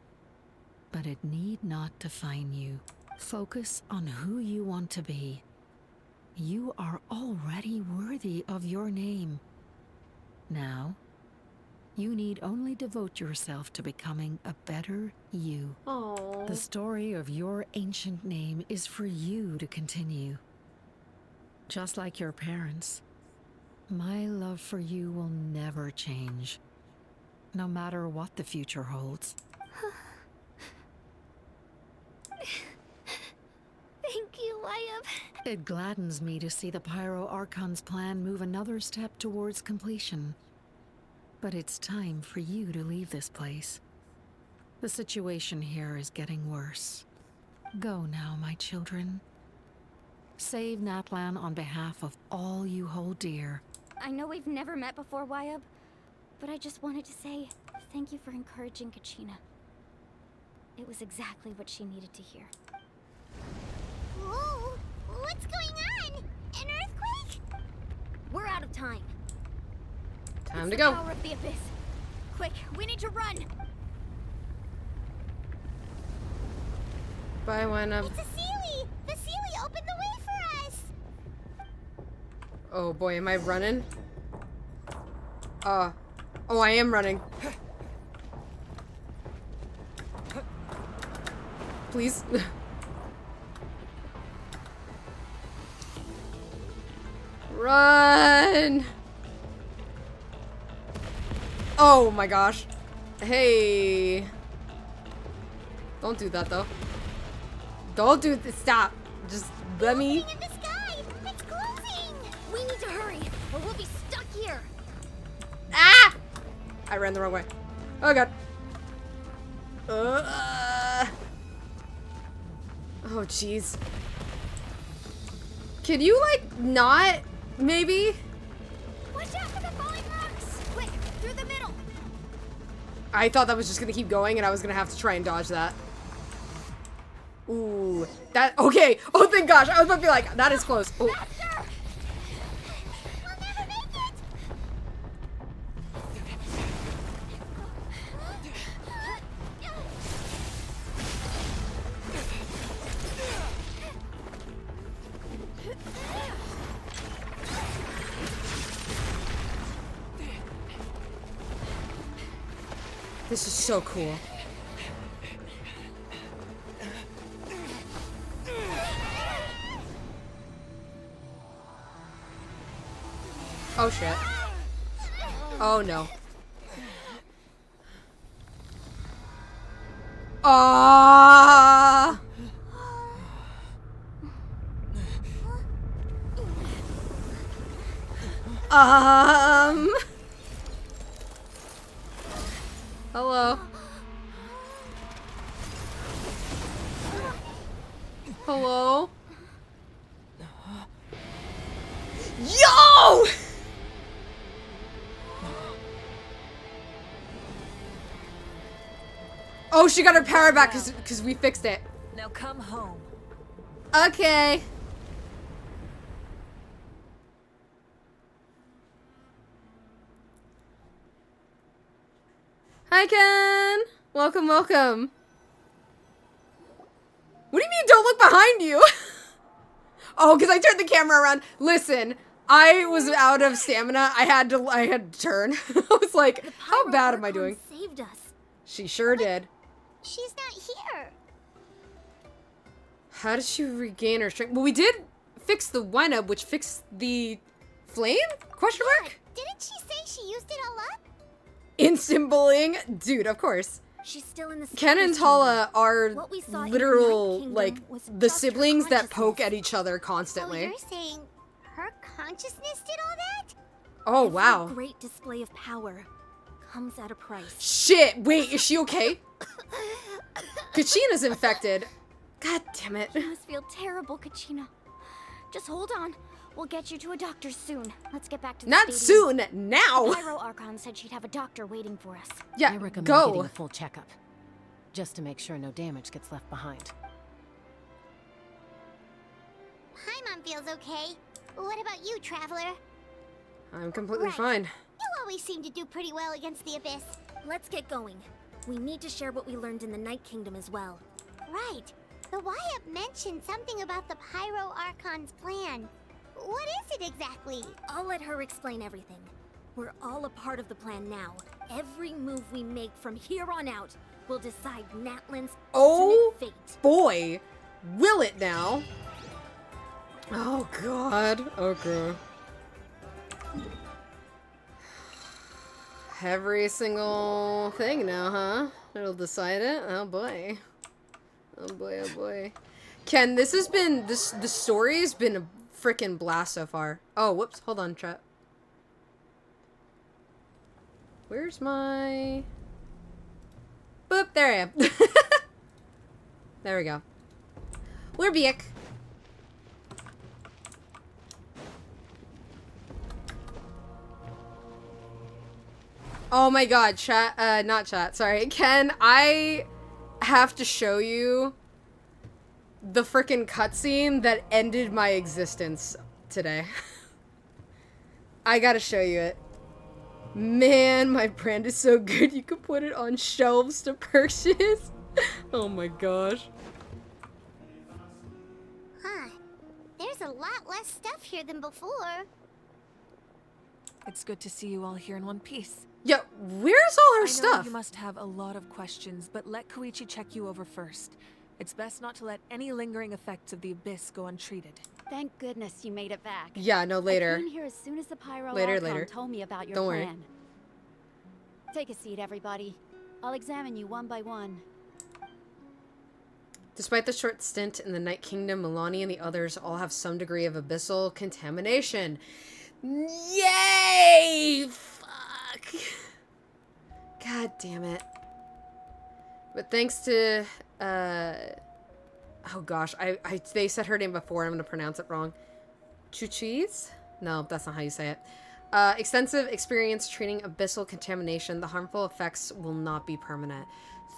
but it need not define you. Focus on who you want to be. You are already worthy of your name. Now, you need only devote yourself to becoming a better you. Aww. The story of your ancient name is for you to continue. Just like your parents, my love for you will never change, no matter what the future holds. Thank you, Wyatt. It gladdens me to see the Pyro Archon's plan move another step towards completion. But it's time for you to leave this place. The situation here is getting worse. Go now, my children. Save Natlan on behalf of all you hold dear. I know we've never met before, Wyatt, but I just wanted to say thank you for encouraging Kachina. It was exactly what she needed to hear. Whoa! What's going on? An earthquake? We're out of time. Time It's to the go. Power of the abyss. Quick, we need to run. Bye, Wina. It's a Sealy! The Sealy opened the way for us! Oh boy, am I running? Oh, I am running. Please. Run! Oh my gosh. Hey. Don't do that though. Don't do this. Stop. Just let me. In the sky! It's closing! We need to hurry, or we'll be stuck here. Ah! I ran the wrong way. Oh god. Oh jeez. Can you like not? Maybe? Watch out for the falling rocks! Quick, through the middle! I thought that was just gonna keep going and I was gonna have to try and dodge that. Ooh. That, okay. Oh, thank gosh. I was about to be like, that is close. Oh. This is so cool. Oh shit. Oh no. Ah. Hello. Hello. Yo! Oh, she got her power back because we fixed it. Now come home. Okay. Hi, Ken. Welcome, welcome. What do you mean don't look behind you? Oh, because I turned the camera around. Listen, I was out of stamina. I had to turn. I was like, how bad am I doing? Saved us. She sure did. She's not here. How did she regain her strength? Well, we did fix the Wena, which fixed the flame? Question mark? Didn't she say she used it all up? Instant bullying? Dude, of course. She's still in the Ken and Tala are What we saw in literal, Night Kingdom like, was the just her siblings that consciousness. poke at each other So constantly. you're saying her consciousness did all that? Oh, Every wow. great display of power comes at a price. Shit, wait, is she okay? Kachina's infected. God damn it. You must feel terrible, Kachina. Just hold on. We'll get you to a doctor soon. Let's get back to the Not stadium. soon, now! The Pyro Archon said she'd have a doctor waiting for us. Yeah, I recommend go. getting a full checkup, just to make sure no damage gets left behind. Paimon feels okay. What about you, Traveler? I'm completely Right. fine. You always seem to do pretty well against the Abyss. Let's get going. We need to share what we learned in the Night Kingdom as well. Right. The Wyatt mentioned something about the Pyro Archon's plan. What is it exactly? I'll let her explain everything. We're all a part of the plan now. Every move we make from here on out will decide Natlan's Oh ultimate fate. boy, will it now? Oh god, okay. Every single thing now, huh? It'll decide it? Oh boy. Oh boy, oh boy. Ken, this has been, the story has been a freaking blast so far. Oh, whoops, hold on, chat. Where's my... Boop, there I am. There we go. We're back. Oh my god, chat, not chat, sorry. Ken, I have to show you the frickin' cutscene that ended my existence today. I gotta show you it. Man, my brand is so good you can put it on shelves to purchase. Oh my gosh. Huh. There's a lot less stuff here than before. It's good to see you all here in one piece. Yeah, where's all her I know stuff? you must have a lot of questions, but let Koichi check you over first. It's best not to let any lingering effects of the Abyss go untreated. Thank goodness you made it back. Yeah, no, later. I came here as soon as the Pyro Later, Archon later. told me about your Don't worry. plan. Take a seat, everybody. I'll examine you one by one. Despite the short stint in the Night Kingdom, Milani and the others all have some degree of abyssal contamination. Yay! Fuck. God damn it. But thanks to, oh gosh, they said her name before, I'm gonna pronounce it wrong. Chuchi's? No, that's not how you say it. Extensive experience treating abyssal contamination, the harmful effects will not be permanent.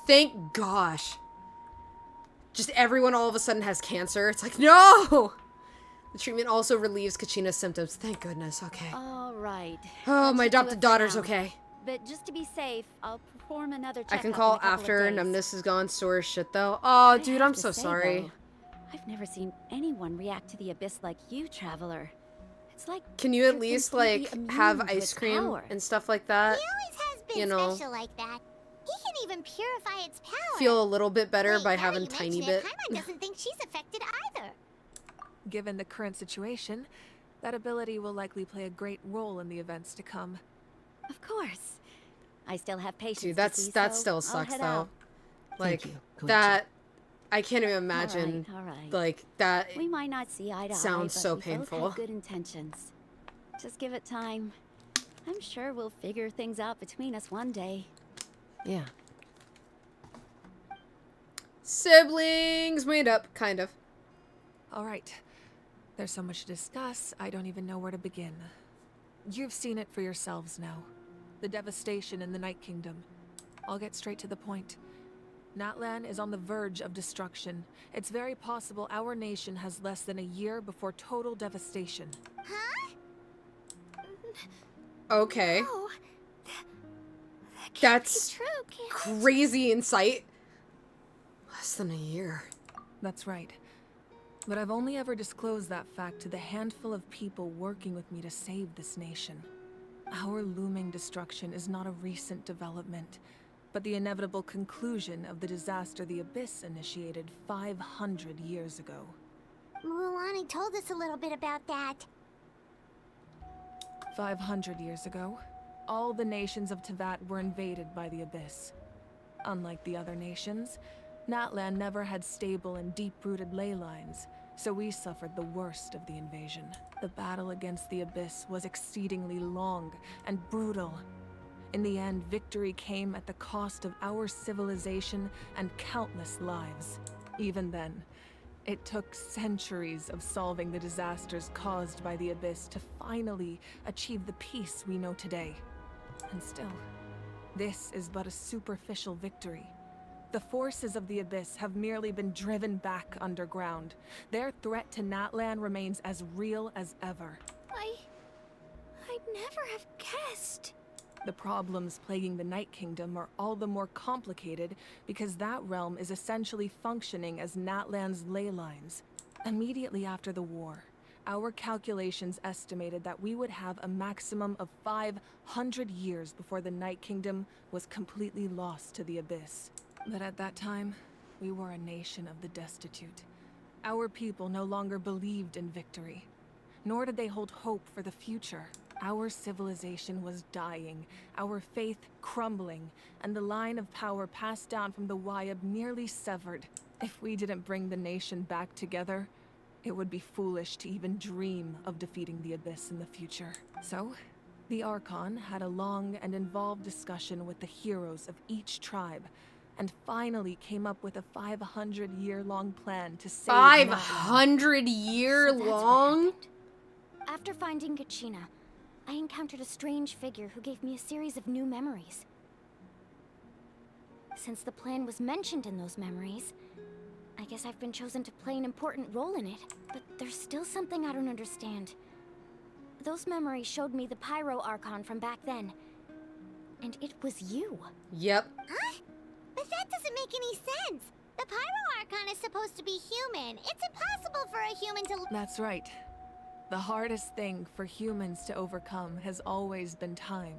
Thank gosh. Just everyone all of a sudden has cancer. It's like, no! The treatment also relieves Kachina's symptoms. Thank goodness, okay. All right. Oh, That my should do adopted it for daughter's now. okay. But just to be safe, I'll perform another checkup I can call in a couple after of days. numbness is gone, sore as shit though. Oh, I dude, have I'm to so say, sorry. though, I've never seen anyone react to the Abyss like you, Traveler. It's like Can you at you're least, completely like, immune have to ice its cream power. and stuff like that? He always has been You know, special like that. He can even purify its power. feel a little bit better Wait, by now having you tiny mention it, bit. Paimon doesn't think she's affected either. Given the current situation, that ability will likely play a great role in the events to come. Of course. I still have patience. Dude, to see, that so still I'll sucks head though. out. Like you, Koichi. that, I can't even imagine. All right. Like that. We might not see eye to eye, sounds but so we both painful. have good intentions. Just give it time. I'm sure we'll figure things out between us one day. Yeah. Siblings made up, kind of. All right. There's so much to discuss, I don't even know where to begin. You've seen it for yourselves now. The devastation in the Night Kingdom. I'll get straight to the point. Natlan is on the verge of destruction. It's very possible our nation has less than a year before total devastation. Huh? Okay. No. That can't That's be true, can it? crazy insight. Less than a year. That's right. But I've only ever disclosed that fact to the handful of people working with me to save this nation. Our looming destruction is not a recent development, but the inevitable conclusion of the disaster the Abyss initiated 500 years ago. Mulani told us a little bit about that. 500 years ago, all the nations of Teyvat were invaded by the Abyss. Unlike the other nations, Natlan never had stable and deep-rooted ley lines, so we suffered the worst of the invasion. The battle against the Abyss was exceedingly long and brutal. In the end, victory came at the cost of our civilization and countless lives. Even then, It took centuries of solving the disasters caused by the Abyss to finally achieve the peace we know today. And still, this is but a superficial victory. The forces of the Abyss have merely been driven back underground. Their threat to Natlan remains as real as ever. I'd never have guessed. The problems plaguing the Night Kingdom are all the more complicated because that realm is essentially functioning as Natlan's ley lines. Immediately after the war, our calculations estimated that we would have a maximum of 500 years before the Night Kingdom was completely lost to the Abyss. But at that time, we were a nation of the destitute. Our people no longer believed in victory, nor did they hold hope for the future. Our civilization was dying, our faith crumbling, and the line of power passed down from the Wayab nearly severed. If we didn't bring the nation back together, it would be foolish to even dream of defeating the Abyss in the future. So, the Archon had a long and involved discussion with the heroes of each tribe, and finally came up with a 500-year-long plan to save Natlan. 500-year-long? After finding Kachina, I encountered a strange figure who gave me a series of new memories. Since the plan was mentioned in those memories, I guess I've been chosen to play an important role in it. But there's still something I don't understand. Those memories showed me the Pyro Archon from back then. And it was you. Yep. Huh? But that doesn't make any sense. The Pyro Archon is supposed to be human. It's impossible for a human to... That's right. The hardest thing for humans to overcome has always been time.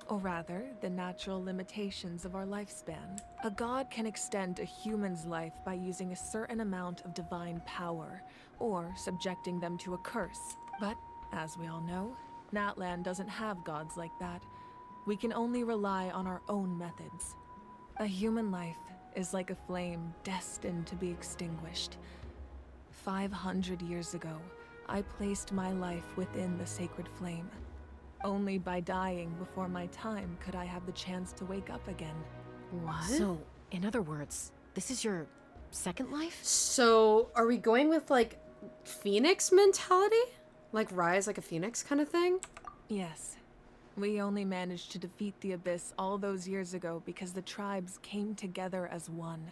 Or rather, the natural limitations of our lifespan. A god can extend a human's life by using a certain amount of divine power, or subjecting them to a curse. But, as we all know, Natlan doesn't have gods like that. We can only rely on our own methods. A human life is like a flame destined to be extinguished. 500 years ago, I placed my life within the sacred flame. Only by dying before my time could I have the chance to wake up again. What? So, in other words, this is your second life? So, are we going with, like, Phoenix mentality? Like, rise like a phoenix kind of thing? Yes. We only managed to defeat the Abyss all those years ago because the tribes came together as one.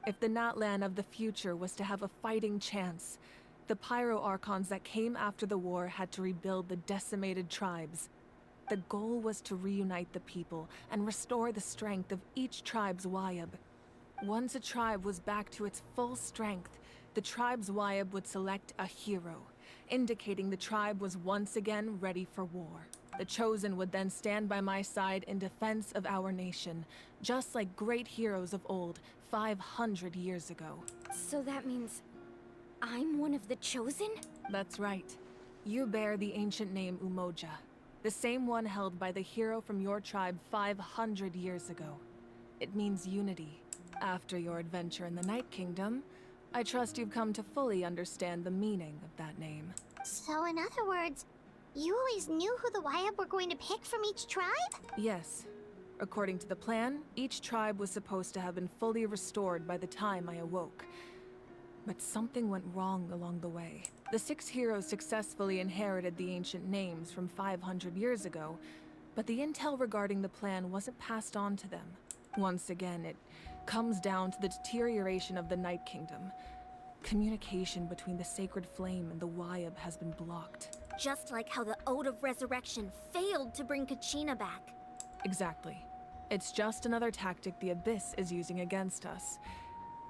If the Natlan of the future was to have a fighting chance, the Pyro Archons that came after the war had to rebuild the decimated tribes. The goal was to reunite the people and restore the strength of each tribe's Wayab. Once a tribe was back to its full strength, the tribe's Wayab would select a hero, indicating the tribe was once again ready for war. The Chosen would then stand by my side in defense of our nation, just like great heroes of old 500 years ago. So that means I'm one of the Chosen? That's right. You bear the ancient name Umoja, the same one held by the hero from your tribe 500 years ago. It means unity. After your adventure in the Night Kingdom, I trust you've come to fully understand the meaning of that name. So in other words, you always knew who the Wayab were going to pick from each tribe? Yes. According to the plan, each tribe was supposed to have been fully restored by the time I awoke. But something went wrong along the way. The 6 heroes successfully inherited the ancient names from 500 years ago, but the intel regarding the plan wasn't passed on to them. Once again, it comes down to the deterioration of the Night Kingdom. Communication between the Sacred Flame and the Wayab has been blocked. Just like how the Ode of Resurrection failed to bring Kachina back. Exactly. It's just another tactic the Abyss is using against us.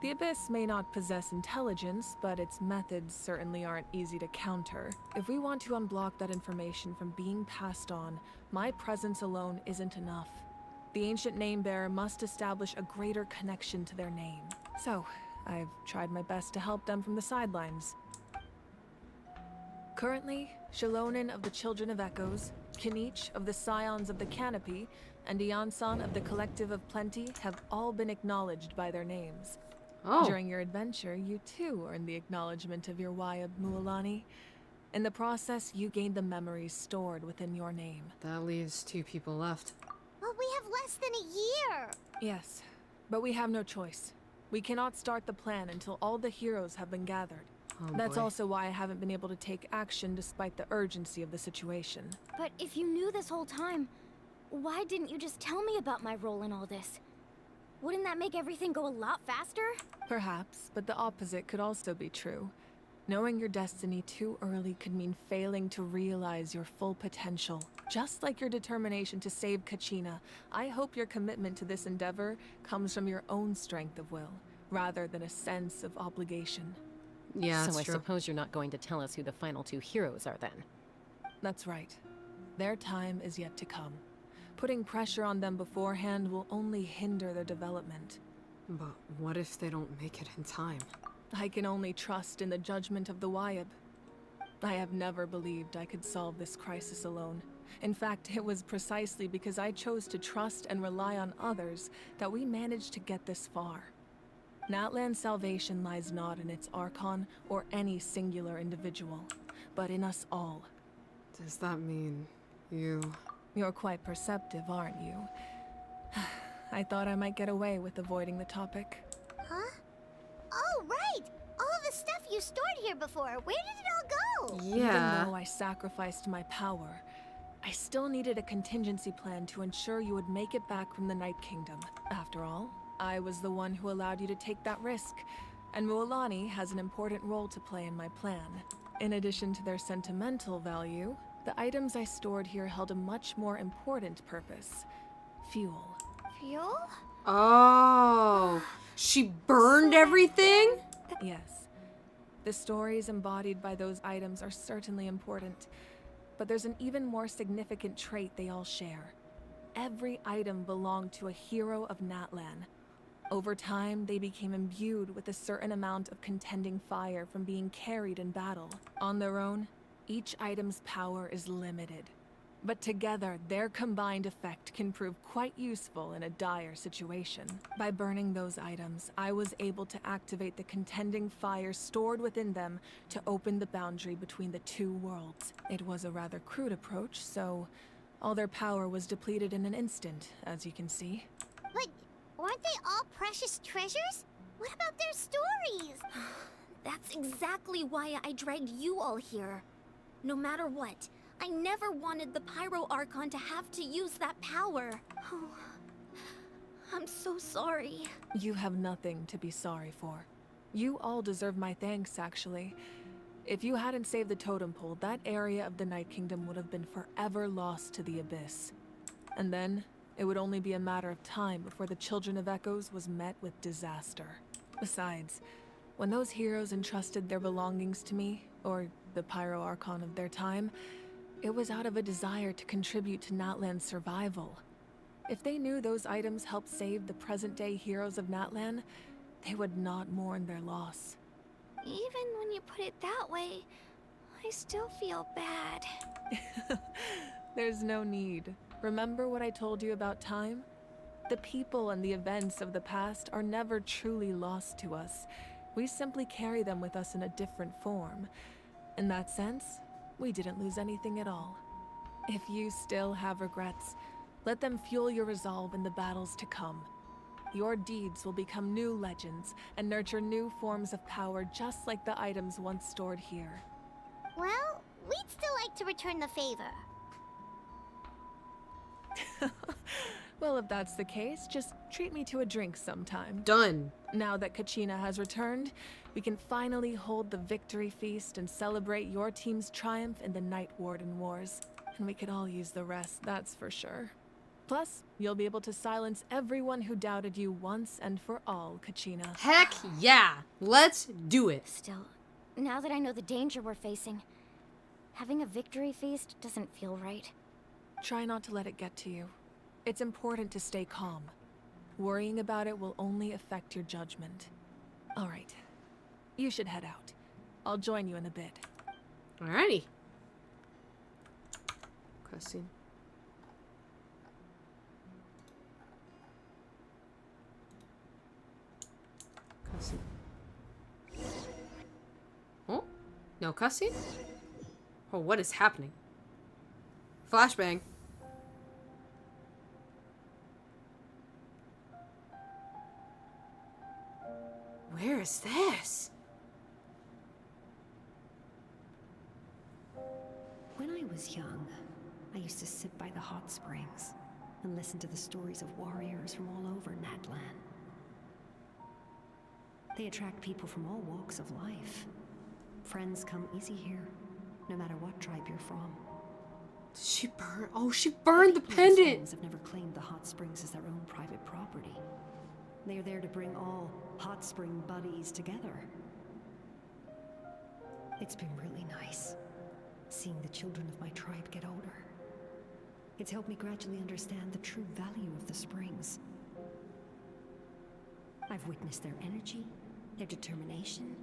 The Abyss may not possess intelligence, but its methods certainly aren't easy to counter. If we want to unblock that information from being passed on, my presence alone isn't enough. The ancient name-bearer must establish a greater connection to their name. So, I've tried my best to help them from the sidelines. Currently, Shalonin of the Children of Echoes, Kinich of the Scions of the Canopy, and Iansan of the Collective of Plenty have all been acknowledged by their names. Oh. During your adventure, you too earned the acknowledgement of your Wayab, Mualani. In the process, you gained the memories stored within your name. That leaves 2 people left. Well, we have less than a year. Yes, but we have no choice. We cannot start the plan until all the heroes have been gathered. Oh, That's boy. also why I haven't been able to take action despite the urgency of the situation. But if you knew this whole time, why didn't you just tell me about my role in all this? Wouldn't that make everything go a lot faster? Perhaps, but the opposite could also be true. Knowing your destiny too early could mean failing to realize your full potential. Just like your determination to save Kachina, I hope your commitment to this endeavor comes from your own strength of will, rather than a sense of obligation. Yeah, so that's I true. suppose you're not going to tell us who the final two heroes are then. That's right. Their time is yet to come. Putting pressure on them beforehand will only hinder their development. But what if they don't make it in time? I can only trust in the judgment of the Wyab. I have never believed I could solve this crisis alone. In fact, it was precisely because I chose to trust and rely on others that we managed to get this far. Natlan's salvation lies not in its Archon or any singular individual, but in us all. Does that mean you... You're quite perceptive, aren't you? I thought I might get away with avoiding the topic. Huh? Oh, right! All the stuff you stored here before, where did it all go? Even though I sacrificed my power, I still needed a contingency plan to ensure you would make it back from the Night Kingdom. After all, I was the one who allowed you to take that risk, and Mualani has an important role to play in my plan. In addition to their sentimental value, the items I stored here held a much more important purpose. Fuel. Fuel? Oh, she burned everything? Yes. The stories embodied by those items are certainly important, but there's an even more significant trait they all share. Every item belonged to a hero of Natlan. Over time, they became imbued with a certain amount of contending fire from being carried in battle. On their own, each item's power is limited. But together, their combined effect can prove quite useful in a dire situation. By burning those items, I was able to activate the contending fire stored within them to open the boundary between the two worlds. It was a rather crude approach, so all their power was depleted in an instant, as you can see. But weren't they all precious treasures? What about their stories? That's exactly why I dragged you all here. No matter what, I never wanted the Pyro Archon to have to use that power. Oh, I'm so sorry. You have nothing to be sorry for. You all deserve my thanks, actually. If you hadn't saved the totem pole, that area of the Night Kingdom would have been forever lost to the Abyss. And then, it would only be a matter of time before the Children of Echoes was met with disaster. Besides, when those heroes entrusted their belongings to me, or the Pyro Archon of their time, it was out of a desire to contribute to Natlan's survival. If they knew those items helped save the present-day heroes of Natlan, they would not mourn their loss. Even when you put it that way, I still feel bad. There's no need. Remember what I told you about time? The people and the events of the past are never truly lost to us. We simply carry them with us in a different form. In that sense, we didn't lose anything at all. If you still have regrets, let them fuel your resolve in the battles to come. Your deeds will become new legends and nurture new forms of power just like the items once stored here. Well, we'd still like to return the favor. Well, if that's the case, just treat me to a drink sometime. Done. Now that Kachina has returned, we can finally hold the victory feast and celebrate your team's triumph in the Night Warden Wars. And we could all use the rest, that's for sure. Plus, you'll be able to silence everyone who doubted you once and for all, Kachina. Heck yeah! Let's do it! Still, now that I know the danger we're facing, having a victory feast doesn't feel right. Try not to let it get to you. It's important to stay calm. Worrying about it will only affect your judgment. All right. You should head out. I'll join you in a bit. Alrighty. Cutscene. Cutscene. Oh? No cutscene? Oh, what is happening? Flashbang. Where is this? When I was young, I used to sit by the hot springs and listen to the stories of warriors from all over Natlan. They attract people from all walks of life. Friends come easy here, no matter what tribe you're from. She burned. Oh, she burned the pendant. Have never claimed the hot springs as their own private property. They are there to bring all hot spring buddies together. It's been really nice, seeing the children of my tribe get older. It's helped me gradually understand the true value of the springs. I've witnessed their energy, their determination,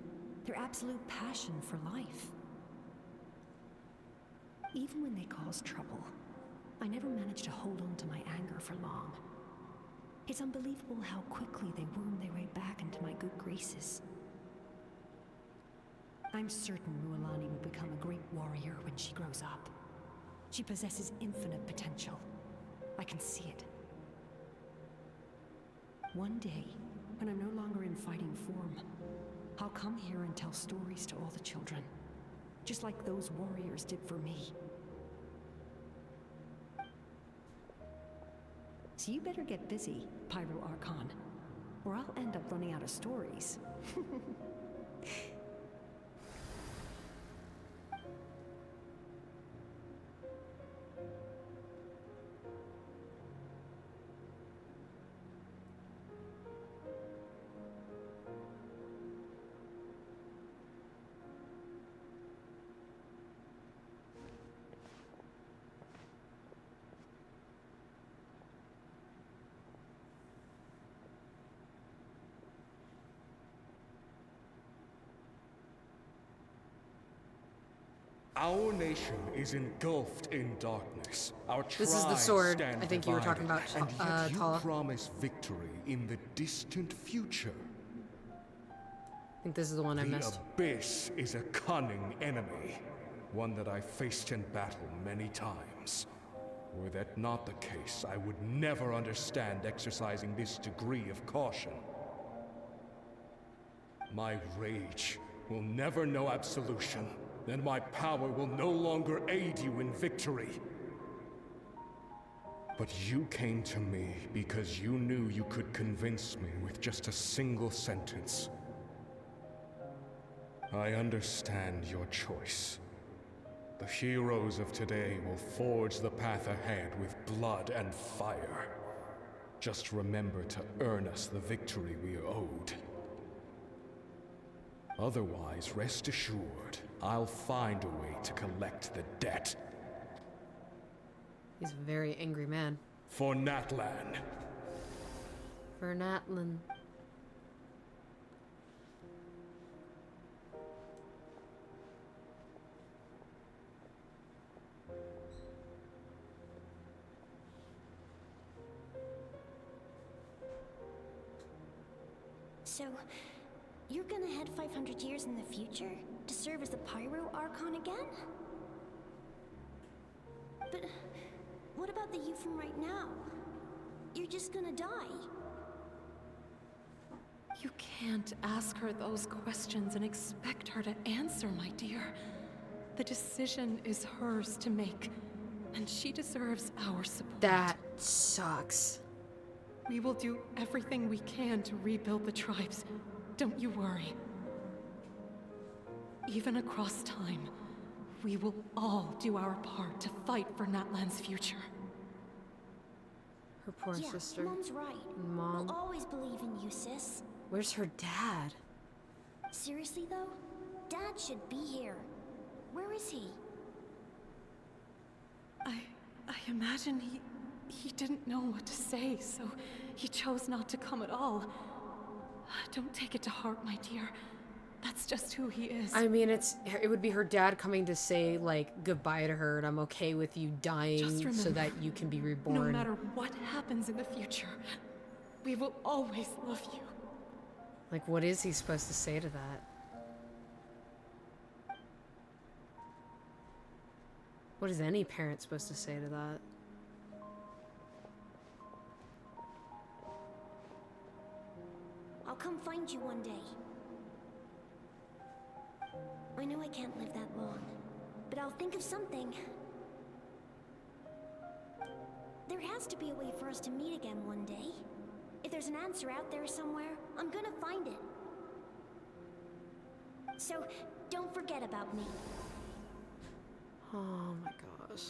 their absolute passion for life. Even when they cause trouble, I never managed to hold on to my anger for long. It's unbelievable how quickly they worm their way back into my good graces. I'm certain Mualani will become a great warrior when she grows up. She possesses infinite potential. I can see it. One day, when I'm no longer in fighting form, I'll come here and tell stories to all the children, just like those warriors did for me. So you better get busy, Pyro Archon, or I'll end up running out of stories. Our nation is engulfed in darkness. Our This is the tribes sword stand I think you were talking about, divided, and yet Tala. you promise victory in the distant future. I think this is the one I missed. The Abyss is a cunning enemy, one that I faced in battle many times. Were that not the case, I would never understand exercising this degree of caution. My rage will never know absolution. Then my power will no longer aid you in victory. But you came to me because you knew you could convince me with just a single sentence. I understand your choice. The heroes of today will forge the path ahead with blood and fire. Just remember to earn us the victory we are owed. Otherwise, rest assured, I'll find a way to collect the debt. He's a very angry man. For Natlan. For Natlan. So, you're gonna head 500 years in the future to serve as the Pyro Archon again? But what about the you from right now? You're just gonna die. You can't ask her those questions and expect her to answer, my dear. The decision is hers to make, and she deserves our support. That sucks. We will do everything we can to rebuild the tribes. Don't you worry. Even across time, we will all do our part to fight for Natlan's future. Her poor yeah, sister. Mom's right. Mom. We'll always believe in you, sis. Where's her dad? Seriously, though? Dad should be here. Where is he? I imagine he didn't know what to say, so he chose not to come at all. Don't take it to heart, my dear. That's just who he is. I mean, it would be her dad coming to say, like, goodbye to her, and I'm okay with you dying so that you can be reborn. No matter what happens in the future, we will always love you. Like, what is he supposed to say to that? What is any parent supposed to say to that? I'll come find you one day. I know I can't live that long, but I'll think of something. There has to be a way for us to meet again one day. If there's an answer out there somewhere, I'm gonna find it. So, don't forget about me. Oh my gosh.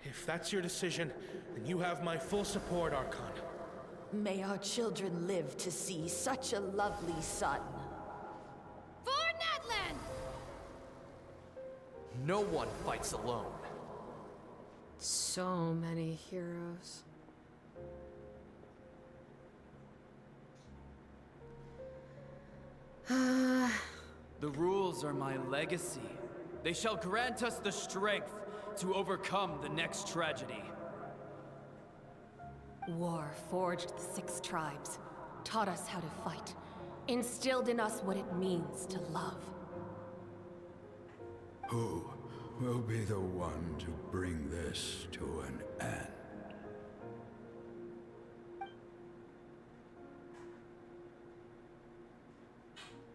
If that's your decision, then you have my full support, Archon. May our children live to see such a lovely son. For Natlan! No one fights alone. So many heroes. The rules are my legacy. They shall grant us the strength to overcome the next tragedy. War forged the 6 tribes, taught us how to fight, instilled in us what it means to love. Who will be the one to bring this to an end?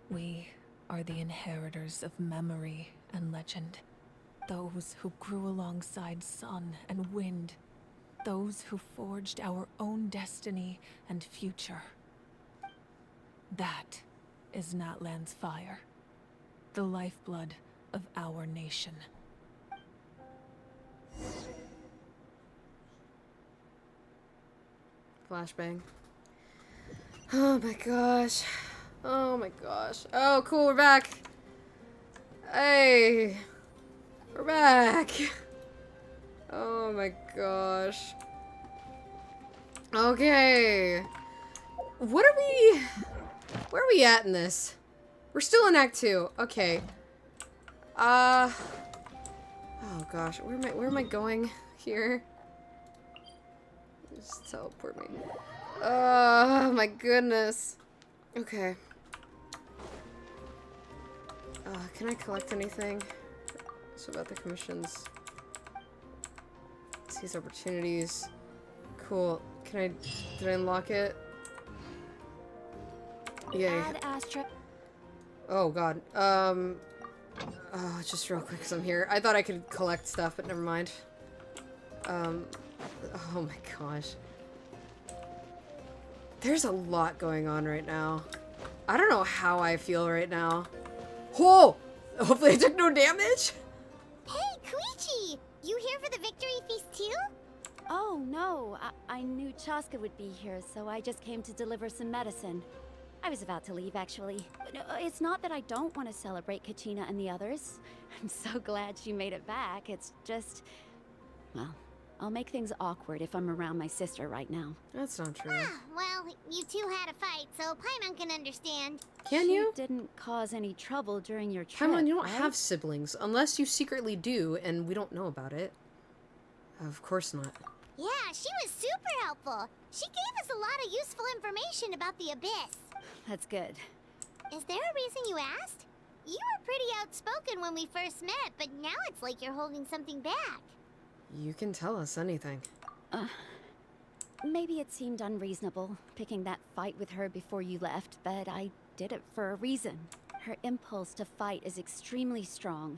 We are the inheritors of memory and legend. Those who grew alongside sun and wind. Those who forged our own destiny and future. That is Natlan's fire. The lifeblood of our nation. Flashbang. Oh my gosh. Oh my gosh. Oh, cool, we're back. Hey. We're back. Oh my gosh. Okay. What are we... Where are we at in this? We're still in Act 2. Okay. Oh gosh. Where am I going here? Just teleport me. Oh my goodness. Okay. Can I collect anything? So about the commissions. Seize opportunities. Cool. Did I unlock it? Yay. Add Astra. Oh god. Just real quick because I'm here. I thought I could collect stuff, but never mind. Oh my gosh. There's a lot going on right now. I don't know how I feel right now. Oh! Hopefully I took no damage! Hey, Koichi! You here for the victory feast too? Oh, no. I knew Chaska would be here, so I just came to deliver some medicine. I was about to leave, actually. No, it's not that I don't want to celebrate Kachina and the others. I'm so glad she made it back. It's just... Well, I'll make things awkward if I'm around my sister right now. That's not true. Ah, well, you two had a fight, so Paimon can understand. Can you? She didn't cause any trouble during your trip, Come on, you don't right? have siblings. Unless you secretly do, and we don't know about it. Of course not. Yeah, she was super helpful. She gave us a lot of useful information about the Abyss. That's good. Is there a reason you asked? You were pretty outspoken when we first met, but now it's like you're holding something back. You can tell us anything. Maybe it seemed unreasonable, picking that fight with her before you left, but I did it for a reason. Her impulse to fight is extremely strong.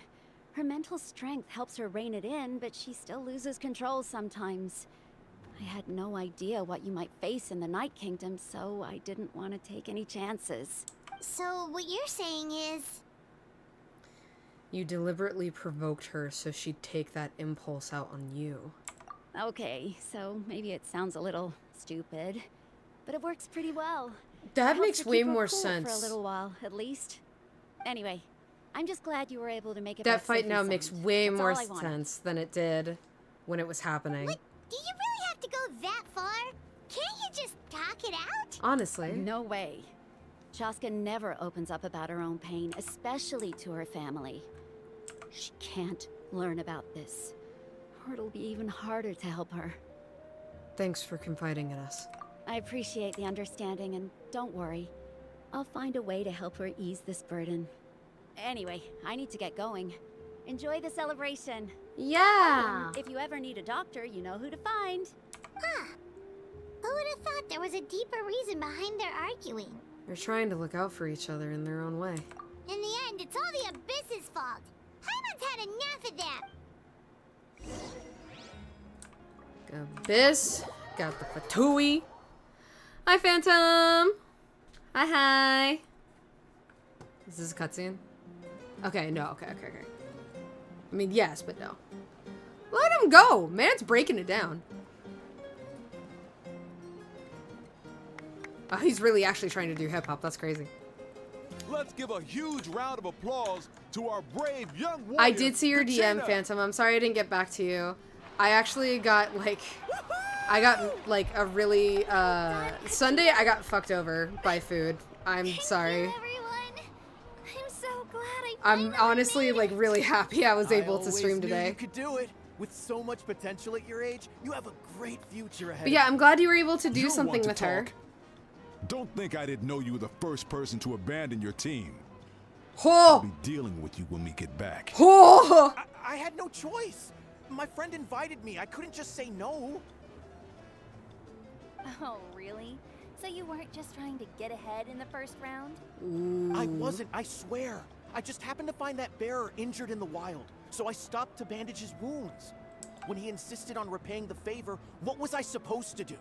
Her mental strength helps her rein it in, but she still loses control sometimes. I had no idea what you might face in the Night Kingdom, so I didn't want to take any chances. So what you're saying is... You deliberately provoked her so she'd take that impulse out on you. Okay, so maybe it sounds a little stupid, but it works pretty well. That It helps makes to way keep her more cool sense. for a little while, at least. Anyway, I'm just glad you were able to make it That back fight safe and now makes sound. way That's more all I wanted. sense than it did when it was happening. Do you really have to go that far? Can't you just talk it out? Honestly. No way. Chaska never opens up about her own pain, especially to her family. She can't learn about this, or it'll be even harder to help her. Thanks for confiding in us. I appreciate the understanding, and don't worry. I'll find a way to help her ease this burden. Anyway, I need to get going. Enjoy the celebration. Yeah. If you ever need a doctor, you know who to find. Huh. Who would have thought there was a deeper reason behind their arguing? They're trying to look out for each other in their own way. In the end, it's all the Abyss's fault. Paimon's had enough of them. Abyss. Got the Fatui. Hi, Phantom. Hi. Is this a cutscene? Okay, no. Okay. I mean, yes, but no. Let him go. Man's breaking it down. Oh, he's really actually trying to do hip-hop. That's crazy. Let's give a huge round of applause to our brave young warrior. I did see your DM, Kachina. Phantom. I'm sorry I didn't get back to you. I actually got, like... I got, like, a really, Sunday I got fucked over by food. I'm sorry. I'm so glad I'm honestly, like, really happy I was able to stream Knew today. you could do it. With so much potential at your age, you have a great future ahead. But yeah, I'm glad you were able to do You something want to with her. talk? Don't think I didn't know you were the first person to abandon your team. I'll be dealing with you when we get back. I had no choice. My friend invited me. I couldn't just say no. Oh, really? So you weren't just trying to get ahead in the first round? I wasn't, I swear. I just happened to find that bearer injured in the wild, so I stopped to bandage his wounds. When he insisted on repaying the favor, what was I supposed to do?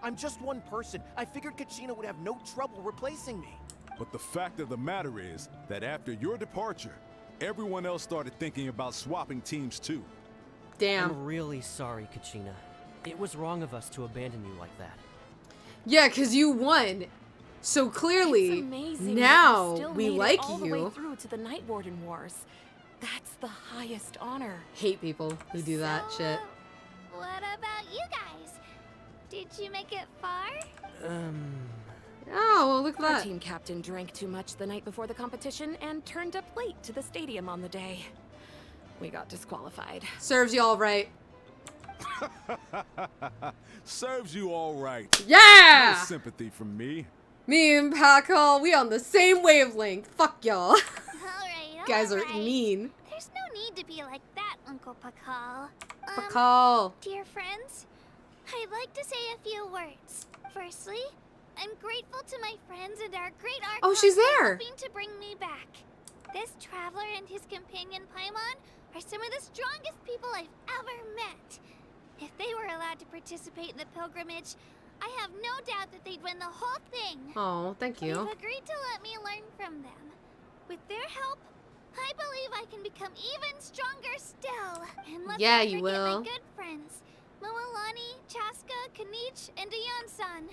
I'm just one person. I figured Kachina would have no trouble replacing me. But the fact of the matter is that after your departure, everyone else started thinking about swapping teams too. Damn. I'm really sorry, Kachina. It was wrong of us to abandon you like that. Yeah, because you won. So clearly, Amazing now that you still we made it like all the way you. through to the Night Warden Wars. That's the highest honor. Hate people who do that shit. What about you guys? Did you make it far? Oh, well, look at Our that. team captain drank too much the night before the competition and turned up late to the stadium on the day. We got disqualified. Serves you all right. Serves you all right. Yeah! No sympathy from me. Me and Pakal, we on the same wavelength. Fuck y'all. Alright, Guys are mean. There's no need to be like that, Uncle Pakal. Pakal. Dear friends, I'd like to say a few words. Firstly, I'm grateful to my friends and our great Archon Oh, she's for there. helping to bring me back. This traveler and his companion Paimon are some of the strongest people I've ever met. If they were allowed to participate in the pilgrimage, I have no doubt that they'd win the whole thing. Oh, thank you. They've agreed to let me learn from them. With their help, I believe I can become even stronger still. And let's Yeah, not you forget will. my good friends, Moalani, Chaska, Kanich, and Ayan-san.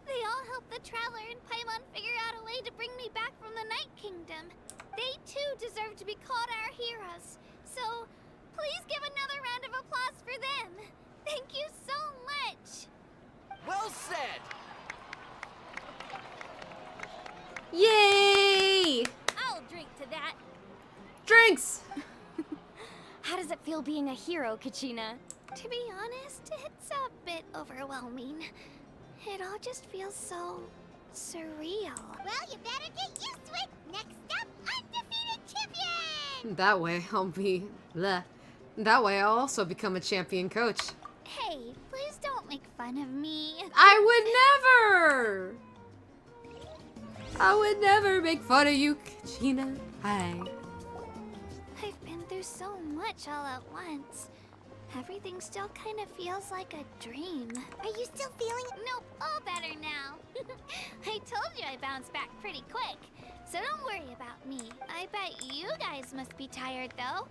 They all helped the Traveler and Paimon figure out a way to bring me back from the Night Kingdom. They too deserve to be called our heroes. So, please give another round of applause for them. Thank you so much. Well said. Yay! I'll drink to that. Drinks! How does it feel being a hero, Kachina? To be honest, it's a bit overwhelming. It all just feels so surreal. Well, you better get used to it. Next up, undefeated champion! That way I'll be bleh. That way I'll also become a champion coach. Hey, please don't make fun of me. I would never make fun of you, Kachina. Hi. I've been through so much all at once. Everything still kind of feels like a dream. Are you still feeling? Nope, all better now. I told you I bounced back pretty quick, so don't worry about me. I bet you guys must be tired though.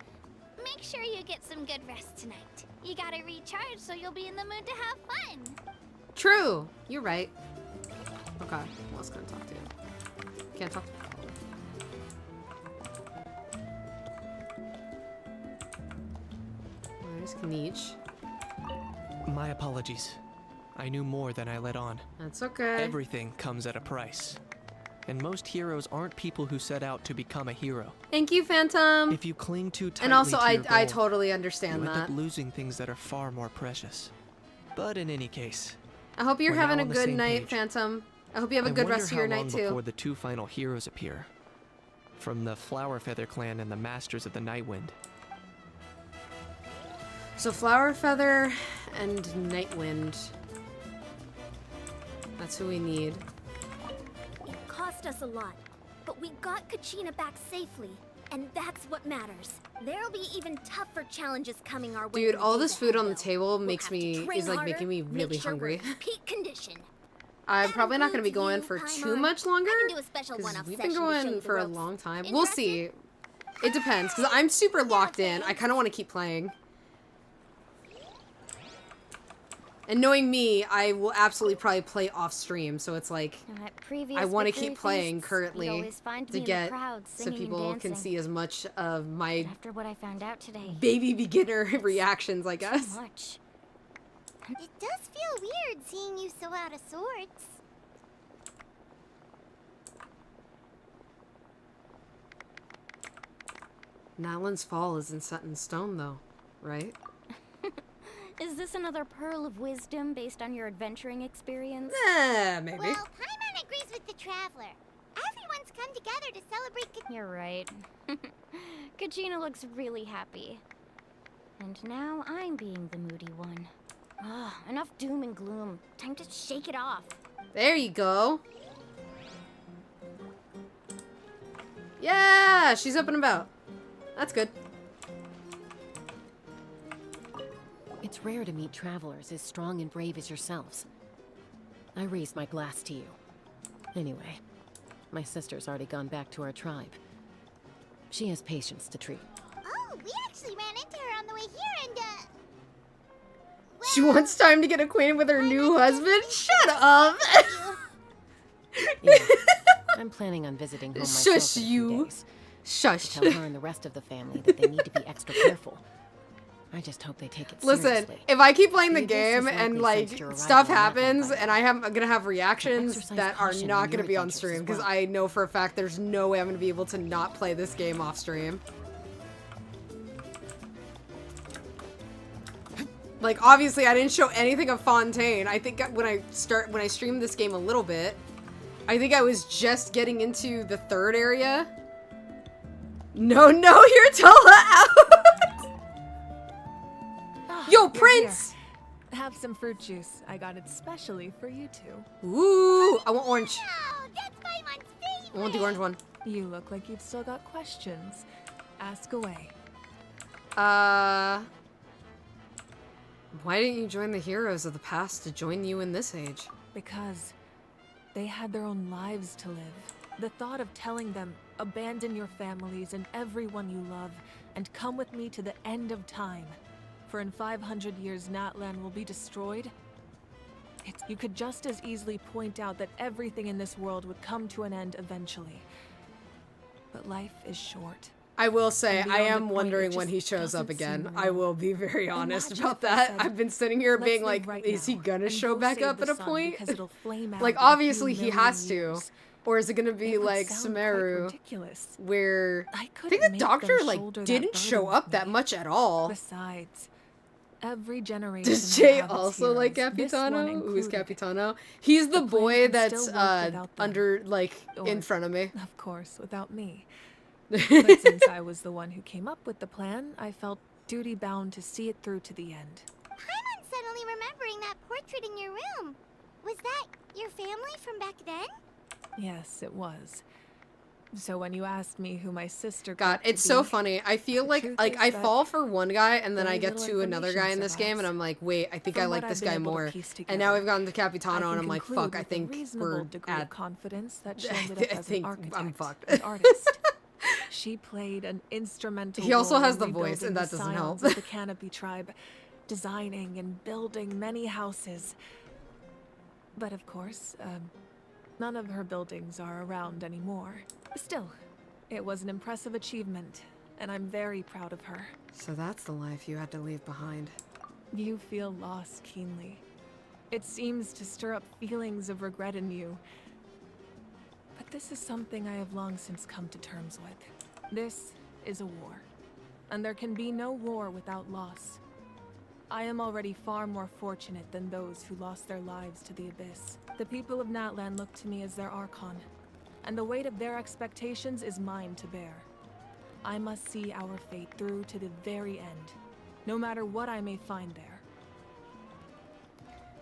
Make sure you get some good rest tonight. You gotta recharge so you'll be in the mood to have fun. True. You're right. Okay, who else can I talk to? Can't talk to Where's Kanich? My apologies. I knew more than I let on. That's okay. Everything comes at a price. And most heroes aren't people who set out to become a hero. Thank you, Phantom. If you cling too tightly And also, to your I goal, totally understand you end that. up losing things that are far more precious. But in any case, I hope you're we're having now a on the good same night, page. Phantom. I hope you have a I good wonder rest of how your long night, too. before the two final heroes appear. From the Flower Feather clan and the Masters of the Night Wind. So Flower Feather and Nightwind. That's who we need. It cost us a lot, but we got Kachina back safely, and that's what matters. There'll be even tougher challenges coming our way. Dude, all this food on the table makes me making me really hungry. Peak condition. I'm probably not going to be going for too much longer. I can do a special one-off We've been session to show you going the for a ropes. long time. We'll see. It depends, because I'm super locked in. I kind of want to keep playing. And knowing me, I will absolutely probably play off stream, so it's like I want to keep playing currently to get so people can see as much of my after what I found out today, baby beginner reactions, I guess. It does feel weird seeing you so out of sorts. Natlan's fall isn't set in stone, though, right? Is this another pearl of wisdom based on your adventuring experience? Maybe. Well, Paimon agrees with the Traveler. Everyone's come together to celebrate. You're right. Kachina looks really happy. And now I'm being the moody one. Ugh, enough doom and gloom. Time to shake it off. There you go. Yeah, she's up and about. That's good. It's rare to meet travelers as strong and brave as yourselves. I raised my glass to you. Anyway, my sister's already gone back to our tribe. She has patients to treat. Oh, we actually ran into her on the way here and, She wants time to get acquainted with her new husband? Shut up! Yeah, I'm planning on visiting home myself Shush, in a few you. days. Shush. To tell her and the rest of the family that they need to be extra careful. I just hope they take it Listen, seriously. if I keep playing the The abyss game has and likely like sensed your stuff arrival on Natlan happens by and I'm gonna have reactions exercise that are caution not in gonna your be on adventures stream as because well. I know for a fact there's no way I'm gonna be able to not play this game off stream. Like obviously I didn't show anything of Fontaine. I think when I streamed this game a little bit, I think I was just getting into the third area. No, you're Tola out. Yo, Prince! Here. Have some fruit juice. I got it specially for you two. Ooh, I want orange. Oh, that's Paimon's favorite. I want the orange one. You look like you've still got questions. Ask away. Why didn't you join the heroes of the past to join you in this age? Because they had their own lives to live. The thought of telling them, abandon your families and everyone you love, and come with me to the end of time. For in 500 years, Natlan will be destroyed. You could just as easily point out that everything in this world would come to an end eventually. But life is short. I will say, And I beyond the am point, wondering it when just he shows up doesn't seem again. real. I will be very honest Imagine about if I that. said, I've been sitting here "Let's being live like, right is he now gonna and show go back save up the at a sun point? because it'll flame out Like, in a few obviously he million has to. years." Or is it gonna be It would like sound quite Sumeru, ridiculous. where I couldn't think the make doctor them like shoulder that didn't show burden up with that much at all. Besides, every generation Does will Jay have its also like heroes, this one Capitano? Who's included. Capitano? He's the The plan boy can that's still work without them. under like in Or, front of me. Of course, without me. But since I was the one who came up with the plan, I felt duty bound to see it through to the end. Paimon's suddenly remembering that portrait in your room. Was that your family from back then? Yes, it was. So when you asked me who my sister God, got to it's so be, funny. I feel like truth I is that fall for one guy and then I very get little to another guy in this game and survives. I'm like, wait, I think I From like what this I've been guy able to more. piece And now together, we've gotten to I Capitano can and I'm like, conclude fuck, I with a think reasonable we're degree at of confidence that she I ended thi- up I as think an I'm architect, fucked. an artist. She played an instrumental He also role has in the voice, rebuilding and that the doesn't help. scions of the Canopy tribe, designing and building many houses. But of course, none of her buildings are around anymore. Still, it was an impressive achievement, and I'm very proud of her. So that's the life you had to leave behind. You feel loss keenly. It seems to stir up feelings of regret in you. But this is something I have long since come to terms with. This is a war, and there can be no war without loss. I am already far more fortunate than those who lost their lives to the Abyss. The people of Natlan look to me as their Archon, and the weight of their expectations is mine to bear. I must see our fate through to the very end. no matter what I may find there.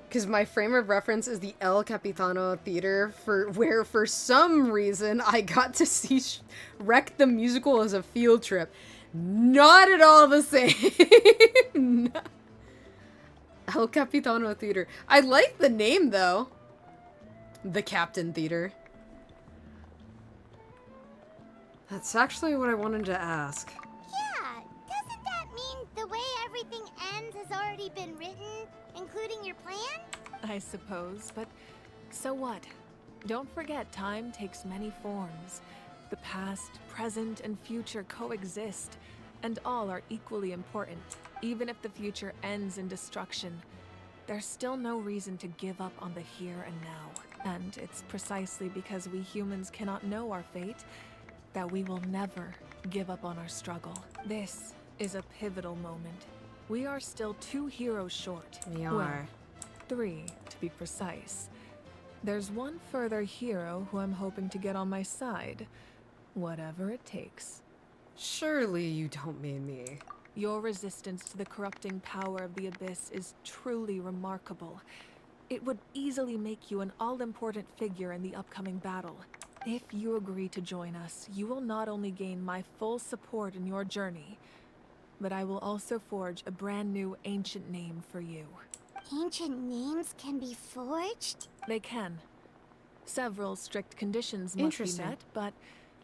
Because my frame of reference is the El Capitano Theater, where for some reason I got to see Wreck the Musical as a field trip. Not at all the same. El Capitano Theater. I like the name, though. The Captain Theater. That's actually what I wanted to ask. Yeah, doesn't that mean the way everything ends has already been written, including your plan? I suppose, but so what? Don't forget, time takes many forms. The past, present, and future coexist, and all are equally important. Even if the future ends in destruction, there's still no reason to give up on the here and now. And it's precisely because we humans cannot know our fate that we will never give up on our struggle. This is a pivotal moment. We are still 2 heroes short. We are. Well, 3, to be precise. There's one further hero who I'm hoping to get on my side. Whatever it takes. Surely you don't mean me. Your resistance to the corrupting power of the Abyss is truly remarkable. It would easily make you an all-important figure in the upcoming battle. If you agree to join us, you will not only gain my full support in your journey, but I will also forge a brand new ancient name for you. Ancient names can be forged? They can. Several strict conditions must be met, but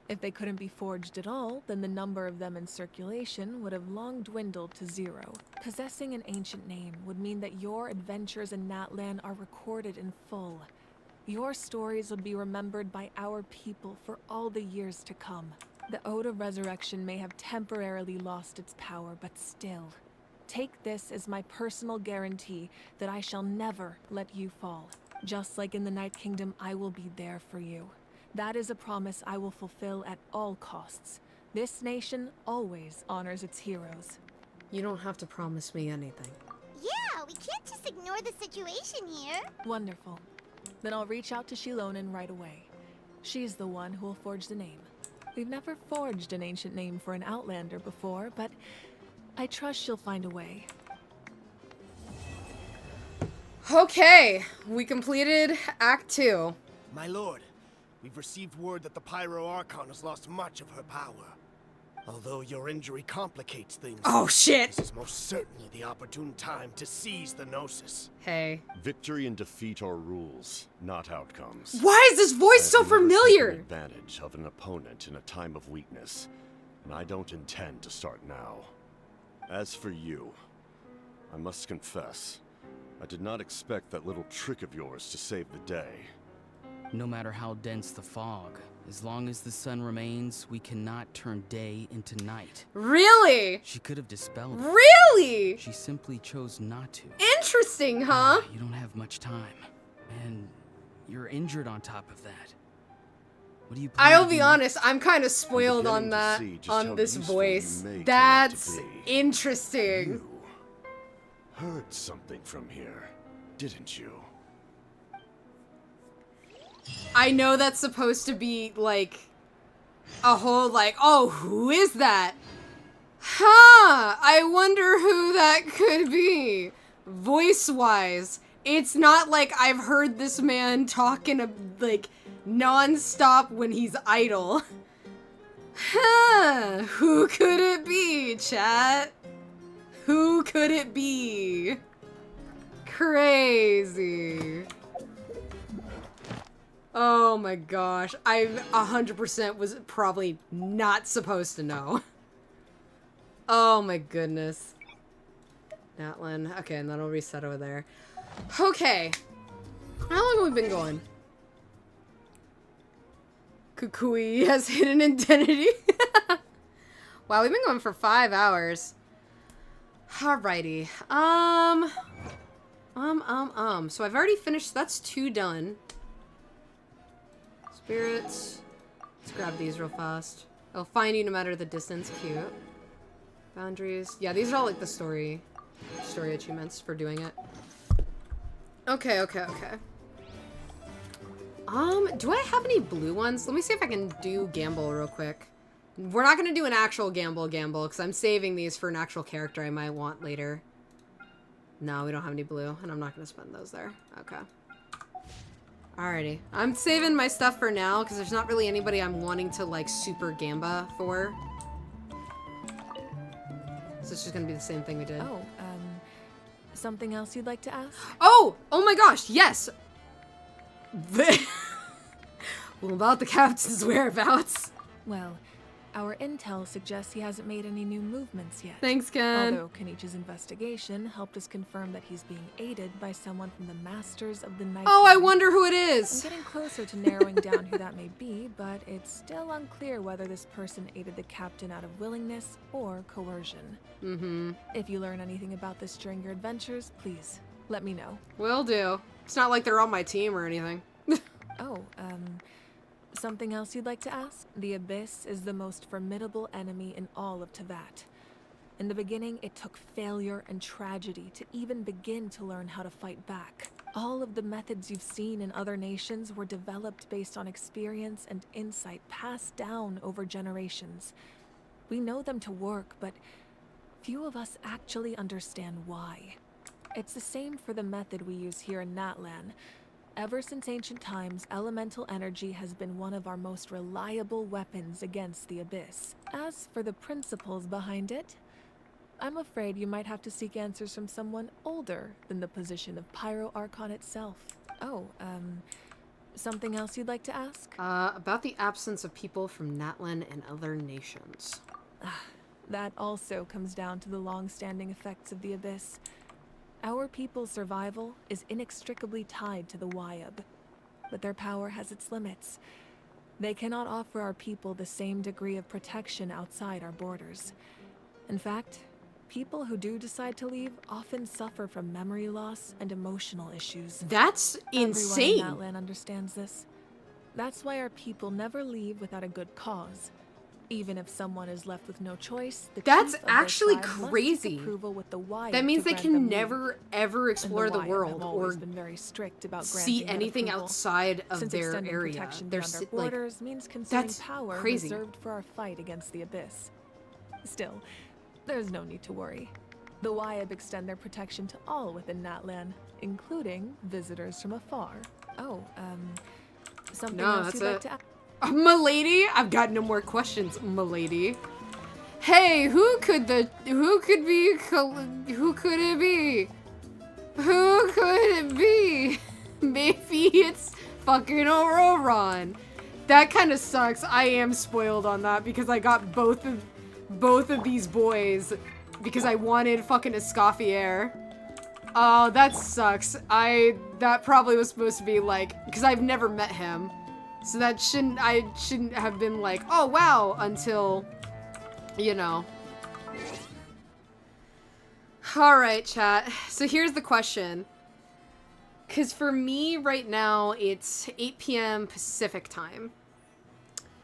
if they couldn't be forged at all, then the number of them in circulation would have long dwindled to 0. Possessing an ancient name would mean that your adventures in Natlan are recorded in full. Your stories would be remembered by our people for all the years to come. The Ode of Resurrection may have temporarily lost its power, but still, take this as my personal guarantee that I shall never let you fall. Just like in the Night Kingdom, I will be there for you. That is a promise I will fulfill at all costs. This nation always honors its heroes. You don't have to promise me anything. Yeah, we can't just ignore the situation here. Wonderful. Then I'll reach out to Shilonen right away. She's the one who will forge the name. We've never forged an ancient name for an Outlander before, but I trust she'll find a way. Okay, we completed Act 2. My lord, we've received word that the Pyro Archon has lost much of her power. Although your injury complicates things. Oh, shit! This is most certainly the opportune time to seize the Gnosis. Hey. Victory and defeat are rules, not outcomes. Why is this voice so familiar? I've never taken advantage of an opponent in a time of weakness, and I don't intend to start now. As for you, I must confess, I did not expect that little trick of yours to save the day. No matter how dense the fog, as long as the sun remains, we cannot turn day into night. Really? She could have dispelled it. Really? She simply chose not to. Interesting, huh? You don't have much time. And you're injured on top of that. What do you plan I'll to be do honest, I'm kind of spoiled on that, on this voice. That's interesting. You heard something from here, didn't you? I know that's supposed to be, like, a whole, like, oh, who is that? Huh, I wonder who that could be. Voice-wise, it's not like I've heard this man talking, like, non-stop when he's idle. Huh, who could it be, chat? Who could it be? Crazy. Oh my gosh, I 100% was probably not supposed to know. Oh my goodness. Natlan. Okay, and that'll reset over there. Okay. How long have we been going? Kukui has hidden identity. Wow, we've been going for 5 hours. Alrighty. So I've already finished, that's 2 done. Spirits. Let's grab these real fast. I'll find you no matter the distance. Cute. Boundaries. Yeah, these are all like the story achievements for doing it. Okay. Do I have any blue ones? Let me see if I can do gamble real quick. We're not going to do an actual gamble because I'm saving these for an actual character I might want later. No, we don't have any blue, and I'm not going to spend those there. Okay. Alrighty. I'm saving my stuff for now because there's not really anybody I'm wanting to, like, super gamba for. So it's just going to be the same thing we did. Oh, something else you'd like to ask? Oh! Oh my gosh, yes! Well, about the captain's whereabouts. Well, our intel suggests he hasn't made any new movements yet. Thanks, Ken. Although Kenichi's investigation helped us confirm that he's being aided by someone from the Masters of the Night. Oh, I wonder who it is! I'm getting closer to narrowing down who that may be, but it's still unclear whether this person aided the captain out of willingness or coercion. Mm-hmm. If you learn anything about this during your adventures, please let me know. Will do. It's not like they're on my team or anything. Oh, something else you'd like to ask? The Abyss is the most formidable enemy in all of Teyvat. In the beginning, it took failure and tragedy to even begin to learn how to fight back. All of the methods you've seen in other nations were developed based on experience and insight passed down over generations. We know them to work, but few of us actually understand why. It's the same for the method we use here in Natlan. Ever since ancient times, elemental energy has been one of our most reliable weapons against the Abyss. As for the principles behind it, I'm afraid you might have to seek answers from someone older than the position of Pyro Archon itself. Oh, something else you'd like to ask? About the absence of people from Natlan and other nations. That also comes down to the long-standing effects of the Abyss. Our people's survival is inextricably tied to the Wyab, but their power has its limits. They cannot offer our people the same degree of protection outside our borders. In fact, people who do decide to leave often suffer from memory loss and emotional issues. That's insane! Everyone in Natlan understands this. That's why our people never leave without a good cause. Even if someone is left with no choice, that's actually crazy. With the that means they can never ever explore the world or been very strict about see anything outside of Since their area. Their borders means concerning that's power crazy. Reserved for our fight against the Abyss. Still, there's no need to worry. The Wyab extend their protection to all within Natlan, including visitors from afar. Oh, something else you'd like to add? Milady, I've got no more questions, Milady. Hey, who could it be? Who could it be? Maybe it's fucking Auroron. That kind of sucks. I am spoiled on that because I got both of these boys because I wanted fucking Escoffier. Oh, that sucks. That probably was supposed to be like, because I've never met him. So I shouldn't have been like, oh wow, until, you know. Alright, chat. So here's the question. Because for me right now, it's 8 p.m. Pacific time.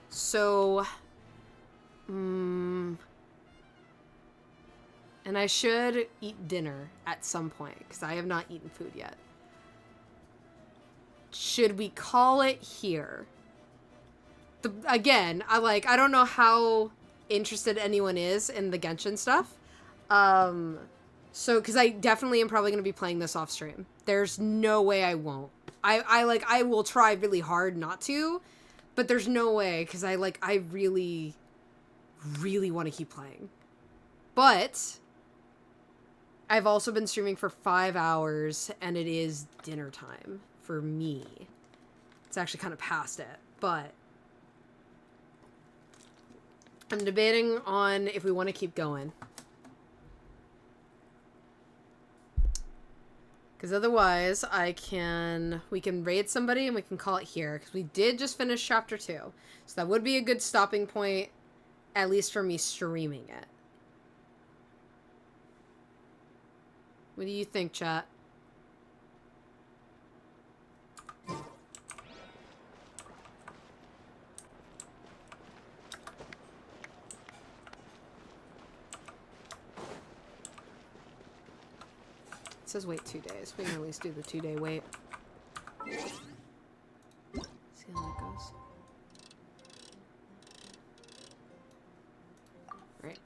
So, and I should eat dinner at some point, because I have not eaten food yet. Should we call it here? Again, I don't know how interested anyone is in the Genshin stuff. So, because I definitely am probably going to be playing this off stream. There's no way I won't. I will try really hard not to, but there's no way, because I really, really want to keep playing. But I've also been streaming for 5 hours, and it is dinner time. For me. It's actually kind of past it, but I'm debating on if we want to keep going. Because otherwise we can raid somebody and we can call it here. Because we did just finish chapter 2. So that would be a good stopping point, at least for me streaming it. What do you think, chat? It says wait 2 days. We can at least do the 2-day wait. See how that goes. Right.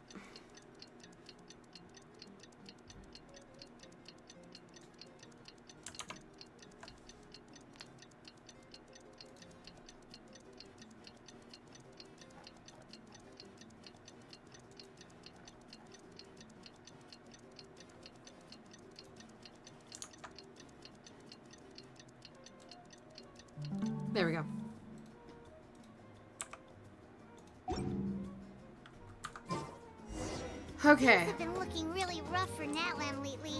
There we go. Okay. Things have been looking really rough for Natlan lately.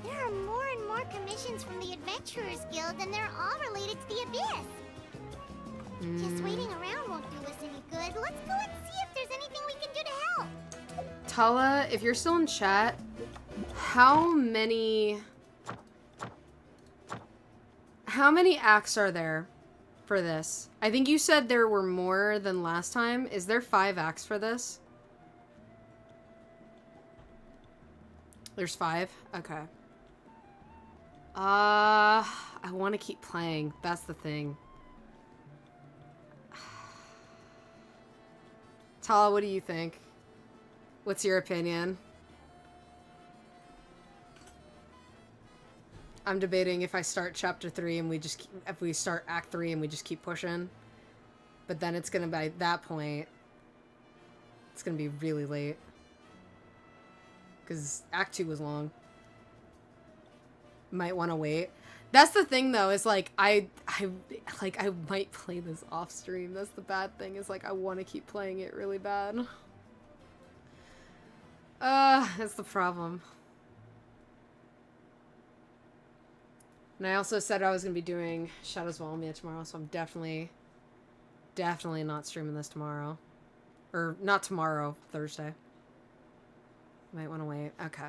There are more and more commissions from the Adventurers Guild, and they're all related to the Abyss. Just waiting around won't do us any good. Let's go and see if there's anything we can do to help. Tala, if you're still in chat, how many acts are there for this? I think you said there were more than last time. Is there 5 acts for this? There's 5? Okay. I want to keep playing. That's the thing. Tala, what do you think? What's your opinion? I'm debating if I start chapter 3 and if we start act 3 and we just keep pushing. But then it's gonna be, at that point, it's gonna be really late. Because act 2 was long. Might want to wait. That's the thing though, is like, I might play this off stream. That's the bad thing, is like, I want to keep playing it really bad. That's the problem. And I also said I was going to be doing Shadows of Almia tomorrow, so I'm definitely not streaming this tomorrow. Or, not tomorrow, Thursday. Might want to wait. Okay.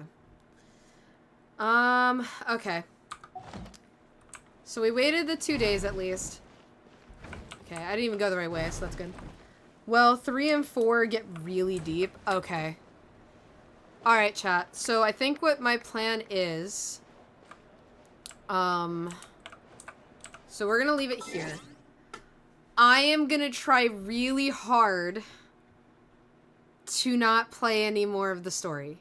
Okay. So we waited the 2 days at least. Okay, I didn't even go the right way, so that's good. Well, 3 and 4 get really deep. Okay. Alright, chat. So I think what my plan is... So we're gonna leave it here. I am gonna try really hard to not play any more of the story.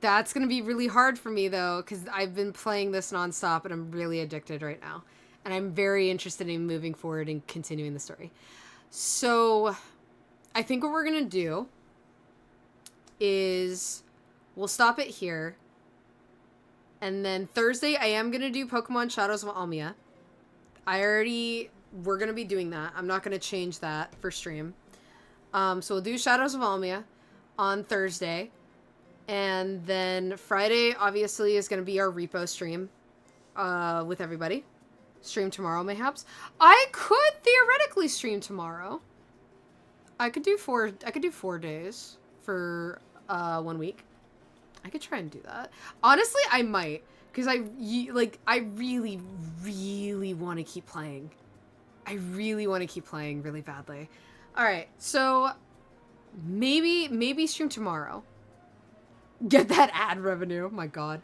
That's gonna be really hard for me though, because I've been playing this nonstop and I'm really addicted right now. And I'm very interested in moving forward and continuing the story. So I think what we're gonna do is we'll stop it here. And then Thursday, I am going to do Pokemon Shadows of Almia. We're going to be doing that. I'm not going to change that for stream. So we'll do Shadows of Almia on Thursday. And then Friday, obviously, is going to be our repo stream with everybody. Stream tomorrow, mayhaps. I could theoretically stream tomorrow. I could do 4 days for 1 week. I could try and do that. Honestly, I might. Because I really, really want to keep playing. I really want to keep playing really badly. Alright, so maybe stream tomorrow. Get that ad revenue. My god.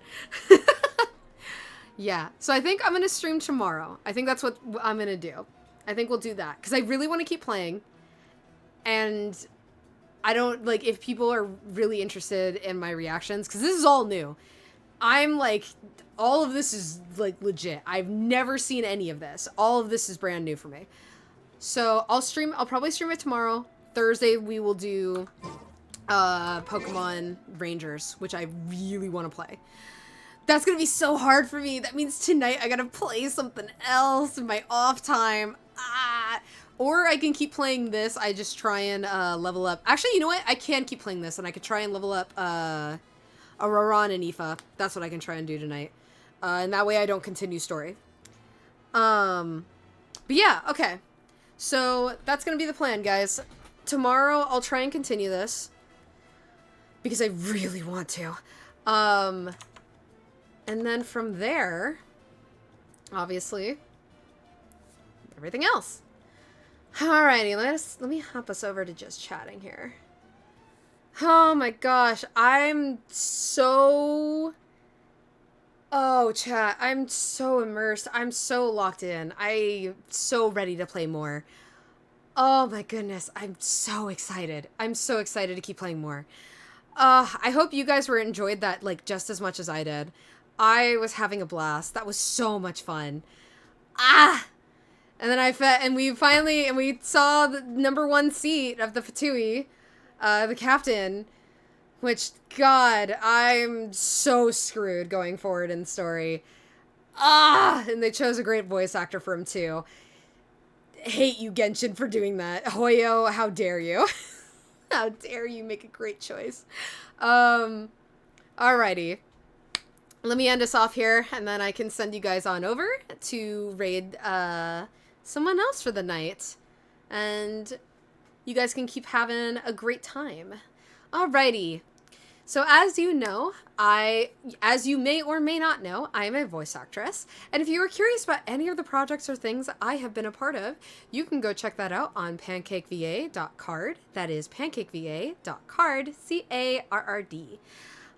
Yeah, so I think I'm going to stream tomorrow. I think that's what I'm going to do. I think we'll do that. Because I really want to keep playing. And... I don't, like, if people are really interested in my reactions, because this is all new. I'm, like, all of this is, like, legit. I've never seen any of this. All of this is brand new for me. So, I'll probably stream it tomorrow. Thursday, we will do, Pokemon Rangers, which I really want to play. That's gonna be so hard for me. That means tonight I gotta play something else in my off time. Or I can keep playing this. I just try and level up. Actually, you know what? I can keep playing this, and I could try and level up a Raron and Aoife. That's what I can try and do tonight. And that way I don't continue story. But yeah, okay. So that's going to be the plan, guys. Tomorrow I'll try and continue this. Because I really want to. And then from there, obviously, everything else. Alrighty, let me hop us over to just chatting here. Oh my gosh, I'm so... Oh, chat, I'm so immersed. I'm so locked in. I'm so ready to play more. Oh my goodness, I'm so excited. I'm so excited to keep playing more. I hope you guys enjoyed that like just as much as I did. I was having a blast. That was so much fun. And then we saw the #1 seat of the Fatui, the captain, which, God, I'm so screwed going forward in the story. And they chose a great voice actor for him too. Hate you, Genshin, for doing that. Hoyo, how dare you? How dare you make a great choice. Alrighty. Let me end us off here, and then I can send you guys on over to raid someone else for the night. And you guys can keep having a great time. Alrighty. So as you know, as you may or may not know, I am a voice actress. And if you are curious about any of the projects or things I have been a part of, you can go check that out on pancakeva.card. That is pancakeva.card, C-A-R-R-D.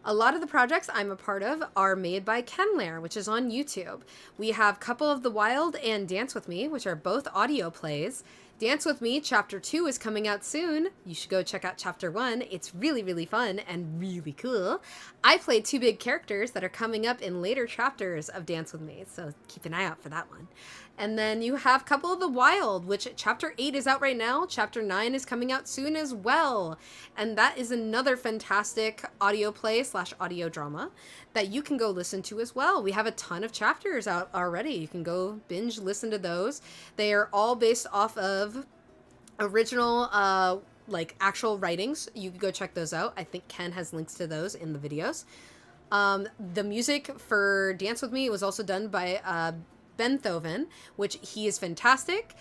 A lot of the projects I'm a part of are made by Kenlair, which is on YouTube. We have Couple of the Wild and Dance With Me, which are both audio plays. Dance With Me Chapter 2 is coming out soon. You should go check out Chapter 1. It's really, really fun and really cool. I play 2 big characters that are coming up in later chapters of Dance With Me, so keep an eye out for that one. And then you have Couple of the Wild, which Chapter 8 is out right now. Chapter 9 is coming out soon as well. And that is another fantastic audio play / audio drama that you can go listen to as well. We have a ton of chapters out already. You can go binge listen to those. They are all based off of original like actual writings. You can go check those out. I think Ken has links to those in the videos. The music for Dance With Me was also done by Ben Thoven, which he is fantastic.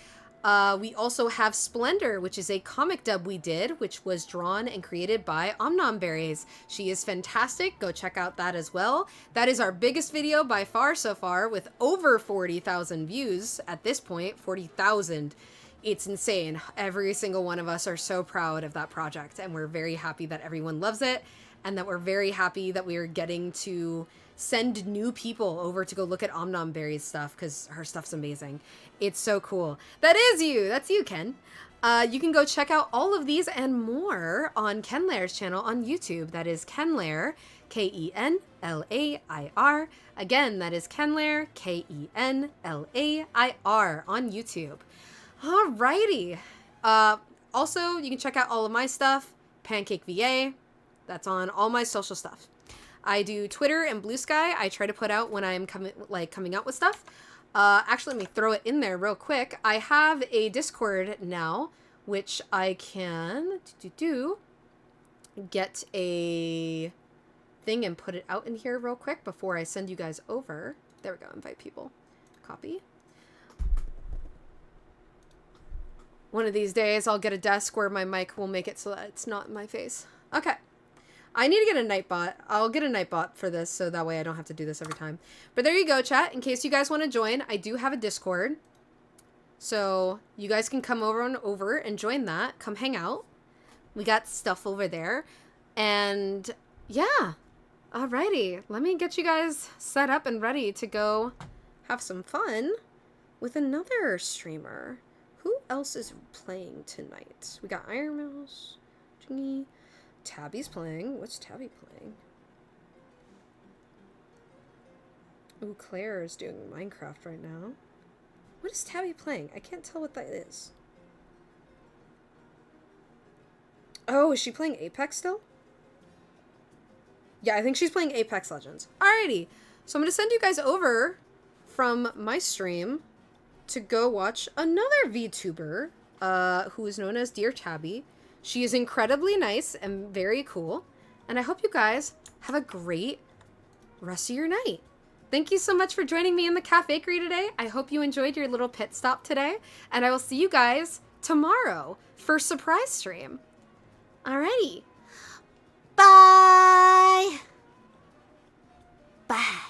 We also have Splendor, which is a comic dub we did, which was drawn and created by Omnomberries. She is fantastic. Go check out that as well. That is our biggest video by far so far, with over 40,000 views at this point. 40,000. It's insane. Every single one of us are so proud of that project, and we're very happy that everyone loves it, and that we're very happy that we are getting to send new people over to go look at Omnomberry's stuff, because her stuff's amazing. It's so cool. That is you! That's you, Ken. You can go check out all of these and more on Kenlair's channel on YouTube. That is Kenlair, Kenlair. Again, that is Kenlair, Kenlair on YouTube. Alrighty. Also, you can check out all of my stuff, Pancake VA. That's on all my social stuff. I do Twitter and Blue Sky. I try to put out when I'm coming out with stuff. Actually, let me throw it in there real quick. I have a Discord now, which I can get a thing and put it out in here real quick before I send you guys over. There we go. Invite people. Copy. One of these days, I'll get a desk where my mic will make it so that it's not in my face. Okay. I need to get a Nightbot. I'll get a Nightbot for this, so that way I don't have to do this every time. But there you go, chat. In case you guys want to join, I do have a Discord. So you guys can come over and join that. Come hang out. We got stuff over there. And yeah. Alrighty. Let me get you guys set up and ready to go have some fun with another streamer. Who else is playing tonight? We got Iron Mouse, Jingy. Tabby's playing. What's Tabby playing? Ooh, Claire is doing Minecraft right now. What is Tabby playing? I can't tell what that is. Oh, is she playing Apex still? Yeah, I think she's playing Apex Legends. Alrighty. So I'm going to send you guys over from my stream to go watch another VTuber who is known as Dear Tabby. She is incredibly nice and very cool. And I hope you guys have a great rest of your night. Thank you so much for joining me in the Cafeteria today. I hope you enjoyed your little pit stop today. And I will see you guys tomorrow for surprise stream. Alrighty. Bye! Bye.